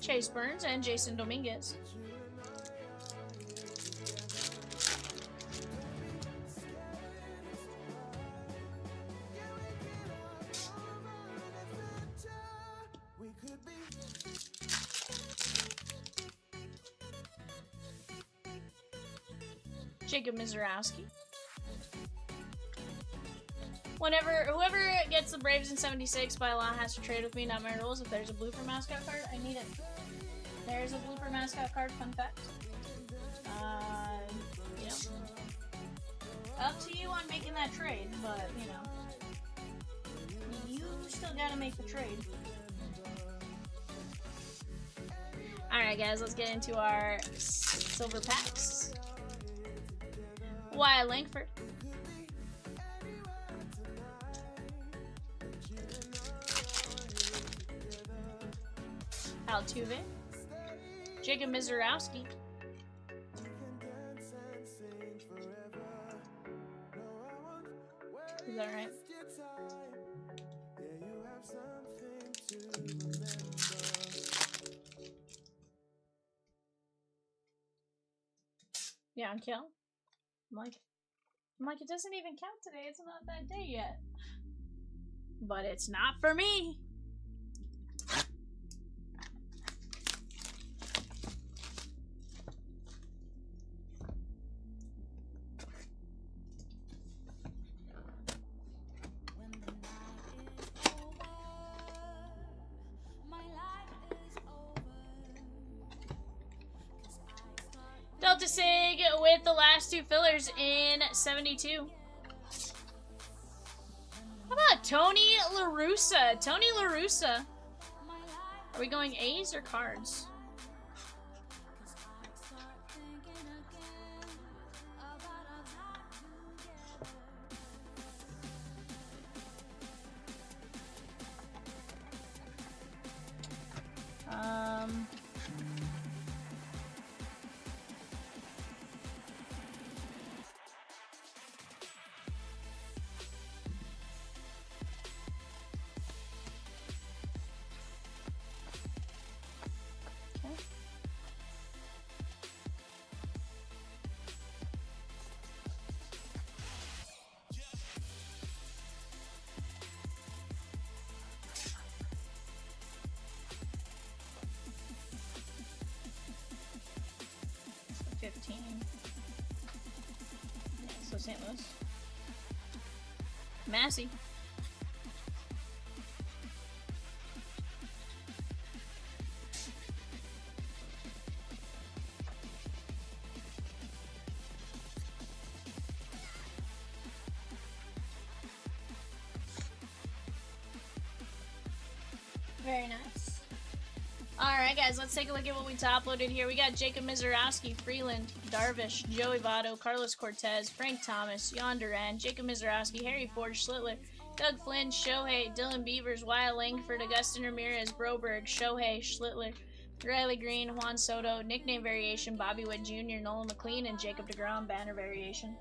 Chase Burns, and Jason Dominguez. Jacob Mizorowski. Whoever gets the Braves in 76 by law has to trade with me, not my rules. If there's a blooper mascot card, I need it. There's a blooper mascot card, fun fact. Yeah. Up to you on making that trade, but, you know. You still gotta make the trade. Alright guys, let's get into our silver packs. Wyatt Langford. Altuve. Jacob Mizorowski. Is that right? Yeah, on kill. I'm like, it doesn't even count today. It's not that day yet. But it's not for me. Delta Sig with the last two fillers in 72. How about Tony La Russa? Tony La Russa. Are we going A's or cards? Yeah, so St. Louis. Massey. Very nice. Alright guys, let's take a look at what we top loaded here. We got Jacob Mizorowski, Freeland, Darvish, Joey Votto, Carlos Cortez, Frank Thomas, Yon Duran, Jacob Mizorowski, Harry Forge, Schlittler, Doug Flynn, Shohei, Dylan Beavers, Wyatt Langford, Augustin Ramirez, Broberg, Shohei, Schlittler, Riley Green, Juan Soto, nickname variation, Bobby Witt Jr., Nolan McLean, and Jacob deGrom, banner variation.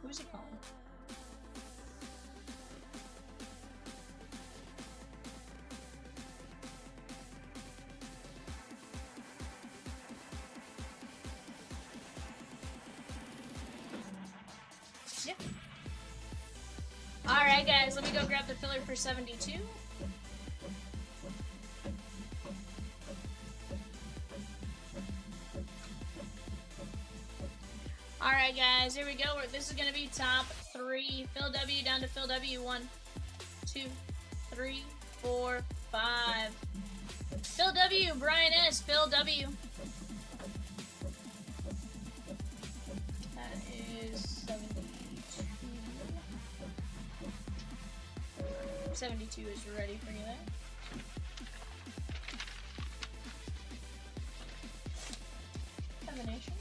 Who's it calling? Yep. Alright guys, let me go grab the filler for 72. Alright guys, here we go. This is going to be top 3. Phil W down to Phil W. 1, 2, 3, 4, 5. Phil W, Brian S, Phil W. That is 72. 72 is ready for you there. Combination.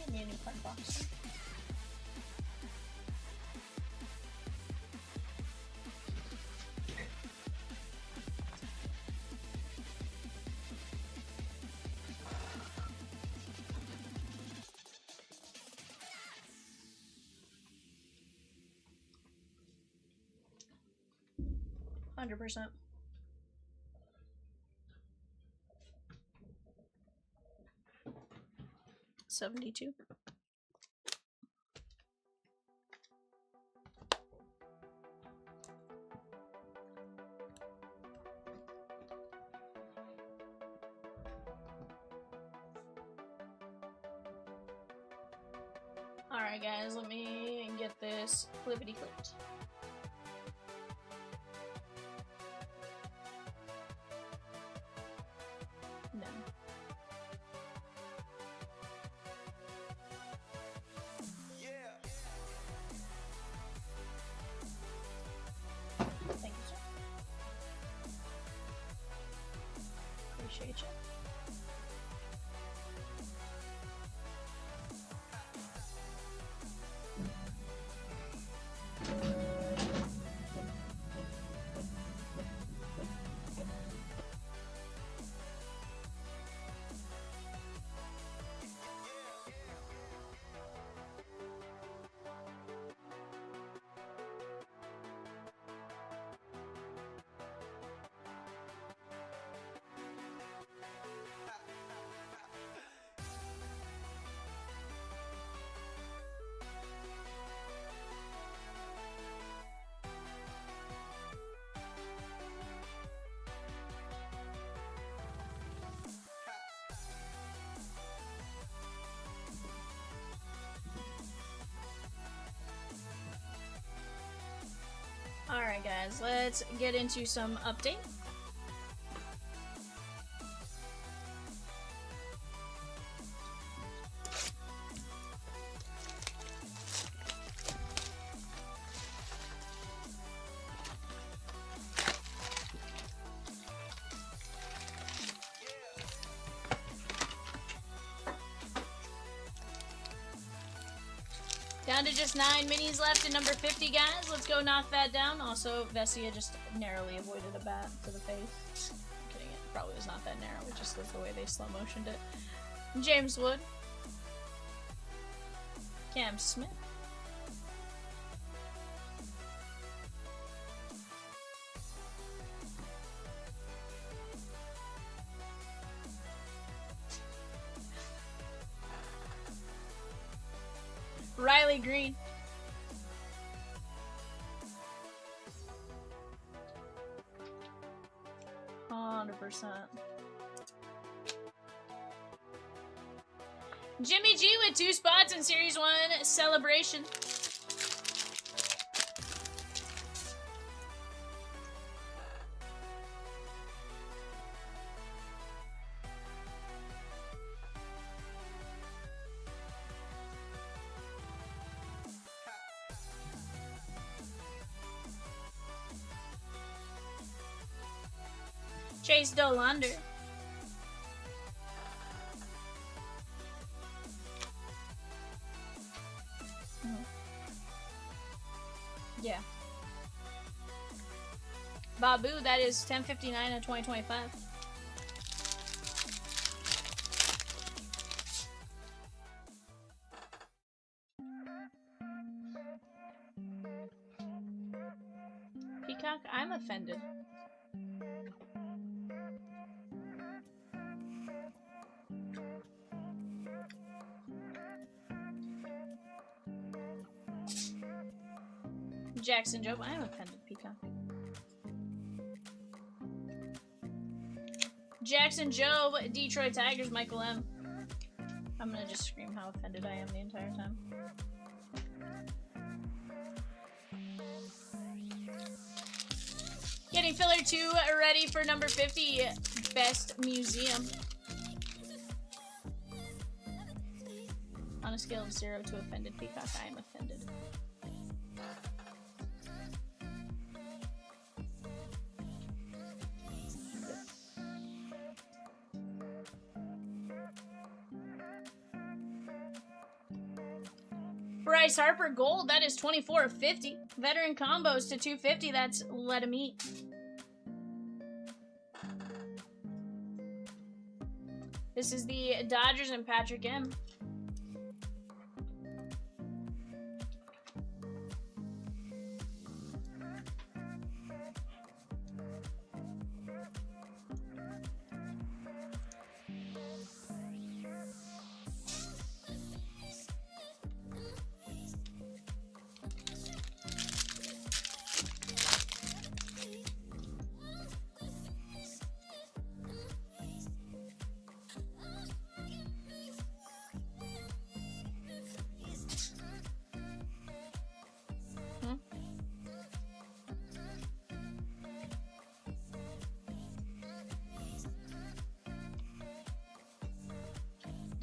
Give me a new card box. 100%. $72. Alright guys, let me get this flippity clipped. No. Thank you, sir. Appreciate you. Alright guys, let's get into some update. Down to just 9 minis left in number 50, guys. Let's go knock that down. Also, Vesia just narrowly avoided a bat to the face. I'm kidding, it probably was not that narrow. It just was the way they slow motioned it. James Wood. Cam Smith. Riley Green. %. Jimmy G with 2 spots in Series 1 Celebration. Chase Dolander. Yeah. Babu, that is 1059 of 2025. Peacock, I'm offended. Jackson Job, I am offended, Peacock. Jackson Job, Detroit Tigers, Michael M. I'm gonna just scream how offended I am the entire time. Getting filler 2 ready for number 50, Best Museum. On a scale of 0 to offended, Peacock, I am offended. Bryce Harper Gold, that is 24 of 50. Veteran combos to 250, that's Let 'em Eat. This is the Dodgers and Patrick M.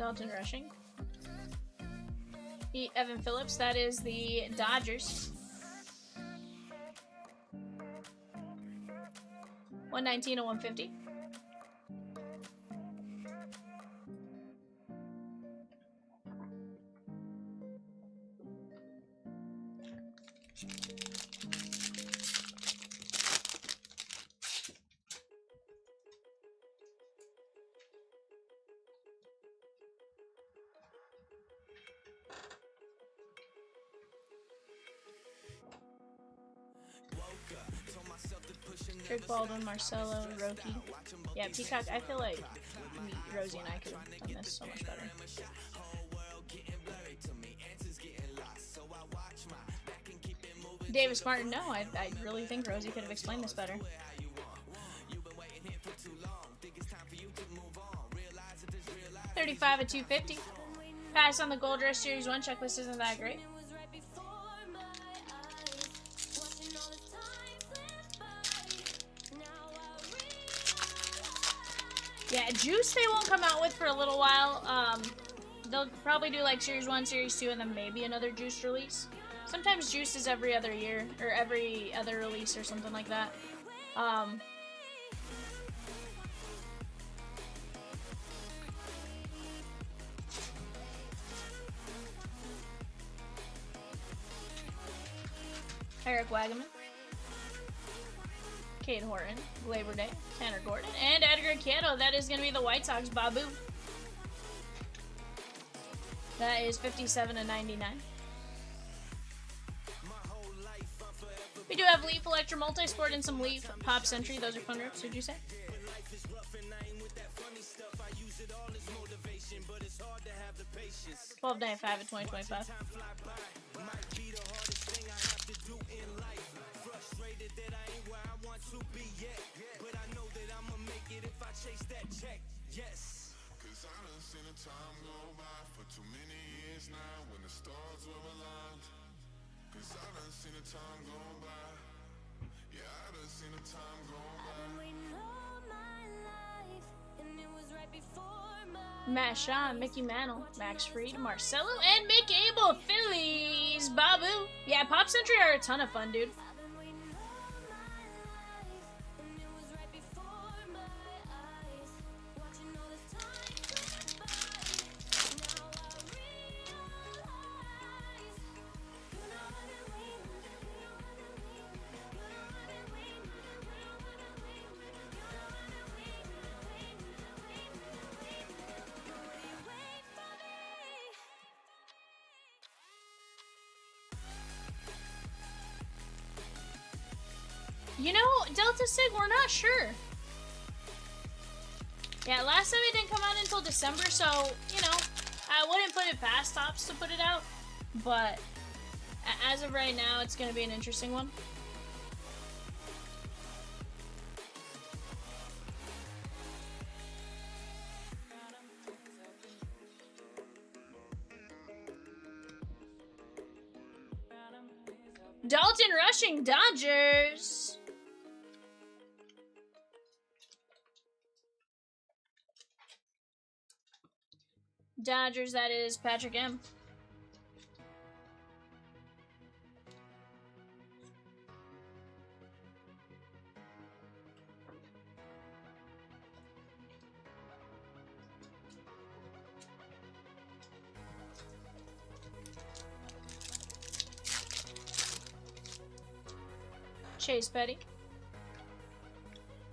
Dalton Rushing. Evan Phillips, that is the Dodgers. 119 to 150. Drake Baldwin, Marcelo, Roki. Yeah, Peacock, I feel like Rosie and I could have done this so much better. Davis Martin, no, I really think Rosie could have explained this better. 35 at 250. Pass on the Gold Rush Series 1 checklist isn't that great. Yeah, Juice they won't come out with for a little while. They'll probably do like Series 1, Series 2, and then maybe another Juice release. Sometimes Juice is every other year, or every other release or something like that. Eric Wagaman. Cade Horton, Labor Day, Tanner Gordon, and Edgar Quieto. That is going to be the White Sox, Babu. That is 57 and 99. We do have Leaf Electra Multisport and some Leaf Pop Century. Those are fun rips, would you say? $12.95 at 2025. Cause I done seen the time go by for too many years now when the stars were aligned. Cause I done seen the time go by. Yeah, I done seen the time go by. I've been waiting all my life, and it was right before my Matt Shaw, Mickey Mantle, Max Fried, Marcelo, and Mick Abel. Phillies, Babu. Yeah, Pop Century are a ton of fun, dude. I've been waiting all my life, and it was right before my eyes. Watching all this time slip by. Now I realize, you know I've been waiting, you know I've been waiting, you know I've been waiting, you know I've been waiting, you know I've been waiting, waiting, waiting, waiting. Will you wait for me? You know, Delta Sig, we're not sure. Yeah, last time it didn't come out until December, so, you know, I wouldn't put it past Topps to put it out. But as of right now, it's going to be an interesting one. Dalton Rushing, Dodgers. Dodgers, that is Patrick M. Chase Petty.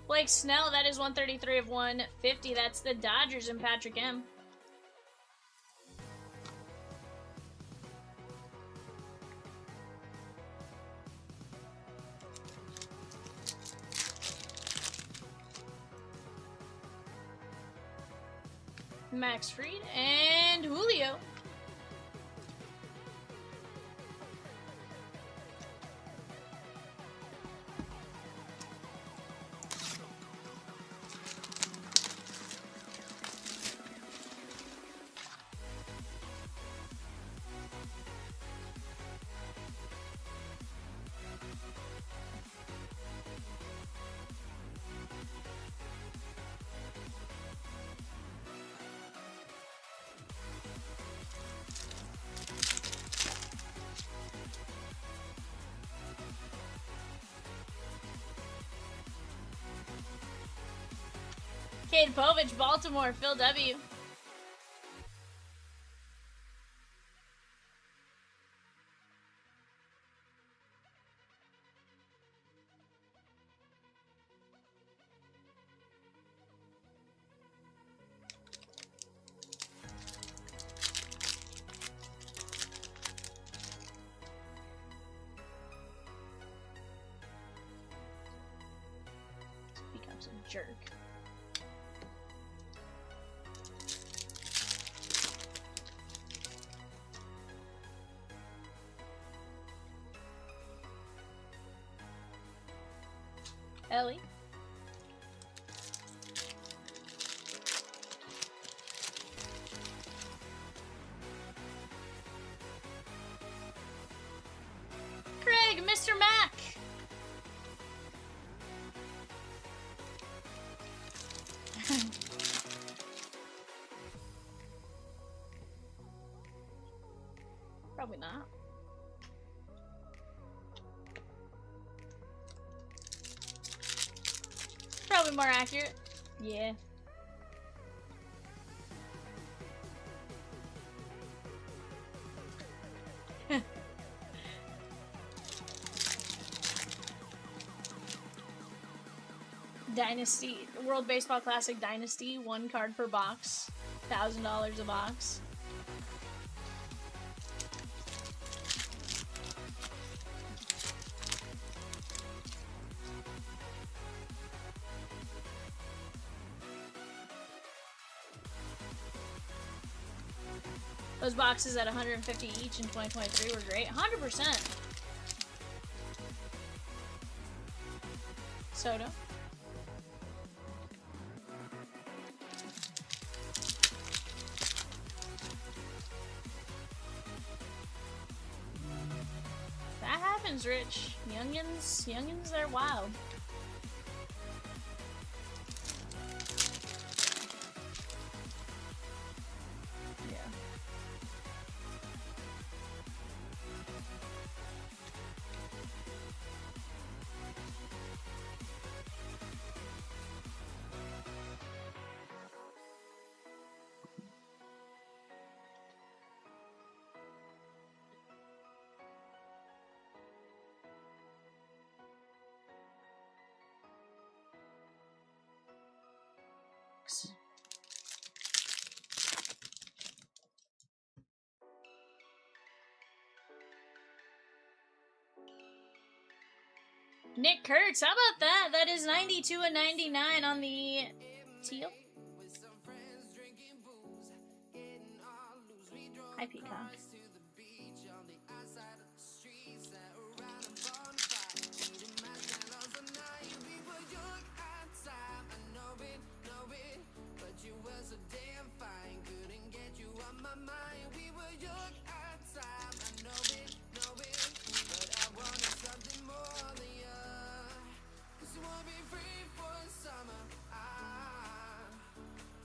Blake Snell, that is 133 of 150. That's the Dodgers and Patrick M. Max Fried and Julio. Cade Povich, Baltimore, Phil W. Becomes a jerk. Ellie. Craig, Mr. Mac. Probably not. Probably more accurate. Yeah. Dynasty, World Baseball Classic Dynasty, 1 card per box, $1,000 a box. Those boxes at 150 each in 2023 were great. 100%. Soda. That happens, Rich. Youngins, they're wild. Yeah. Nick Kurtz, how about that? That is 92 and 99 on the teal. Hi, Peacock.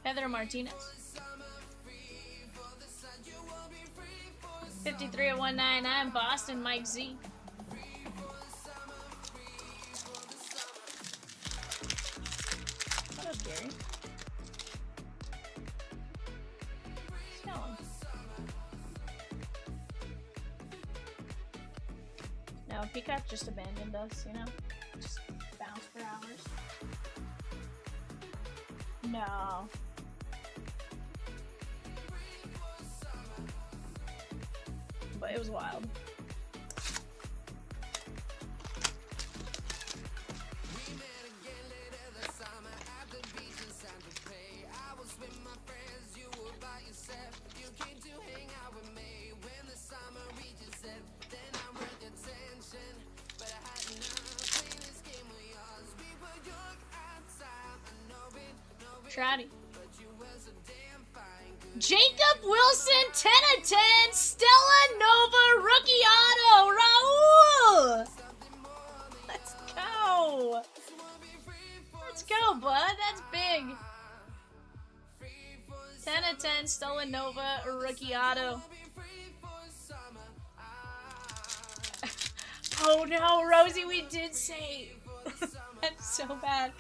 Heather Martinez. 53 at 199, Boston, Mike Z. What up, Gary? What's going? No, Peacock just abandoned us, you know? Just bounce for hours. No. But it was wild. Trouty. Jacob Wilson, 10 of 10, Stella Nova, rookie auto, Raul! Let's go! Let's go, bud, that's big. 10 of 10, Stella Nova, rookie auto. Oh no, Rosie, we did save. That's so bad.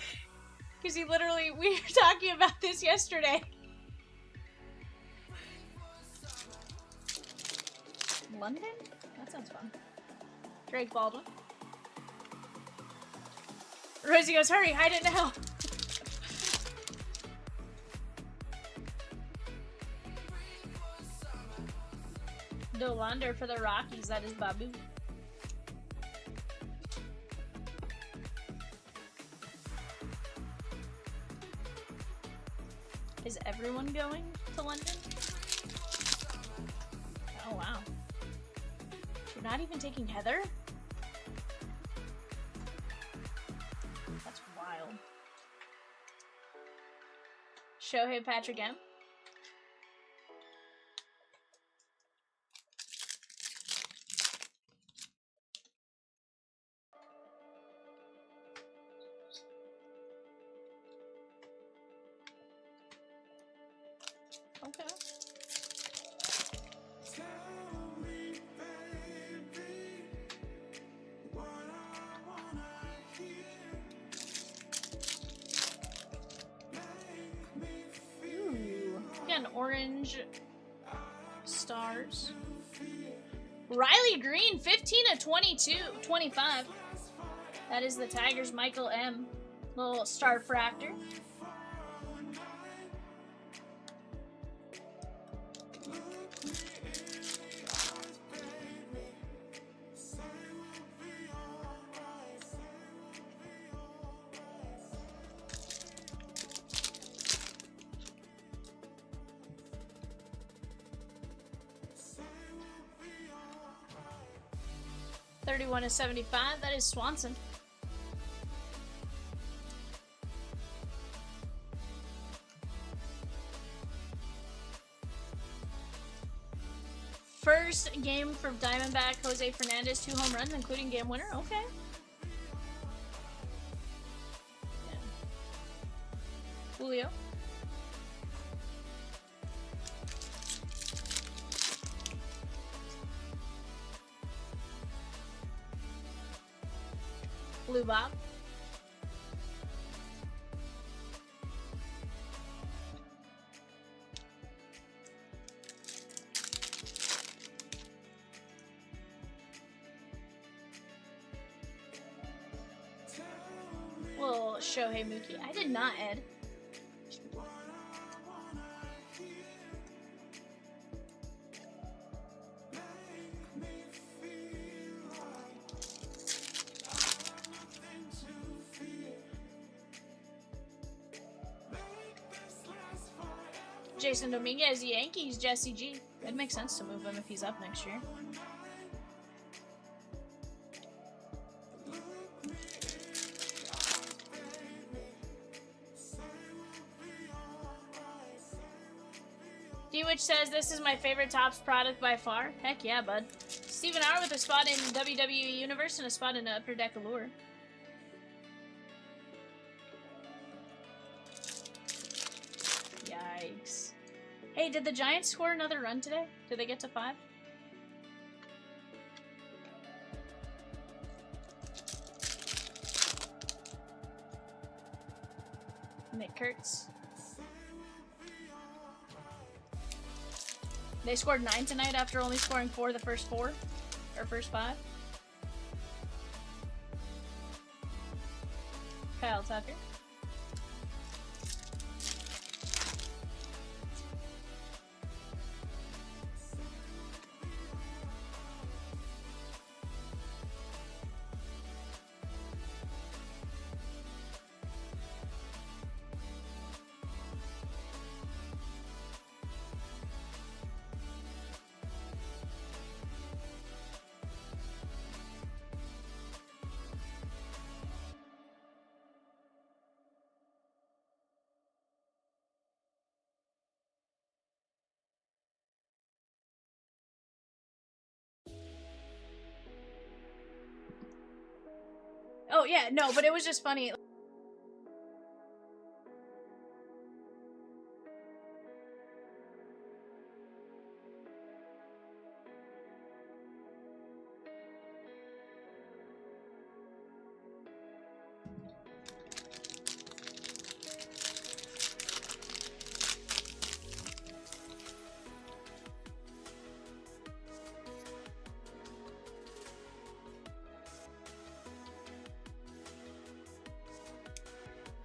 Because he literally, we were talking about this yesterday. London? That sounds fun. Drake Baldwin. Rosie goes, hurry, hide it now. Dolander for the Rockies, that is Babu. Is everyone going to London? Oh wow. You're not even taking Heather? That's wild. Shohei Patrick M. Okay. Ooh. Got an orange stars. Riley Green, 15 of 25. That is the Tigers, Michael M. Little star fractor. $31 to $75. That is Swanson. First game for Diamondback Jose Fernandez, 2 home runs, including game winner. Okay. Yeah. Julio. Blue Bob. Little Shohei Mookie. I did not, Ed. Jason Dominguez, Yankees, Jesse G. It makes sense to move him if he's up next year. D-Witch says, this is my favorite Topps product by far. Heck yeah, bud. Steven Hour with a spot in WWE Universe and a spot in Upper Deck Allure. Yikes. Hey, did the Giants score another run today? Did they get to 5? Nick Kurtz. They scored 9 tonight after only scoring 4 the first 4. Or first 5. Kyle Tucker. Oh, yeah, no, but it was just funny.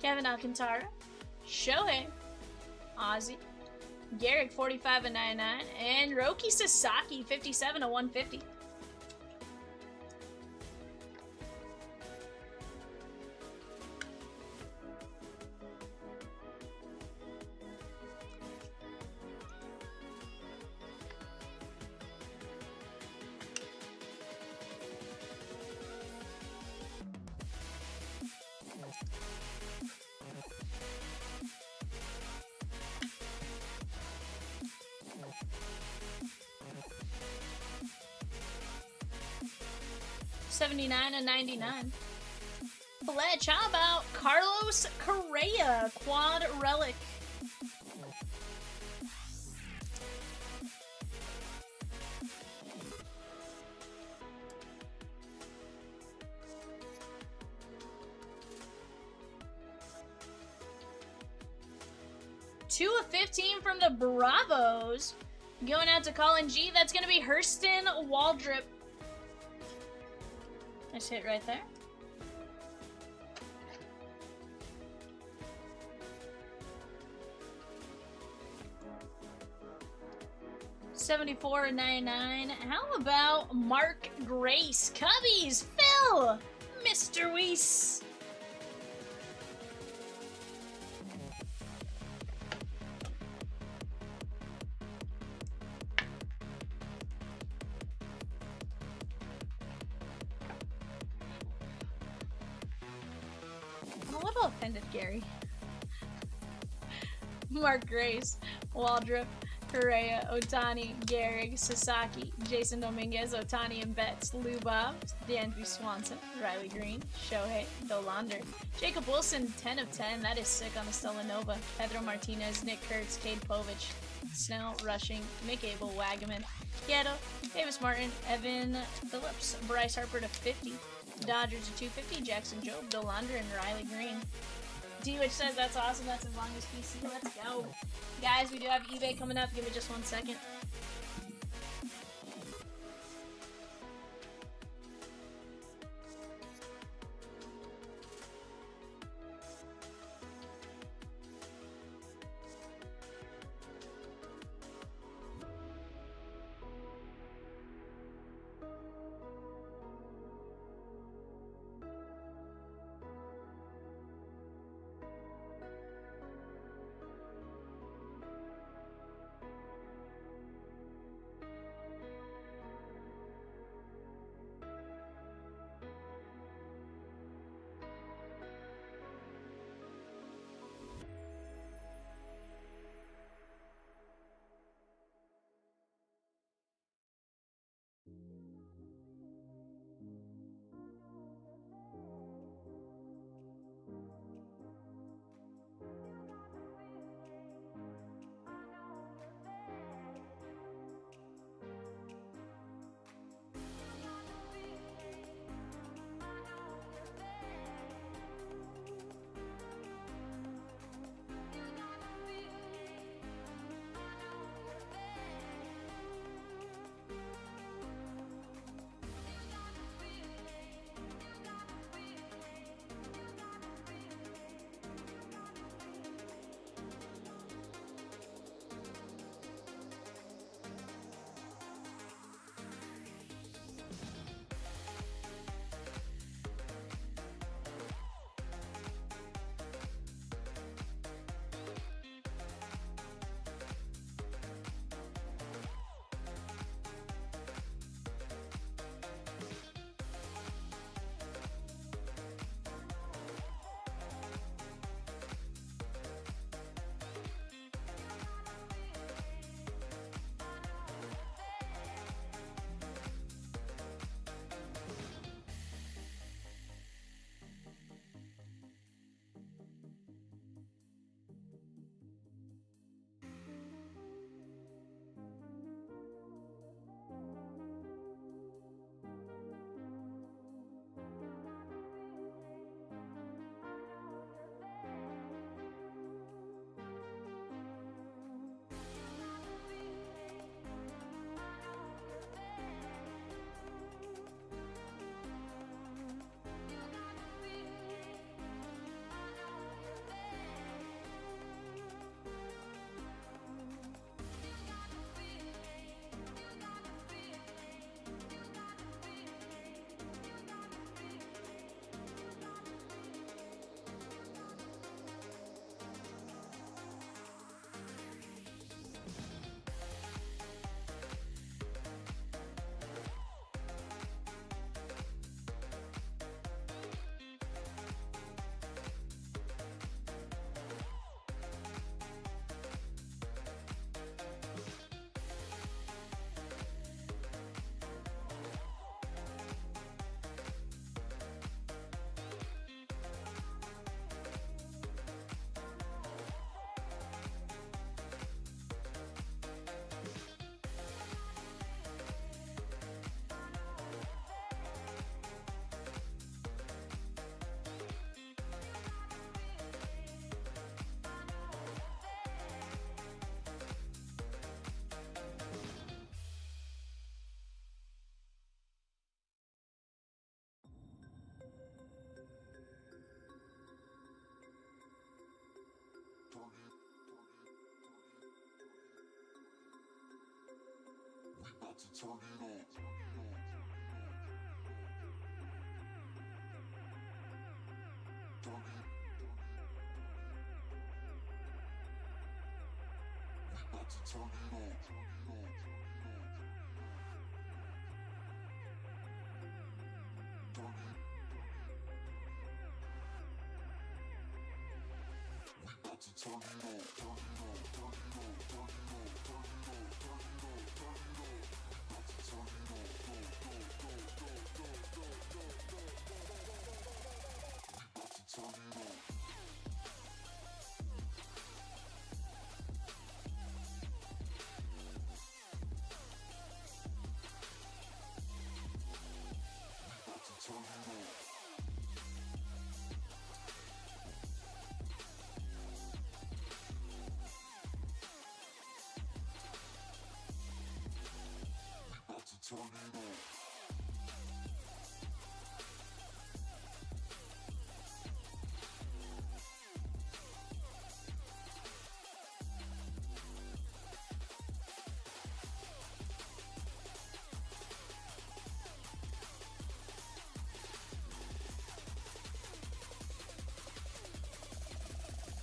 Kevin Alcantara, Shohei, Ozzy, Garrick 45 and 99, and Roki Sasaki 57 of 150. $79 and 99. Fletch, how about Carlos Correa, quad relic? Two of 15 from the Bravos. Going out to Colin G. That's going to be Hurston Waldrip. Nice hit right there. $74 and 99. How about Mark Grace? Cubbies, Phil, Mr. Weiss. I'm a little offended, Gary. Mark Grace, Waldrop, Correa, Otani, Gehrig, Sasaki, Jason Dominguez, Otani and Betts, Lou Bob, D'Andre Swanson, Riley Green, Shohei, Dolander, Jacob Wilson, 10 of 10. That is sick on the Stellanova. Pedro Martinez, Nick Kurtz, Cade Povich, Snell, Rushing, Mick Abel, Wagaman, Ghetto, Davis Martin, Evan Phillips, Bryce Harper to 50. Dodgers to 250, Jackson Jobe, Dolander, and Riley Green. D-Witch says that's awesome, that's as long as PC. Let's go. Guys, we do have eBay coming up. Give me just 1 second.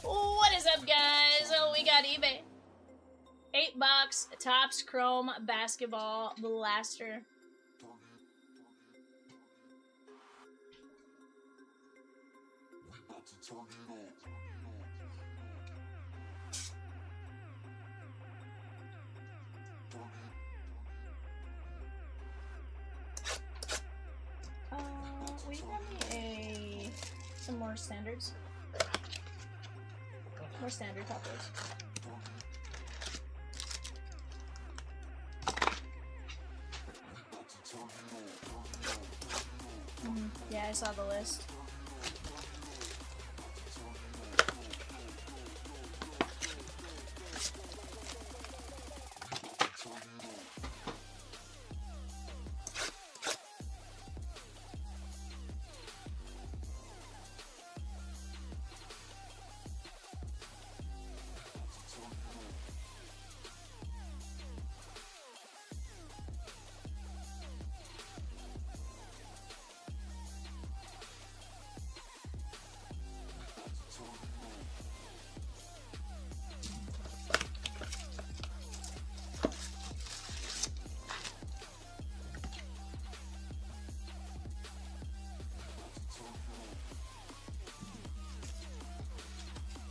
What is up, guys? Oh, we got eBay. 8-box Topps Chrome Basketball Blaster. We have some more standards. More standard toppers. Yeah, I saw the list.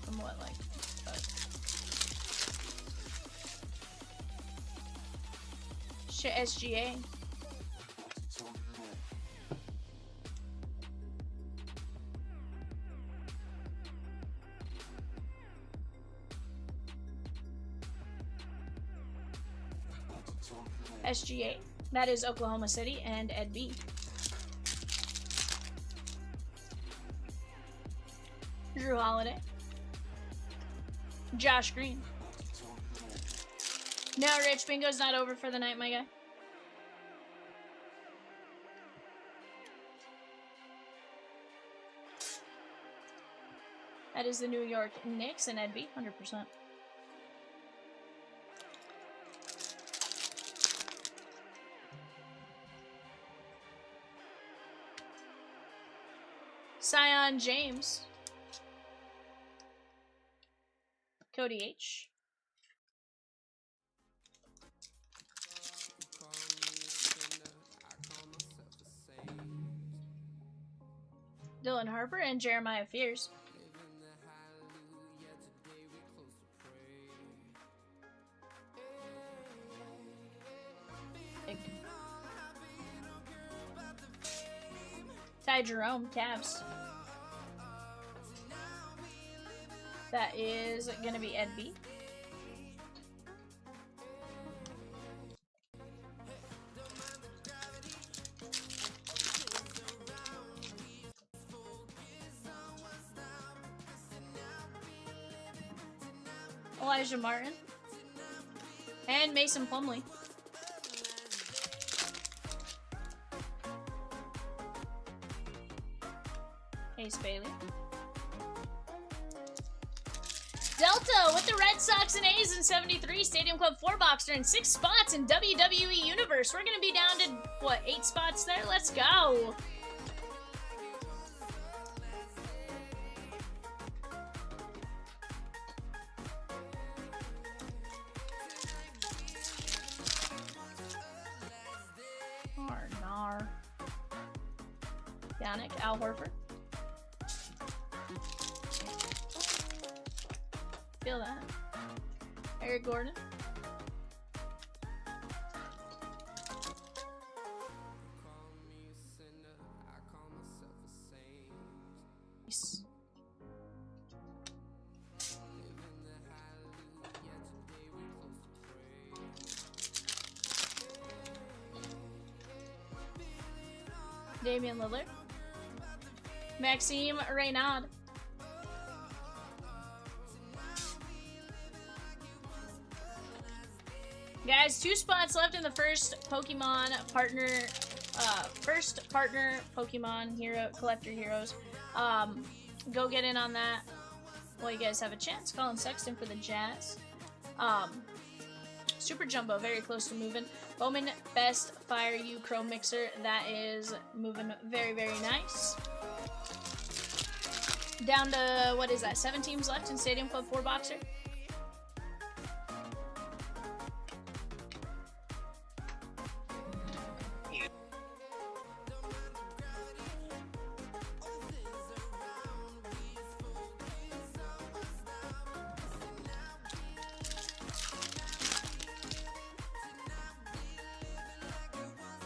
Somewhat like, shit, SGA. SGA. That is Oklahoma City and Ed B. Drew Holiday. Josh Green. No, Rich, bingo's not over for the night, my guy. That is the New York Knicks and Ed B, 100%. Zion James. Cody H. Dylan Harper and Jeremiah Fears. Ty Jerome, Cavs. That is gonna be Ed B. Elijah Martin. And Mason Plumlee. Ace Bailey. Delta with the Red Sox and A's in 73. Stadium Club 4-boxer and 6 spots in WWE Universe. We're going to be down to, what, 8 spots there? Let's go. Yannick, Al Horford. Feel that. Eric Gordon. Nice. Damian Lillard. Maxime Reynaud. Guys, 2 spots left in the first Pokemon partner, Pokemon Hero Collector Heroes. Go get in on that while you guys have a chance. Colin Sexton for the Jazz. Super Jumbo, very close to moving. Bowman Best Fire You Chrome Mixer, that is moving very, very nice. Down to, what is that, 7 teams left in Stadium Club 4-boxer.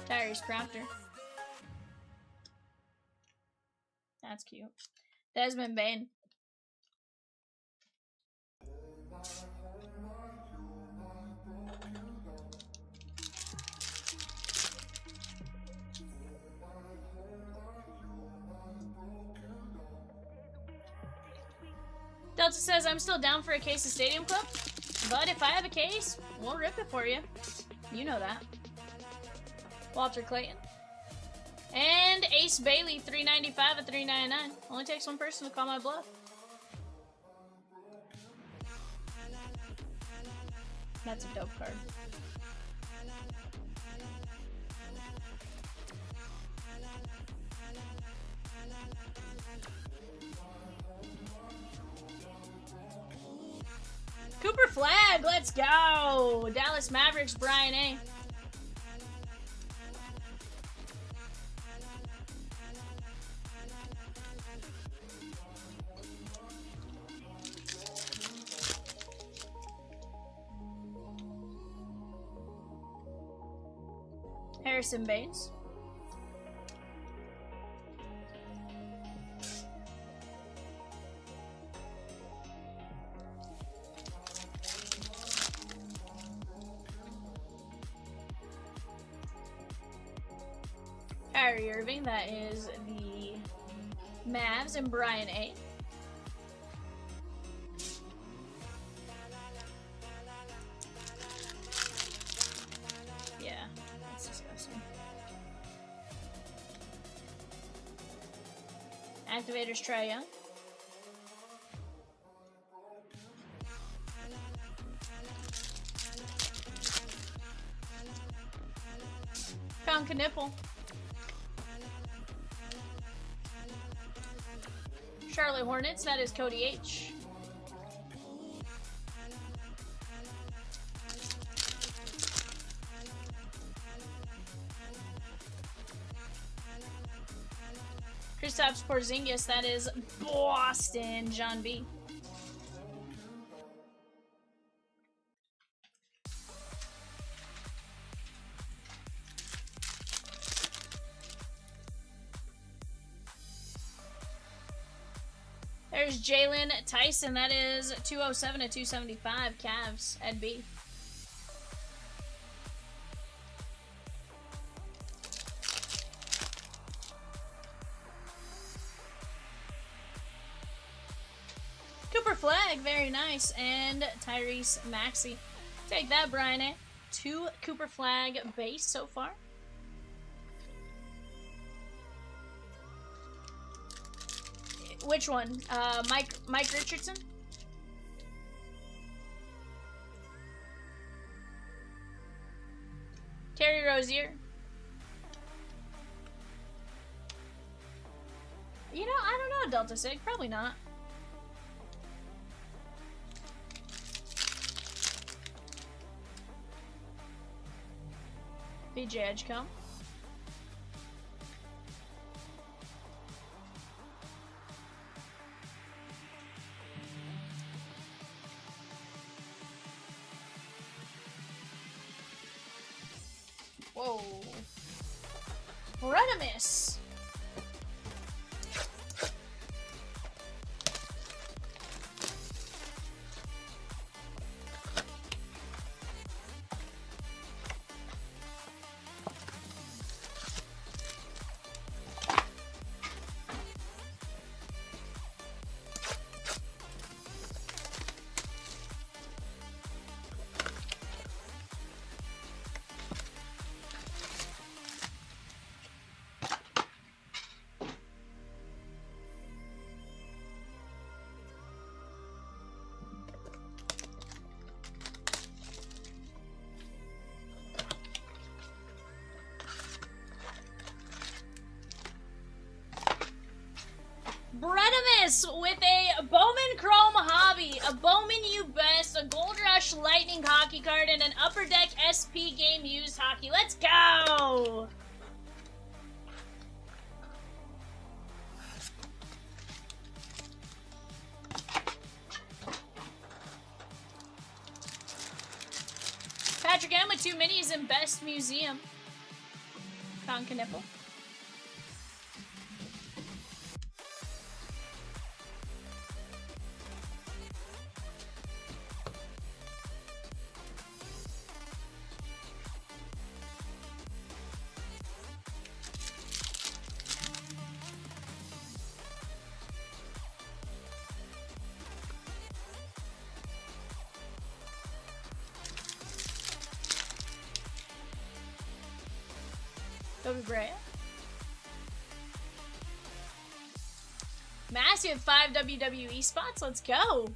Tyrese Crafter. That's cute. Desmond Bain. Delta says, I'm still down for a case of Stadium Club, but if I have a case, we'll rip it for you. You know that. Walter Clayton. And Ace Bailey, 395 at 399. Only takes one person to call my bluff. That's a dope card. Cooper Flag, let's go! Dallas Mavericks, Brian A. Harrison Baines. Kyrie Irving, that is the Mavs, and Brian A. Yeah, that's disgusting. Activators, Trae Young. Conka Nipple. Charlotte Hornets, that is Cody H. Kristaps Porzingis, that is Boston, John B. There's Jalen Tyson, that is 207 to 275, Cavs, Ed B. Cooper Flag, very nice, and Tyrese Maxey. Take that, Brian A. 2 Cooper Flag base so far. Which one? Mike Richardson? Kerry Rozier. You know, I don't know, Delta Sig. Probably not. VJ Edgecombe. Whoa. Bredimus. Bredimus with a Bowman Chrome Hobby, a Bowman You Best, a Gold Rush Lightning Hockey card, and an Upper Deck SP Game Used Hockey. Let's go! Patrick M with 2 minis in Best Museum. Con Knipple. Kobe Bryant. Massive 5 WWE spots. Let's go.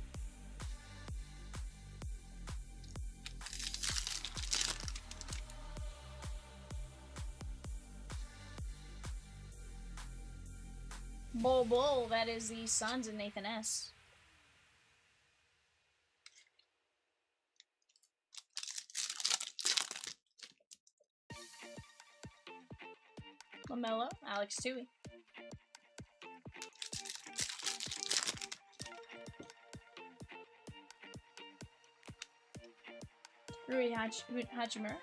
Bull. That is the Suns and Nathan S. LaMelo, Alex Tui. Rui Hachimura.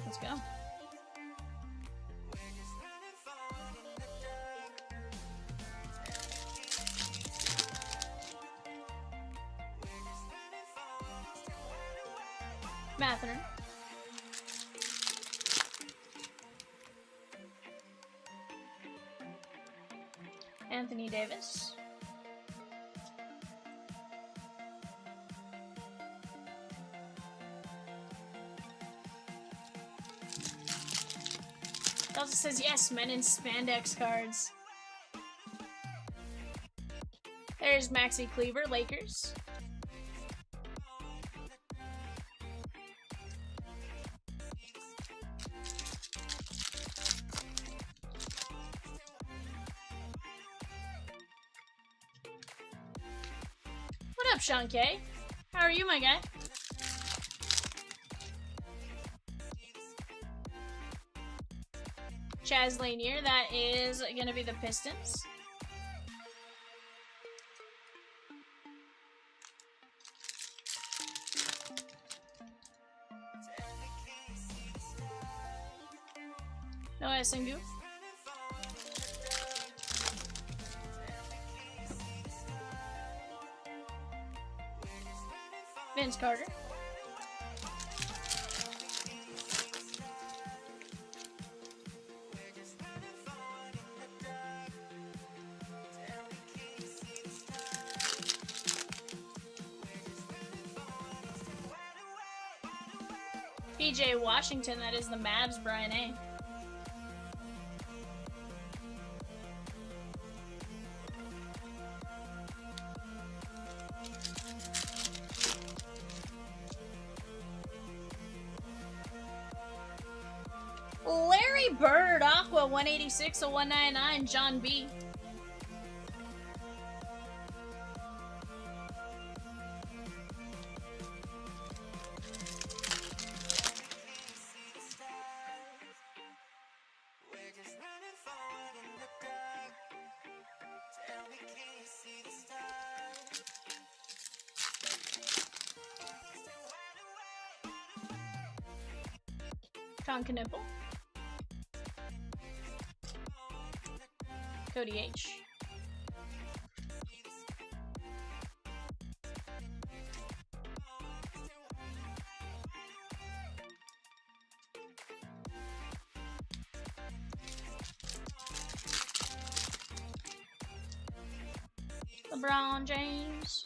Let's go. Matherin. Anthony Davis. It also says yes, men in spandex cards. There's Maxi Kleber, Lakers. What up, Sean K? How are you, my guy? Chaz Lanier, that is going to be the Pistons. Noah Sengu. Vince Carter. PJ Washington, that is the Mavs, Brian A. Larry Bird, Aqua, 186 to 199, John B. Concanipple. Cody H. LeBron James.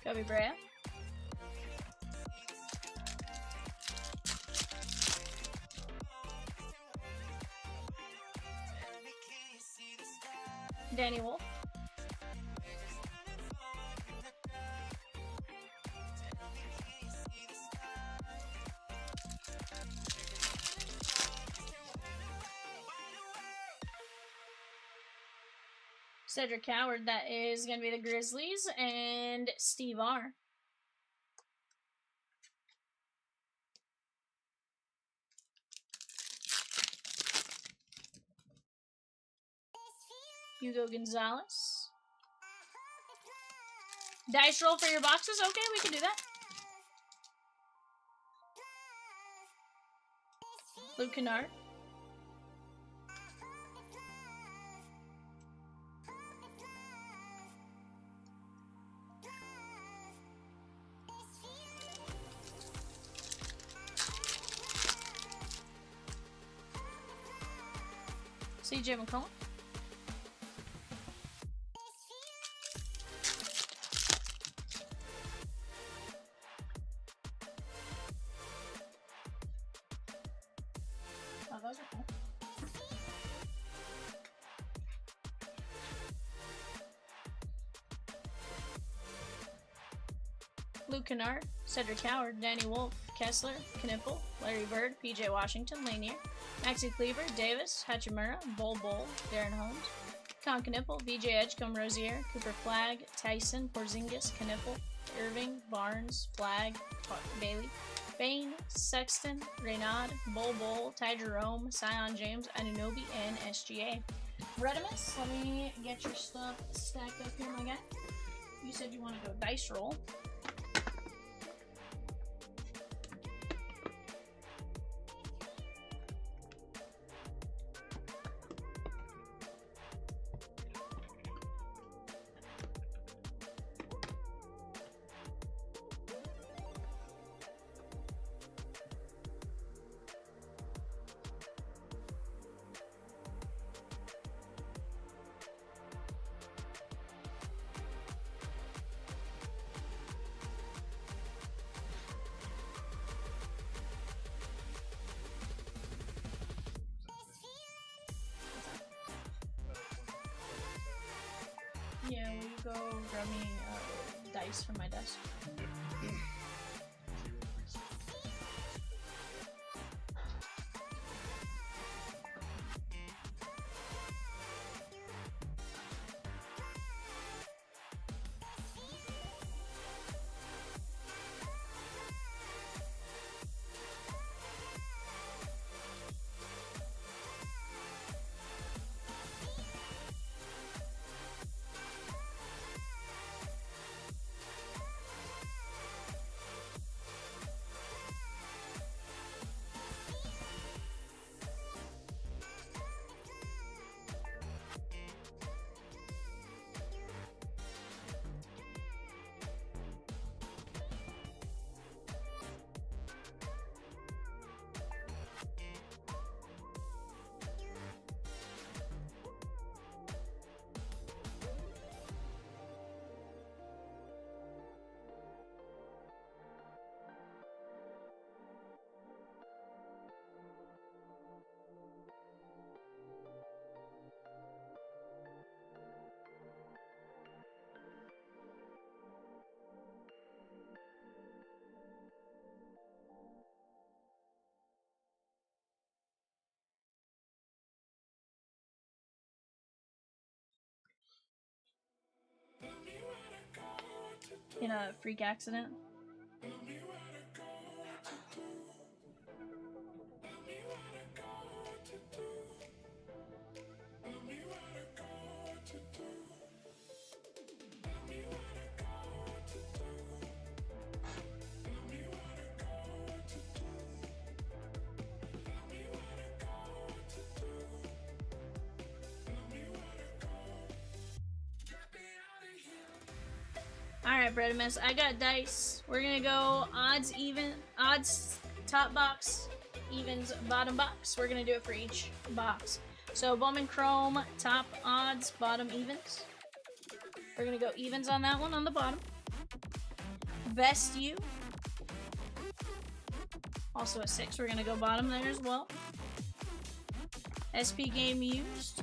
Kobe Bryant. Danny Wolf. Cedric Howard, that is going to be the Grizzlies, and Steve R. Hugo Gonzalez. Dice roll for your boxes? Okay, we can do that. Luke Kennard. CJ McCollum. Oh, those are cool. Luke Kennard, Cedric Howard, Danny Wolf, Kessler, Knipple, Larry Bird, PJ Washington, Lanier, Maxi Cleaver, Davis, Hachimura, Bol, Darren Holmes, Con Knipple, VJ Edgecombe, Rozier, Cooper Flag, Tyson, Porzingis, Knipple, Irving, Barnes, Flag, Bailey, Bain, Sexton, Reynaud, Bol, Ty Jerome, Sion James, Anunoby, and SGA. Redimus, let me get your stuff stacked up here, my guy. You said you want to go dice roll. Yeah, will you go grab me dice from my desk? in a freak accident. Alright, Bredimus, I got dice. We're gonna go odds, top box, evens, bottom box. We're gonna do it for each box. So Bowman Chrome, top odds, bottom evens. We're gonna go evens on that one on the bottom. Best U. Also a 6. We're gonna go bottom there as well. SP game used.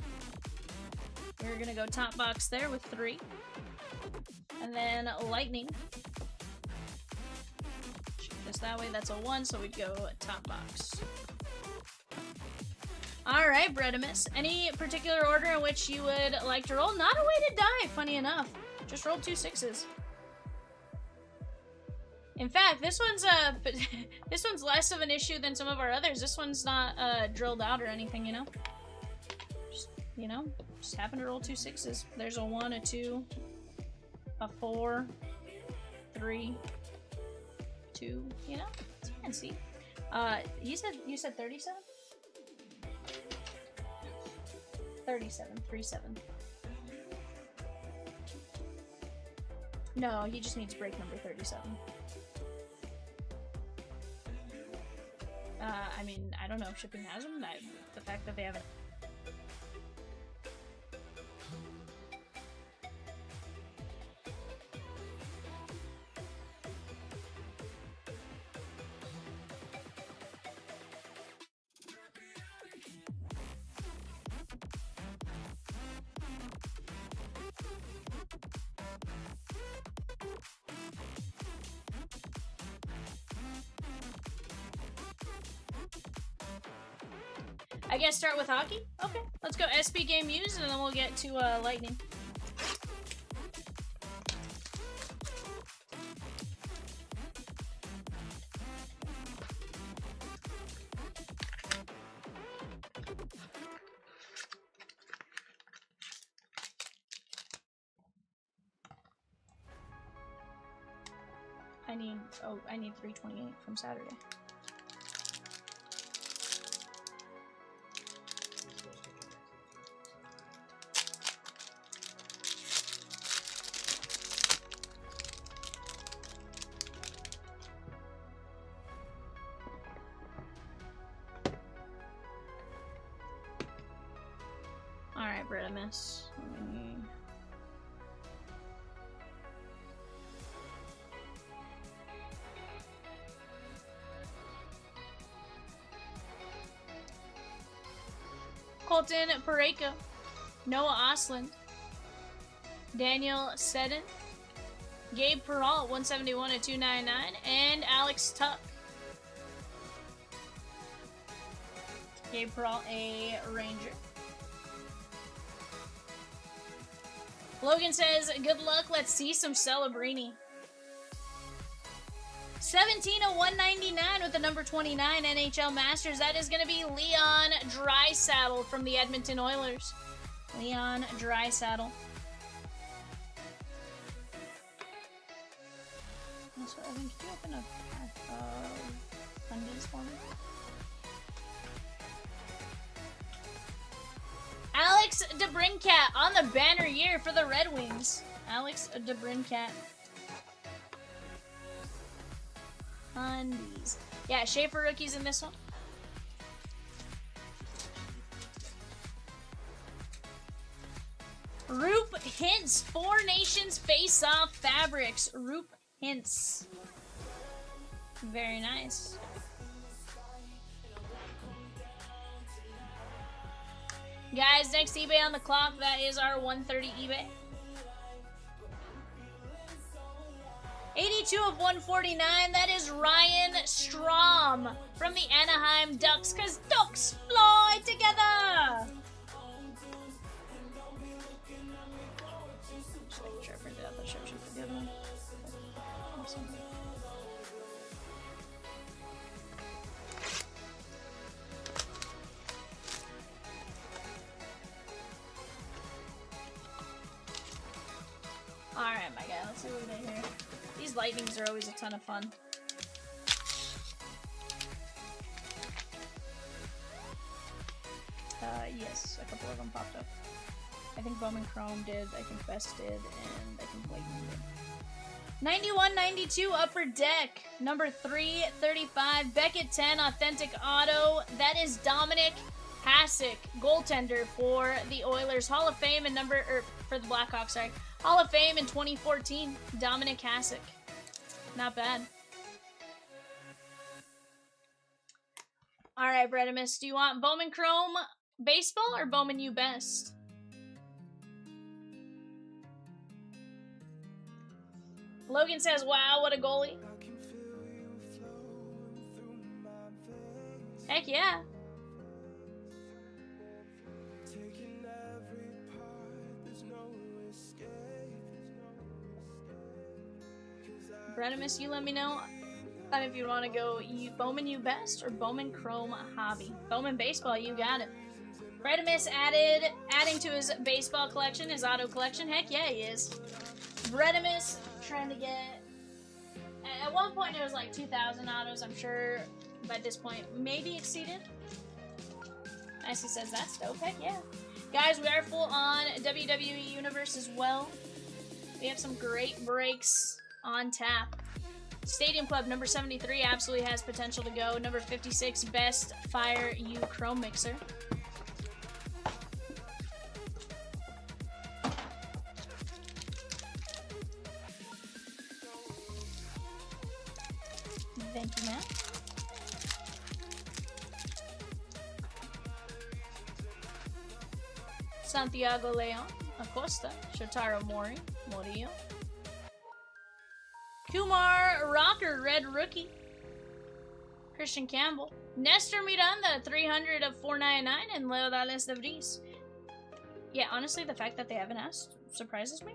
We're gonna go top box there with 3. And then lightning. Just that way, that's a 1, so we'd go top box. Alright, Bredimus. Any particular order in which you would like to roll? Not a way to die, funny enough. Just roll 2 6s. In fact, this one's less of an issue than some of our others. This one's not drilled out or anything, you know? Just happen to roll 2 6s. There's a 1, a 2, a 4, 3, 2, you know? It's fancy. You said 37? 37, 37. No, he just needs break number 37. I mean, I don't know if shipping has them. The fact that they haven't. I guess start with hockey? Okay, let's go SP game used and then we'll get to lightning. I need 328 from Saturday. Alright, Bredimus. Colton Pareka, Noah Osland, Daniel Seddon, Gabe Peralt, 171 at 299, and Alex Tuck. Gabe Peralt, a Ranger. Logan says, good luck, let's see some Celebrini. 17 of 199 with the number 29 NHL Masters. That is going to be Leon Draisaitl from the Edmonton Oilers. Leon Draisaitl. Also, Evan, could you open a pack of undies for me? Alex DeBrincat on the banner year for the Red Wings. Alex DeBrincat. Undies. Yeah, Schaefer rookies in this one. Roop Hintz, Four Nations Face-Off Fabrics. Roop Hintz. Very nice. Guys, next eBay on the clock. That is our 130 eBay. 82 of 149, that is Ryan Strom from the Anaheim Ducks, because Ducks fly together! Just making sure I printed out the description for the other one. awesome. Alright, my guy, let's see what we got here. These lightnings are always a ton of fun. Yes, a couple of them popped up. I think Bowman Chrome did, I think Best did, and I think Lightning did. 91-92 Upper Deck, number 335, Beckett 10, Authentic Auto. That is Dominic Hasek, goaltender for the Oilers. Hall of Fame and for the Blackhawks, sorry. Hall of Fame in 2014, Dominic Hasek. Not bad. Alright, Bredimus, do you want Bowman Chrome Baseball or Bowman U Best? Logan says, wow, what a goalie. Heck yeah. Bredimus, you let me know if you want to go Bowman U Best or Bowman Chrome Hobby. Bowman Baseball, you got it. Bredimus adding to his baseball collection, his auto collection. Heck yeah, he is. Bredimus trying to get... At one point it was like 2,000 autos. I'm sure by this point maybe exceeded. Nicely says that's dope. Heck yeah. Guys, we are full on WWE Universe as well. We have some great breaks on tap. Stadium Club number 73 absolutely has potential to go. Number 56, Best Fire U Chrome Mixer. Thank you, Matt. Santiago Leon, Acosta, Shotaro Mori, Murillo. Kumar Rocker, Red Rookie. Christian Campbell. Nestor Miranda, 300 of 499, and Leo Dales de Vries. Yeah, honestly, the fact that they haven't asked surprises me.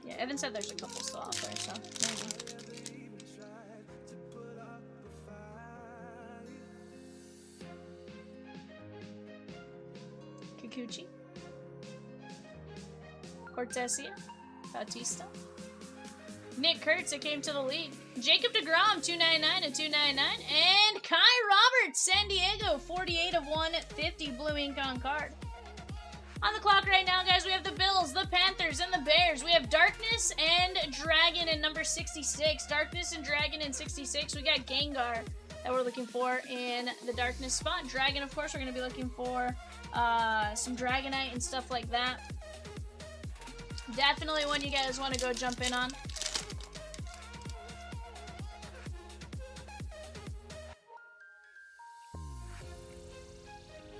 Yeah, Evan said there's a couple still out there, so maybe. Kikuchi. Cortesia. Bautista. Nick Kurtz, that came to the league. Jacob deGrom, 299 of 299. And Kai Roberts, San Diego, 48 of 150, blue ink on card. On the clock right now, guys, we have the Bills, the Panthers, and the Bears. We have Darkness and Dragon in number 66. Darkness and Dragon in 66. We got Gengar that we're looking for in the Darkness spot. Dragon, of course, we're going to be looking for some Dragonite and stuff like that. Definitely one you guys want to go jump in on.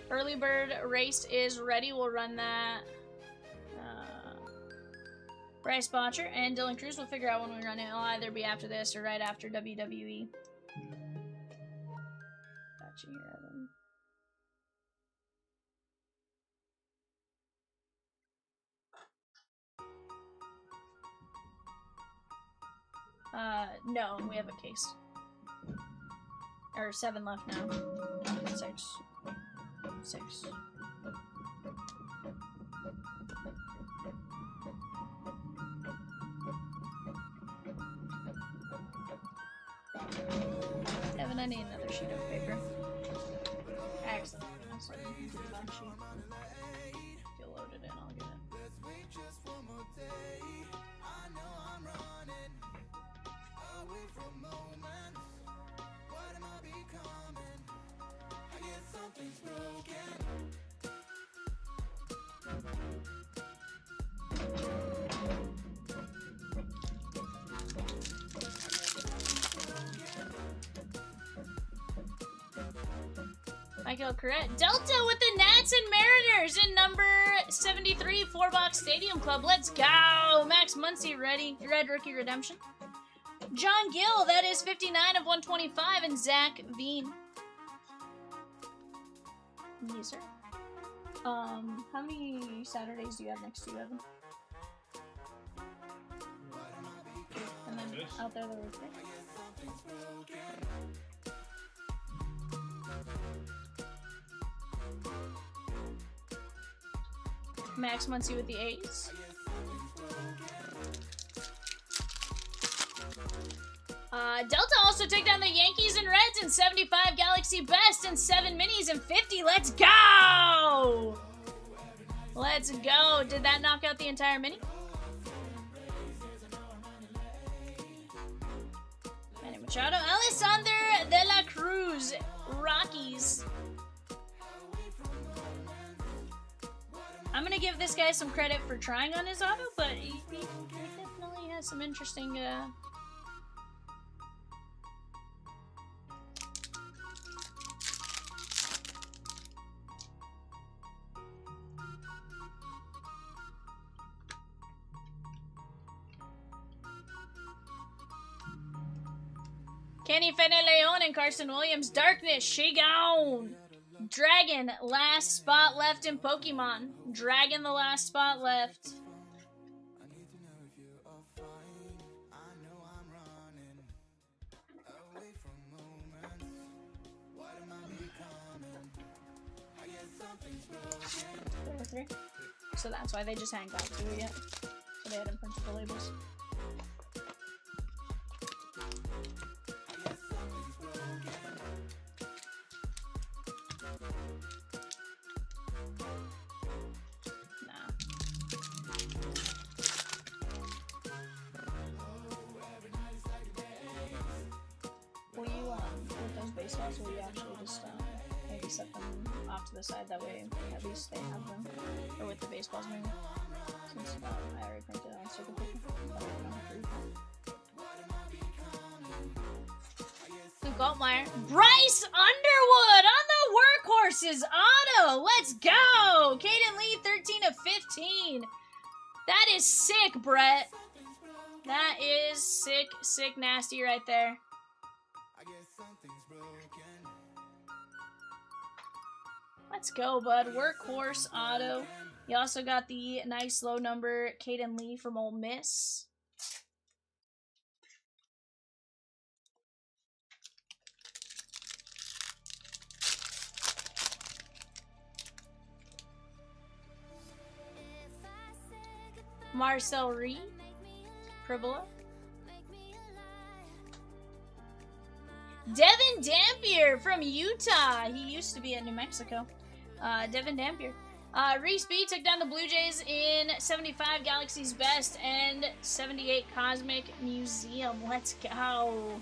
Early bird race is ready. We'll run that. Bryce Botcher and Dylan Cruz. We'll figure out when we run it. It'll either be after this or right after WWE. Got you here, Evan. No, we have a case. Or 7 left now. 6. Evan, I need another sheet of paper. Excellent. So you can do one sheet. If you load it in, I'll get it. Michael Correct. Delta with the Nats and Mariners in number 73, 4-box Stadium Club. Let's go. Max Muncy, ready. Red Rookie Redemption. John Gill, that is 59 of 125, and Zach Veen. Yes, sir. How many Saturdays do you have next to you, Evan? And then out there, there were 3. Max Muncy with the A's. Delta also took down the Yankees and Reds in 75 Galaxy Best and 7 minis and 50. Let's go! Let's go. Did that knock out the entire mini? Manny Machado. Alessandro de la Cruz. Rockies. I'm going to give this guy some credit for trying on his auto, but he definitely has some interesting... Kenny Feneleon and Carson Williams. Darkness, she gone. Dragon, last spot left in Pokemon. Dragon, the last spot left. So that's why they just hadn't got to it yet. So they hadn't printed the labels. Will you actually just maybe set them off to the side, that way at least they have them, or with the baseballs maybe, since I already printed on circle paper. Luke Altmaier. Bryce Underwood on the Workhorses auto! Let's go! Caden Lee, 13 of 15. That is sick, Brett. That is sick, sick, nasty right there. Let's go, bud. Workhorse auto. You also got the nice low number Caden Lee from Ole Miss. Marcel Reed. Privola. Devin Dampier from Utah. He used to be at New Mexico. Devin Dampier. Reese B took down the Blue Jays in 75 Galaxy's Best and 78 Cosmic Museum. Let's go.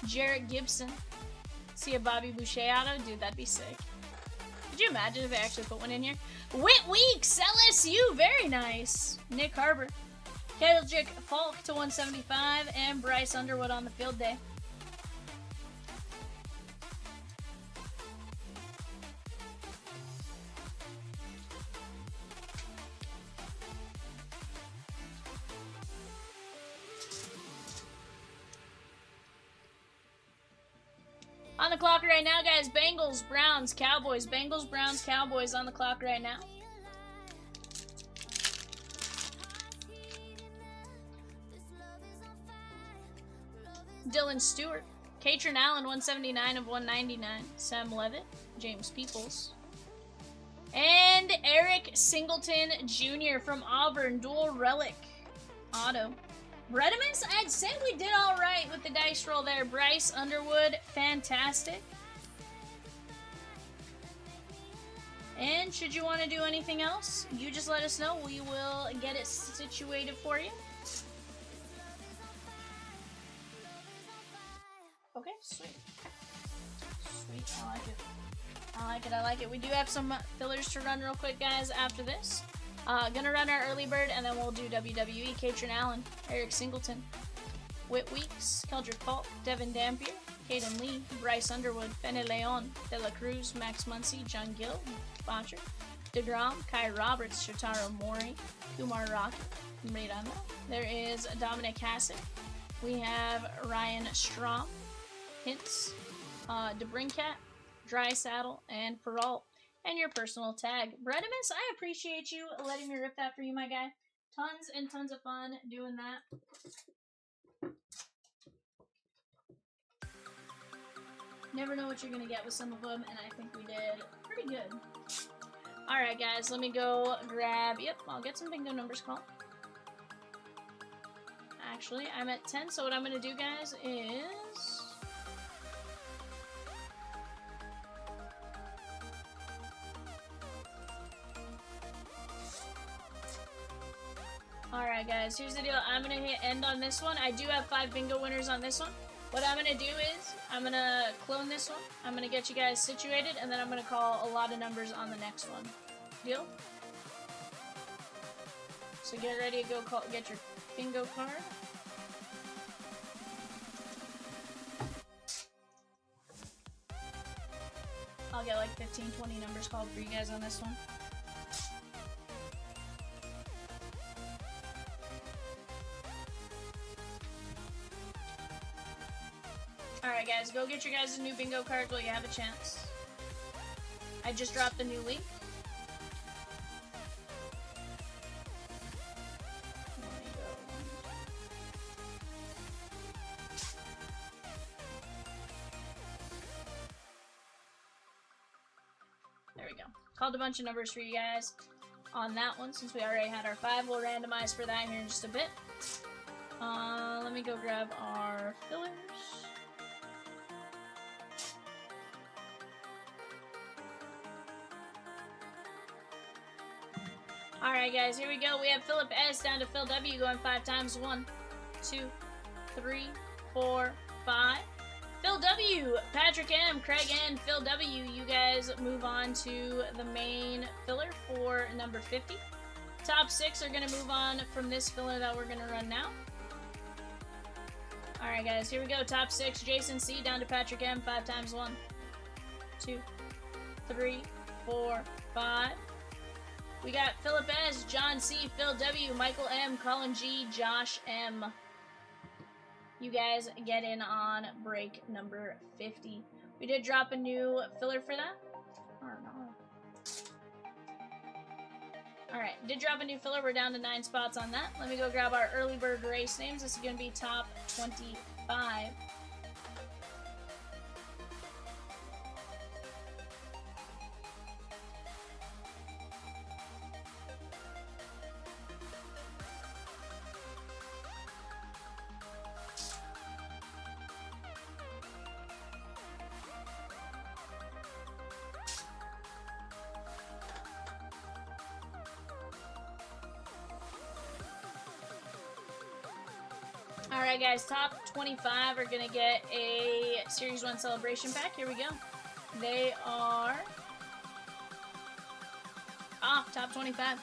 Jarrett Gibson. See a Bobby Boucher auto? Dude, that'd be sick. Could you imagine if they actually put one in here? Whit Weeks, LSU, very nice. Nick Harbor. Kendrick Falk to 175, and Bryce Underwood on the field day. On the clock right now, guys. Bengals, Browns, Cowboys. Bengals, Browns, Cowboys on the clock right now. Dylan Stewart. Katrin Allen, 179 of 199. Sam Levitt. James Peoples. And Eric Singleton Jr. from Auburn. Dual Relic. Auto. Redimus, I'd say we did all right with the dice roll there. Bryce Underwood, fantastic. And should you want to do anything else, you just let us know. We will get it situated for you. Okay, sweet. Sweet, I like it. I like it, I like it. We do have some fillers to run real quick, guys, after this. Gonna run our early bird, and then we'll do WWE. Katrin Allen, Eric Singleton, Whit Weeks, Keldrick Fault, Devin Dampier, Caden Lee, Bryce Underwood, Bene Leon, De La Cruz, Max Muncy, John Gill, Botcher, DeGrom, Kai Roberts, Shotaro Mori, Kumar Rocky, Miranda. There is Dominic Hassett. We have Ryan Strom, Hintz, DeBrincat, Dry Saddle, and Peralt. And your personal tag. Bredimus, I appreciate you letting me rip that for you, my guy. Tons and tons of fun doing that. Never know what you're going to get with some of them, and I think we did pretty good. Alright, guys, let me go grab... Yep, I'll get some bingo numbers called. Actually, I'm at 10, so what I'm going to do, guys, is... Alright guys, here's the deal. I'm going to hit end on this one. I do have 5 bingo winners on this one. What I'm going to do is, I'm going to clone this one. I'm going to get you guys situated, and then I'm going to call a lot of numbers on the next one. Deal? So get ready to go get your bingo card. I'll get like 15, 20 numbers called for you guys on this one. Alright guys, go get your guys' new bingo cards while you have a chance. I just dropped the new link. There we go. Called a bunch of numbers for you guys on that one since we already had our 5. We'll randomize for that here in just a bit. Let me go grab our fillers. Alright guys, here we go. We have Philip S down to Phil W going 5 times. 1, 2, 3, 4, 5. Phil W, Patrick M, Craig N, Phil W. You guys move on to the main filler for number 50. Top 6 are going to move on from this filler that we're going to run now. Alright guys, here we go. Top 6, Jason C down to Patrick M, 5 times. 1, 2, 3, 4, 5. We got Philip S, John C, Phil W, Michael M, Colin G, Josh M. You guys get in on break number 50. We did drop a new filler for that. I don't know. Alright, did drop a new filler. We're down to 9 spots on that. Let me go grab our early bird race names. This is going to be top 25. Alright guys, top 25 are going to get a Series 1 celebration pack. Here we go. They are off, top 25.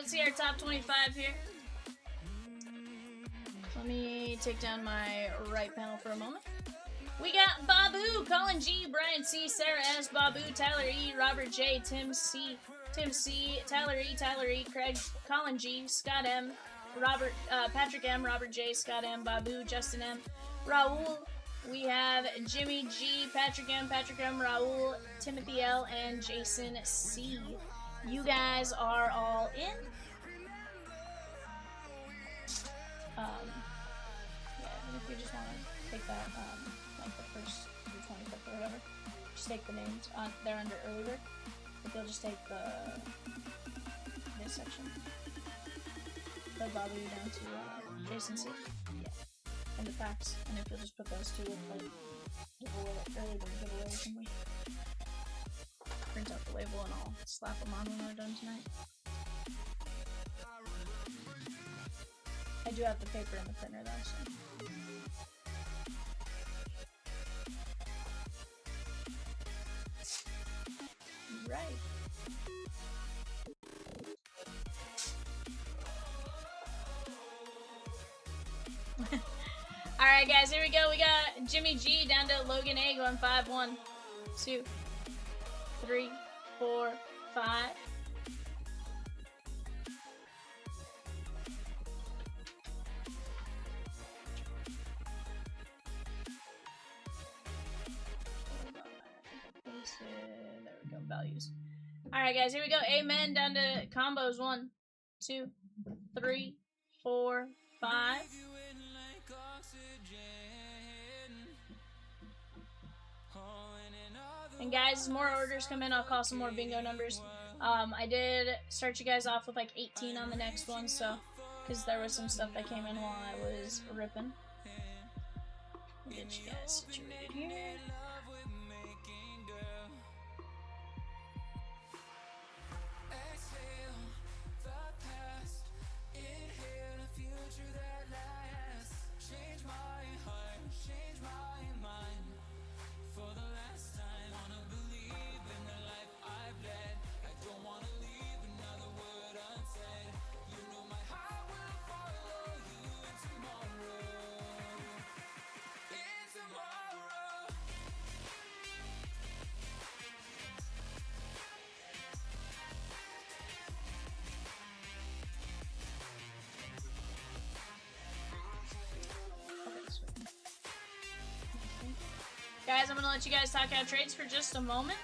let's see our top 25 here. Let me take down my right panel for a moment. We got Babu, Colin G, Brian C, Sarah S, Babu, Tyler E, Robert J, Tim C, Tyler E, Craig, Colin G, Scott M, Robert, Patrick M, Robert J, Scott M, Babu, Justin M, Raul. We have Jimmy G, Patrick M, Raul, Timothy L, and Jason C. You guys are all in. Yeah, and if you just want to take that, like the first 25th or whatever, just take the names. They're under early bird, but they'll just take this section. The Babu down to Jason C. Yeah. And the packs. And if you'll just put those two with like early bird giveaway or something. Print out the label and I'll slap them on when we're done tonight. I do have the paper in the printer though, so. Right. Alright guys, here we go. We got Jimmy G down to Logan A going 5, 1, 2, 3, 4, 5. There we go, values. Alright guys, here we go. Amen down to combos 1, 2, 3, 4, 5. And guys, as more orders come in, I'll call some more bingo numbers. I did start you guys off with like 18 on the next one, so because there was some stuff that came in while I was ripping. We'll get you guys situated here. Guys, I'm going to let you guys talk out trades for just a moment.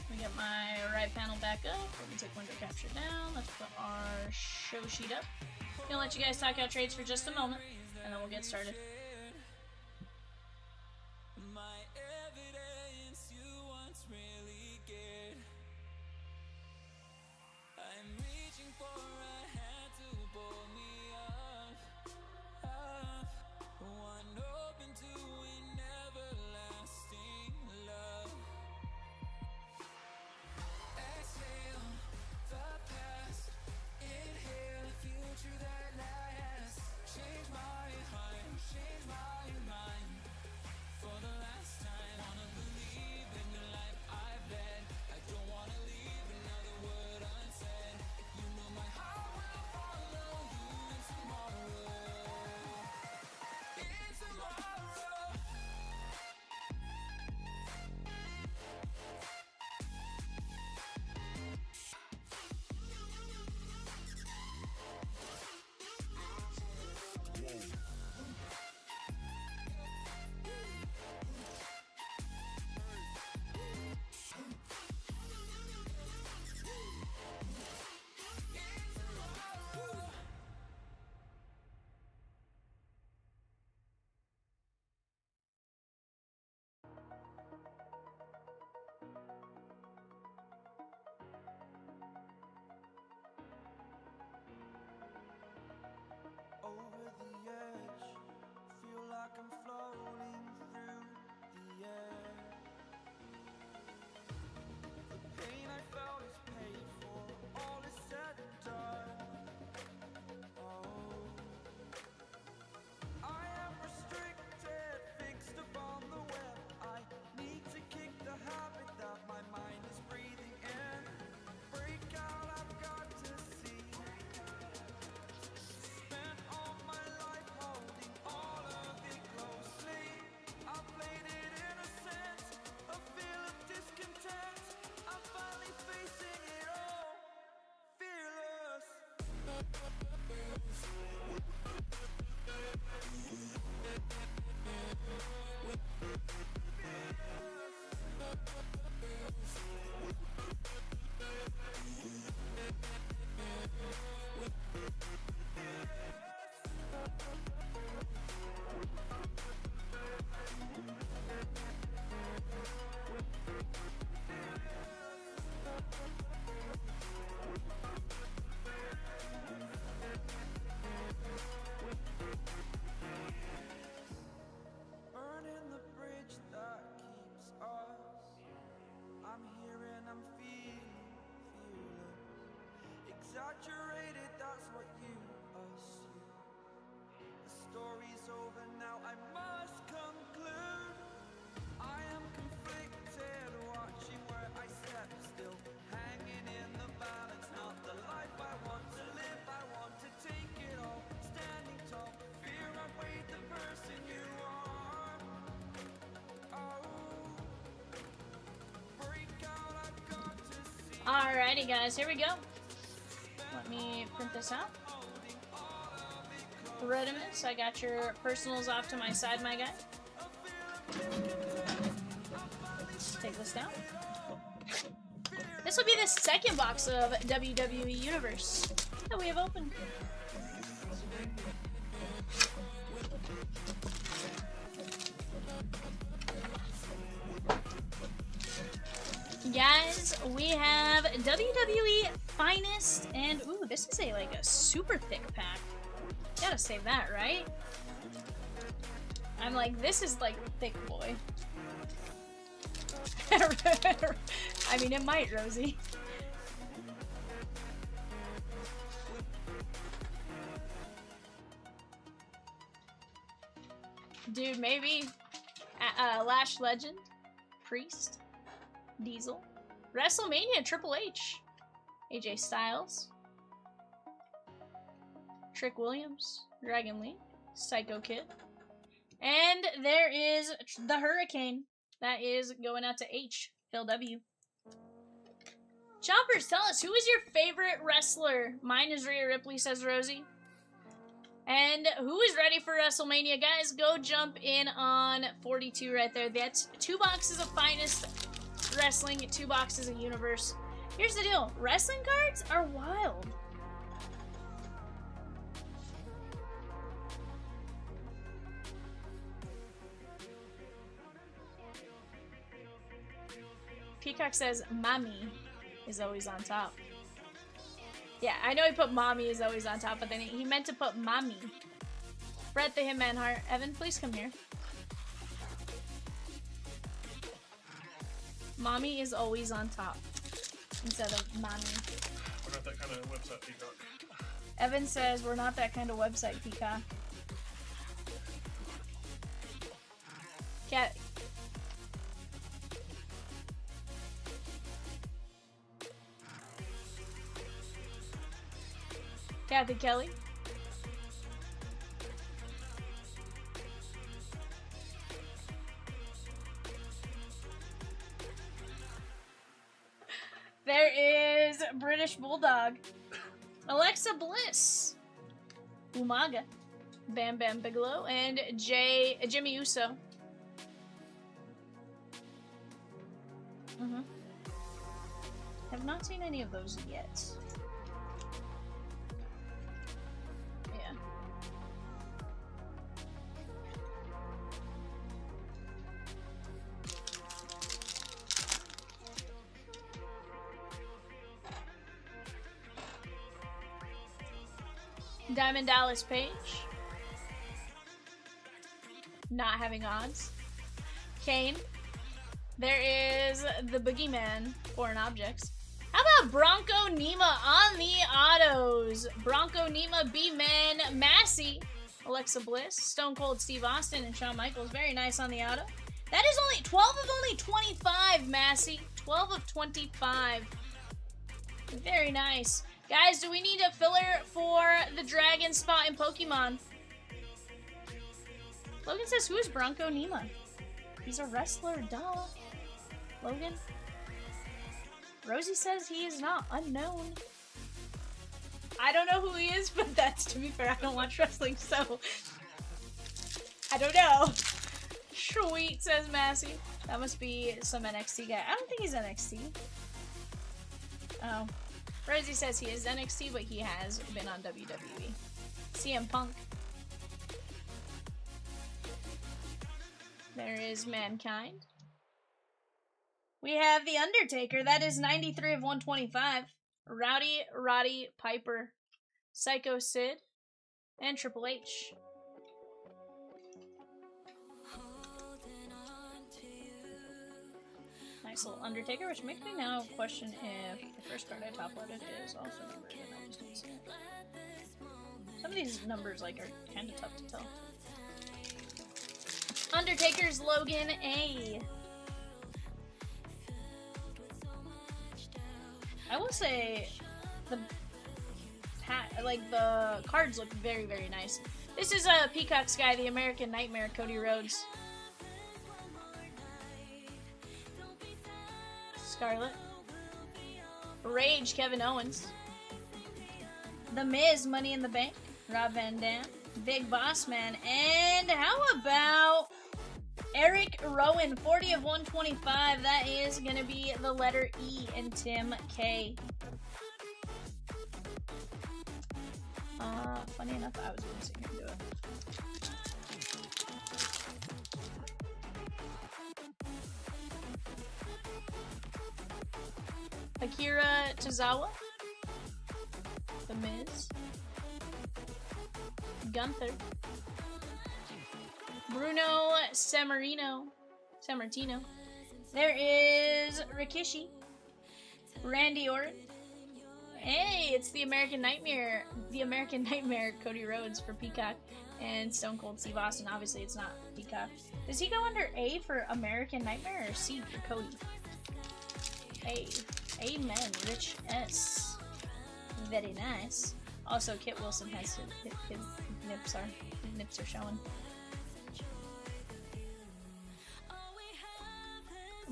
Let me get my right panel back up. Let me take window capture down. Let's put our show sheet up. I'm going to let you guys talk out trades for just a moment, and then we'll get started. Burning the bridge that keeps us. I'm here and I'm fearless. Exaggerated, that's what you assume. The story's over now, I must conclude. I am conflicted, watching where I step still. Hanging in the balance, not the life I want to live. I want to take it all, standing tall. Fear I weighed the person you are. Oh, break out, I've got to see. Alrighty, guys, here we go. Let me print this out. Rudiments, I got your personals off to my side, my guy. Take this down. This will be the second box of WWE Universe that we have opened. Guys, we have WWE Finest, and ooh, this is like a super thick pack. Gotta save that, right? I'm like, this is like thick boy. I mean, it might, Rosie. Dude, maybe Lash Legend, Priest, Diesel, WrestleMania, Triple H, AJ Styles, Trick Williams, Dragon Lee, Psycho Kid, and there is the Hurricane. That is going out to H, Phil W. Choppers, tell us, who is your favorite wrestler? Mine is Rhea Ripley, says Rosie. And who is ready for WrestleMania? Guys, go jump in on 42 right there. That's 2 boxes of Finest Wrestling, 2 boxes of Universe. Here's the deal. Wrestling cards are wild. Peacock says, Mommy is always on top. Yeah, I know he put Mommy is always on top, but then he meant to put Mommy. Brett the Hitman Heart. Evan, please come here. Mommy is always on top instead of Mommy. We're not that kind of website, Peacock. Evan says, we're not that kind of website, Peacock. Cat. Kathy Kelly. There is British Bulldog. Alexa Bliss. Umaga. Bam Bam Bigelow. And Jimmy Uso. Have not seen any of those yet. Yeah. Diamond Dallas Page. Not having odds. Kane. There is the Boogeyman, Foreign Objects. How about Bronco Nima on the autos? Bronco Nima, B-Man, Massey, Alexa Bliss, Stone Cold Steve Austin, and Shawn Michaels. Very nice on the auto. That is only 12 of only 25, Massey. 12 of 25. Very nice. Guys, do we need a filler for the Dragon spot in Pokemon? Logan says, who is Bronco Nima? He's a wrestler, duh. Logan? Rosie says he is not. Unknown. I don't know who he is, but that's, to be fair, I don't watch wrestling, so I don't know. Sweet, says Massey. That must be some NXT guy. I don't think he's NXT. Oh. Rosie says he is NXT, but he has been on WWE. CM Punk. There is Mankind. We have The Undertaker. That is 93 of 125. Rowdy Roddy Piper. Psycho Sid. And Triple H. Nice little Undertaker, which makes me now question if the first card I top-loaded is also numbered and I just didn't see it. Some of these numbers like are kind of tough to tell. Undertaker's Logan A. I will say the cards look very, very nice. This is a Peacock Sky, the American Nightmare, Cody Rhodes. Scarlet. Rage, Kevin Owens. The Miz, Money in the Bank, Rob Van Dam. Big Boss Man. And how about Eric Rowan, 40 of 125. That is going to be the letter E in Tim K. Funny enough, I was going to sit here and do it. Akira Tozawa. The Miz. Gunther. Bruno Sammartino. There is Rikishi. Randy Orton. Hey, it's the American Nightmare. The American Nightmare, Cody Rhodes for Peacock. And Stone Cold Steve Austin. Obviously, it's not Peacock. Does he go under A for American Nightmare or C for Cody? A. Amen. Rich S. Very nice. Also, Kit Wilson has his nips are showing.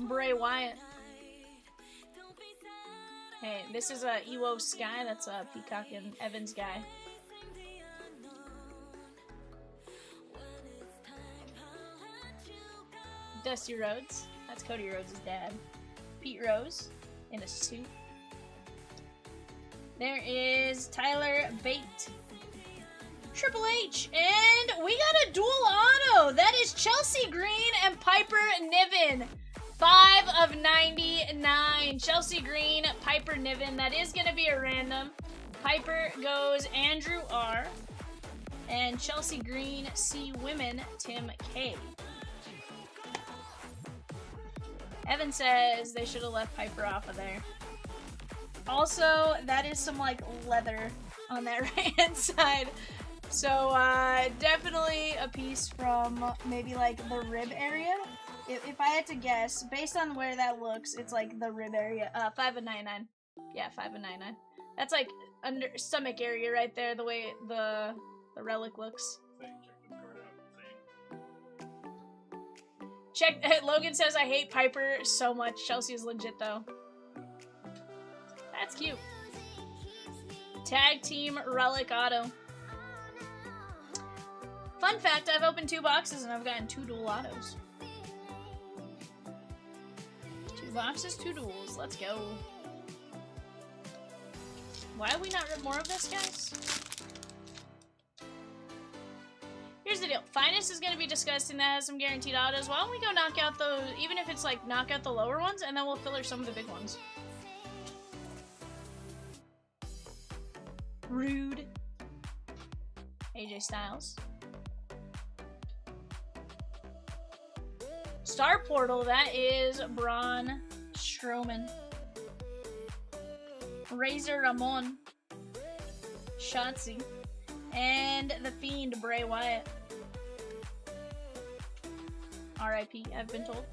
Bray Wyatt. Hey, this is a Ewo Sky. That's a Peacock and Evans guy. Dusty Rhodes. That's Cody Rhodes' dad. Pete Rose in a suit. There is Tyler Bate. Triple H. And we got a dual auto. That is Chelsea Green and Piper Niven. 5 of 99. Chelsea Green, Piper Niven. That is going to be a random. Piper goes Andrew R. And Chelsea Green, C. Women, Tim K. Evan says they should have left Piper off of there. Also, that is some, like, leather on that right-hand side. So, definitely a piece from maybe, like, the rib area. If I had to guess, based on where that looks, it's, like, the rib area. 5 of 99. Yeah, 5 of 99. That's, like, under stomach area right there, the way the relic looks. Check. Logan says, I hate Piper so much. Chelsea is legit, though. That's cute. Tag Team Relic Auto. Fun fact, I've opened 2 boxes and I've gotten 2 dual autos. 2 boxes, 2 duels. Let's go. Why have we not read more of this, guys? Here's the deal. Finest is going to be discussed and that has some guaranteed autos. Why don't we go knock out those, even if it's like knock out the lower ones, and then we'll filler some of the big ones. Rude. AJ Styles. Star Portal, that is Braun Strowman. Razor Ramon. Shotzi. And the Fiend, Bray Wyatt. R.I.P., I've been told.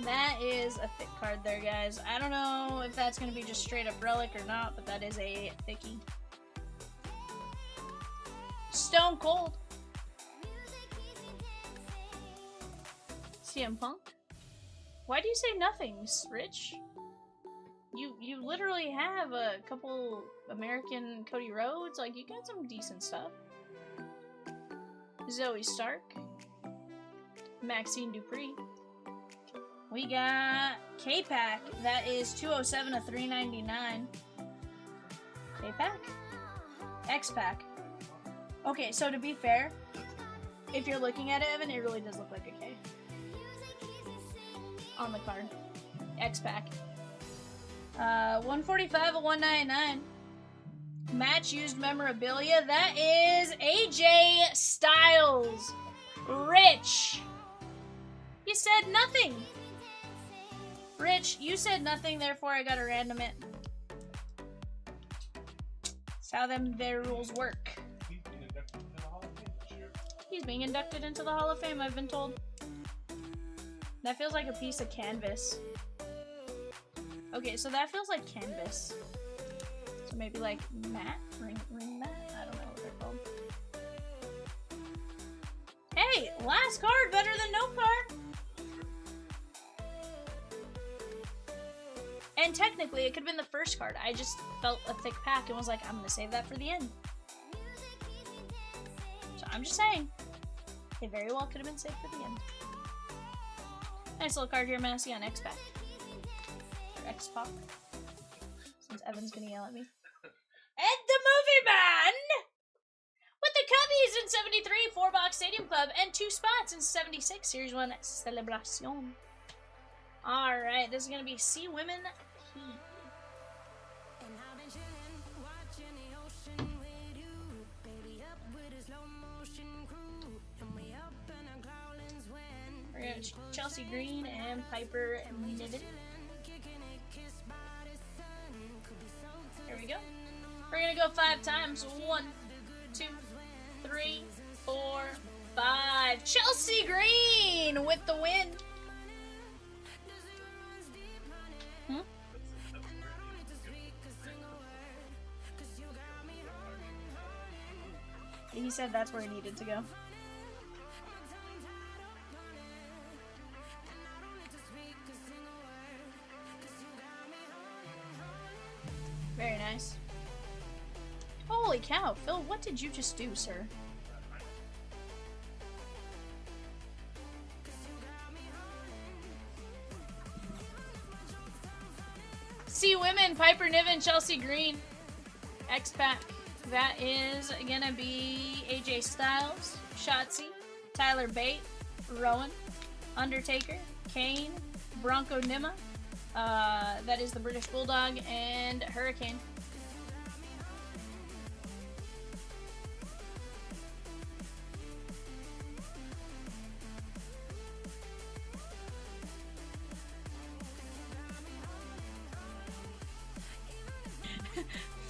That is a thick card there, guys. I don't know if that's going to be just straight up relic or not, but that is a thickie. Stone Cold. CM Punk. Why do you say nothings, Rich? You literally have a couple American Cody Rhodes. Like, you got some decent stuff. Zoe Stark. Maxine Dupree. We got K-Pack. That is 207 of 399. K-Pack? X-Pack. Okay, so to be fair, if you're looking at it, Evan, it really does look like a K. On the card. X-Pack. 145 of 199. Match used memorabilia. That is AJ Styles. Rich. You said nothing. Rich, you said nothing, therefore I gotta random it. That's how their rules work. He's being inducted into the Hall of Fame, I've been told. That feels like a piece of canvas. Okay, so that feels like canvas. So maybe like matte? Ring matte? I don't know what they're called. Hey! Last card better than no card! And technically, it could have been the first card. I just felt a thick pack and was like, I'm gonna save that for the end. So I'm just saying. It very well could have been saved for the end. Nice little card here, Massey, on X-Pack. Or X-Pac. Since Evan's gonna yell at me. And the Movie Man! With the Cubbies in 73, 4-box Stadium Club, and 2 spots in 76, Series 1 Celebration. Alright, this is gonna be Sea Women Heat. We're gonna Chelsea Green and Piper Niven. Here we go. We're gonna go 5 times. 1, 2, 3, 4, 5. Chelsea Green with the win. He said that's where he needed to go. Very nice. Holy cow, Phil, what did you just do, sir? Sea Women, Piper Niven, Chelsea Green. X-Pack. That is gonna be AJ Styles, Shotzi, Tyler Bate, Rowan, Undertaker, Kane, Bronco Nima, that is the British Bulldog, and Hurricane.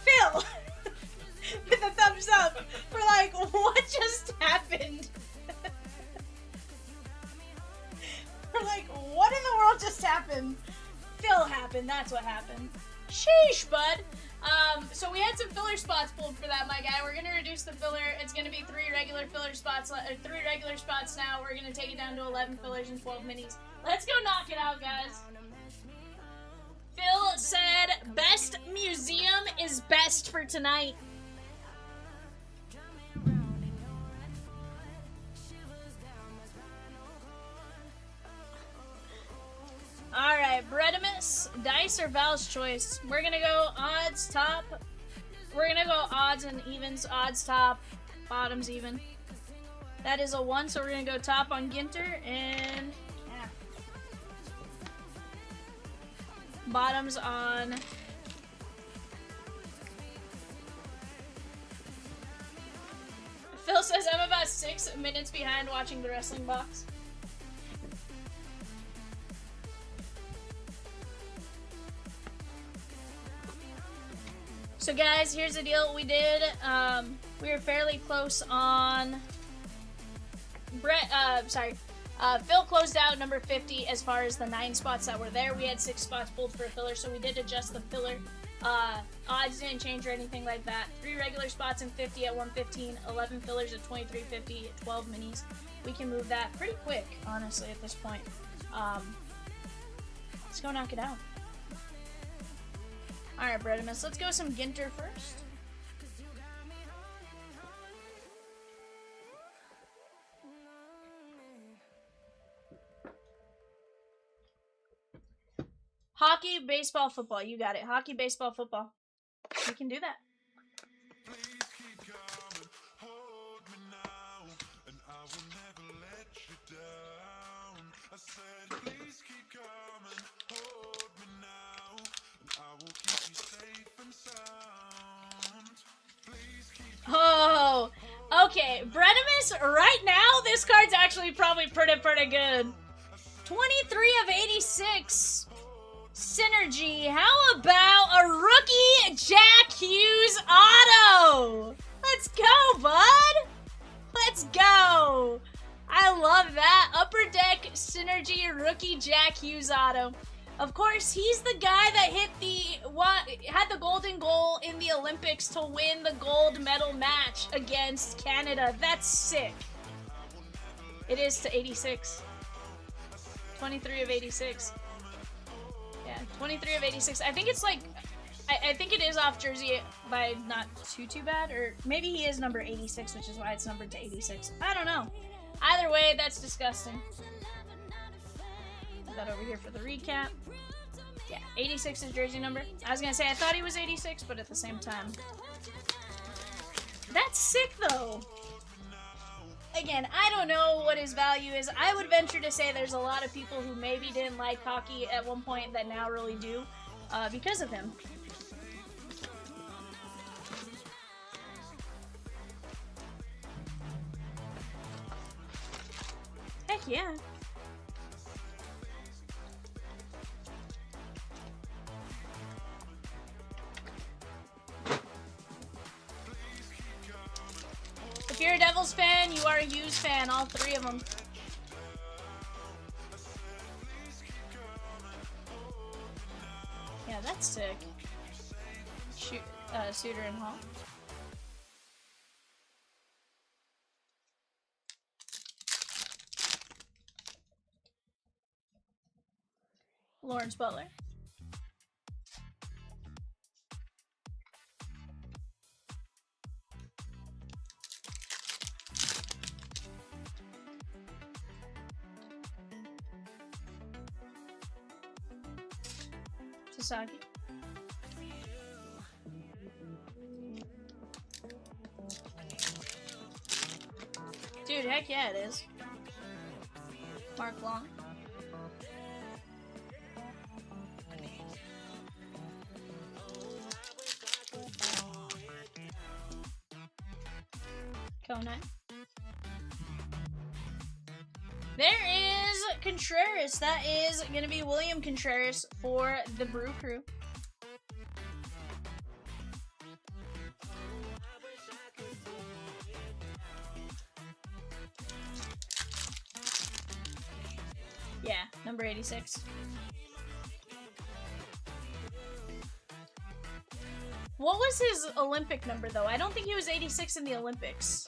Phil! With a thumbs up. We're like, what just happened? We're like, what in the world just happened? Phil happened, that's what happened. Sheesh, bud. So we had some filler spots pulled for that, my guy. We're gonna reduce the filler. It's gonna be 3 regular filler spots, 3 regular spots now. We're gonna take it down to 11 fillers and 12 minis. Let's go knock it out, guys. Phil said, best museum is best for tonight. Alright, Bredimus, dice or Val's choice. We're gonna go odds top. We're gonna go odds and evens. Odds top, bottoms even. That is a 1, so we're gonna go top on Ginter and yeah. Bottoms on Phil says I'm about 6 minutes behind watching the wrestling box. So guys, here's the deal. We did, we were fairly close on Phil closed out number 50 as far as the 9 spots that were there. We had 6 spots pulled for a filler, so we did adjust the filler. Odds didn't change or anything like that. 3 regular spots in 50 at 115, 11 fillers at 23.50, 12 minis. We can move that pretty quick, honestly, at this point. Let's go knock it out. Alright, Bredimus, let's go some Ginter first. Hockey, baseball, football. You got it. Hockey, baseball, football. We can do that. Please keep coming, hold me now, and I will never let you down. I said, please keep coming, hold me now, and I will keep you safe and sound. Please keep Oh, okay. Bredimus, right now, this card's actually probably pretty good. 23 of 86. Synergy. How about a rookie Jack Hughes auto? Let's go, bud. Let's go. I love that. Upper Deck Synergy rookie Jack Hughes auto. Of course, he's the guy that had the golden goal in the Olympics to win the gold medal match against Canada. That's sick. It is to 86. 23 of 86. Yeah, 23 of 86. I think it's like, I think it is off jersey by not too bad, or maybe he is number 86, which is why it's numbered to 86. I don't know. Either way, that's disgusting. Put that over here for the recap. Yeah, 86 is jersey number. I was gonna say I thought he was 86, but at the same time, that's sick though. Again, I don't know what his value is. I would venture to say there's a lot of people who maybe didn't like hockey at one point that now really do because of him. Heck yeah. If you're a Devils fan, you are a Hughes fan, all three of them. Yeah, that's sick. Suter and Hall. Lawrence Butler. Sasaki. Dude, heck yeah it is. Mark Long. Conan. There is Contreras. That is going to be William Contreras for the Brew Crew. Yeah, number 86. What was his Olympic number, though? I don't think he was 86 in the Olympics.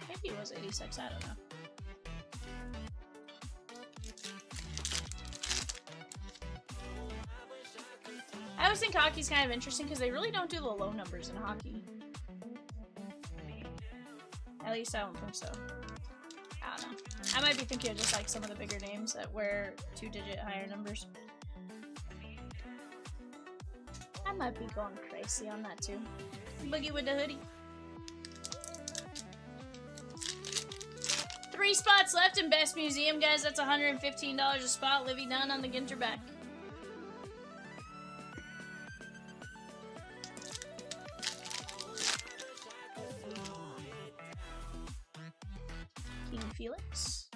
Maybe he was 86, I don't know. I always think hockey's kind of interesting because they really don't do the low numbers in hockey. At least I don't think so. I don't know. I might be thinking of just like some of the bigger names that wear 2-digit higher numbers. I might be going crazy on that too. Boogie with the hoodie. 3 spots left in Best Museum, guys. That's $115 a spot. Livy Dunn on the Ginter back. King Felix.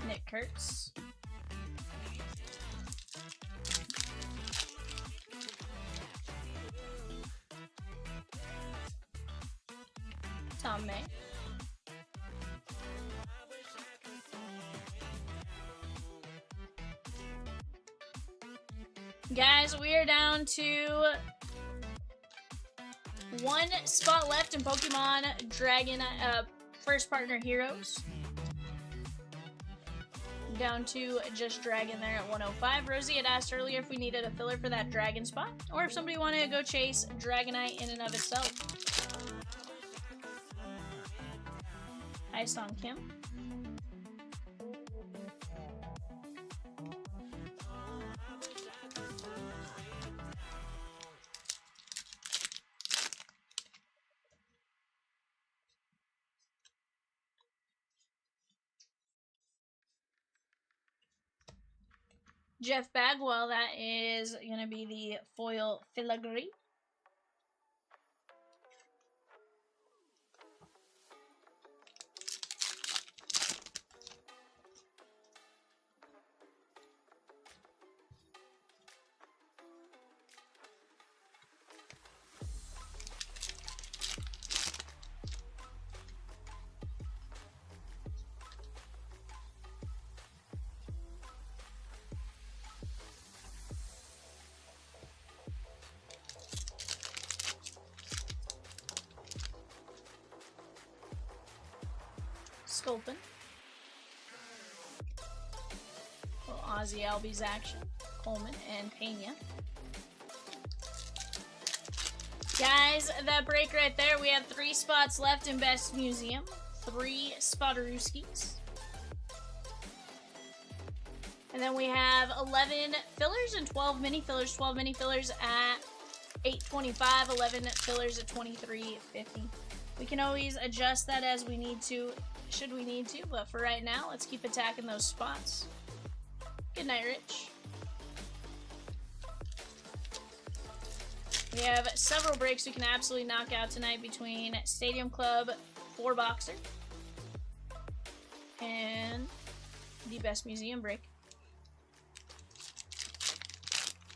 Nick Kurtz. Tom May. Guys, we are down to one spot left in Pokemon Dragon First Partner Heroes. Down to just Dragon there at 105. Rosie had asked earlier if we needed a filler for that Dragon spot, or if somebody wanted to go chase Dragonite in and of itself. Hi, Song Kim. Jeff Bagwell, that is going to be the foil filigree. Sculpin. Little Ozzy Albies action. Coleman and Pena. Guys, that break right there, we have 3 spots left in Best Museum. 3 Spotarooskis. And then we have 11 fillers and 12 mini fillers. 12 mini fillers at $8.25, 11 fillers at $23.50. We can always adjust that as we need to, should we need to, but for right now, let's keep attacking those spots. Good night, Rich. We have several breaks we can absolutely knock out tonight between Stadium Club 4 Boxer and the Best Museum break,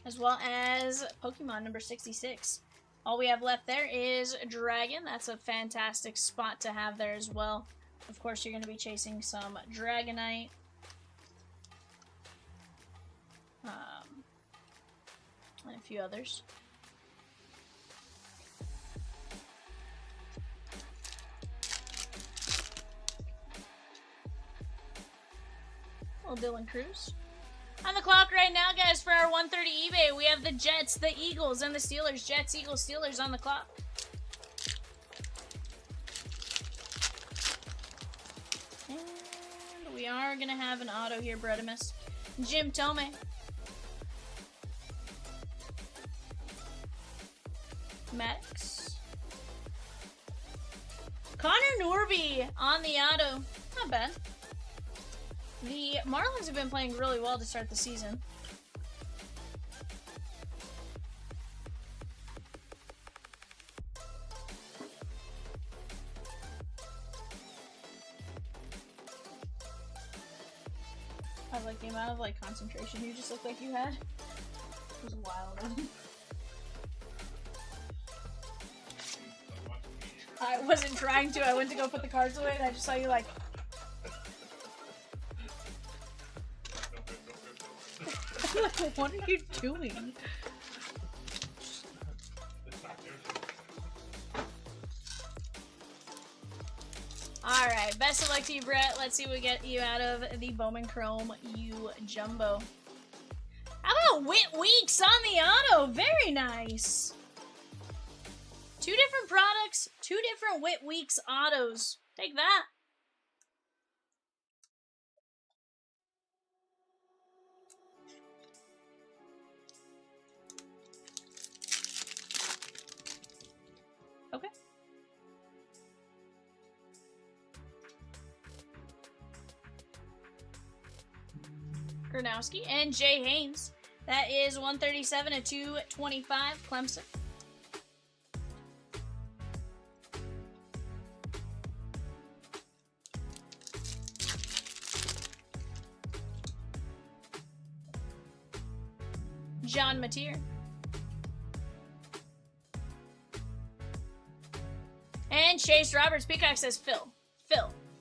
as well as Pokemon number 66. All we have left there is Dragon. That's a fantastic spot to have there as well. Of course, you're going to be chasing some Dragonite. And a few others. Little Dylan Cruz. On the clock right now, guys, for our 130 eBay, we have the Jets, the Eagles, and the Steelers. Jets, Eagles, Steelers on the clock. And we are going to have an auto here, Bredimus. Jim Tomei. Maddox. Connor Norby on the auto. Not bad. The Marlins have been playing really well to start the season. I like the amount of concentration you just looked like you had. It was wild. I wasn't trying to. I went to go put the cards away and I just saw you what are you doing? Alright, best of luck to you, Brett. Let's see what we get you out of the Bowman Chrome U Jumbo. How about Whit Weeks on the auto? Very nice. 2 different products, 2 different Whit Weeks autos. Take that. Okay. Gronowski and Jay Haynes. That is 137 to 225 Clemson. John Mateer. And Chase Roberts. Peacock says Phil.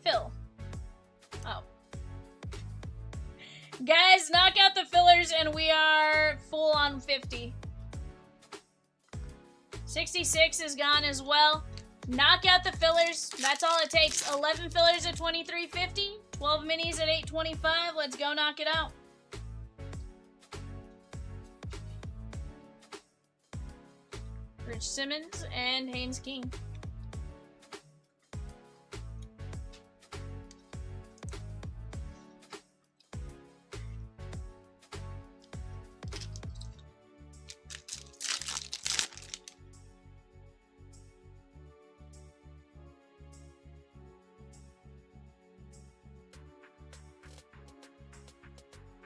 Oh. Guys, knock out the fillers and we are full on 50. 66 is gone as well. Knock out the fillers. That's all it takes. 11 fillers at 23.50. 12 minis at 8.25. Let's go knock it out. Rich Simmons and Haynes King.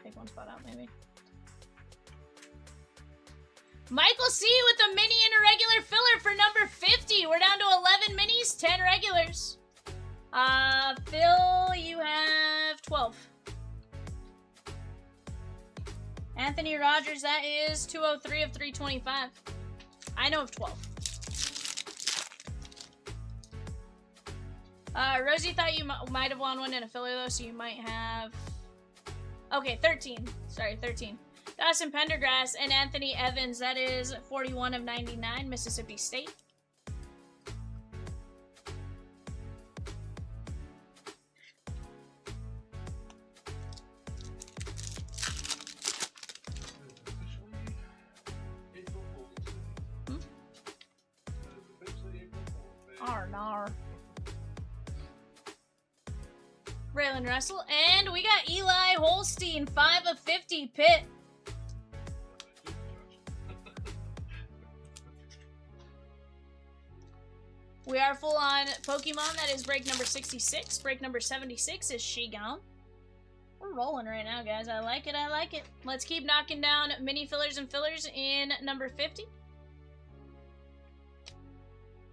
Take one spot out, maybe. Michael C with a mini and a regular filler for number 50. We're down to 11 minis, 10 regulars. Phil, you have 12. Anthony Rogers, that is 203 of 325. I know of 12. Rosie thought you might have won one in a filler, though, so you might have... Okay, 13. Sorry, 13. Dawson Pendergrass and Anthony Evans, that is 41 of 99, Mississippi State. Nar. Braylon Russell, and we got Eli Holstein, 5 of 50, Pitt. We are full on Pokemon. That is break number 66. Break number 76 is Shigon. We're rolling right now, guys. I like it. I like it. Let's keep knocking down mini fillers and fillers in number 50.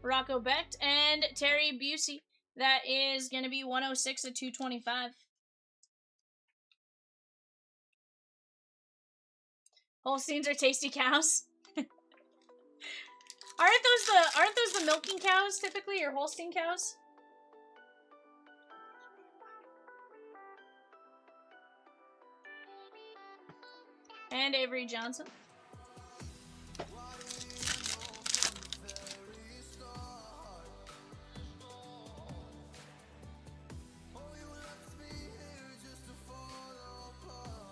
Rocco Becht and Terry Busey. That is going to be 106 of 225. Holsteins are tasty cows. Aren't those the milking cows typically, or Holstein cows? And Avery Johnson.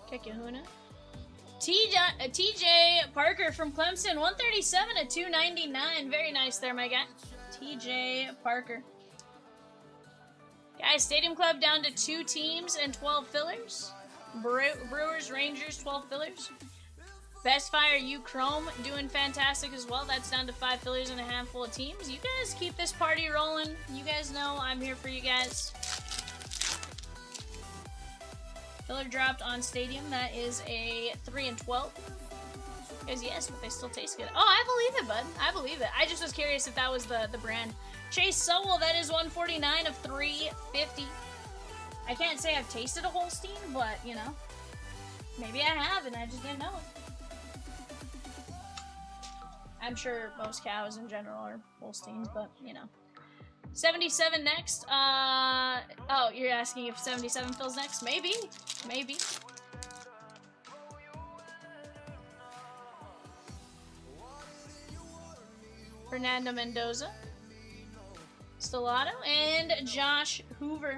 Kekahuna. TJ Parker from Clemson, 137 at 299. Very nice there, my guy. TJ Parker. Guys, Stadium Club down to 2 teams and 12 fillers. Brewers, Rangers, 12 fillers. Best Fire U Chrome doing fantastic as well. That's down to 5 fillers and a handful of teams. You guys keep this party rolling. You guys know I'm here for you guys. Filler dropped on Stadium. That is a 3 and 12. Because yes, but they still taste good. Oh, I believe it, bud. I believe it. I just was curious if that was the brand. Chase Sowell, that is 149 of 350. I can't say I've tasted a Holstein, but, you know, maybe I have and I just didn't know it. I'm sure most cows in general are Holsteins, but, you know. 77 next. Oh, you're asking if 77 fills next? Maybe. Maybe. Fernando Mendoza. Stellato. And Josh Hoover.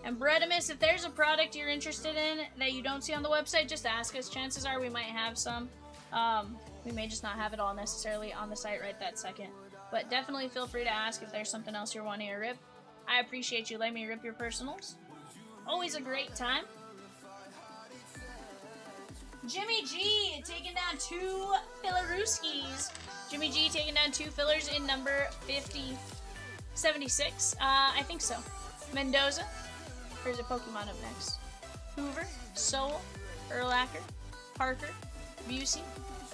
And Bredimus, if there's a product you're interested in that you don't see on the website, just ask us. Chances are we might have some. We may just not have it all necessarily on the site right that second. But definitely feel free to ask if there's something else you're wanting to rip. I appreciate you letting me rip your personals. Always a great time. Jimmy G taking down 2 Fillerooskies. Jimmy G taking down 2 fillers in number 50. 76. I think so. Mendoza. There's a Pokemon up next. Hoover. Sowell. Urlacher. Parker. Busey.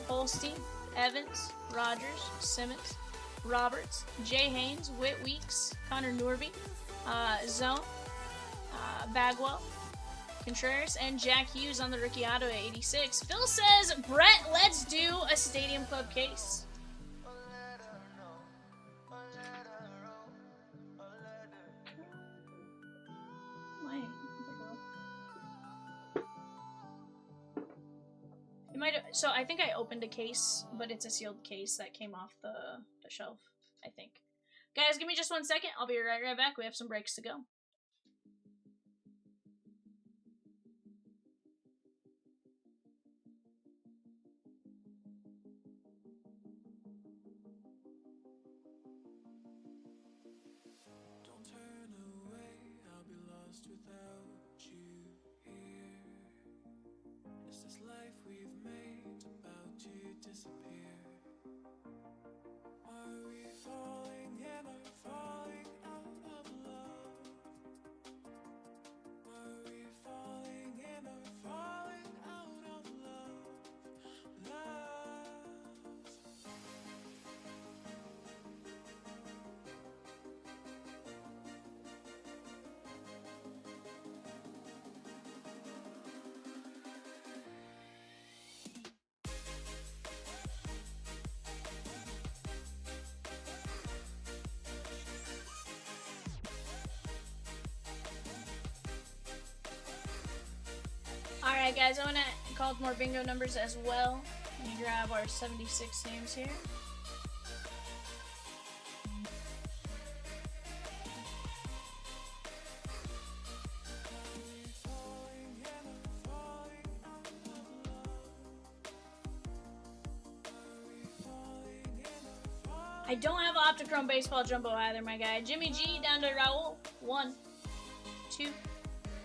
Holstein. Evans. Rogers. Simmons. Roberts, Jay Haynes, Whit Weeks, Connor Norby, Zone, Bagwell, Contreras, and Jack Hughes on the rookie auto at 86. Phil says, Brett, let's do a Stadium Club case. You might have, so I think I opened a case, but it's a sealed case that came off the shelf, I think. Guys, give me just 1 second. I'll be right back. We have some breaks to go. Don't turn away, I'll be lost without you here. Is this life we've made about to disappear? Are we falling in or falling out of love? Are we falling in or falling out of love? Love. Alright guys, I want to call more bingo numbers as well. Let me grab our 76 names here. I don't have Optichrome Baseball Jumbo either, my guy. Jimmy G down to Raul. 1, 2,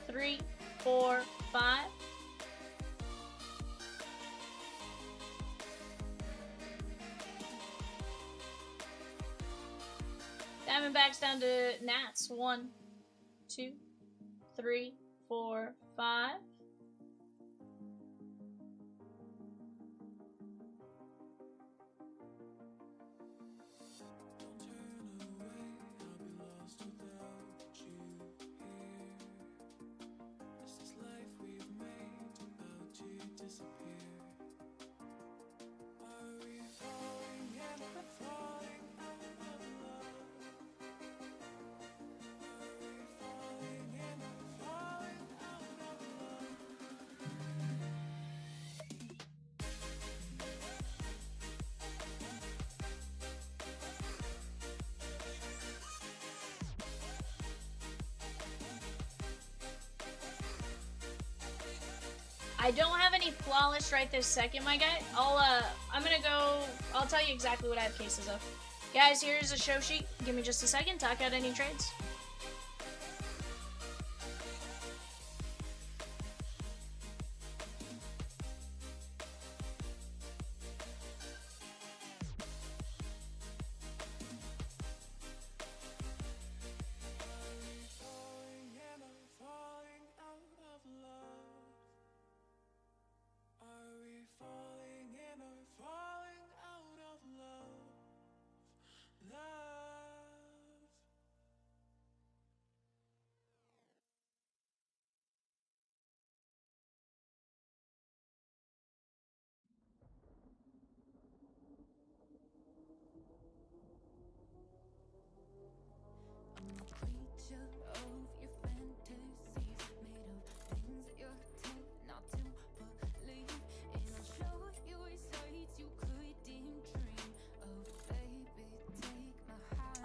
3, 4, 5. Diamondbacks down to Nats. 1, 2, 3, 4, 5. I don't have any flawless right this second, my guy. I'll tell you exactly what I have cases of. Guys, here's a show sheet. Give me just a second. Talk out any trades.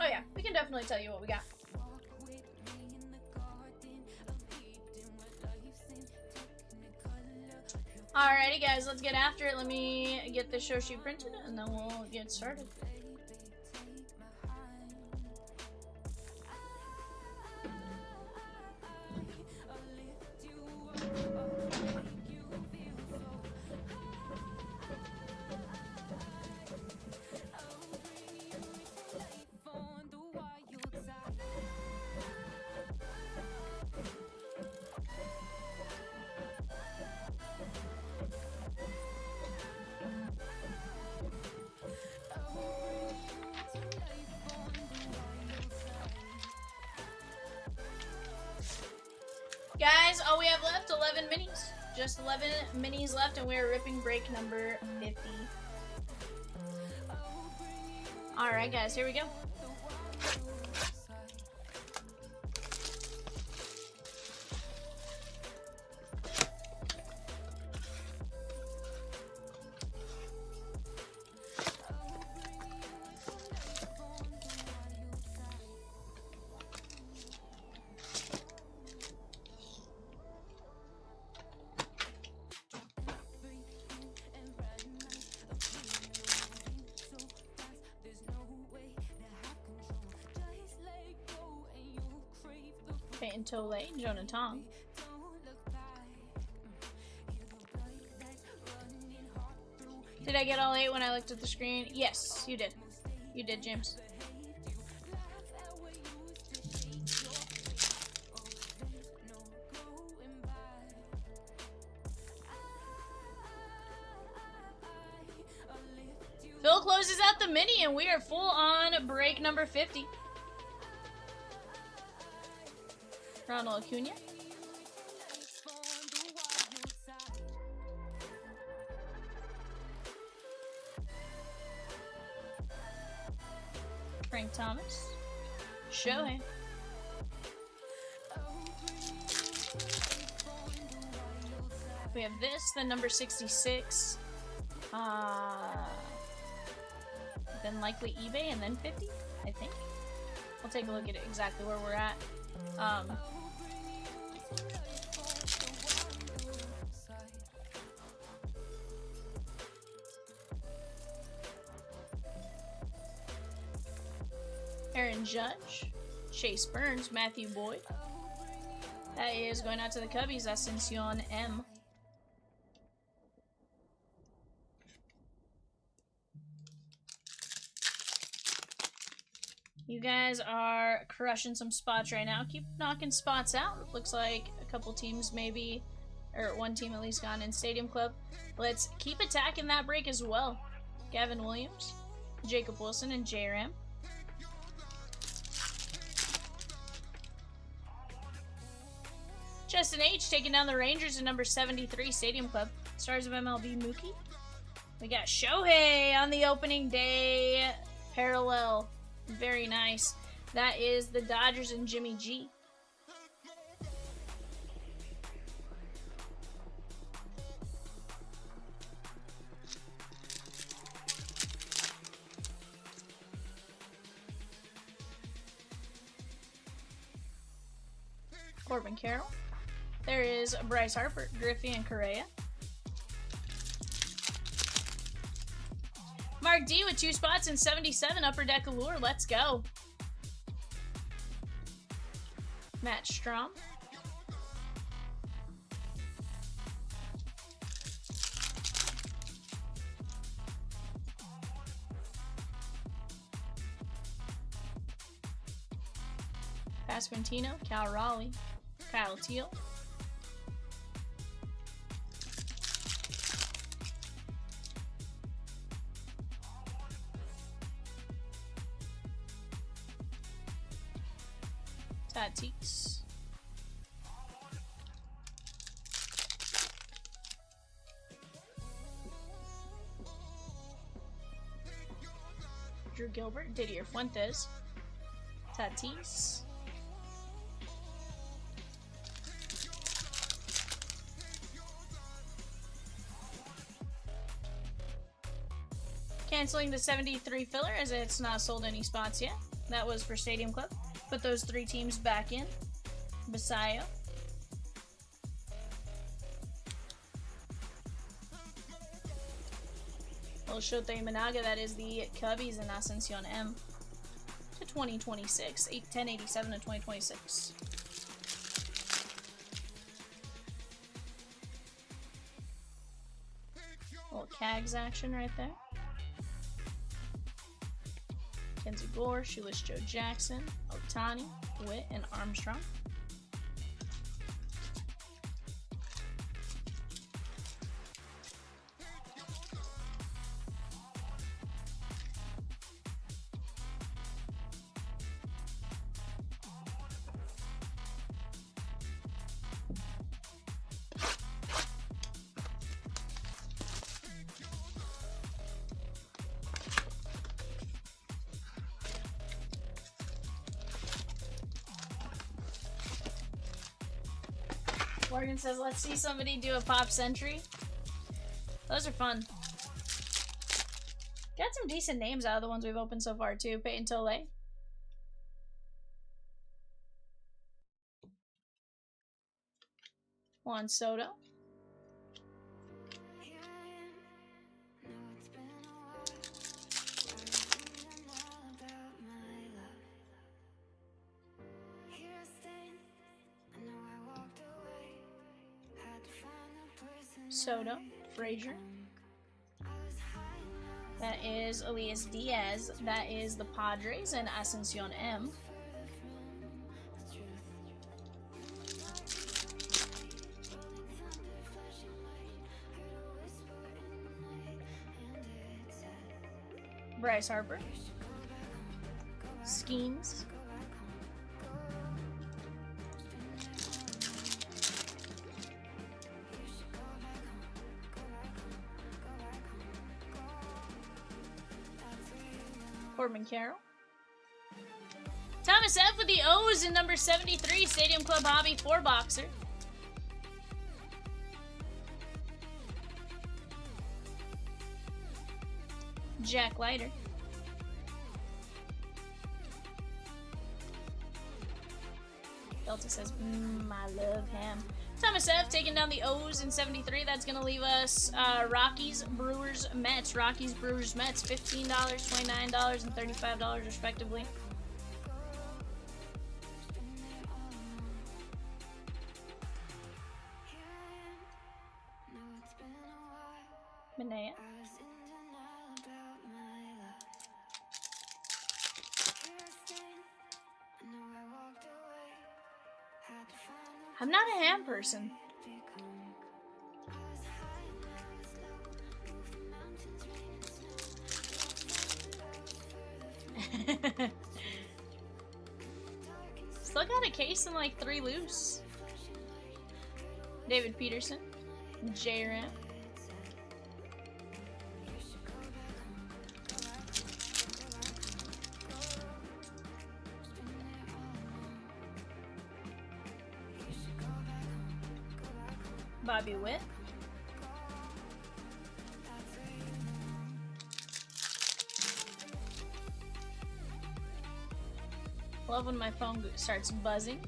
Oh yeah, we can definitely tell you what we got. Alrighty guys, let's get after it. Let me get the show sheet printed and then we'll get started. Guys, all we have left, 11 minis. Just 11 minis left, and we're ripping break number 50. Alright, guys, here we go. Peyton Tole, Jonah Tong. Did I get all 8 when I looked at the screen? Yes, you did. You did, James. Phil closes out the mini, and we are full on break number 50. Ronald Acuna. Frank Thomas. Shohei. We have this, then number 66. Then likely eBay, and then 50, I think. We'll take a look at it exactly where we're at. Aaron Judge, Chase Burns, Matthew Boyd. That is going out to the Cubbies, Ascension M. You guys are crushing some spots right now. Keep knocking spots out. Looks like a couple teams maybe, or one team at least gone in Stadium Club. Let's keep attacking that break as well. Gavin Williams, Jacob Wilson, and J-Ram. Justin H taking down the Rangers in number 73 Stadium Club. Stars of MLB Mookie. We got Shohei on the opening day parallel. Very nice. That is the Dodgers and Jimmy G. Corbin Carroll. There is Bryce Harper, Griffey, and Correa. Mark D with 2 spots in 77 Upper Deck Allure. Let's go. Matt Strom. Pasquantino, Cal Raleigh, Kyle Teal. Tatis. Drew Gilbert, Didier Fuentes. Tatis. Canceling the 73 filler as it's not sold any spots yet. That was for Stadium Club. Put those 3 teams back in. Basayo. El Shote Managa, that is the Cubbies and Ascension M. To 2026. 1087 to 2026. Little Cags action right there. Kenzie Gore, Shoeless Joe Jackson, Otani, Witt, and Armstrong. Morgan says, let's see somebody do a pop century. Those are fun. Got some decent names out of the ones we've opened so far, too. Peyton Tole. Juan Soto. Soto, Frazier. That is Elias Diaz. That is the Padres and Ascension M. Bryce Harper. Schemes. Corbin Carroll. Thomas F with the O's in number 73, Stadium Club Hobby 4-boxer. Jack Leiter. Delta says, I love him. Thomas F taking down the O's in 73. That's going to leave us Rockies, Brewers, Mets. Rockies, Brewers, Mets. $15, $29, and $35 respectively. Manea. I'm not a ham person. Still got a case and like 3 loose. David Peterson. J-Ram. Bobby Witt. Love when my phone starts buzzing.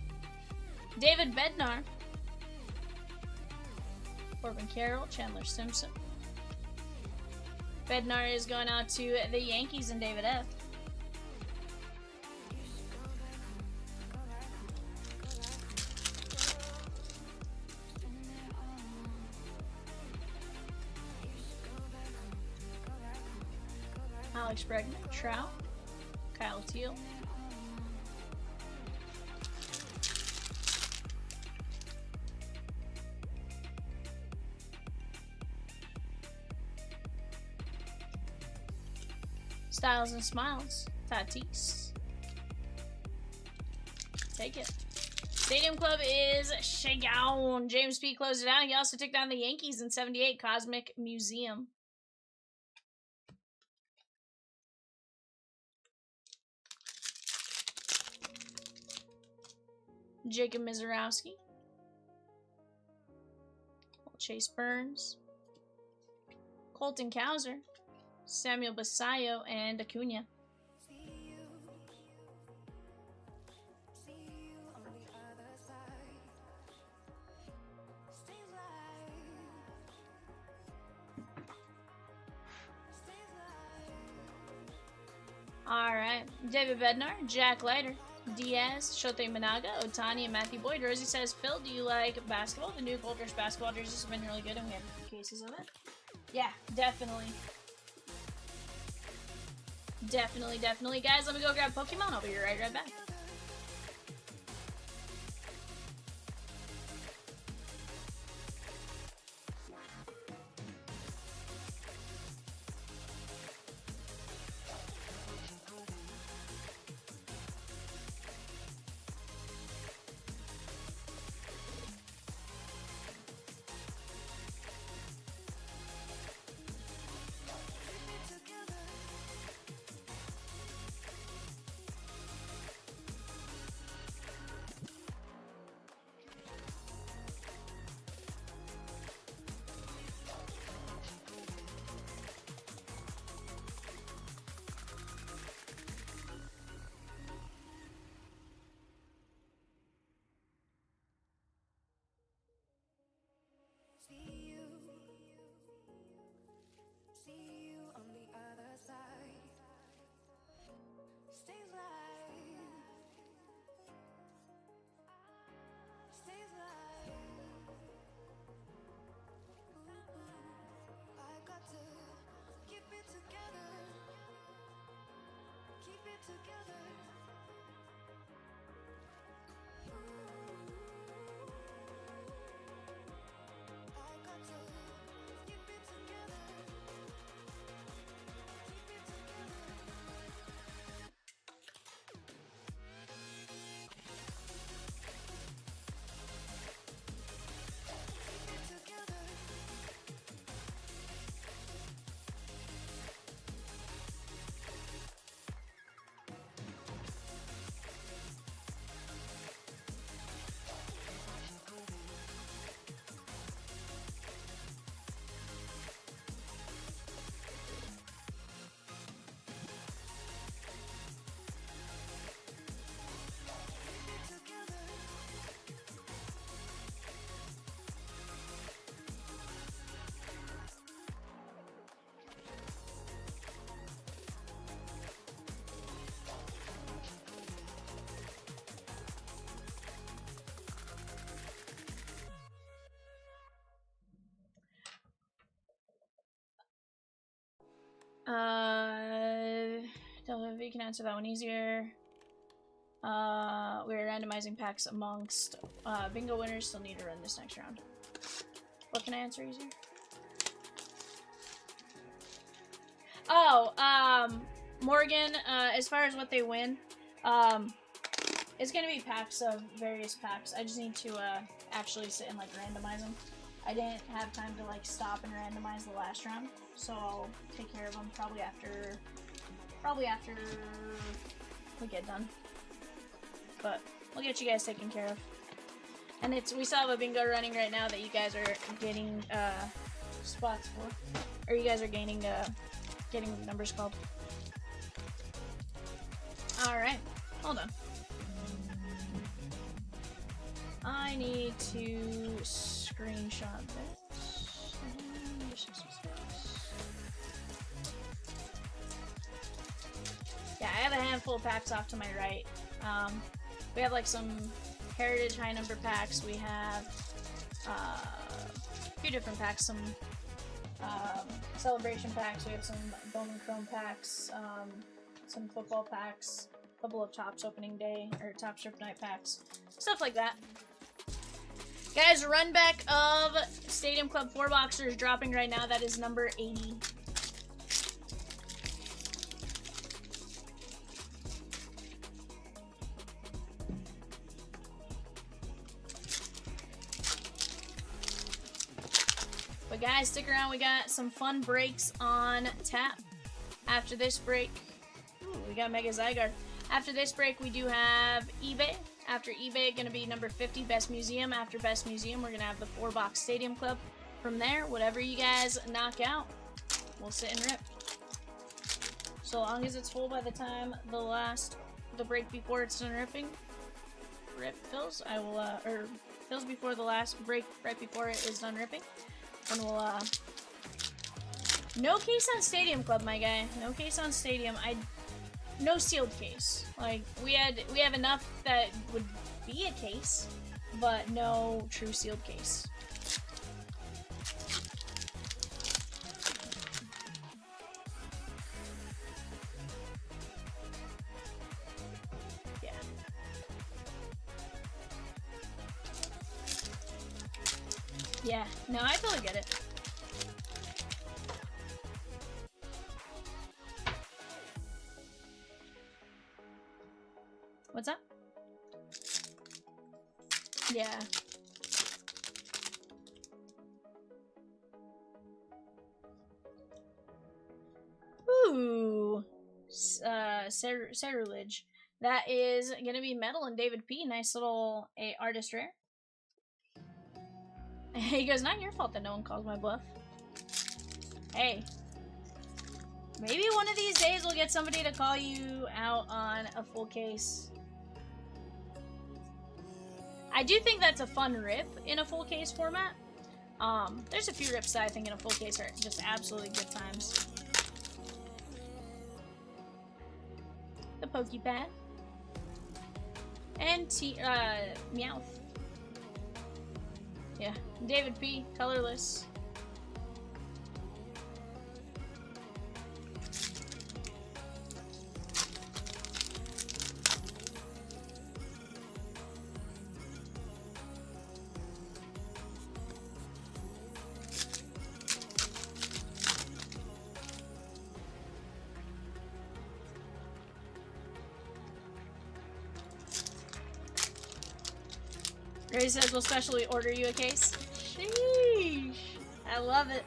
David Bednar. Corbin Carroll, Chandler Simpson. Bednar is going out to the Yankees and David F. Alex Bregman, Trout, Kyle Teal. Styles and Smiles, Tatis. Take it. Stadium Club is shakedown. James P. closed it out. He also took down the Yankees in 78, Cosmic Museum. Jacob Mizorowski. Chase Burns. Colton Cowser. Samuel Basayo and Acuna. Alright. David Bednar, Jack Leiter, Diaz, Shote Managa, Otani, and Matthew Boyd. Rosie says, Phil, do you like basketball? The new Cultures basketball jerseys have been really good and we have a few cases of it. Yeah, definitely. Definitely. Guys, let me go grab Pokemon. I'll be right back. can answer that one easier. We're randomizing packs amongst bingo winners. Still need to run this next round. What can I answer easier? Oh, Morgan, as far as what they win, it's gonna be packs of various packs. I just need to actually sit and like randomize them. I didn't have time to like stop and randomize the last round, so I'll take care of them probably after we get done. But we'll get you guys taken care of. And we still have a bingo running right now that you guys are getting spots for, or you guys are getting numbers called. All right, hold on. I need to screenshot this. Yeah, I have a handful of packs off to my right. We have like some Heritage high number packs. We have a few different packs. Some Celebration packs. We have some Bowman Chrome packs. Some football packs. A couple of Topps opening day or Top Strip night packs. Stuff like that. Guys, run back of Stadium Club 4 boxers dropping right now. That is number 80. But guys, stick around. We got some fun breaks on tap. After this break, we got Mega Zygarde. After this break, we do have eBay. After eBay, gonna be number 50, Best Museum. After Best Museum, we're gonna have the 4-box Stadium Club. From there, whatever you guys knock out, we'll sit and rip. So long as it's full by the time the break before it's done ripping, rip fills. I will, or fills before the last break, right before it is done ripping. And we'll, no case on Stadium Club, my guy. No case on Stadium. No sealed case. Like, we have enough that would be a case, but no true sealed case. Yeah. Yeah, no, I totally get it. What's up? Yeah. Ooh. Cerulege. That is gonna be Metal and David P. Nice little artist rare. He goes, not your fault that no one calls my bluff. Hey. Maybe one of these days we'll get somebody to call you out on a full case. I do think that's a fun rip in a full case format. There's a few rips that I think in a full case are just absolutely good times. The Pokepad. And Meowth. Yeah, David P. Colorless. Ray says we'll specially order you a case. Sheesh. I love it.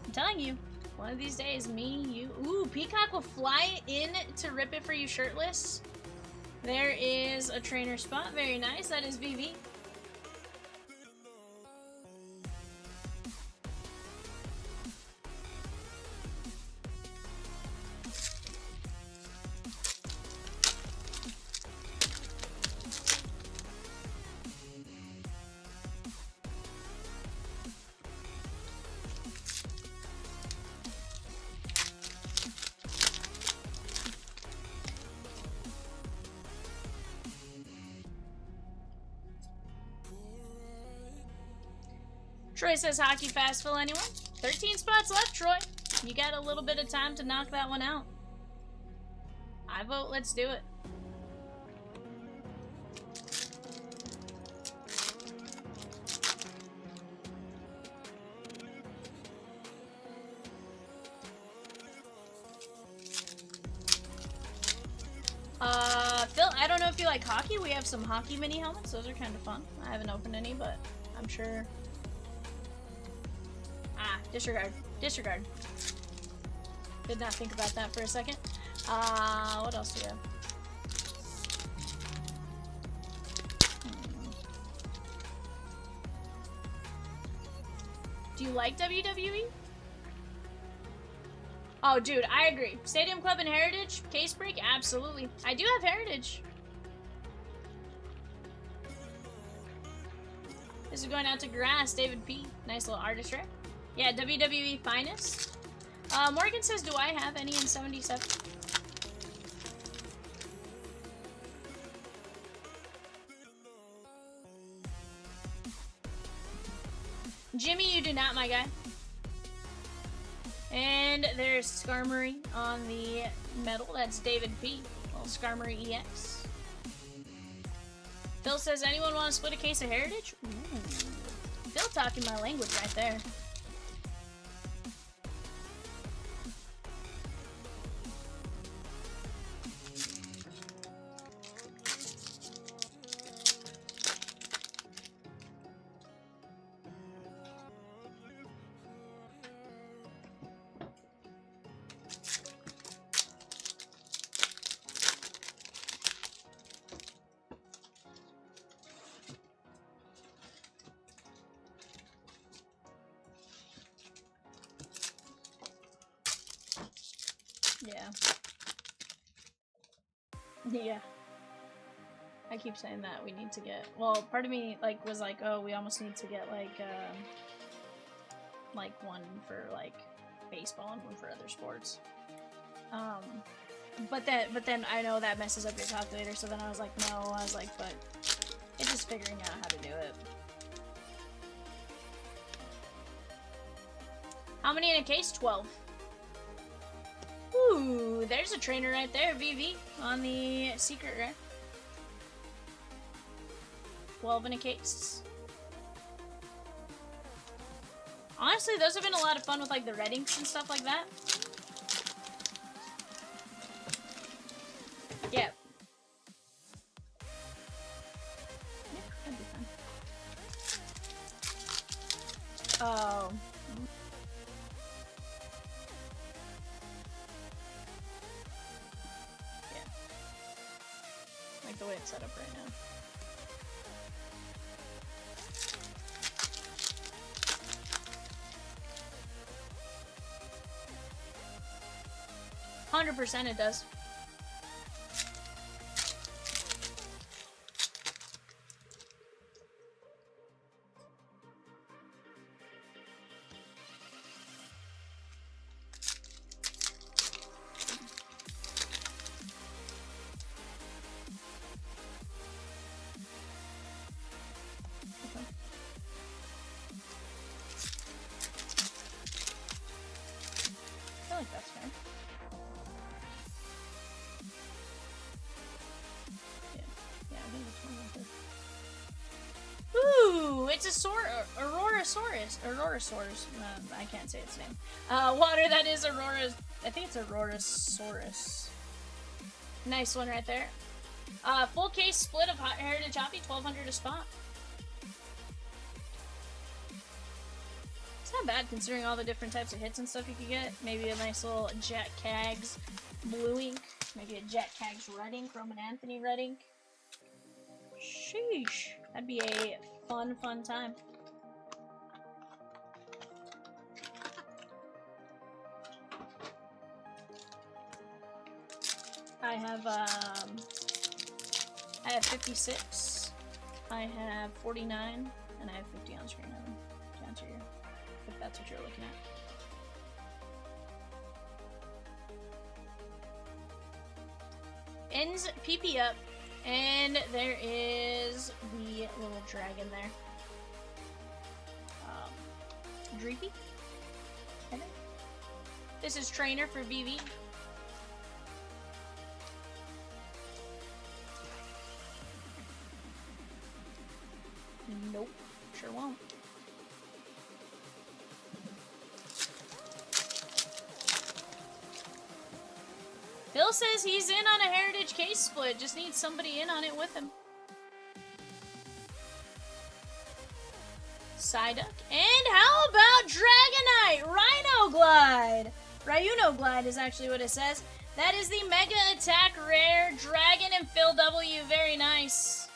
I'm telling you, one of these days, me, you. Ooh, Peacock will fly in to rip it for you shirtless. There is a trainer spot. Very nice. That is VV. Troy says hockey fast fill anyone? 13 spots left, Troy. You got a little bit of time to knock that one out. vote. Let's do it. Phil, I don't know if you like hockey. We have some hockey mini helmets. Those are kind of fun. I haven't opened any, but I'm sure. Ah, disregard. Disregard. Did not think about that for a second. What else do we have? Do you like WWE? Oh, dude, I agree. Stadium Club and Heritage, case break, absolutely. I do have Heritage. This is going out to Grass, David P. Nice little artist, right? Yeah, WWE Finest. Morgan says, do I have any in 77? Jimmy, you do not, my guy. And there's Skarmory on the medal. That's David P. Little Skarmory EX. Phil says, anyone want to split a case of Heritage? Ooh. Phil talking my language right there. Yeah. Yeah. I keep saying that we need to get, well, part of me like was like, oh, we almost need to get like one for like baseball and one for other sports. But then I know that messes up your calculator, so then I was like, no, I was like, but it's just figuring out how to do it. How many in a case? 12. Ooh, there's a trainer right there, VV, on the secret rare. 12 in a case. Honestly, those have been a lot of fun with like the red inks and stuff like that. Yeah. Yeah, that'd be fun. Oh. Yeah. Like the way it's set up right now. 100% it does. I feel like that's fair. Ooh, it's a Aurorasaurus. Aurorasaurus. I can't say its name. Water, that is Aurora. I think it's Aurorasaurus. Nice one right there. Full case split of Heritage Hoppy, 1200 a spot. It's not bad considering all the different types of hits and stuff you could get. Maybe a nice little Jet Cags blue ink. Maybe a Jet Cags red ink, Roman Anthony red ink. Sheesh. That'd be a fun time. I have 56. I have 49, and I have 50 on screen. To answer you, if that's what you're looking at. Ends PP up. And there is the little dragon there. Dreepy, I think. This is trainer for VV. Sure won't. Bill says he's in on a Heritage case split. Just needs somebody in on it with him. Psyduck. And how about Dragonite? Rhino Glide. Ryuno Glide is actually what it says. That is the Mega Attack Rare Dragon and Phil W. Very nice.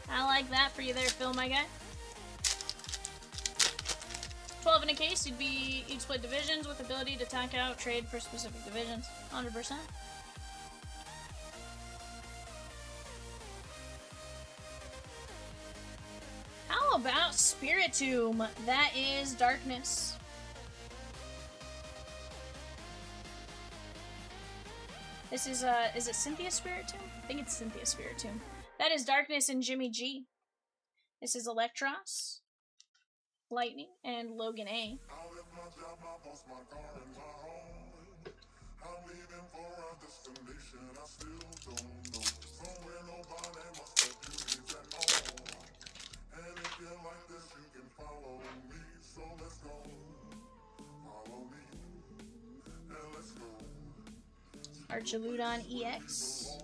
I like that for you there, Phil, my guy. 12 in a case, you'd split divisions with ability to tack out, trade for specific divisions. 100%. How about Spiritomb? That is Darkness. This is it Cynthia Spiritomb? I think it's Cynthia Spiritomb. That is Darkness and Jimmy G. This is Electros, Lightning, and Logan A. Archaludon EX.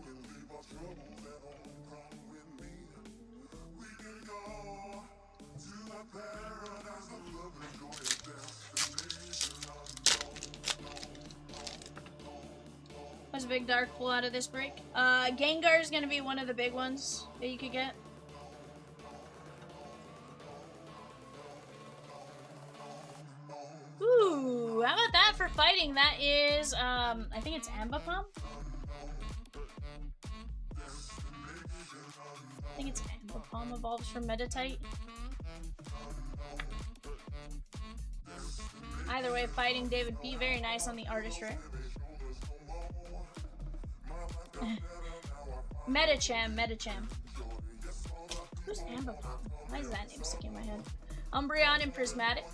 What's a big dark pull out of this break? Gengar is going to be one of the big ones that you could get. Ooh, how about that for fighting? That is, I think it's Ambipom? I think it's Ambipom evolves from Meditite. Either way, fighting David P. Very nice on the artist rare. Medicham. Who's Ambipom? Why is that name sticking in my head? Umbreon and Prismatic.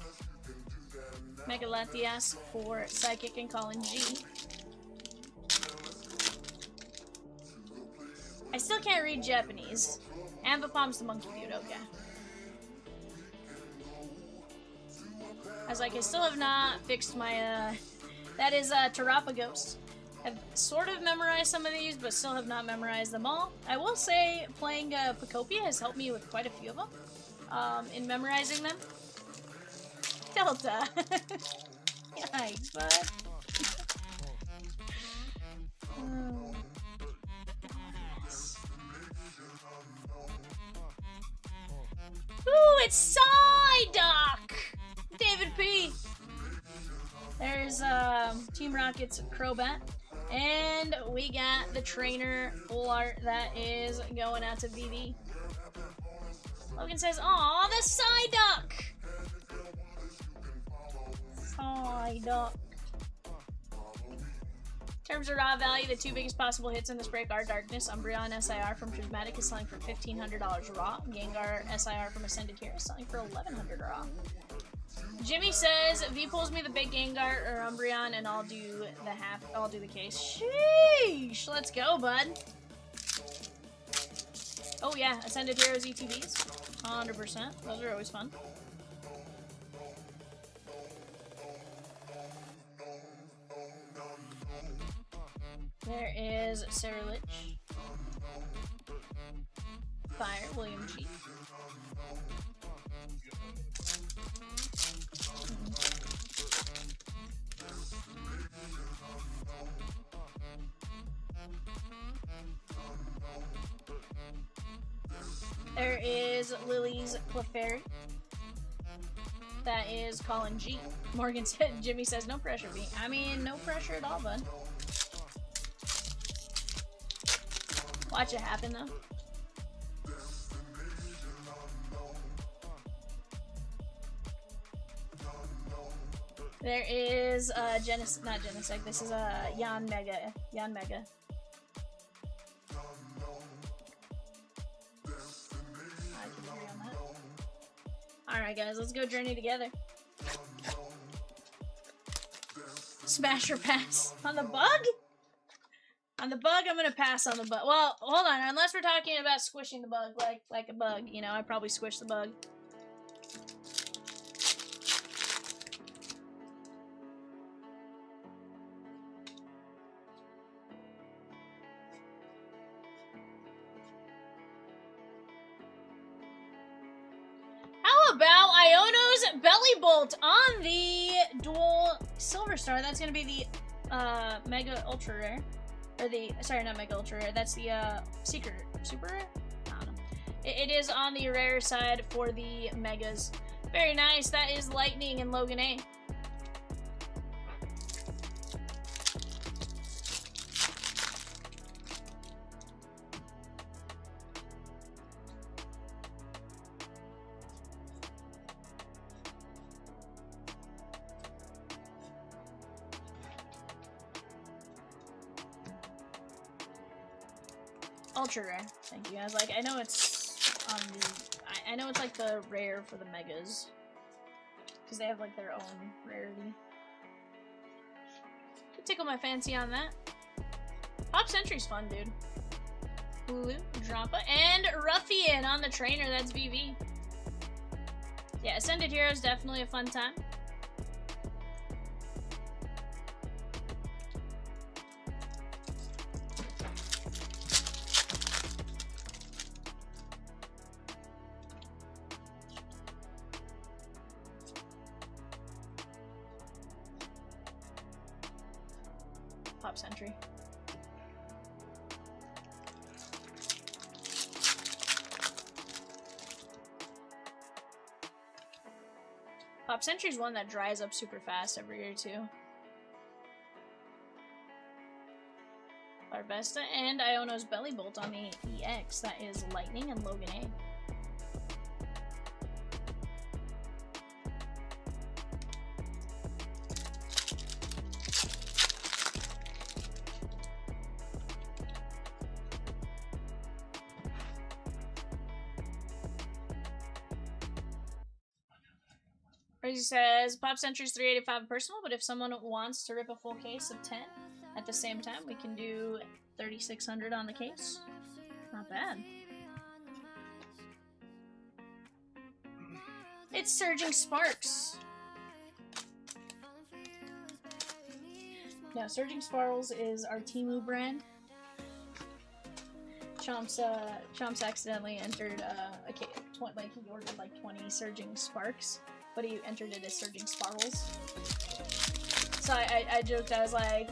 Mega Latias for Psychic and Colin G. I still can't read Japanese. Ambipom's the monkey dude, okay. I was like, I still have not fixed my, that is Terapagos. I've sort of memorized some of these, but still have not memorized them all. I will say, playing Pacopia has helped me with quite a few of them, in memorizing them. Delta. Yikes, bud. Oh. Yes. Ooh, it's Psyduck! David P. There's Team Rocket's Crobat. And we got the trainer full art that is going out to VV. Logan says, aw, the Psyduck! Psyduck. In terms of raw value, the two biggest possible hits in this break are Darkness. Umbreon SIR from Prismatic is selling for $1,500 raw. Gengar SIR from Ascended here is selling for $1,100 raw. Jimmy says, V pulls me the big Gengar or Umbreon and I'll do the case. Sheesh! Let's go, bud. Oh yeah, Ascended Heroes ETBs. 100%. Those are always fun. There is Sarah Lich. Fire, William G. There is Lily's Clefairy. That is Colin G. Morgan said, Jimmy says, no pressure, B. I mean, no pressure at all, bud. Watch it happen, though. There is, not Genesect, this is, Yanmega. Alright guys, let's go journey together. Smash or pass on the bug? On the bug, I'm gonna pass on the bug. Well, hold on. Unless we're talking about squishing the bug, like a bug, you know, I probably squish the bug. How about Iono's Belly Bolt on the dual Silver Star? That's gonna be the Mega Ultra Rare. Or the, sorry, not Mega Ultra Rare, that's the Secret, Super Rare? I don't know. It is on the rare side for the Megas. Very nice, that is Lightning and Logan A. Ultra rare. Thank you. I was like, I know it's on the... I know it's like the rare for the Megas. Because they have like their own rarity. Could tickle my fancy on that. Pop Sentry's fun, dude. Hulu, Drampa, and Ruffian on the trainer. That's VV. Yeah, Ascended Hero is definitely a fun time. Pop Sentry. Pop Sentry's one that dries up super fast every year too. Larvesta and Iono's Belly Bolt on the EX. That is Lightning and Logan A. He says, Pop Sentry's 385 personal, but if someone wants to rip a full case of 10 at the same time, we can do 3,600 on the case. Not bad. It's Surging Sparks. No, Surging Sparkles is our Temu brand. Chomps accidentally entered a case, like he ordered like 20 Surging Sparks. But he entered it as Surging Sparkles. So I joked, I was like...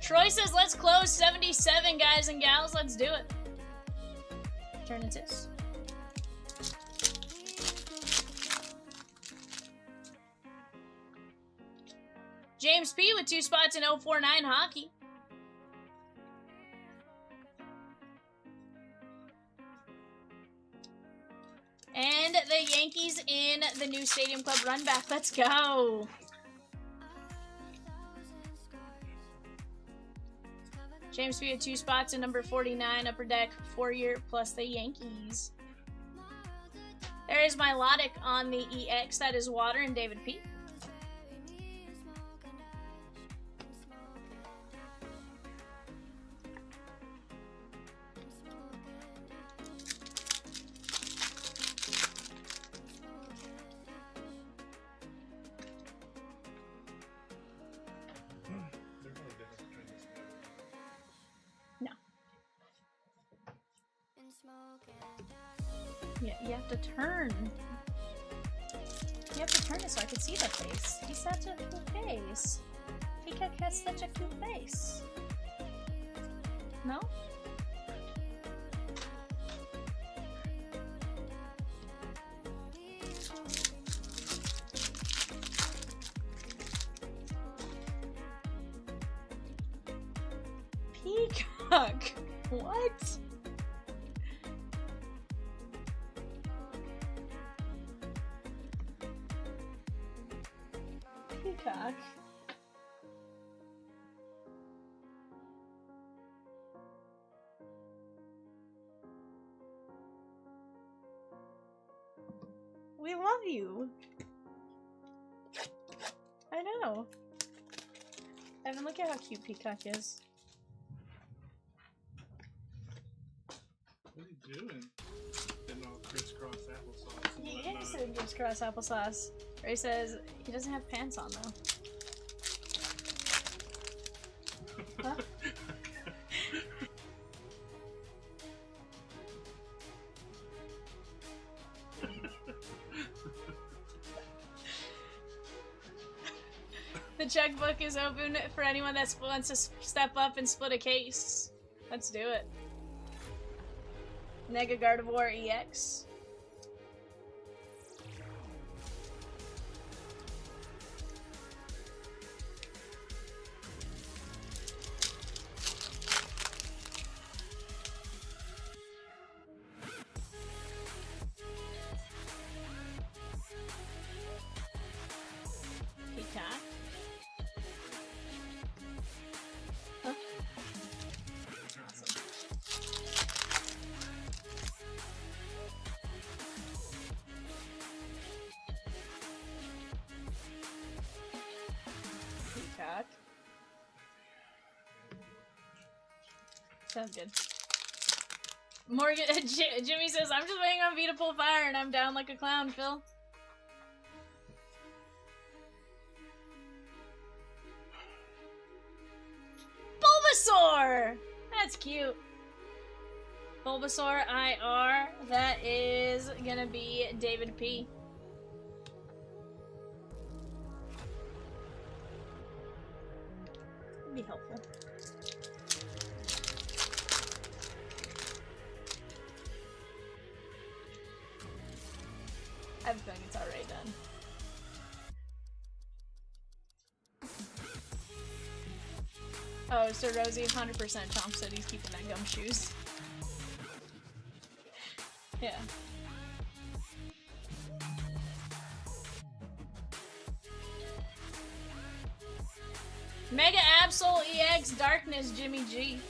Troy says, let's close 77, guys and gals. Let's do it. Turn it is. James P with 2 spots in 049 hockey. And the Yankees in the new Stadium Club run back. Let's go. James B with 2 spots in number 49 upper deck 4-year plus the Yankees. There is Milotic on the EX. That is Water and David P. Yeah, you have to turn. You have to turn it so I can see the face. He's such a cute face. He has such a cute face. No? Peacock! What? Peacock. We love you. know. Evan, look at how cute Peacock is. What are you doing? Getting all crisscross applesauce and He whatnot. is in crisscross applesauce. Ray says he doesn't have pants on though. Huh? The checkbook is open for anyone that wants to step up and split a case. Let's do it. Nega Gardevoir EX. Peacock. Huh? Awesome. Peacock. Sounds good. Morgan, Jimmy says, I'm just waiting on V to pull fire and I'm down like a clown, Phil. Bulbasaur! That's cute. Bulbasaur IR. That is gonna be David P. That'd be helpful. I have a feeling it's already done. Oh, so Rosie 100% Tom said he's keeping that gumshoes. Yeah. Mega Absol EX Darkness Jimmy G.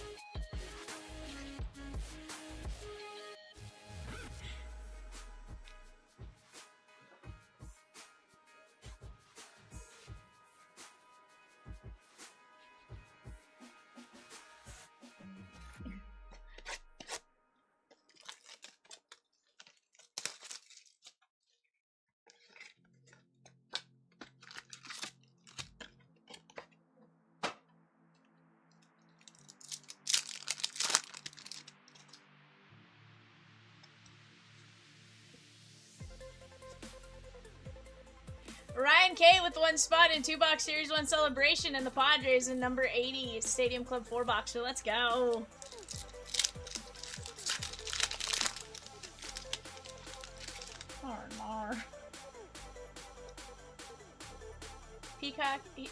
Ryan K with 1 spot in 2-box Series 1 celebration, and the Padres in number 80 Stadium Club 4-boxer. Let's go.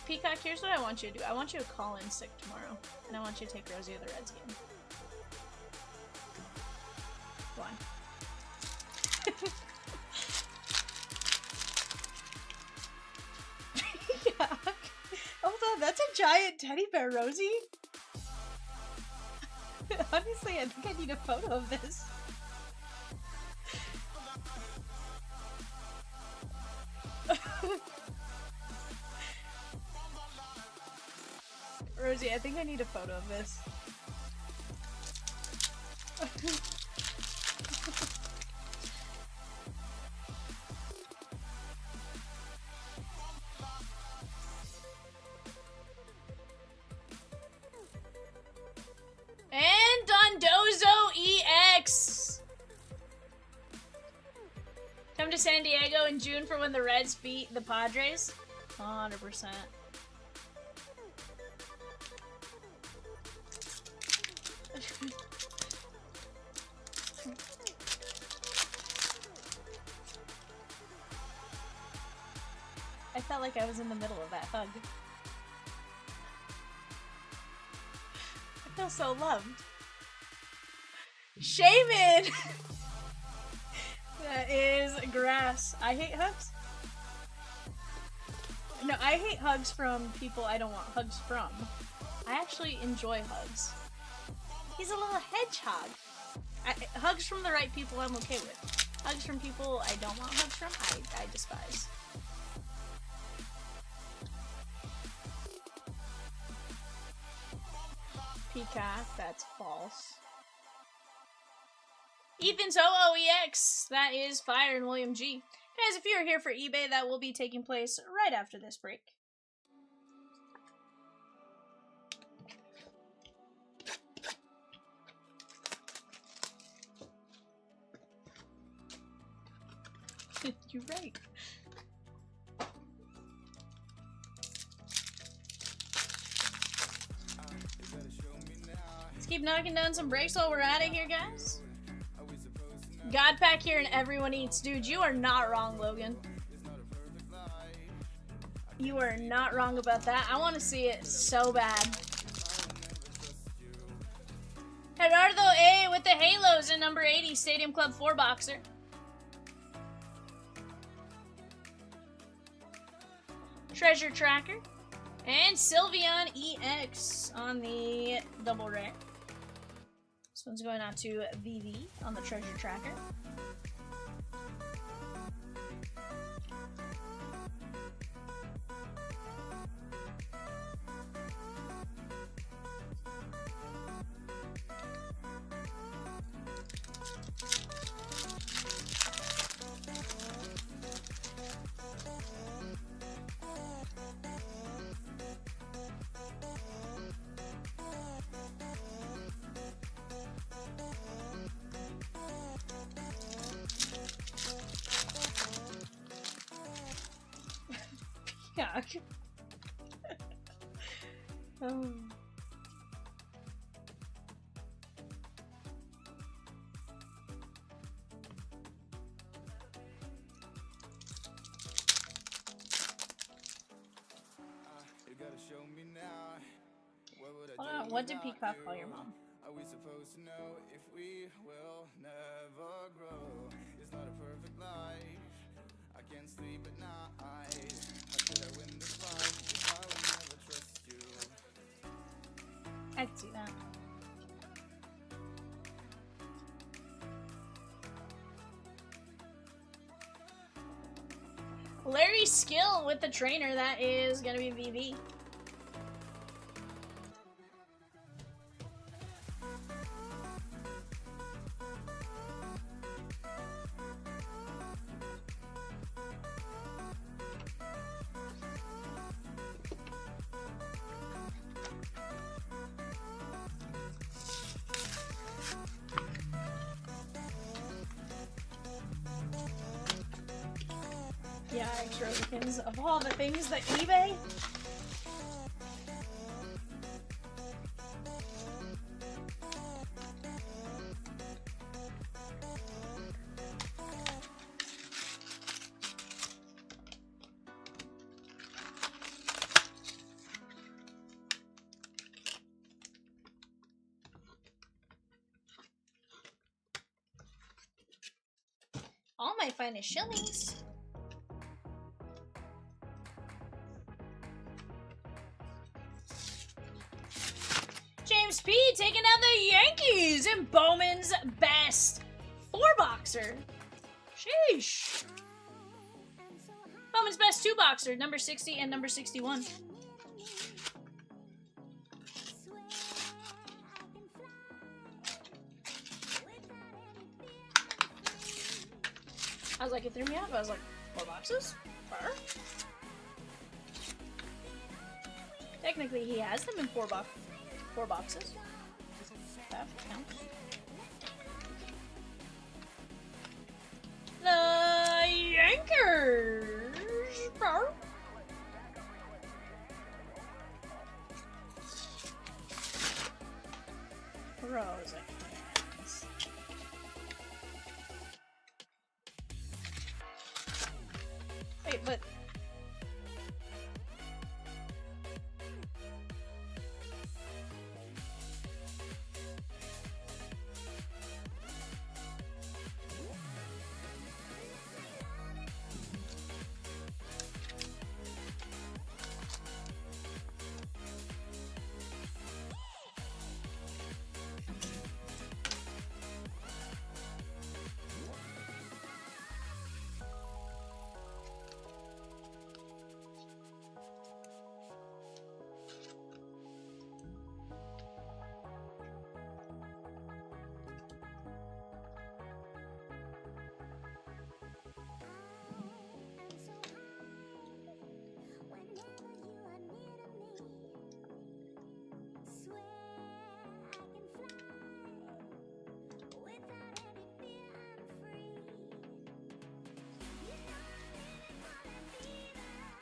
Peacock, here's what I want you to do. I want you to call in sick tomorrow, and I want you to take Rosie to the Reds game. Why? Peacock? Hold on, that's a giant teddy bear, Rosie. Honestly, I think I need a photo of this. Rosie, I think I need a photo of this. And Dondozo EX! Come to San Diego in June for when the Reds beat the Padres? 100%. I felt like I was in the middle of that hug. I feel so loved. Shaman! That is grass. I hate hugs. No, I hate hugs from people I don't want hugs from. I actually enjoy hugs. He's a little hedgehog. Hugs from the right people I'm okay with. Hugs from people I don't want hugs from, I despise. Peacock, that's false. Ethan's OOEX, that is Fire and William G. Guys, if you're here for eBay, that will be taking place right after this break. You're right. Let's keep knocking down some breaks while we're at it here, guys. God pack here and everyone eats. Dude, you are not wrong, Logan. You are not wrong about that. I want to see it so bad. Gerardo A with the Halos in number 80, Stadium Club 4 boxer. Treasure Tracker. And Sylveon EX on the double rare. This one's going out to VV on the Treasure Tracker. Yuck. Oh. Hold on, what did Peacock call your mom? Are we supposed to know if we will never grow? It's not a perfect life. I can't sleep at night. How should I win this fight if I will never trust you? I can see that. Larry Skill with the trainer, that is gonna be VV. Yeah, Extrovagans, of all the things that eBay. All my finest shillings. James P taking out the Yankees and Bowman's best 4-boxer. Sheesh. Bowman's best 2-boxer, number 60 and number 61. I was like, it threw me off. I was like, 4 boxes? Fur? Technically, he has them in 4 boxes. That counts. The Yankers, bro. Pros, I guess. Wait, but.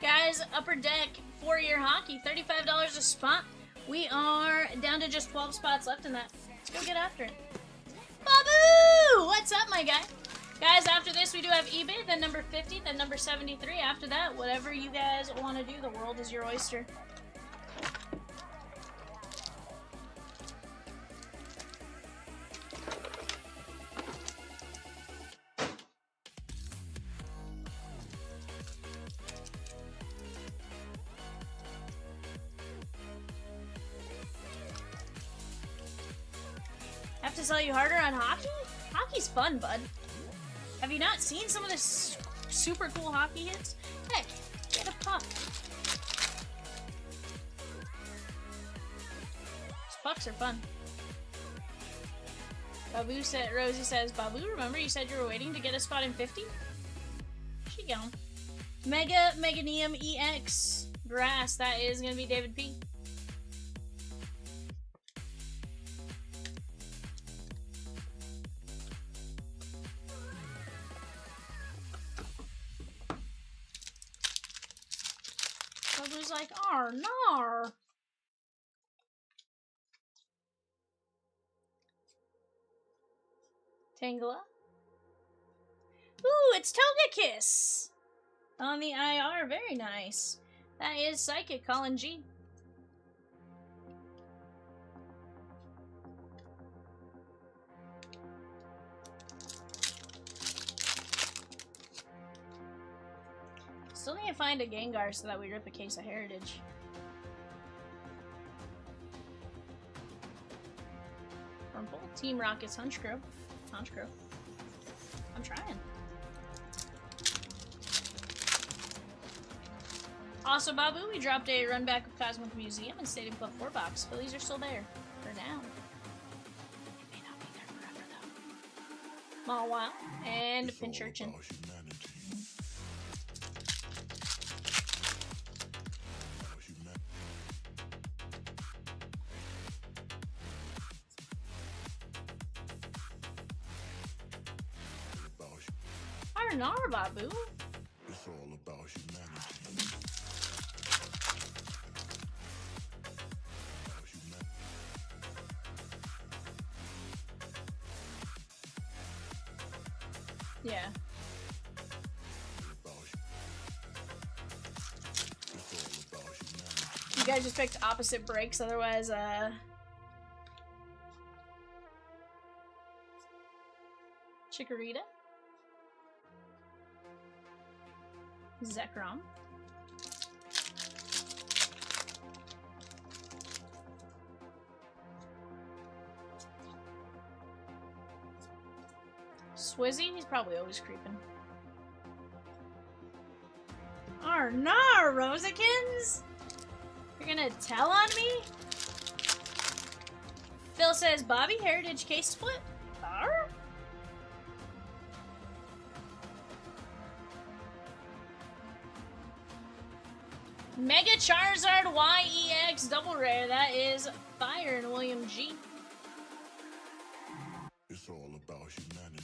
Guys, Upper Deck 4-year hockey, $35 a spot. We are down to just 12 spots left in that. Let's go get after it. Babu! What's up, my guy? Guys, after this, we do have eBay, then number 50, then number 73. After that, whatever you guys want to do, the world is your oyster. Have to sell you harder on hockey? Hockey's fun, bud. Have you not seen some of the super cool hockey hits? Heck, get a puck. These pucks are fun. Babu said, Rosie says, Babu, remember you said you were waiting to get a spot in 50? She gone. Mega Meganium EX Grass, that is gonna be David P. Babu's like, "Arr, nar." Tangela. Ooh, it's Togekiss! On the IR, very nice. That is Psychic, Colin G. Still need to find a Gengar so that we rip a case of Heritage. Rumple, Team Rocket's Hunchcrow. Hunchcrow. I'm trying. Also, Babu, we dropped a run back of Cosmic Museum and Stadium Club 4 box. Phillies are still there. For now. It may not be there forever, though. Mawile and Pinchurchin. Arnar, Babu. It's all about humanity. Yeah. You guys just picked opposite breaks, otherwise, Chikorita. Zekrom. Swizzy? He's probably always creeping. Arnar, Rosikins? You're gonna tell on me? Phil says, Bobby, Heritage case split? Arr? Mega Charizard YEX double rare. That is Fire and William G. It's all about humanity.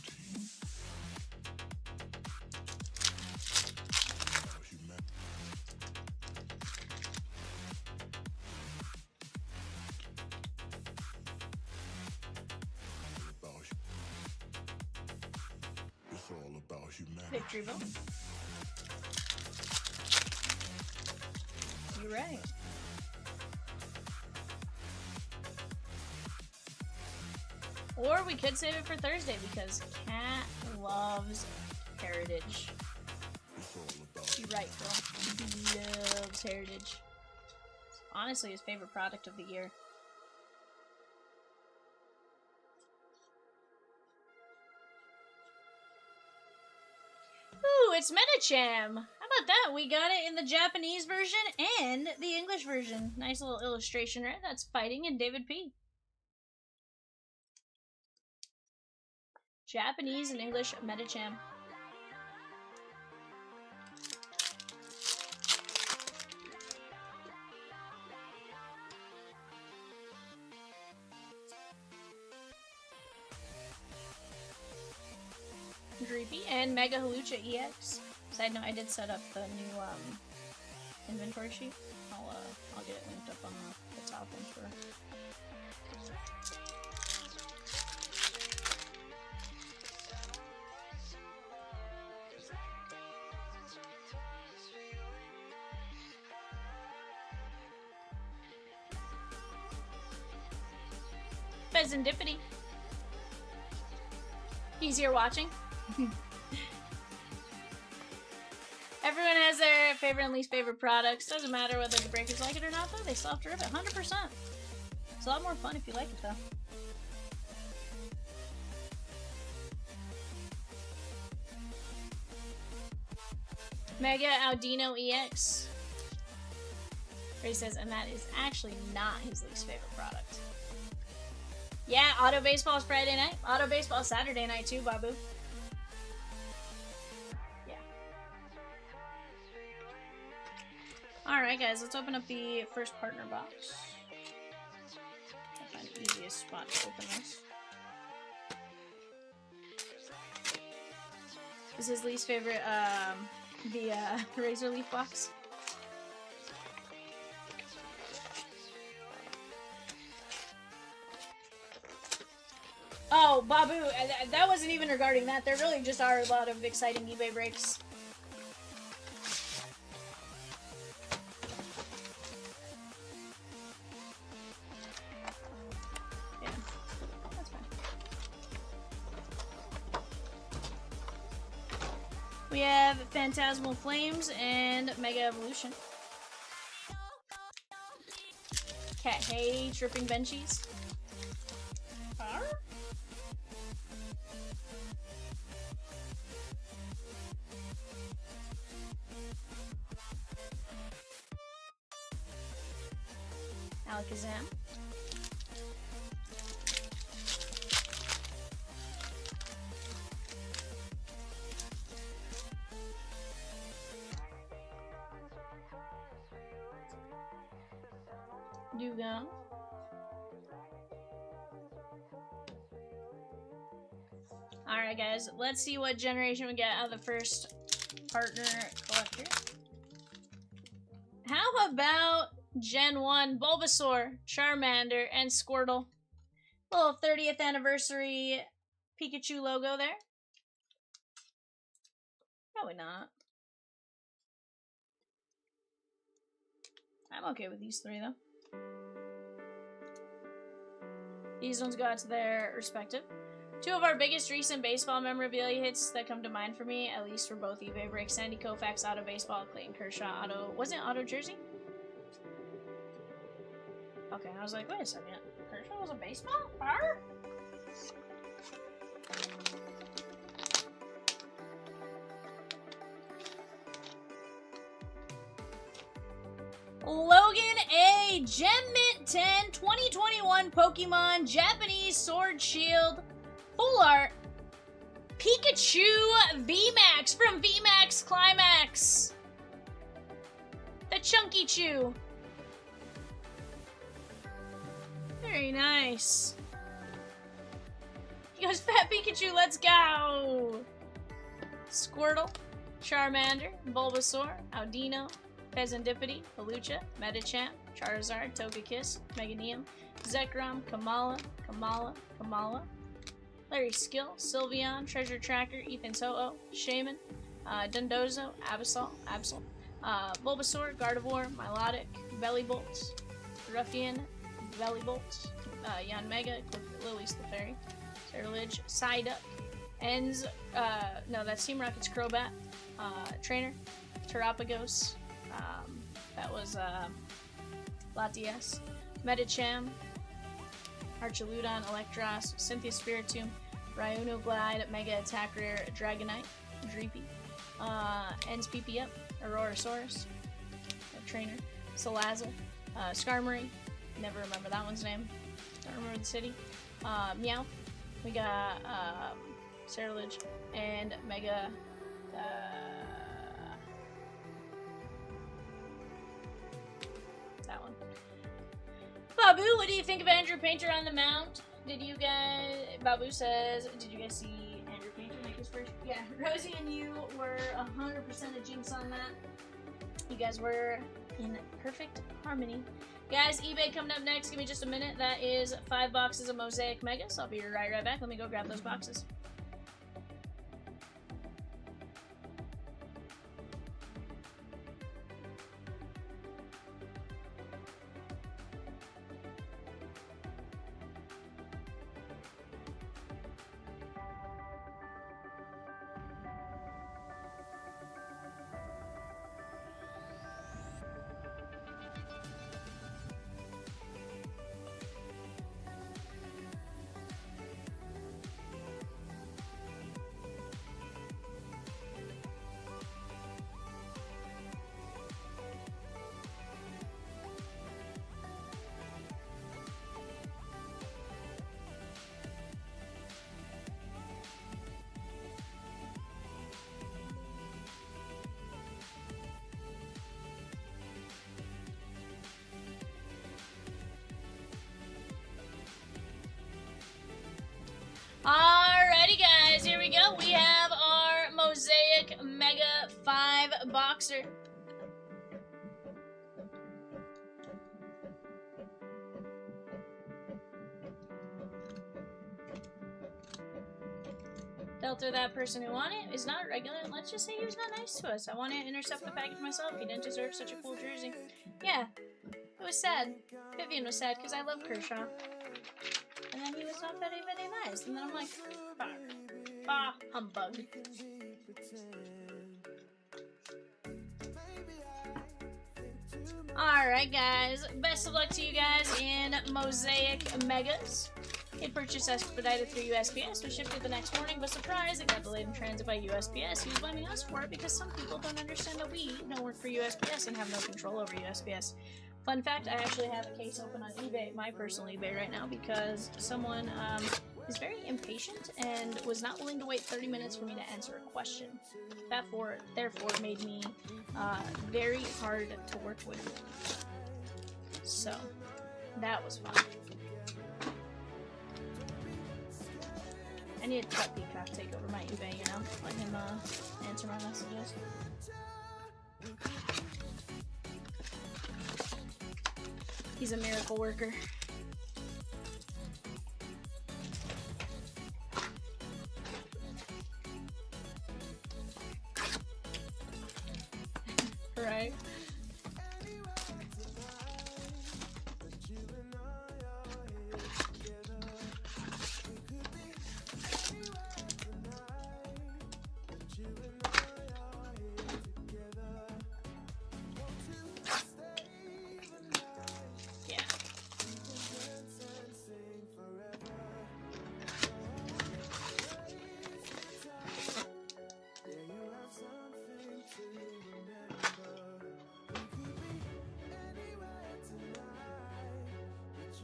It's all about humanity. Victoryville. You're right. Or we could save it for Thursday because Cat loves Heritage. You're right, Phil. He loves Heritage. It's honestly his favorite product of the year. Ooh, it's Medicham! How about that? We got it in the Japanese version and the English version. Nice little illustration, right? That's Fighting and David P. Japanese and English Medicham. Dreepy and Mega Halucha EX. Side note, I did set up the new inventory sheet. I'll get it linked up on the top one for. Pheasantipity. He's here watching. Everyone has their favorite and least favorite products. Doesn't matter whether the breakers like it or not, though. They still have to rip it 100%. It's a lot more fun if you like it, though. Mega Audino EX. Where he says, and that is actually not his least favorite product. Yeah, Auto Baseball is Friday night. Auto Baseball is Saturday night too, Babu. Yeah. Alright guys, let's open up the first partner box. I'll find the easiest spot to open this. Is his least favorite the Razor Leaf box? Oh, Babu, that wasn't even regarding that. There really just are a lot of exciting eBay breaks. Yeah, that's fine. We have Phantasmal Flames and Mega Evolution. Cat Hay, Tripping Benchies. Alakazam. Dugong. Alright guys, let's see what generation we get out of the first partner collector. How about Gen 1, Bulbasaur, Charmander, and Squirtle. Little 30th anniversary Pikachu logo there. Probably not. I'm okay with these three though. These ones go out to their respective. Two of our biggest recent baseball memorabilia hits that come to mind for me, at least for both eBay breaks, Sandy Koufax Auto Baseball, Clayton Kershaw Auto, wasn't it Auto Jersey? Okay, I was like, wait a second. Kershaw was a baseball? Arr? Logan A. Gem Mint 10 2021 Pokemon Japanese Sword Shield Full Art Pikachu VMAX from VMAX Climax. The Chunky Chew. Very nice. He goes, Fat Pikachu, let's go! Squirtle, Charmander, Bulbasaur, Audino, Pheasantipity, Halucha, Medicham, Charizard, Togekiss, Meganium, Zekrom, Kamala, Larry Skill, Sylveon, Treasure Tracker, Ethan Toho, Shaman, Dundozo, Absol, Bulbasaur, Gardevoir, Milotic, Bellybolt, Ruffian, Bellybolt, Yanmega, Lily's Clefairy, Cerulege, Psyduck, Enz, no, that's Team Rocket's Crobat, Trainer, Terapagos, that was Latias, Medicham, Archaludon, Electros, Cynthia Spiritomb, Ryuno Glide, Mega Attack Rare, Dragonite, Dreepy, Enz PP Up, Aurorasaurus, Trainer, Salazzle, Skarmory, never remember that one's name, don't remember the city, Meowth, we got Cerulege, and Mega, that one. Babu, what do you think of Andrew Painter on the mound? Did you guys, Babu says, did you guys see Andrew Painter make his first? Yeah, Rosie and you were 100% a jinx on that. You guys were in perfect harmony. Guys, eBay coming up next. Give me just a minute. That is 5 boxes of Mosaic Megas. I'll be right back. Let me go grab those boxes. Alrighty guys, here we go. We have our Mosaic Mega 5 boxer. Filter that person who won it is not regular. Let's just say he was not nice to us. I want to intercept the package myself. He didn't deserve such a cool jersey. Yeah, it was sad. Vivian was sad because I love Kershaw. And then he was not very, very nice. And then I'm like, bah, humbug. Alright guys, best of luck to you guys in Mosaic Megas. It purchased expedited through USPS, was shipped the next morning, but surprise, it got delayed in transit by USPS. He was blaming us for it because some people don't understand that we don't work for USPS and have no control over USPS. Fun fact, I actually have a case open on eBay, my personal eBay right now, because someone is very impatient and was not willing to wait 30 minutes for me to answer a question. Therefore, it made me very hard to work with. So, that was fun. I need to let Peacock take over my eBay, you know? Let him answer my messages. He's a miracle worker. Right?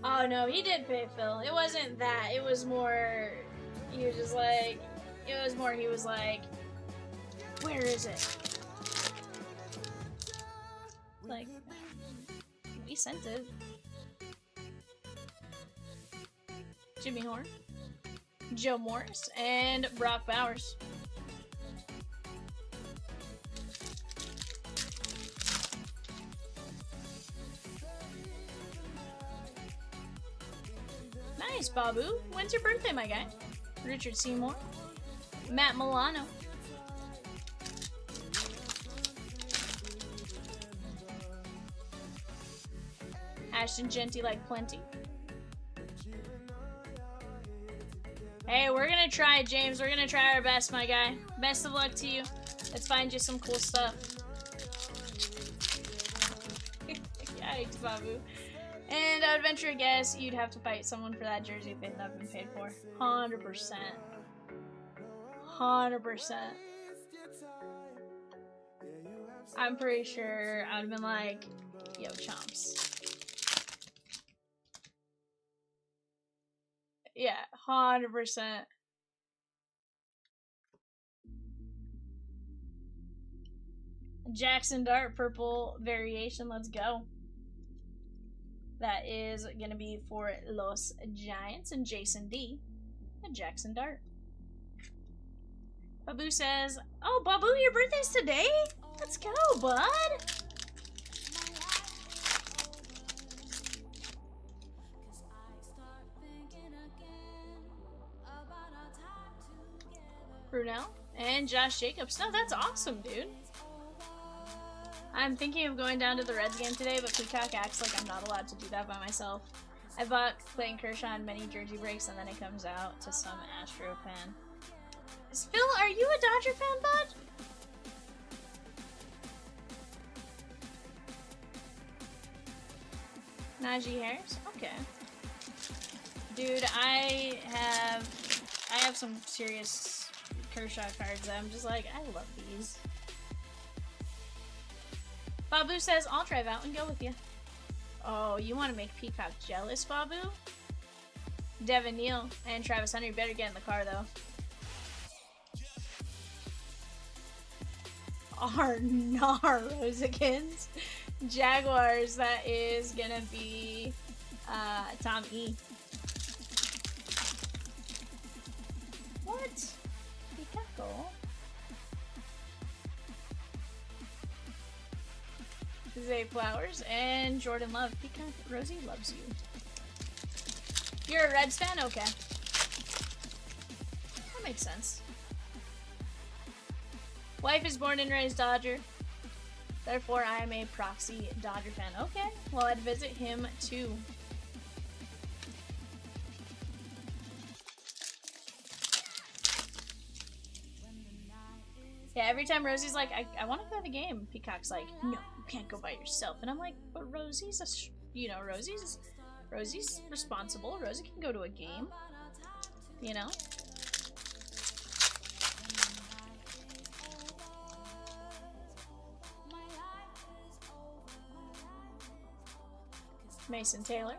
Oh no, he did pay Phil. It wasn't that. It was more, he was just like, it was more, he was like, where is it? Like, we sent it. Jimmy Horn, Joe Morris, and Brock Bowers. Nice, Babu. When's your birthday, my guy? Richard Seymour. Matt Milano. Ashton Genty like plenty. Hey, we're gonna try, James. We're gonna try our best, my guy. Best of luck to you. Let's find you some cool stuff. Yikes, Babu. And I would venture a guess you'd have to fight someone for that jersey if it had not been paid for. 100%. 100%. I'm pretty sure I would have been like, yo, chomps. Yeah, 100%. Jackson Dart, purple variation, let's go. That is going to be for Los Giants and Jason D. And Jackson Dart. Babu says, oh, Babu, your birthday's today? Let's go, bud. Brunel and Josh Jacobs. No, that's awesome, dude. I'm thinking of going down to the Reds game today, but Peacock acts like I'm not allowed to do that by myself. I bought Clayton Kershaw in many jersey breaks, and then it comes out to some Astro fan. Phil, are you a Dodger fan, bud? Najee Harris? Okay. Dude, I have some serious Kershaw cards that I'm just like, I love these. Babu says, I'll drive out and go with you. Oh, you want to make Peacock jealous, Babu? Devin Neal and Travis Hunter, you better get in the car, though. Rosigans. Jaguars, that is gonna be Tom E. What? Peacock. Zay Flowers and Jordan Love. Peacock, Rosie loves you. You're a Reds fan? Okay. That makes sense. Wife is born and raised Dodger. Therefore, I am a proxy Dodger fan. Okay. Well, I'd visit him too. Yeah, every time Rosie's like, I want to go to the game, Peacock's like, no, you can't go by yourself. And I'm like, but Rosie's Rosie's responsible. Rosie can go to a game, you know? Mason Taylor,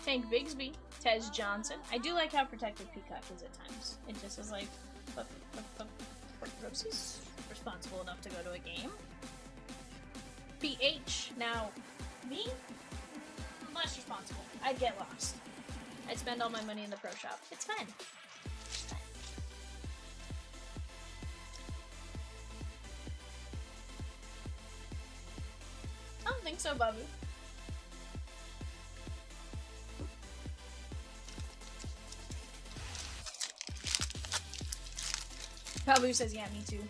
Tank Bigsby, Tez Johnson. I do like how protected Peacock is at times. It just is like, but Rosie's responsible enough to go to a game. PH. Now, me? Less responsible. I'd get lost. I'd spend all my money in the pro shop. It's fine. I don't think so, Babu. Babu says, yeah, me too.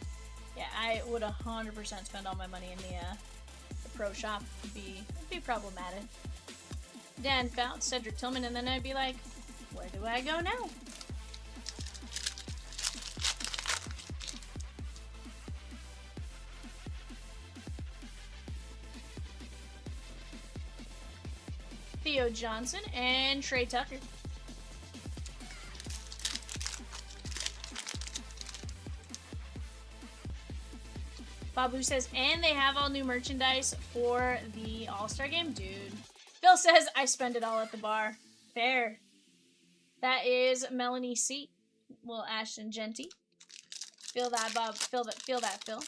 Yeah, I would 100% spend all my money in the pro shop. It'd be problematic. Dan Fouts, Cedric Tillman, and then I'd be like, where do I go now? Theo Johnson and Trey Tucker. Babu says, and they have all new merchandise for the All-Star game? Dude. Phil says, I spend it all at the bar. Fair. That is Melanie C. Well, Ashton Genty. Feel that, Bob. Feel that, Phil.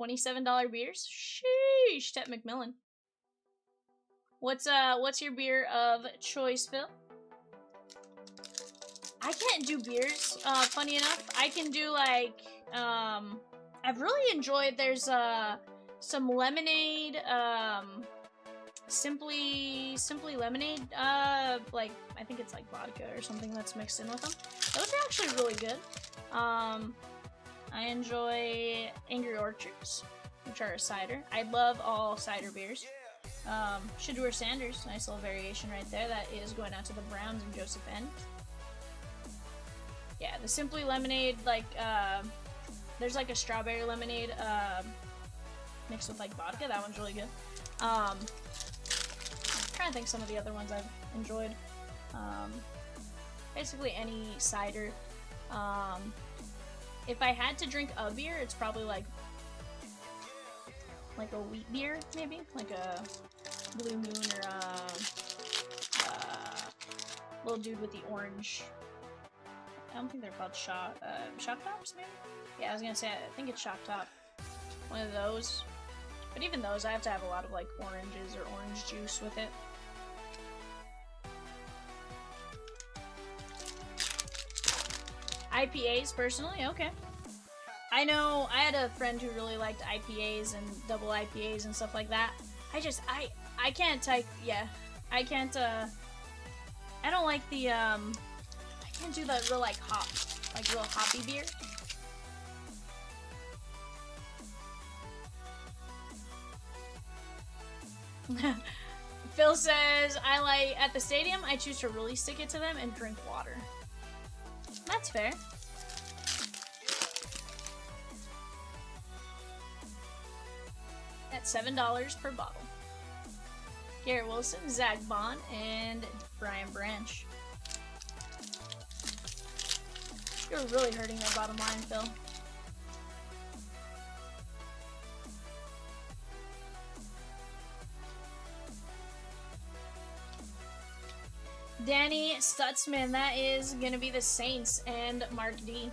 $27 beers? Sheesh. Tet McMillan. What's your beer of choice, Phil? I can't do beers, funny enough. I can do, like, I've really enjoyed, there's, some lemonade, Simply Lemonade, like, I think it's, like, vodka or something that's mixed in with them. Those are actually really good. I enjoy Angry Orchards, which are a cider. I love all cider beers. Shedeur Sanders, nice little variation right there. That is going out to the Browns and Joseph N. Yeah, the Simply Lemonade, like, there's like a strawberry lemonade, mixed with like vodka. That one's really good. I'm trying to think some of the other ones I've enjoyed. Basically any cider. If I had to drink a beer, it's probably like a wheat beer, maybe? Like a Blue Moon or a little dude with the orange. I don't think they're called Shock Tops, maybe? Yeah, I was gonna say, I think it's Shock Top. One of those. But even those, I have to have a lot of, like, oranges or orange juice with it. IPAs, personally? Okay. I know, I had a friend who really liked IPAs and double IPAs and stuff like that. I can't type, yeah. I can't, I don't like the, I can't do the real, like, real hoppy beer. Phil says, at the stadium, I choose to really stick it to them and drink water. That's fair. At $7 per bottle. Garrett Wilson, Zach Bond, and Brian Branch. You're really hurting their bottom line, Phil. Danny Stutzman, that is gonna be the Saints and Mark D.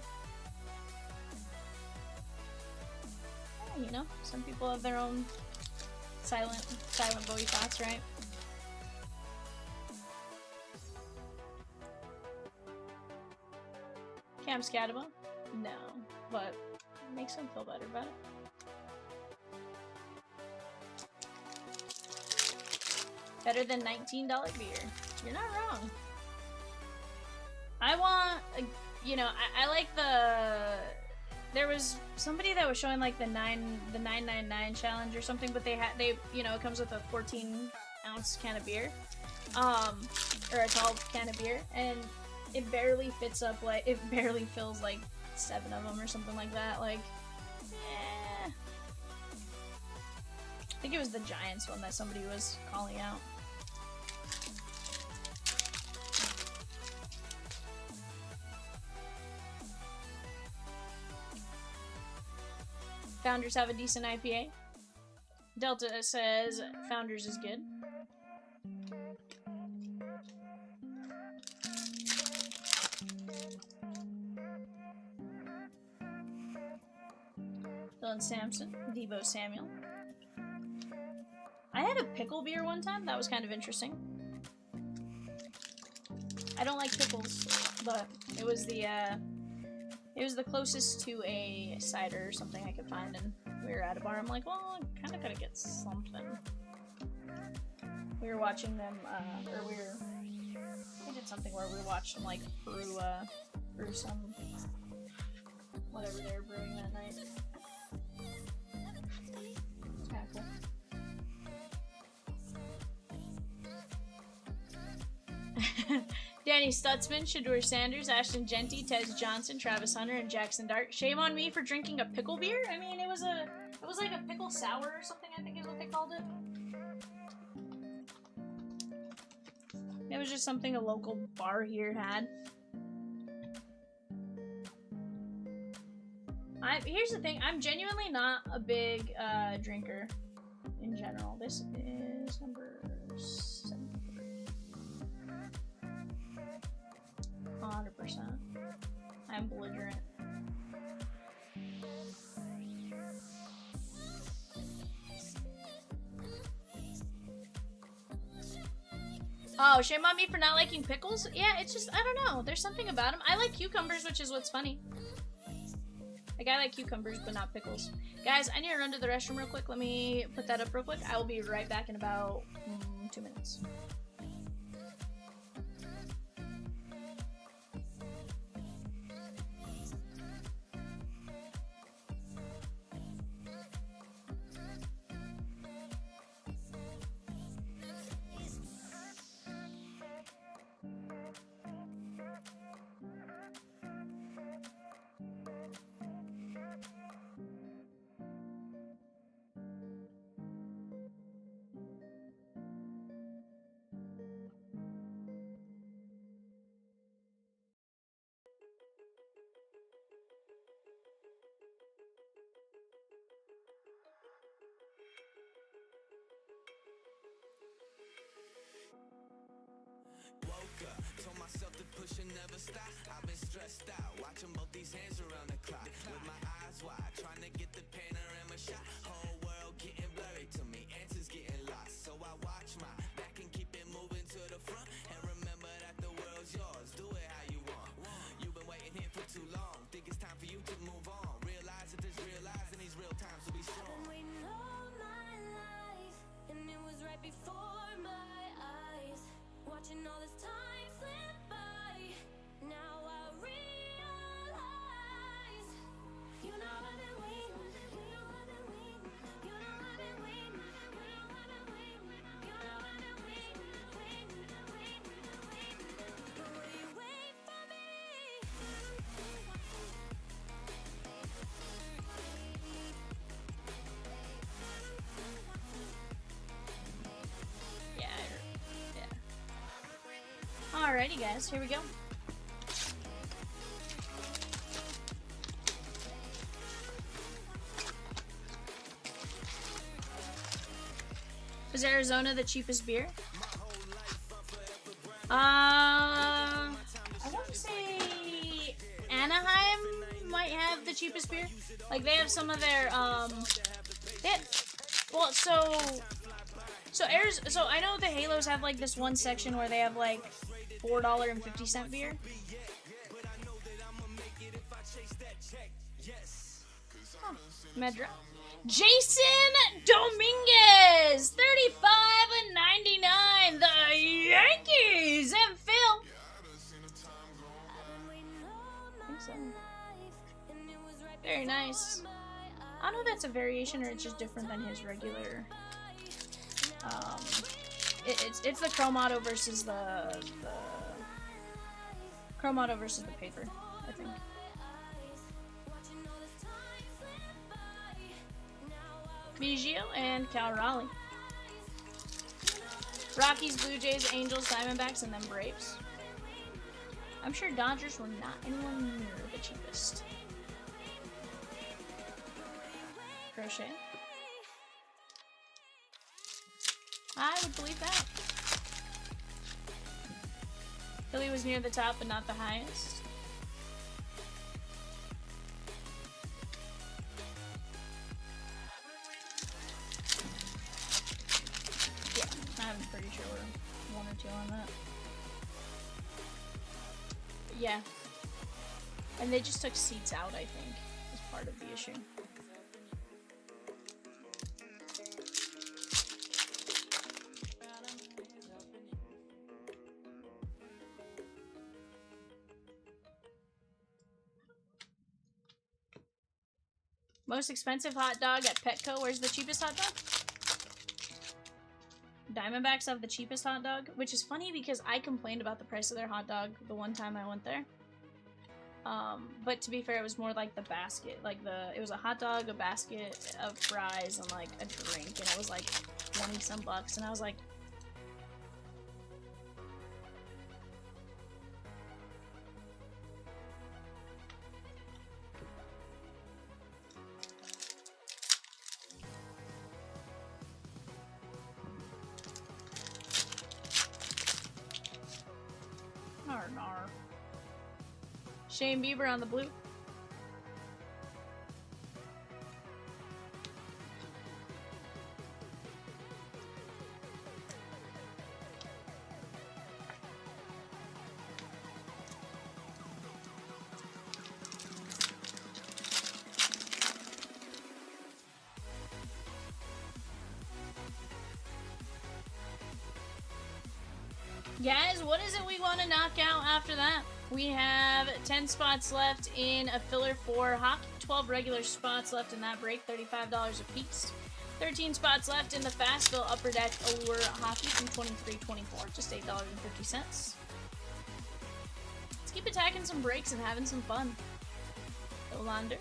Yeah, you know, some people have their own silent Bowie thoughts, right? Cam Scataba? No, but it makes him feel better about it. Better than $19 beer. You're not wrong. I want, you know, I like there was somebody that was showing like the 999 challenge or something, but they you know, it comes with a 14-ounce can of beer, or a 12 can of beer, and it barely fits up, like, it barely fills like 7 of them or something like that, like, eh. I think it was the Giants one that somebody was calling out. Founders have a decent IPA. Delta says Founders is good. Dylan Sampson, Devo Samuel. I had a pickle beer one time. That was kind of interesting. I don't like pickles, but it was the closest to a cider or something I could find, and we were at a bar. I'm like, well, I kind of gotta get something. We were watching them, they did something where we watched them, like, brew some, whatever they were brewing that night. It's kind of cool. Danny Stutzman, Shador Sanders, Ashton Genty, Tez Johnson, Travis Hunter, and Jackson Dart. Shame on me for drinking a pickle beer. I mean, it was like a pickle sour or something, I think is what they called it. It was just something a local bar here had. Here's the thing, I'm genuinely not a big drinker in general. This is number 7. 100%. I'm belligerent. Oh, shame on me for not liking pickles? Yeah, it's just, I don't know. There's something about them. I like cucumbers, which is what's funny. Like, I like cucumbers, but not pickles. Guys, I need to run to the restroom real quick. Let me put that up real quick. I will be right back in about 2 minutes. Woke up, told myself to push and never stop. I've been stressed out, watching both these hands around the clock. With my eyes wide, trying to get the panorama shot. Whole world getting blurry to me, answers getting lost. So I watch my back and keep it moving to the front. And remember that the world's yours, do it how you want. You've been waiting here for too long, think it's time for you to move on. Realize that there's realize in these real times to be strong. I've been waiting all my life, and it was right before my eyes. Watching all this time slip Alrighty, guys, here we go. Is Arizona the cheapest beer? I want to say Anaheim might have the cheapest beer. Like, they have some of their, well, so I know the Halos have, like, this one section where they have, like, $4.50 beer. Huh. Medra. Jason Dominguez, 35.99. The Yankees and Phil. I think so. Very nice. I don't know if that's a variation or it's just different than his regular. It's the Chrome Auto versus the Chrome Auto versus the paper, I think. Biggio and Cal Raleigh. Rockies, Blue Jays, Angels, Diamondbacks, and then Braves. I'm sure Dodgers were not anywhere near the cheapest. Crochet. I would believe that. Philly was near the top, but not the highest. Yeah, I'm pretty sure we're 1 or 2 on that. Yeah. And they just took seats out, I think, as part of the issue. Most expensive hot dog at Petco. Where's the cheapest hot dog? Diamondbacks have the cheapest hot dog, which is funny because I complained about the price of their hot dog the one time I went there. But to be fair, it was more like the basket. Like it was a hot dog, a basket of fries, and like a drink, and it was like 20-some bucks, and I was like, nar. Shane Bieber on the blue. Guys, what is it we want to knock out after that? We have 10 spots left in a filler for hockey, 12 regular spots left in that break, $35 a piece. 13 spots left in the Fastville Upper Deck Allure Hockey from $23.24, just $8.50. Let's keep attacking some breaks and having some fun. Olander.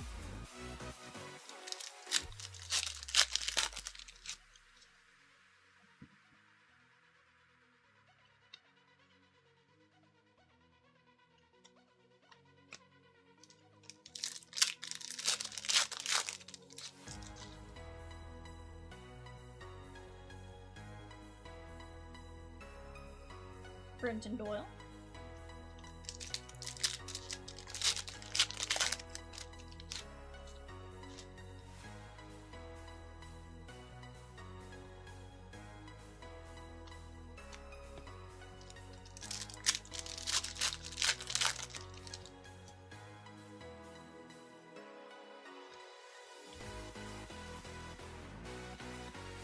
Brenton Doyle.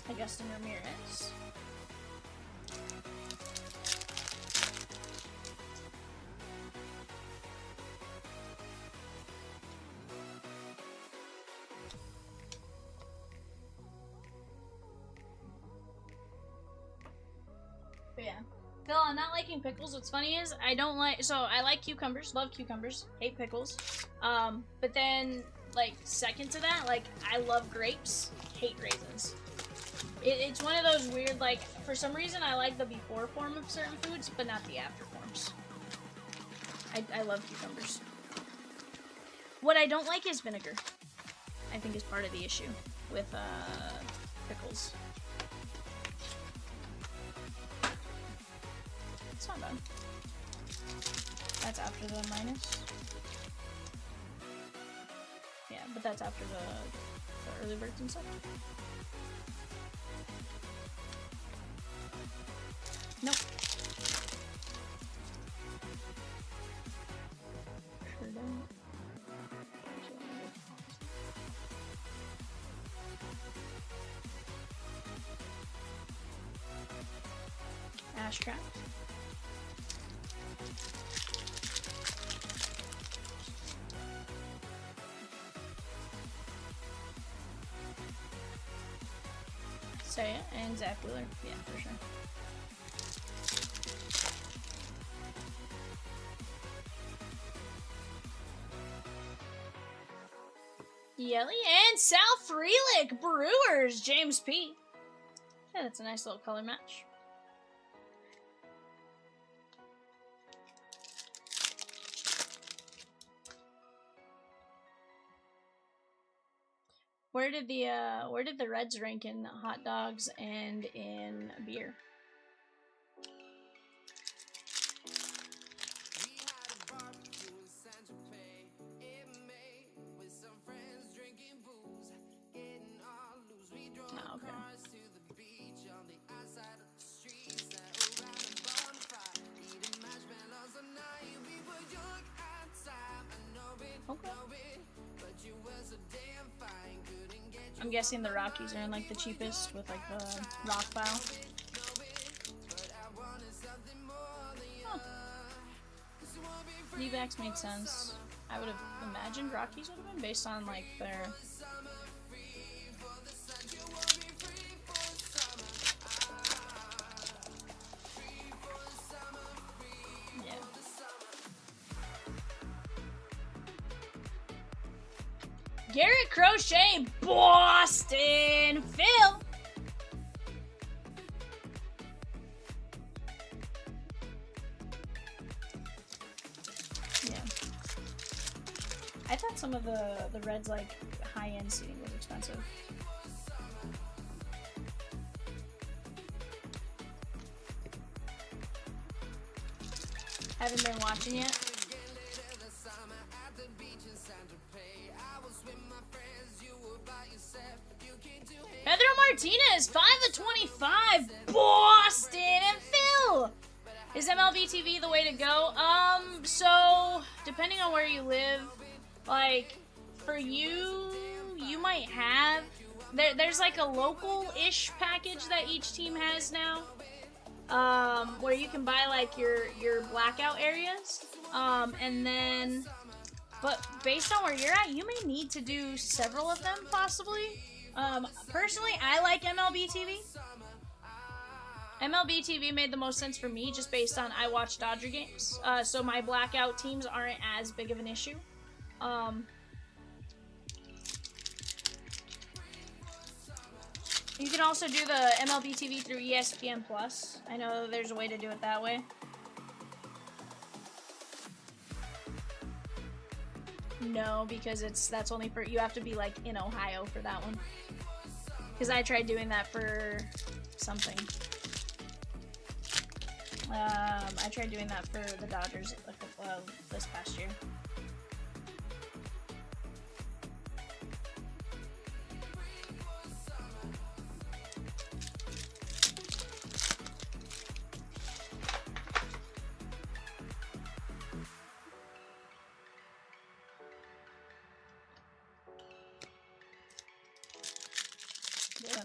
Augustin Ramirez. But yeah. Phil, I'm not liking pickles. What's funny is I don't like, so I like cucumbers, love cucumbers, hate pickles. But then, like, second to that, like, I love grapes, hate raisins. It's one of those weird, like, for some reason I like the before form of certain foods, but not the after forms. I love cucumbers. What I don't like is vinegar. I think is part of the issue with pickles. It's not bad. That's after the minus. Yeah, but that's after the early birds and stuff. Nope. Sure don't. Ashcraft. Say it, and Zapular. Yeah, for sure. Yelly and Sal Frelick, Brewers, James P. Yeah, that's a nice little color match. Where did the Reds rank in hot dogs and in beer? Oh, okay. Okay. I'm guessing the Rockies are in like the cheapest with like the rock file. Huh. D-backs made sense. I would have imagined Rockies would have been based on like their. Yeah. Garrett Crochet, Boston, Phil. Yeah. I thought some of the Reds like high-end seating was expensive. Haven't been watching yet. Pedro Martinez, 5 of 25, Boston, and Phil! Is MLB TV the way to go? So, depending on where you live, like, for you, you might have, there's like a local-ish package that each team has now, where you can buy, like, your blackout areas, and then, but based on where you're at, you may need to do several of them, possibly. Personally, I like MLB TV. MLB TV made the most sense for me just based on I watch Dodger games. So my blackout teams aren't as big of an issue. You can also do the MLB TV through ESPN Plus. I know there's a way to do it that way. No, because that's only for, you have to be like in Ohio for that one. Because I tried doing that for something. I tried doing that for the Dodgers this past year. Yeah.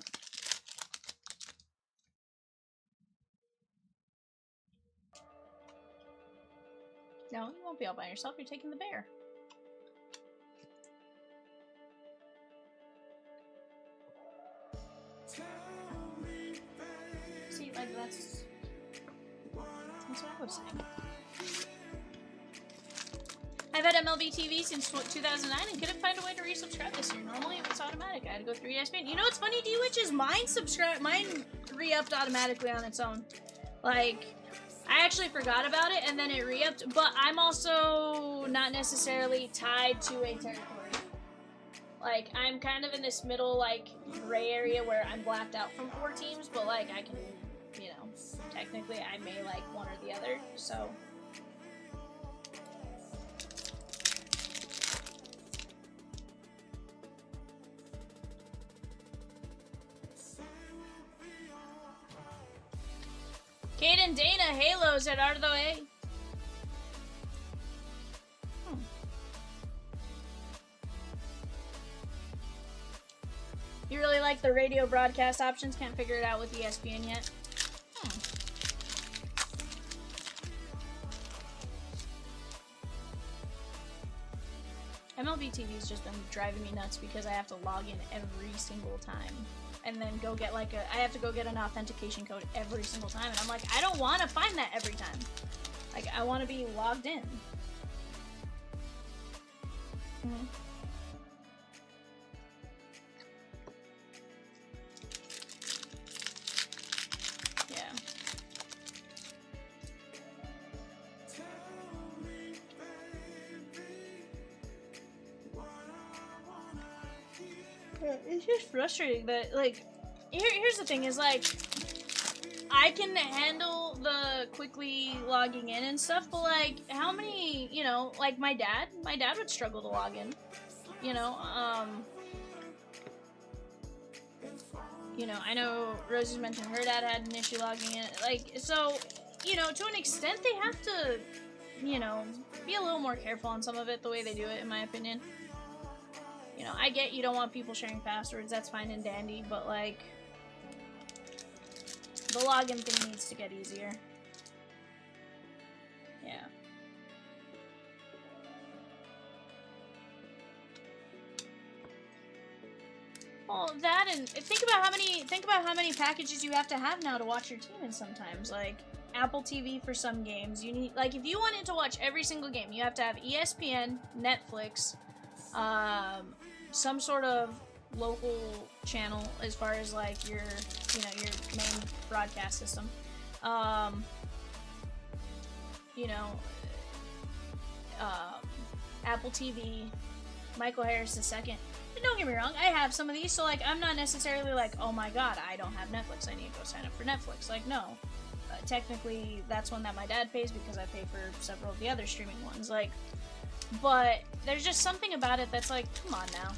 No, you won't be all by yourself. You're taking the bear. See, like that's what I was saying. I've had MLB TV since 2009 and couldn't find a way to resubscribe this year. Normally it was automatic. I had to go through ESPN. You know what's funny, D-Witch, is mine re-upped automatically on its own. Like, I actually forgot about it and then it re-upped, but I'm also not necessarily tied to a territory. Like, I'm kind of in this middle, like, gray area where I'm blacked out from 4 teams, but, like, I can, you know, technically I may like one or the other, so. Kate and Dana, Halos at Ardo A. You really like the radio broadcast options? Can't figure it out with ESPN yet. MLB TV's just been driving me nuts because I have to log in every single time. And then go get like I have to go get an authentication code every single time. And I'm like, I don't want to find that every time. Like, I want to be logged in. Mm-hmm. Yeah. It's just frustrating that, like, here's the thing is, like, I can handle the quickly logging in and stuff, but, like, how many, you know, like, my dad would struggle to log in, you know, I know Rosie's mentioned her dad had an issue logging in, like, so, you know, to an extent, they have to, you know, be a little more careful on some of it, the way they do it, in my opinion. You know, I get you don't want people sharing passwords, that's fine and dandy, but, like, the login thing needs to get easier. Yeah. Well, that and think about how many packages you have to have now to watch your team in sometimes. Like, Apple TV for some games, you need, like, if you wanted to watch every single game, you have to have ESPN, Netflix, some sort of local channel as far as, like, your, you know, your main broadcast system. You know, Apple TV, Michael Harris II. And don't get me wrong, I have some of these, so, like, I'm not necessarily like, oh my god, I don't have Netflix, I need to go sign up for Netflix. Like, no. Technically, that's one that my dad pays because I pay for several of the other streaming ones. Like, but there's just something about it that's like, come on now.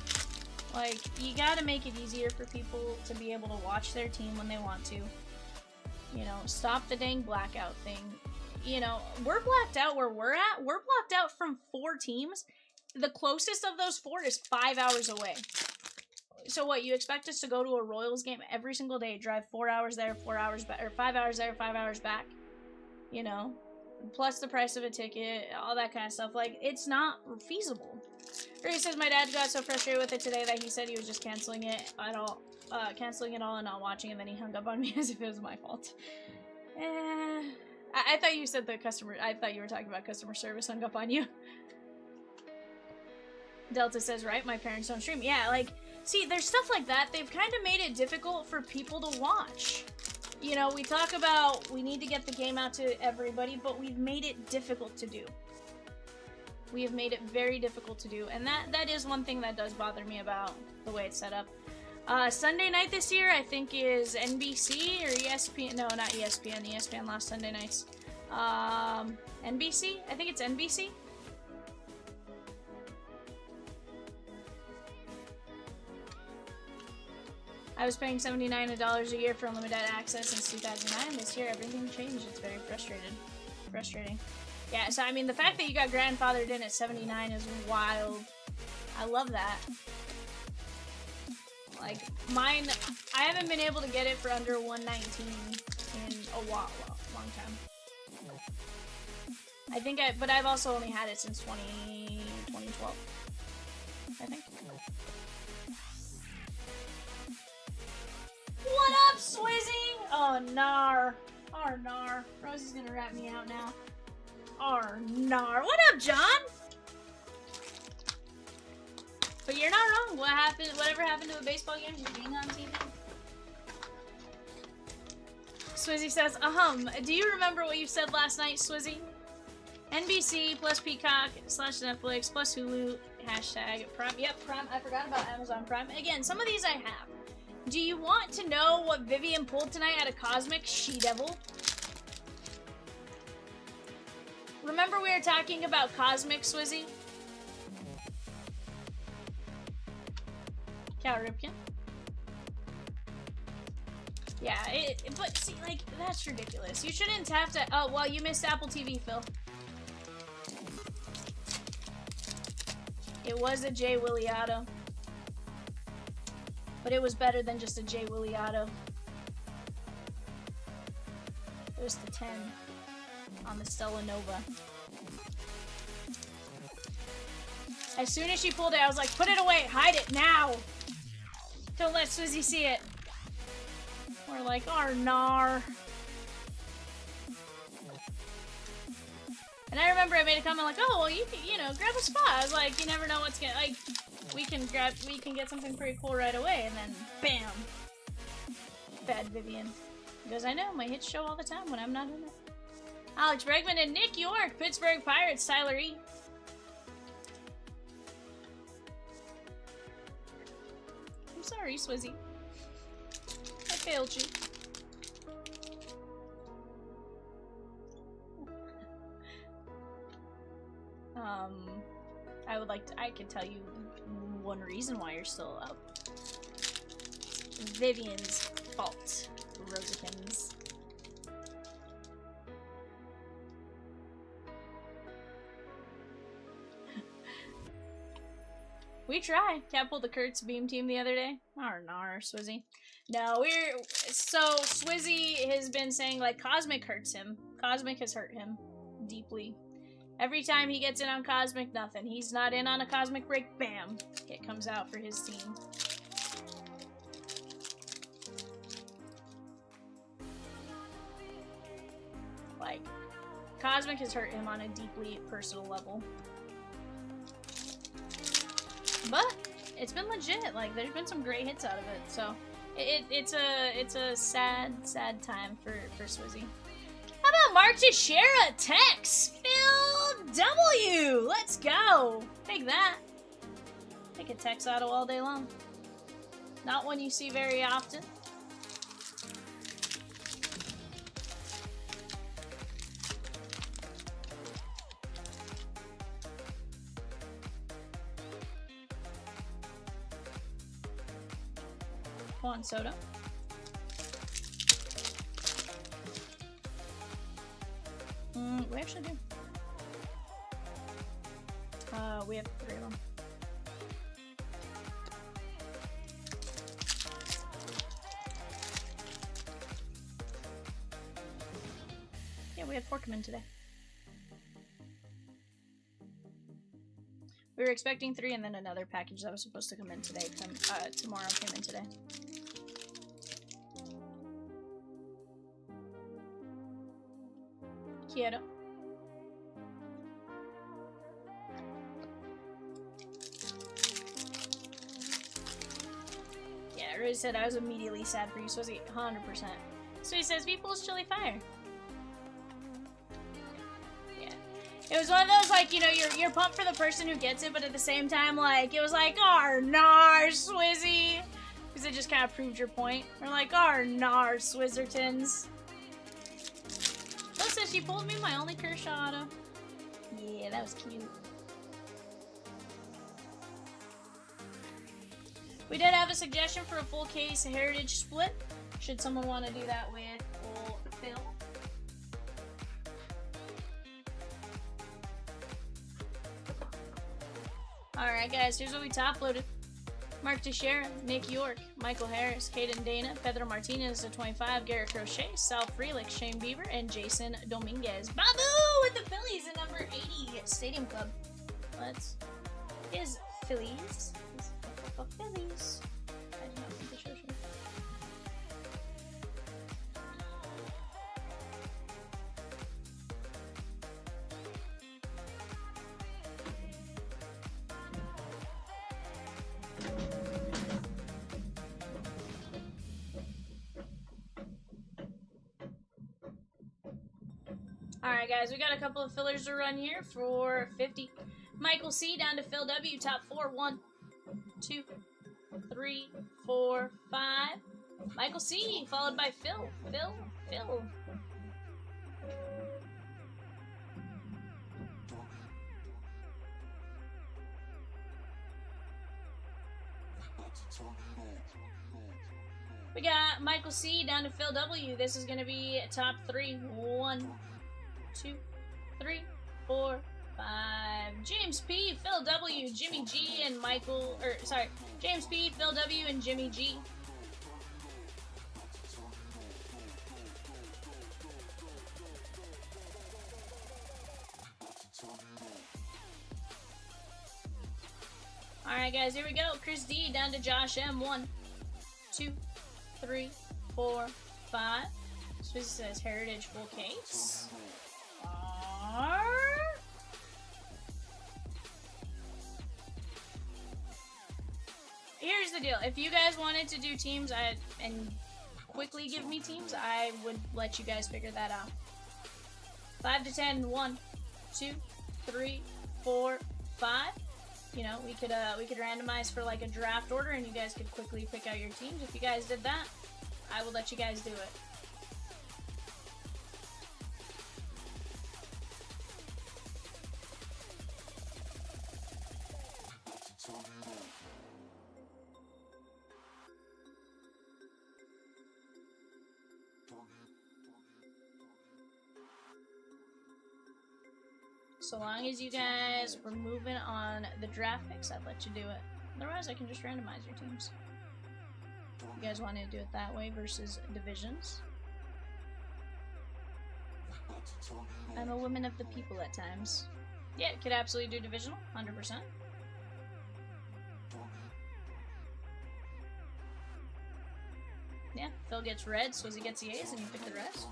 Like, you gotta make it easier for people to be able to watch their team when they want to. You know, stop the dang blackout thing. You know, we're blacked out where we're at. We're blocked out from 4 teams. The closest of those 4 is 5 hours away. So what, you expect us to go to a Royals game every single day, drive 4 hours there, 4 hours back, or 5 hours there, 5 hours back? You know? Plus the price of a ticket, all that kind of stuff. Like, it's not feasible. Ray says my dad got so frustrated with it today that he said he was just canceling it all and not watching, and then he hung up on me as if it was my fault. I thought you said I thought you were talking about customer service hung up on you. Delta says, right, my parents don't stream. Yeah, like, see, there's stuff like that. They've kind of made it difficult for people to watch. You know, we talk about we need to get the game out to everybody, but we've made it difficult to do. We have made it very difficult to do, and that is one thing that does bother me about the way it's set up. Sunday night this year, I think, is NBC or ESPN. No, not ESPN. ESPN lost Sunday nights. NBC? I think it's NBC. I was paying $79 a year for unlimited access since 2009. This year, everything changed. It's very frustrating. Yeah, so I mean, the fact that you got grandfathered in at 79 is wild. I love that. Like, mine, I haven't been able to get it for under 119 in a long time. But I've also only had it since 2012, I think. What up, Swizzy? Oh, nar. Oh, nar. Rosie's gonna rat me out now. Oh, nar. What up, John? But you're not wrong. Whatever happened to a baseball game just being on TV? Swizzy says, do you remember what you said last night, Swizzy? NBC plus Peacock slash Netflix plus Hulu hashtag Prime. Yep, Prime. I forgot about Amazon Prime. Again, some of these I have. Do you want to know what Vivian pulled tonight out of Cosmic She-Devil? Remember we were talking about Cosmic, Swizzy? Cal Ripken? Yeah, but see, like, that's ridiculous. You shouldn't have to. Oh, well, you missed Apple TV, Phil. It was a Jay Williato. But it was better than just a Jay Williato. It was the 10 on the Stella Nova. As soon as she pulled it, I was like, put it away, hide it now! Don't let Swizzy see it. We're like, nar. And I remember I made a comment like, oh, well, you know, grab a spot. I was like, you never know what's gonna, like, we can get something pretty cool right away, and then, bam! Bad Vivian. He goes, I know, my hits show all the time when I'm not in it. Alex Bregman and Nick York, Pittsburgh Pirates, Tyler E. I'm sorry, Swizzy. I failed you. I could tell you one reason why you're still up. Vivian's fault, Rosikins. We tried. Cat pulled the Kurtz beam team the other day. Nar, Swizzy. No, so Swizzy has been saying, like, Cosmic hurts him. Cosmic has hurt him deeply. Every time he gets in on Cosmic, nothing. He's not in on a Cosmic break, bam! It comes out for his team. Like, Cosmic has hurt him on a deeply personal level. But it's been legit. Like, there's been some great hits out of it. So it's a sad time for Swizzy. How about Mark Teixeira Tex? Phil W. Let's go. Take that. Take a Tex auto all day long. Not one you see very often. Juan Soto. We actually do. We have 3 of them. Yeah, we had 4 come in today. We were expecting 3 and then another package that was supposed to come in today. Tomorrow came in today. Kyoto. Yeah, I really said I was immediately sad for you, Swizzy. 100%. So he says, V-Pulls Chili Fire. Yeah. It was one of those, like, you know, you're pumped for the person who gets it, but at the same time, like, it was like, nar, Swizzy. Because it just kind of proved your point. We're like, nar, Swizzertons. Says she pulled me my only Kershaw auto. Yeah, that was cute. We did have a suggestion for a full case Heritage split. Should someone want to do that with full Phil? Alright guys, here's what we top loaded. Mark Teixeira, Nick York, Michael Harris, Caden Dana, Pedro Martinez to 25, Garrett Crochet, Sal Frelick, Shane Bieber, and Jason Dominguez. Babu with the Phillies at number 80 at Stadium Club. Let's his Phillies. Phillies. I did not think the show should. Alright, guys, we got a couple of fillers to run here for 50. Michael C down to Phil W, top 4. 1, 2, 3, 4, 5. Michael C, followed by Phil. Phil. We got Michael C down to Phil W. This is going to be top 3. 1, 2, 3, 4, 5. James P, Phil W, Jimmy G, and James P, Phil W, and Jimmy G. Alright, guys, here we go. Chris D down to Josh M. 1, 2, 3, 4, 5. This says Heritage full case. Here's the deal. If you guys wanted to do teams and quickly give me teams, I would let you guys figure that out. 5 to 10. 1, 2, 3, 4, 5. You know, we could randomize for like a draft order, and you guys could quickly pick out your teams. If you guys did that, I will let you guys do it. So long as you guys were moving on the draft picks, I'd let you do it. Otherwise, I can just randomize your teams. You guys want to do it that way versus divisions? I'm a woman of the people at times. Yeah, could absolutely do divisional, 100%. Yeah, Phil gets red, so he gets the A's, and you pick the rest.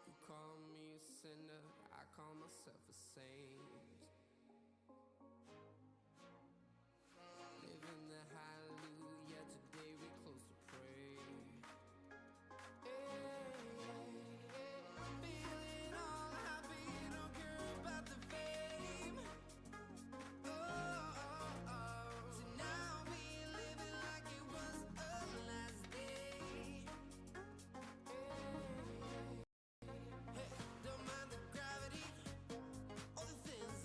You call me a sinner, I call myself a saint. Living the hallelujah, today we close to pray. I'm feeling all happy, don't care about the fame. So now we living like it was our last day. Don't mind the gravity, all the things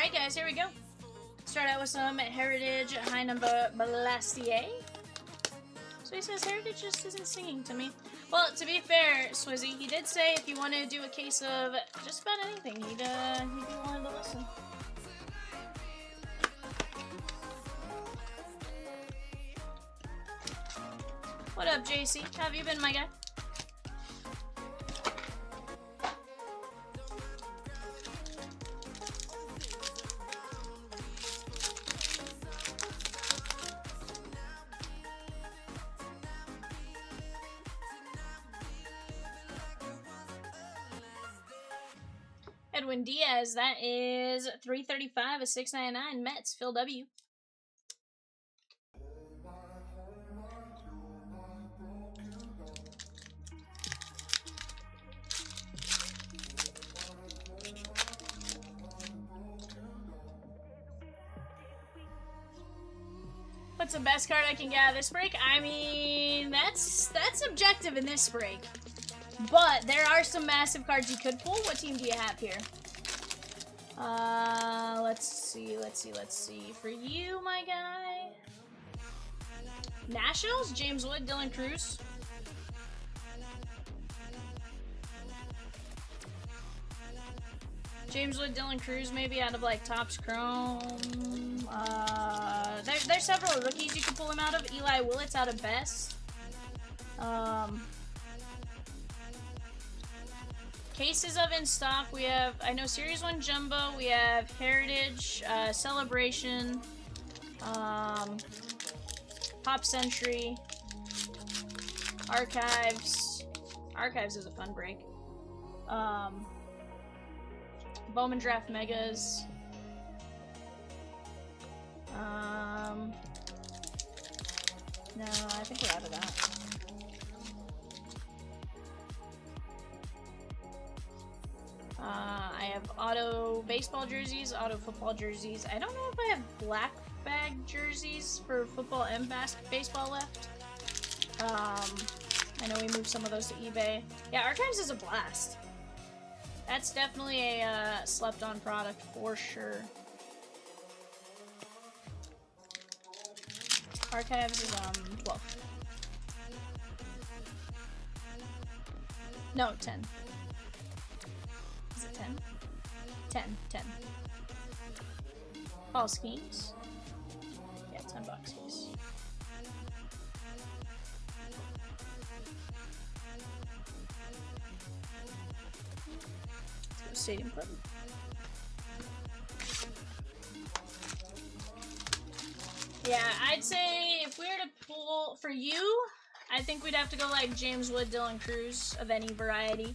Alright guys, here we go. Start out with some Heritage high number Blastier. So he says Heritage just isn't singing to me. Well, to be fair, Swizzy, he did say if you want to do a case of just about anything, he'd be willing to listen. What up, JC? How have you been, my guy? Edwin Diaz, that is 335, a 699. Mets, Phil W. What's the best card I can get out of this break? I mean, that's subjective in this break. But there are some massive cards you could pull. What team do you have here? Let's see. For you, my guy. Nationals, James Wood, Dylan Cruz. James Wood, Dylan Cruz, maybe out of like Topps Chrome. There's several rookies you can pull him out of. Eli Willits out of Best. Cases of in stock, we have, I know Series 1 Jumbo, we have Heritage, Celebration, Pop Century, Archives. Archives is a fun break. Bowman Draft Megas. No, I think we're out of that. I have auto baseball jerseys, auto football jerseys. I don't know if I have black bag jerseys for football and baseball left. I know we moved some of those to eBay. Yeah, Archives is a blast. That's definitely a slept-on product for sure. Archives is 12. No, 10. Is it 10? 10. All schemes? Yeah, $10 case. Let's go Stadium Club. Yeah, I'd say if we were to pull for you, I think we'd have to go like James Wood, Dylan Cruz of any variety.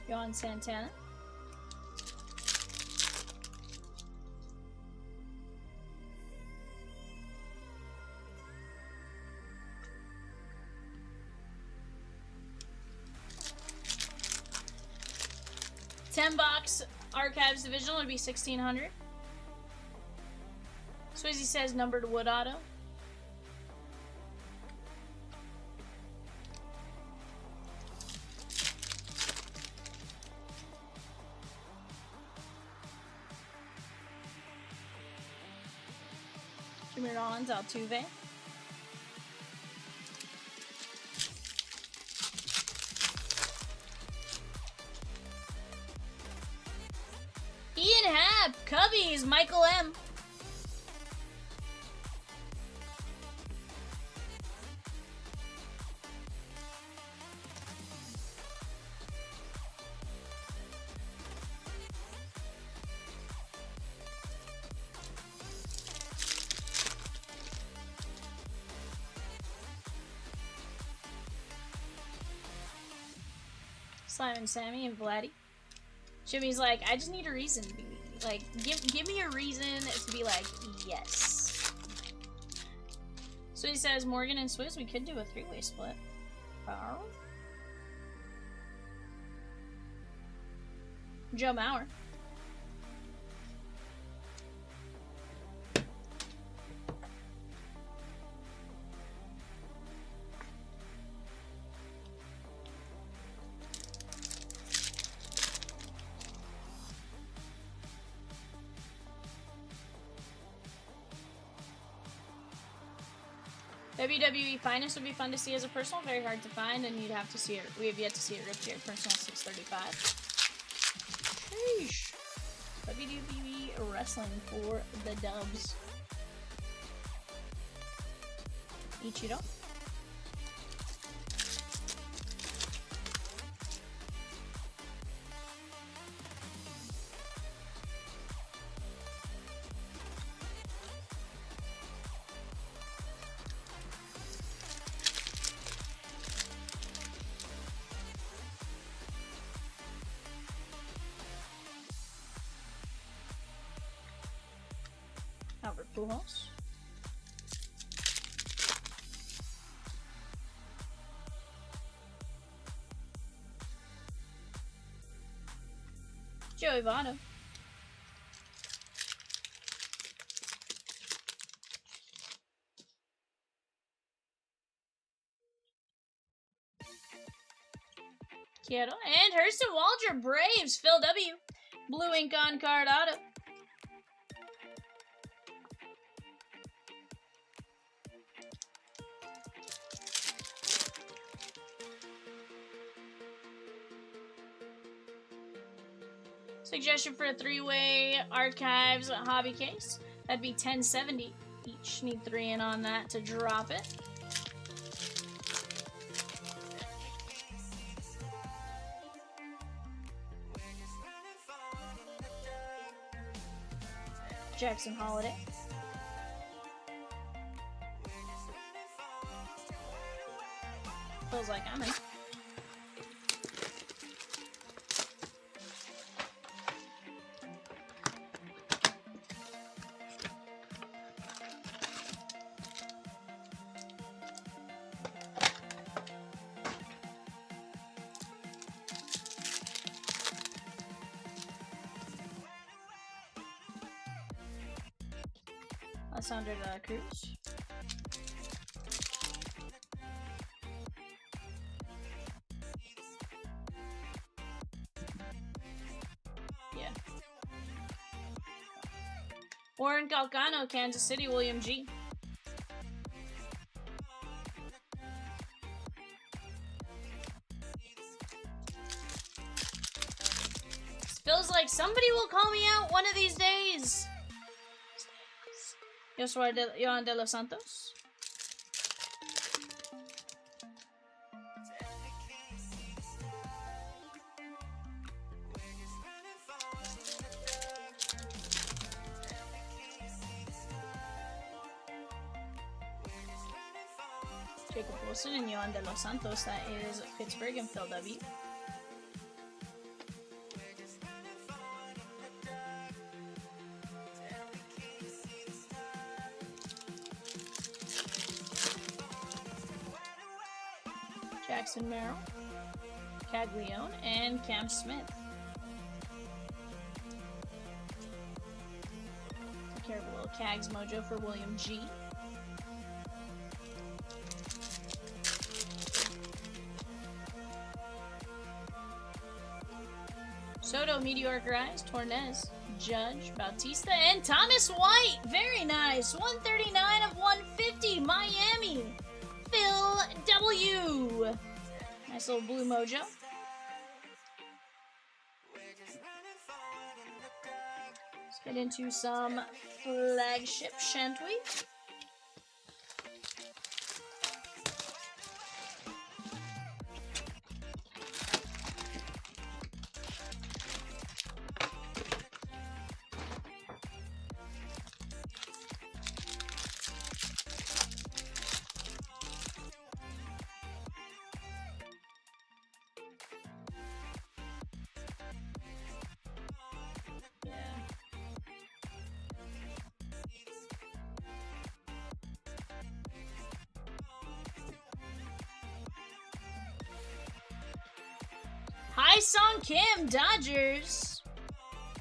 Johan Santana. $10 Archives Divisional would be $1,600. Swizzy says numbered wood auto. Jimmy Rollins, Altuve. Ian Happ, Cubbies, Michael M. Simon, Sammy, and Vladdy. Jimmy's like, I just need a reason to be like, give me a reason to be like, yes. So he says, Morgan and Swizz, we could do a 3-way split. Joe Mauer. WWE Finest would be fun to see as a personal, very hard to find, and you'd have to see it. We have yet to see it ripped here. Personal 635. Sheesh. WWE Wrestling for the dubs. Ichiro. Albert Pujols. Joey Votto. Kyoto. And Hurston Waldrop, Braves, Phil W. Blue ink on card auto. Suggestion for a 3-way archives hobby case. That'd be $10.70 each. Need 3 in on that to drop it. Jackson Holiday. Feels like I'm in. Alessandro de la Cruz. Yeah. Warren Calcano, Kansas City, William G. Feels like somebody will call me out one of these days. Yohan de los Santos. Jacob Wilson and Yohan de los Santos. That is Pittsburgh and Phil W. Jackson Merrill, Caglione, and Cam Smith. Take care of a little Cags mojo for William G. Soto, Meteoric Rise, Tornes, Judge, Bautista, and Thomas White. Very nice. 139 of 150, Miami. Phil W. Nice little blue mojo. Let's get into some flagship, shan't we? Hi Song Kim, Dodgers.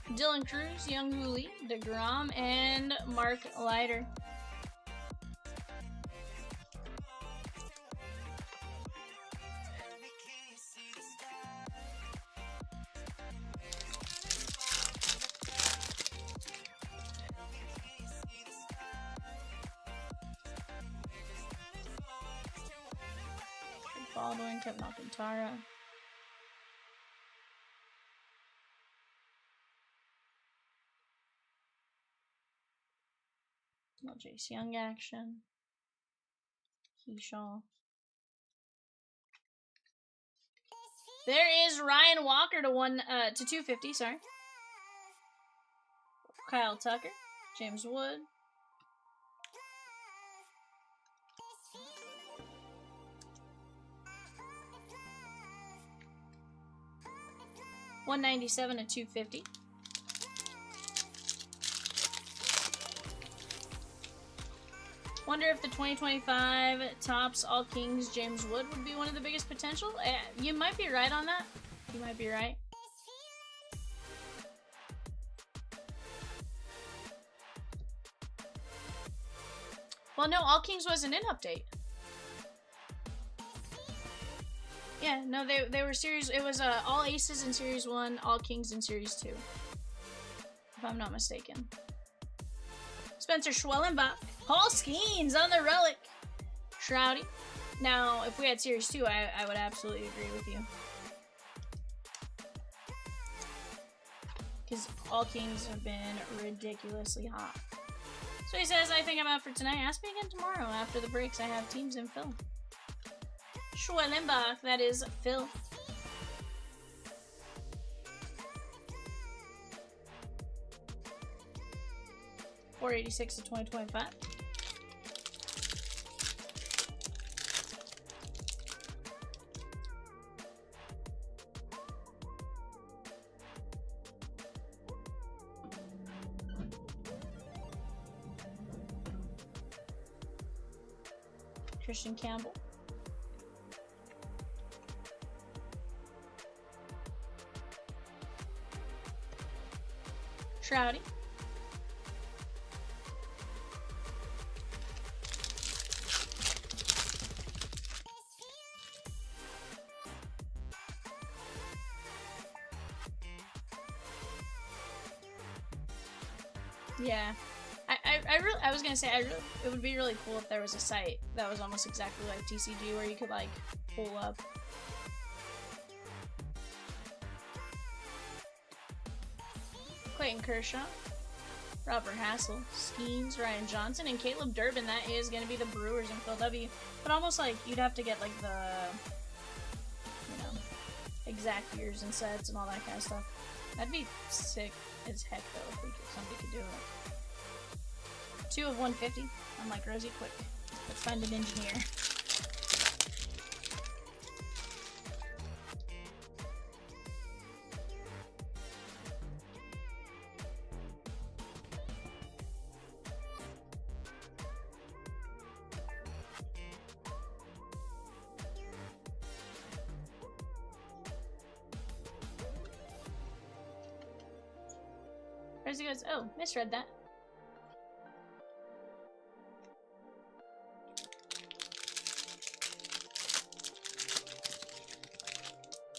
Dylan Cruz, Young Hoo Lee, DeGrom, and Mark Leiter. Baldwin, Kevin Alcantara. No Jace Young action. Keyshaw. There is Ryan Walker to 250. Sorry. Kyle Tucker, James Wood. $197 to 250. Wonder if the 2025 Topps All Kings James Wood would be one of the biggest potential. You might be right on that. You might be right. Well, no, All Kings wasn't in update. Yeah, no, they were series. It was All Aces in Series 1, All Kings in Series 2. If I'm not mistaken. Spencer Schwellenbach. Paul Skeens on the relic. Shroudy. Now, if we had Series 2, I would absolutely agree with you. Because All Kings have been ridiculously hot. So he says, I think I'm out for tonight. Ask me again tomorrow. After the breaks, I have teams in Phil. Schwellenbach, that is Phil. $486 to 2025. Christian Campbell. Shroudy. Yeah. I was gonna say, it would be really cool if there was a site that was almost exactly like TCG where you could like pull up. Clayton Kershaw, Robert Hassel, Skeens, Ryan Johnson, and Caleb Durbin. That is gonna be the Brewers in Phil W. But almost like you'd have to get like the, you know, exact years and sets and all that kind of stuff. That'd be sick as heck though if somebody could do it. 2 of 150. I'm like, Rosie, quick. Let's find an engineer. Rosie goes, oh, misread that.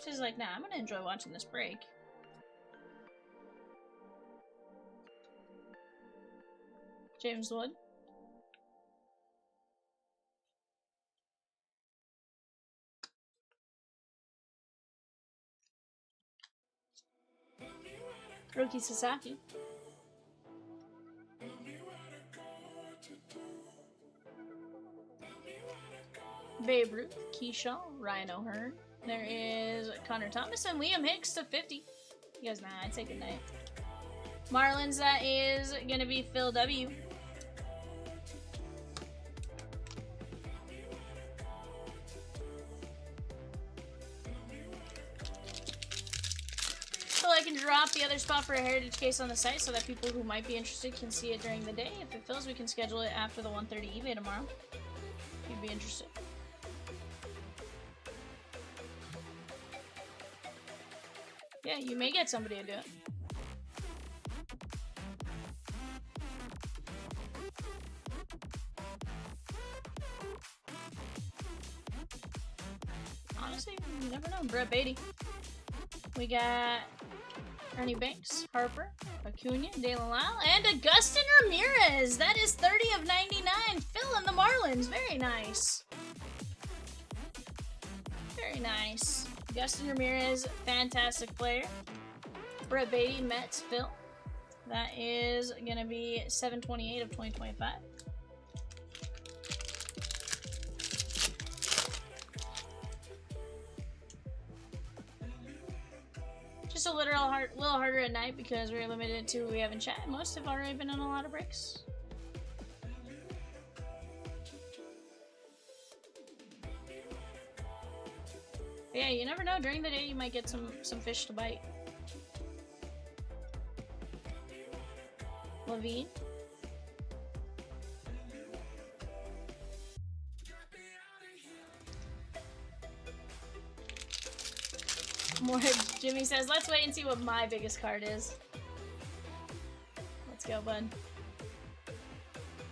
She's like, nah, I'm gonna enjoy watching this break. James Wood. Roki Sasaki. Babe Ruth, Keyshaw, Ryan O'Hearn. There is Connor Thomas and Liam Hicks to 50. You guys, nah, I'd say goodnight. Marlins, that is gonna be Phil W. So I can drop the other spot for a heritage case on the site so that people who might be interested can see it during the day. If it fills, we can schedule it after the 1:30 eBay tomorrow. If you'd be interested. Yeah, you may get somebody to do it. Honestly, you never know. Brett Beatty. We got Ernie Banks, Harper, Acuna, Dalen Lyle, and Augustin Ramirez. That is 30 of 99. Phil and the Marlins. Very nice. Very nice. Augustin Ramirez, fantastic player. Brett Beatty, Mets, Phil. That is going to be 728 of 2025. Just a little harder at night because we're limited to we haven't chat. Most have already been on a lot of breaks. But yeah, you never know. During the day, you might get some fish to bite. Levine. More. Jimmy says, let's wait and see what my biggest card is. Let's go, bud.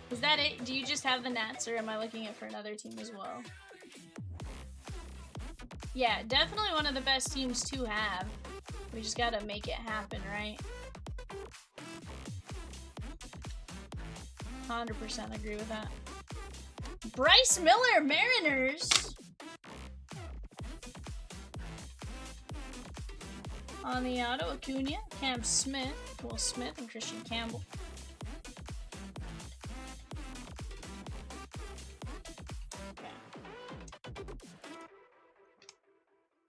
Is that it? Do you just have the Nats, or am I looking at for another team as well? Yeah, definitely one of the best teams to have. We just gotta make it happen, right? 100% agree with that. Bryce Miller, Mariners! On the auto, Acuna, Cam Smith, Will Smith, and Christian Campbell. Okay.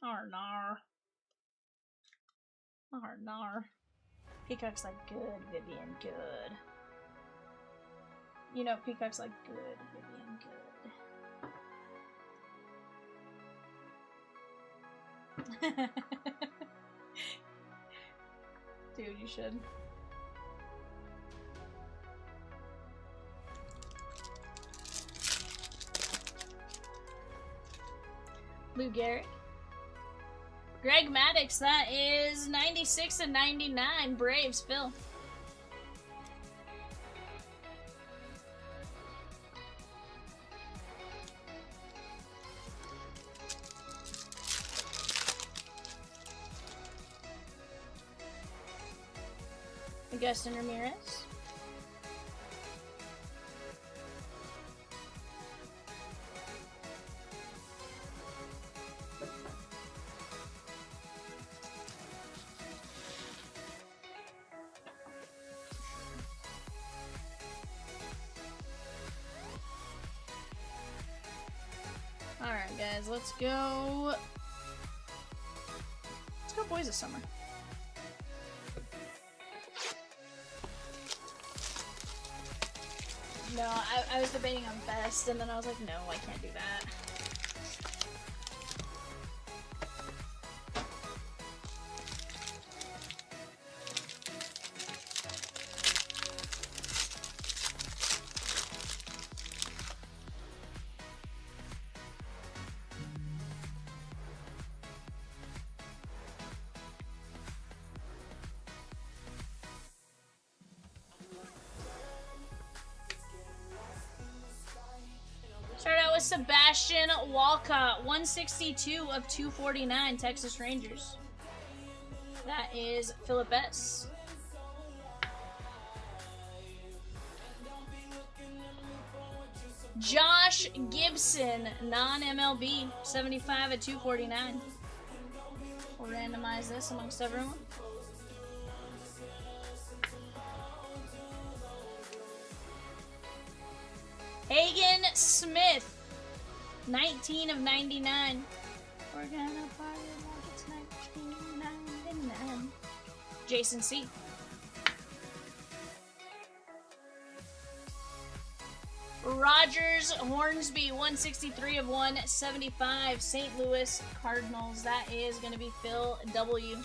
Arnar. Arnar. Peacock's like, good, Vivian, good. You know, Peacock's like, good, Vivian, good. Dude, you should. Lou Gehrig. Greg Maddux, that is 96 and 99. Braves, Phil. Augustin Ramirez. Alright guys, let's go. Let's go Boys of Summer. No, I was debating on best, and then I was like, no, I can't do that. Start out with Sebastian Walcott, 162 of 249, Texas Rangers. That is Philip S. Josh Gibson, non-MLB, 75 of 249. We'll randomize this amongst everyone. Hagen Smith, 19 of 99. We're gonna party like it's 1999. Jason C. Rogers Hornsby, 163 of 175. St. Louis Cardinals. That is gonna be Phil W.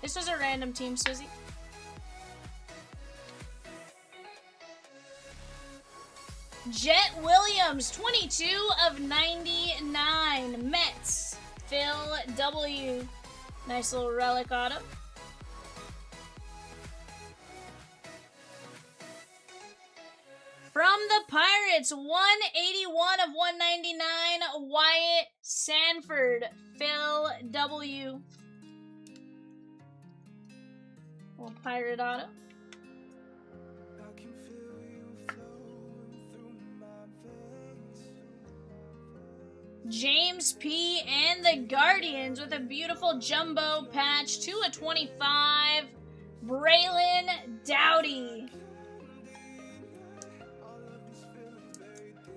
This was a random team, Susie. Jet Williams, 22 of 99. Mets, Phil W. Nice little relic auto. From the Pirates, 181 of 199, Wyatt Sanford, Phil W. Little Pirate auto. James P. and the Guardians with a beautiful jumbo patch, 2 of 25, Braylon Dowdy.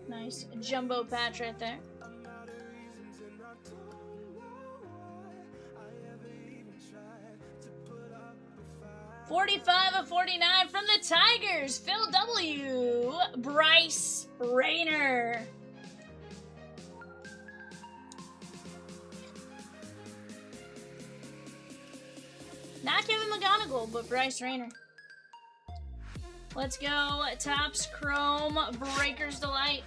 Nice jumbo patch right there. $45 of 49 from the Tigers, Phil W. Bryce Rayner. Not Kevin McGonigal, but Bryce Rayner. Let's go. Topps Chrome Breaker's Delight.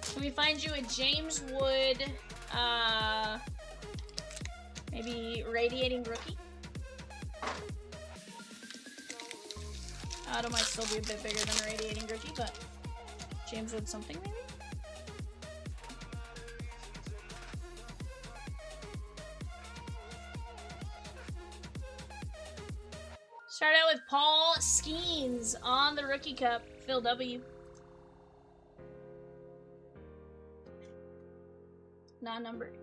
Can we find you a James Wood, maybe Radiating Rookie? Auto might still be a bit bigger than a Radiating Rookie, but James Wood something maybe? Start out with Paul Skeens on the Rookie Cup, Phil W. Non-numbered.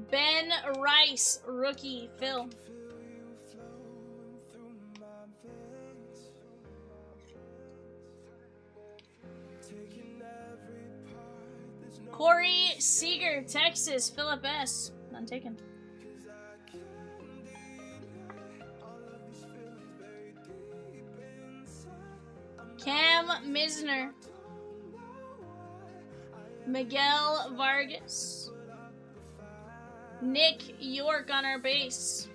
Ben Rice, rookie, Phil. Corey Seager, Texas, Philip S. None taken. Cam Misner. Miguel Vargas. Nick York on our base.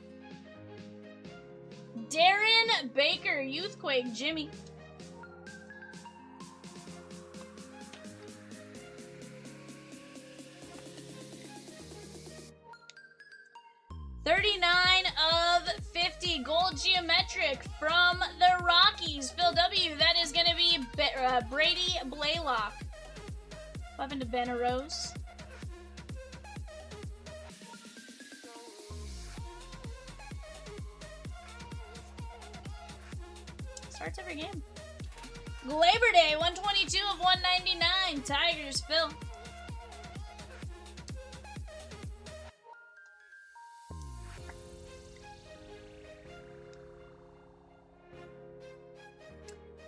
Darren Baker, Youthquake, Jimmy. $39 of 50 gold geometric from the Rockies, Phil W. That is going to be Brady Blaylock. What happened to Ben Rose? Starts every game. Labor Day, 122 of 199. Tigers, Phil.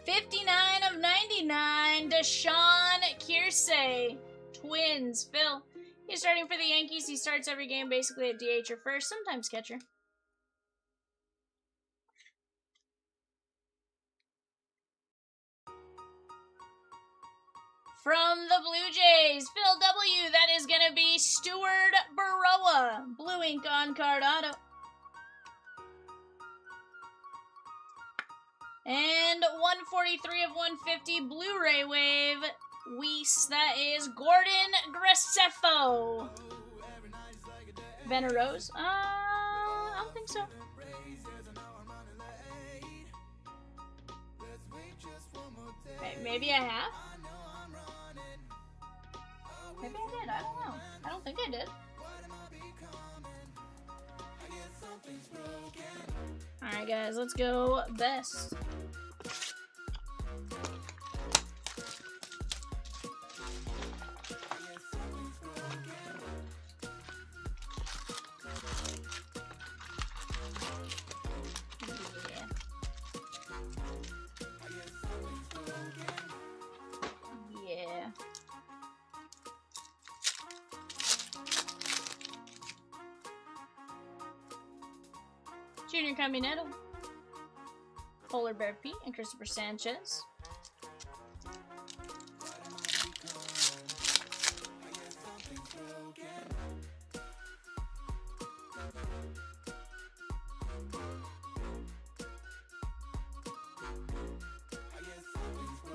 $59 of 99. Deshaun Kiersey, Twins, Phil. He's starting for the Yankees. He starts every game basically at DH or first, sometimes catcher. From the Blue Jays, Phil W. That is going to be Stuart Baroa. Blue ink on card auto. And 143 of 150 Blu-ray wave. Weiss. That is Gordon Graceffo. Veneros. I don't think so. Maybe I have. Maybe I did. I don't know. I don't think I did. Alright, guys. Let's go best. Yeah. Junior Caminero, Polar Bear P, and Christopher Sanchez.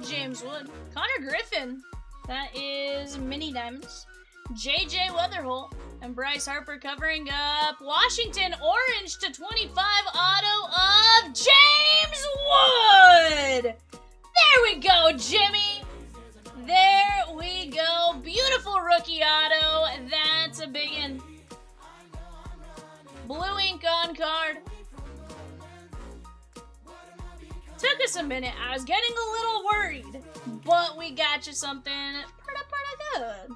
James Wood, Connor Griffin, That is Mini Diamonds. JJ Weatherholt and Bryce Harper covering up Washington orange to 25 auto of James Wood. There we go, Jimmy. There we go. Beautiful rookie auto. That's a big one. Blue ink on card. Took us a minute. I was getting a little worried, but we got you something pretty good.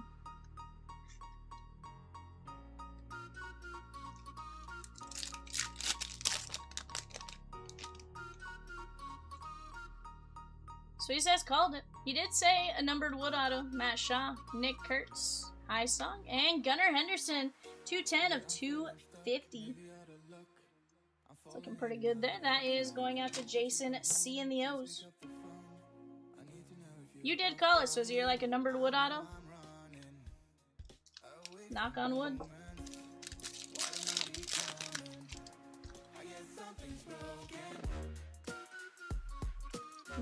So he says called it. He did say a numbered wood auto. Matt Shaw, Nick Kurtz, High Song, and Gunnar Henderson. 210 of 250. It's looking pretty good there. That is going out to Jason C in the O's. You did call it, so is it like a numbered wood auto? Knock on wood.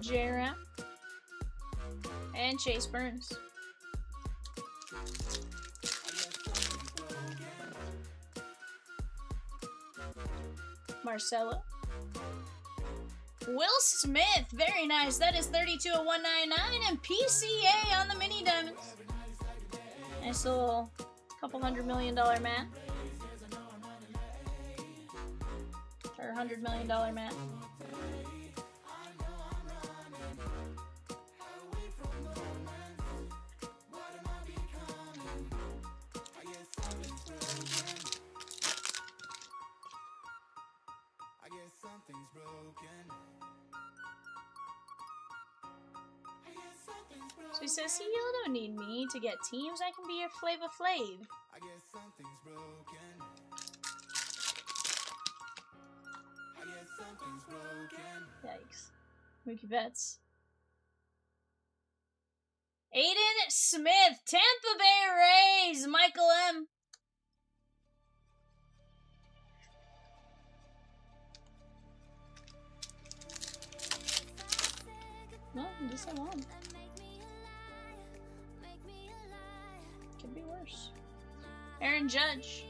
J-Rap. And Chase Burns. Marcelo. Will Smith, very nice. That is 32 of 199 and PCA on the Mini Diamonds. Nice little couple $100 million mat. Or $100 million mat. So he says, see, you don't need me to get teams. I can be your Flava Flav. I guess something's broken. I guess something's broken. Yikes. Mookie Betts. Aiden Smith, Tampa Bay Rays, Michael M. No, just I won. Could be worse. Aaron Judge.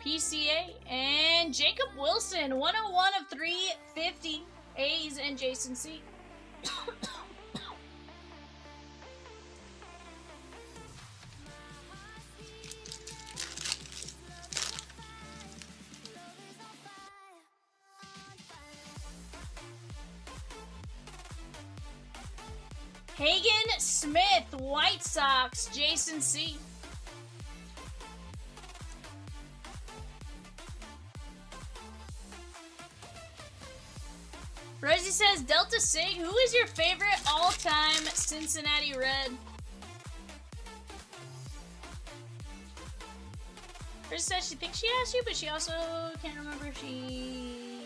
PCA and Jacob Wilson, 101 of 350. A's and Jason C. Hagen Smith, White Sox, Jason C. Rosie says, Delta Sig, who is your favorite all-time Cincinnati Red? Rosie says she thinks she asked you, but she also can't remember if she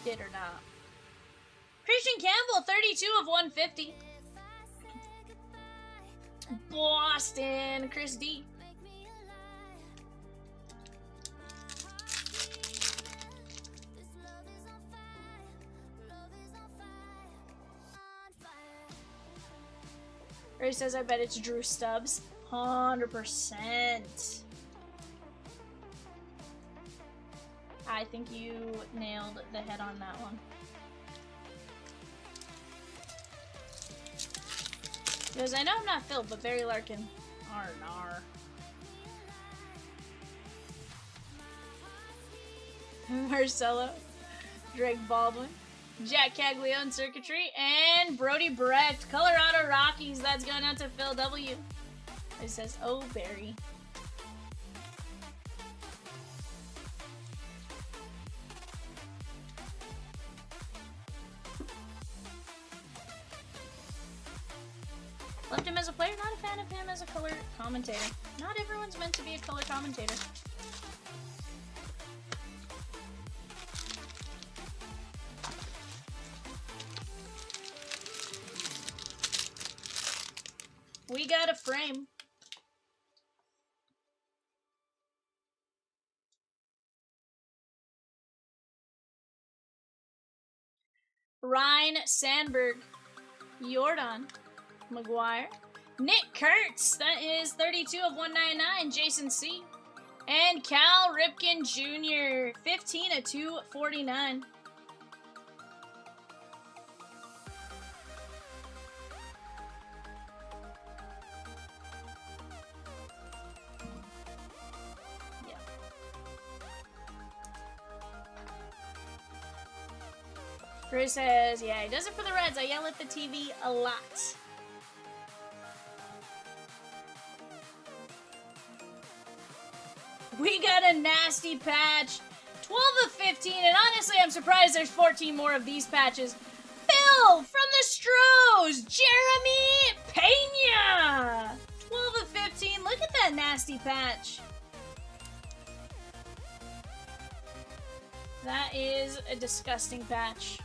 did or not. Christian Campbell, 32 of 150. Boston, Chris D. Ray says, I bet it's Drew Stubbs. 100%. I think you nailed the head on that one. Because I know I'm not Phil, but Barry Larkin. R&R. Marcelo. Drake Baldwin. Jack Caglione Circuitry. And Brody Brecht. Colorado Rockies. That's going out to Phil W. It says, oh, Barry. Loved him as a player, not a fan of him as a color commentator. Not everyone's meant to be a color commentator. We got a frame. Ryan Sandberg. Jordan. McGuire. Nick Kurtz, that is 32 of 199. Jason C. And Cal Ripken Jr., 15 of 249. Yeah. Chris says, yeah, he does it for the Reds. I yell at the TV a lot. We got a nasty patch. 12 of 15, and honestly, I'm surprised there's 14 more of these patches. Phil from the Stros, Jeremy Pena. 12 of 15. Look at that nasty patch. That is a disgusting patch.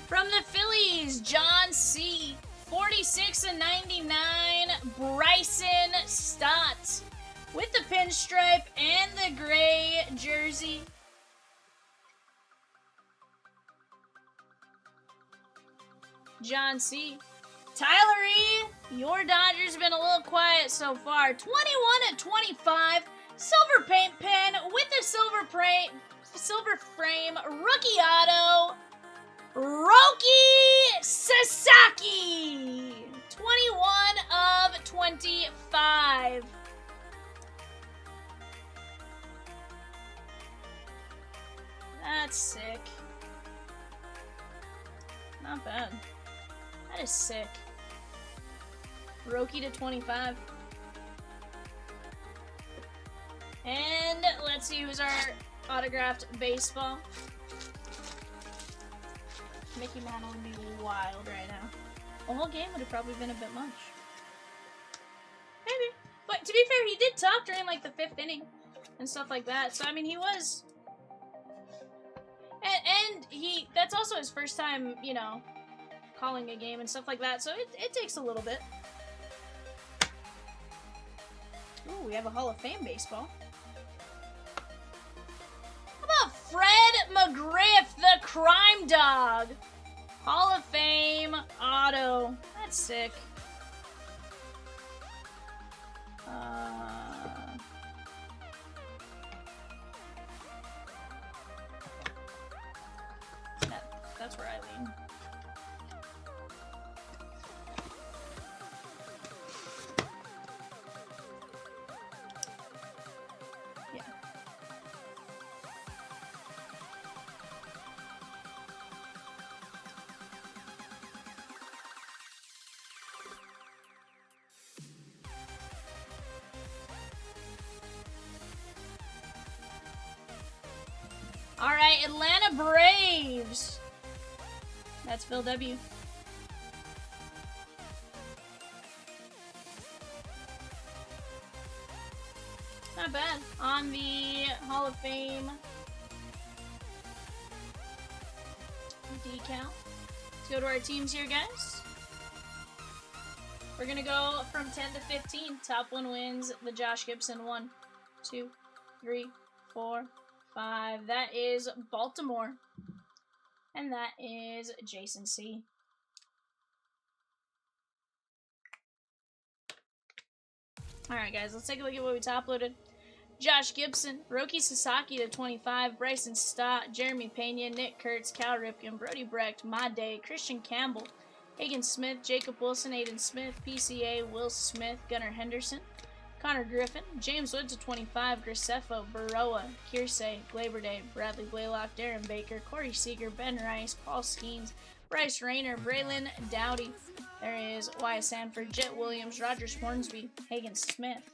From the Phillies, John C. 46 of 99, Bryson Stott. With the pinstripe and the gray jersey. John C. Tyler E., your Dodgers have been a little quiet so far. 21 of 25, silver paint pen with a silver frame, rookie auto. Roki Sasaki, 21 of 25. That's sick. Not bad. That is sick. Roki to 25. And let's see who's our autographed baseball. Mickey Mantle would be wild right now. A whole game would have probably been a bit much. Maybe. But to be fair, he did talk during like the 5th inning and stuff like that. So I mean, he was. And he, that's also his first time, you know, calling a game and stuff like that. So it takes a little bit. Ooh, we have a Hall of Fame baseball. How about Fred McGriff, the Crime Dog? Hall of Fame auto. That's sick. That's where I lean. Yeah. All right, Atlanta Braves. That's Phil W. Not bad. On the Hall of Fame decal. Let's go to our teams here, guys. We're going to go from 10 to 15. Top one wins the Josh Gibson. 1, 2, 3, 4, 5. That is Baltimore. And that is Jason C. Alright, guys, let's take a look at what we top loaded. Josh Gibson, Roki Sasaki to 25, Bryson Stott, Jeremy Pena, Nick Kurtz, Cal Ripken, Brody Brecht, My Day, Christian Campbell, Hagen Smith, Jacob Wilson, Aiden Smith, PCA, Will Smith, Gunnar Henderson, Connor Griffin, James Wood to 25, Grisefo, Baroa, Kiersey, Glaber Day, Bradley Blaylock, Darren Baker, Corey Seager, Ben Rice, Paul Skeens, Bryce Rayner, Braylon Dowdy. There is Wyatt Sanford, Jet Williams, Rogers Hornsby, Hagen Smith,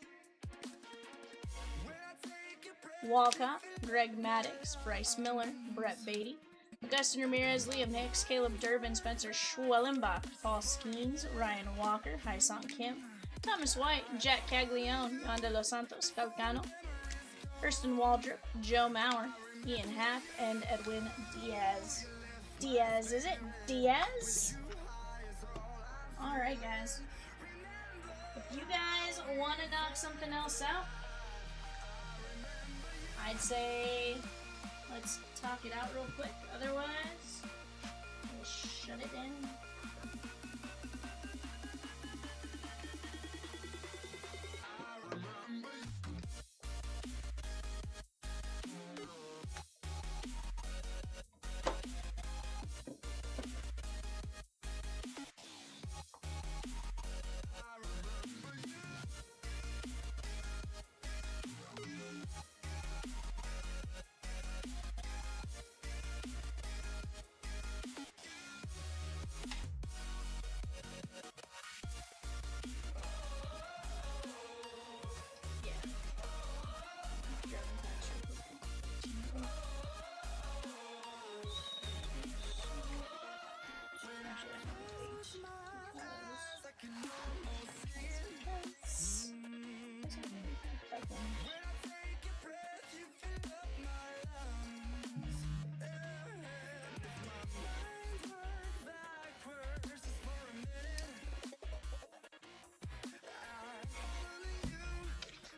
Walcott, Greg Maddox, Bryce Miller, Brett Beatty, Augustin Ramirez, Liam Hicks, Caleb Durbin, Spencer Schwellenbach, Paul Skeens, Ryan Walker, Hai-Song Kim, Thomas White, Jack Caglione, Juan de los Santos, Calcano, Hurston Waldrop, Joe Mauer, Ian Hack, and Edwin Diaz. Diaz, is it? Diaz? Alright, guys. If you guys want to knock something else out, I'd say let's talk it out real quick. Otherwise, we'll shut it down.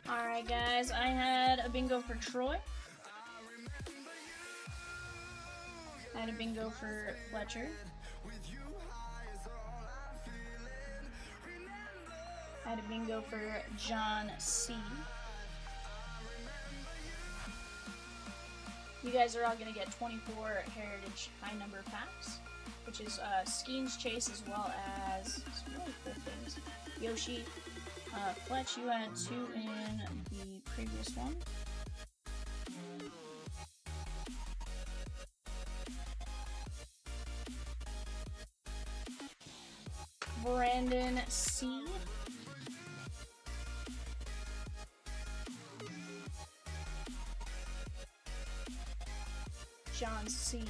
Alright guys, I had a bingo for Troy. I had a bingo for Fletcher. I had a bingo for John C. You guys are all going to get 24 Heritage High Number packs, which is Skeens Chase as well as some really cool things. Yoshi, Fletch, you had 2 in the previous one. Brandon C. John C.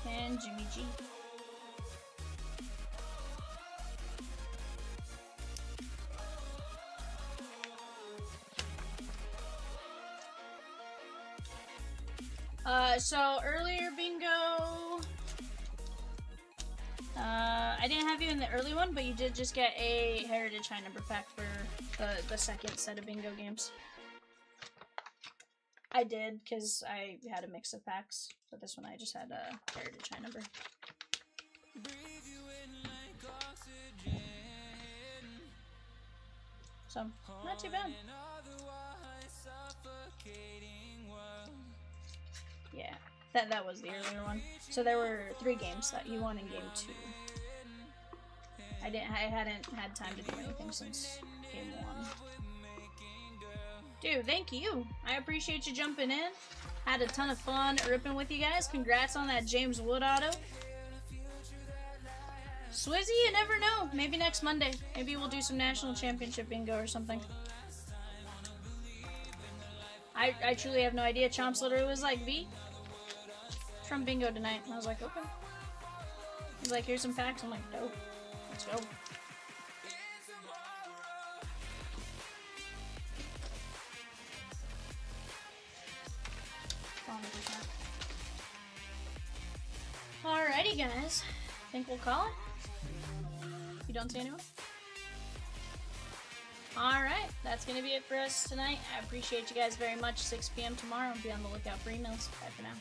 And Jimmy G. So earlier bingo, I didn't have you in the early one, but you did just get a Heritage High Number pack for the second set of bingo games. I did, because I had a mix of packs, but this one I just had a Heritage High Number. So, not too bad. Yeah, that was the earlier one. So there were 3 games that you won in game 2. I hadn't had time to do anything since game 1. Dude, thank you. I appreciate you jumping in. Had a ton of fun ripping with you guys. Congrats on that James Wood auto. Swizzy, you never know. Maybe next Monday. Maybe we'll do some national championship bingo or something. I truly have no idea. Chomps literally was like, V, from bingo tonight. And I was like, okay. He's like, here's some packs. I'm like, dope. Let's go. Alrighty, guys. Think we'll call it? You don't see anyone? Alright, that's going to be it for us tonight. I appreciate you guys very much. 6 p.m. tomorrow. Be on the lookout for emails. Bye for now.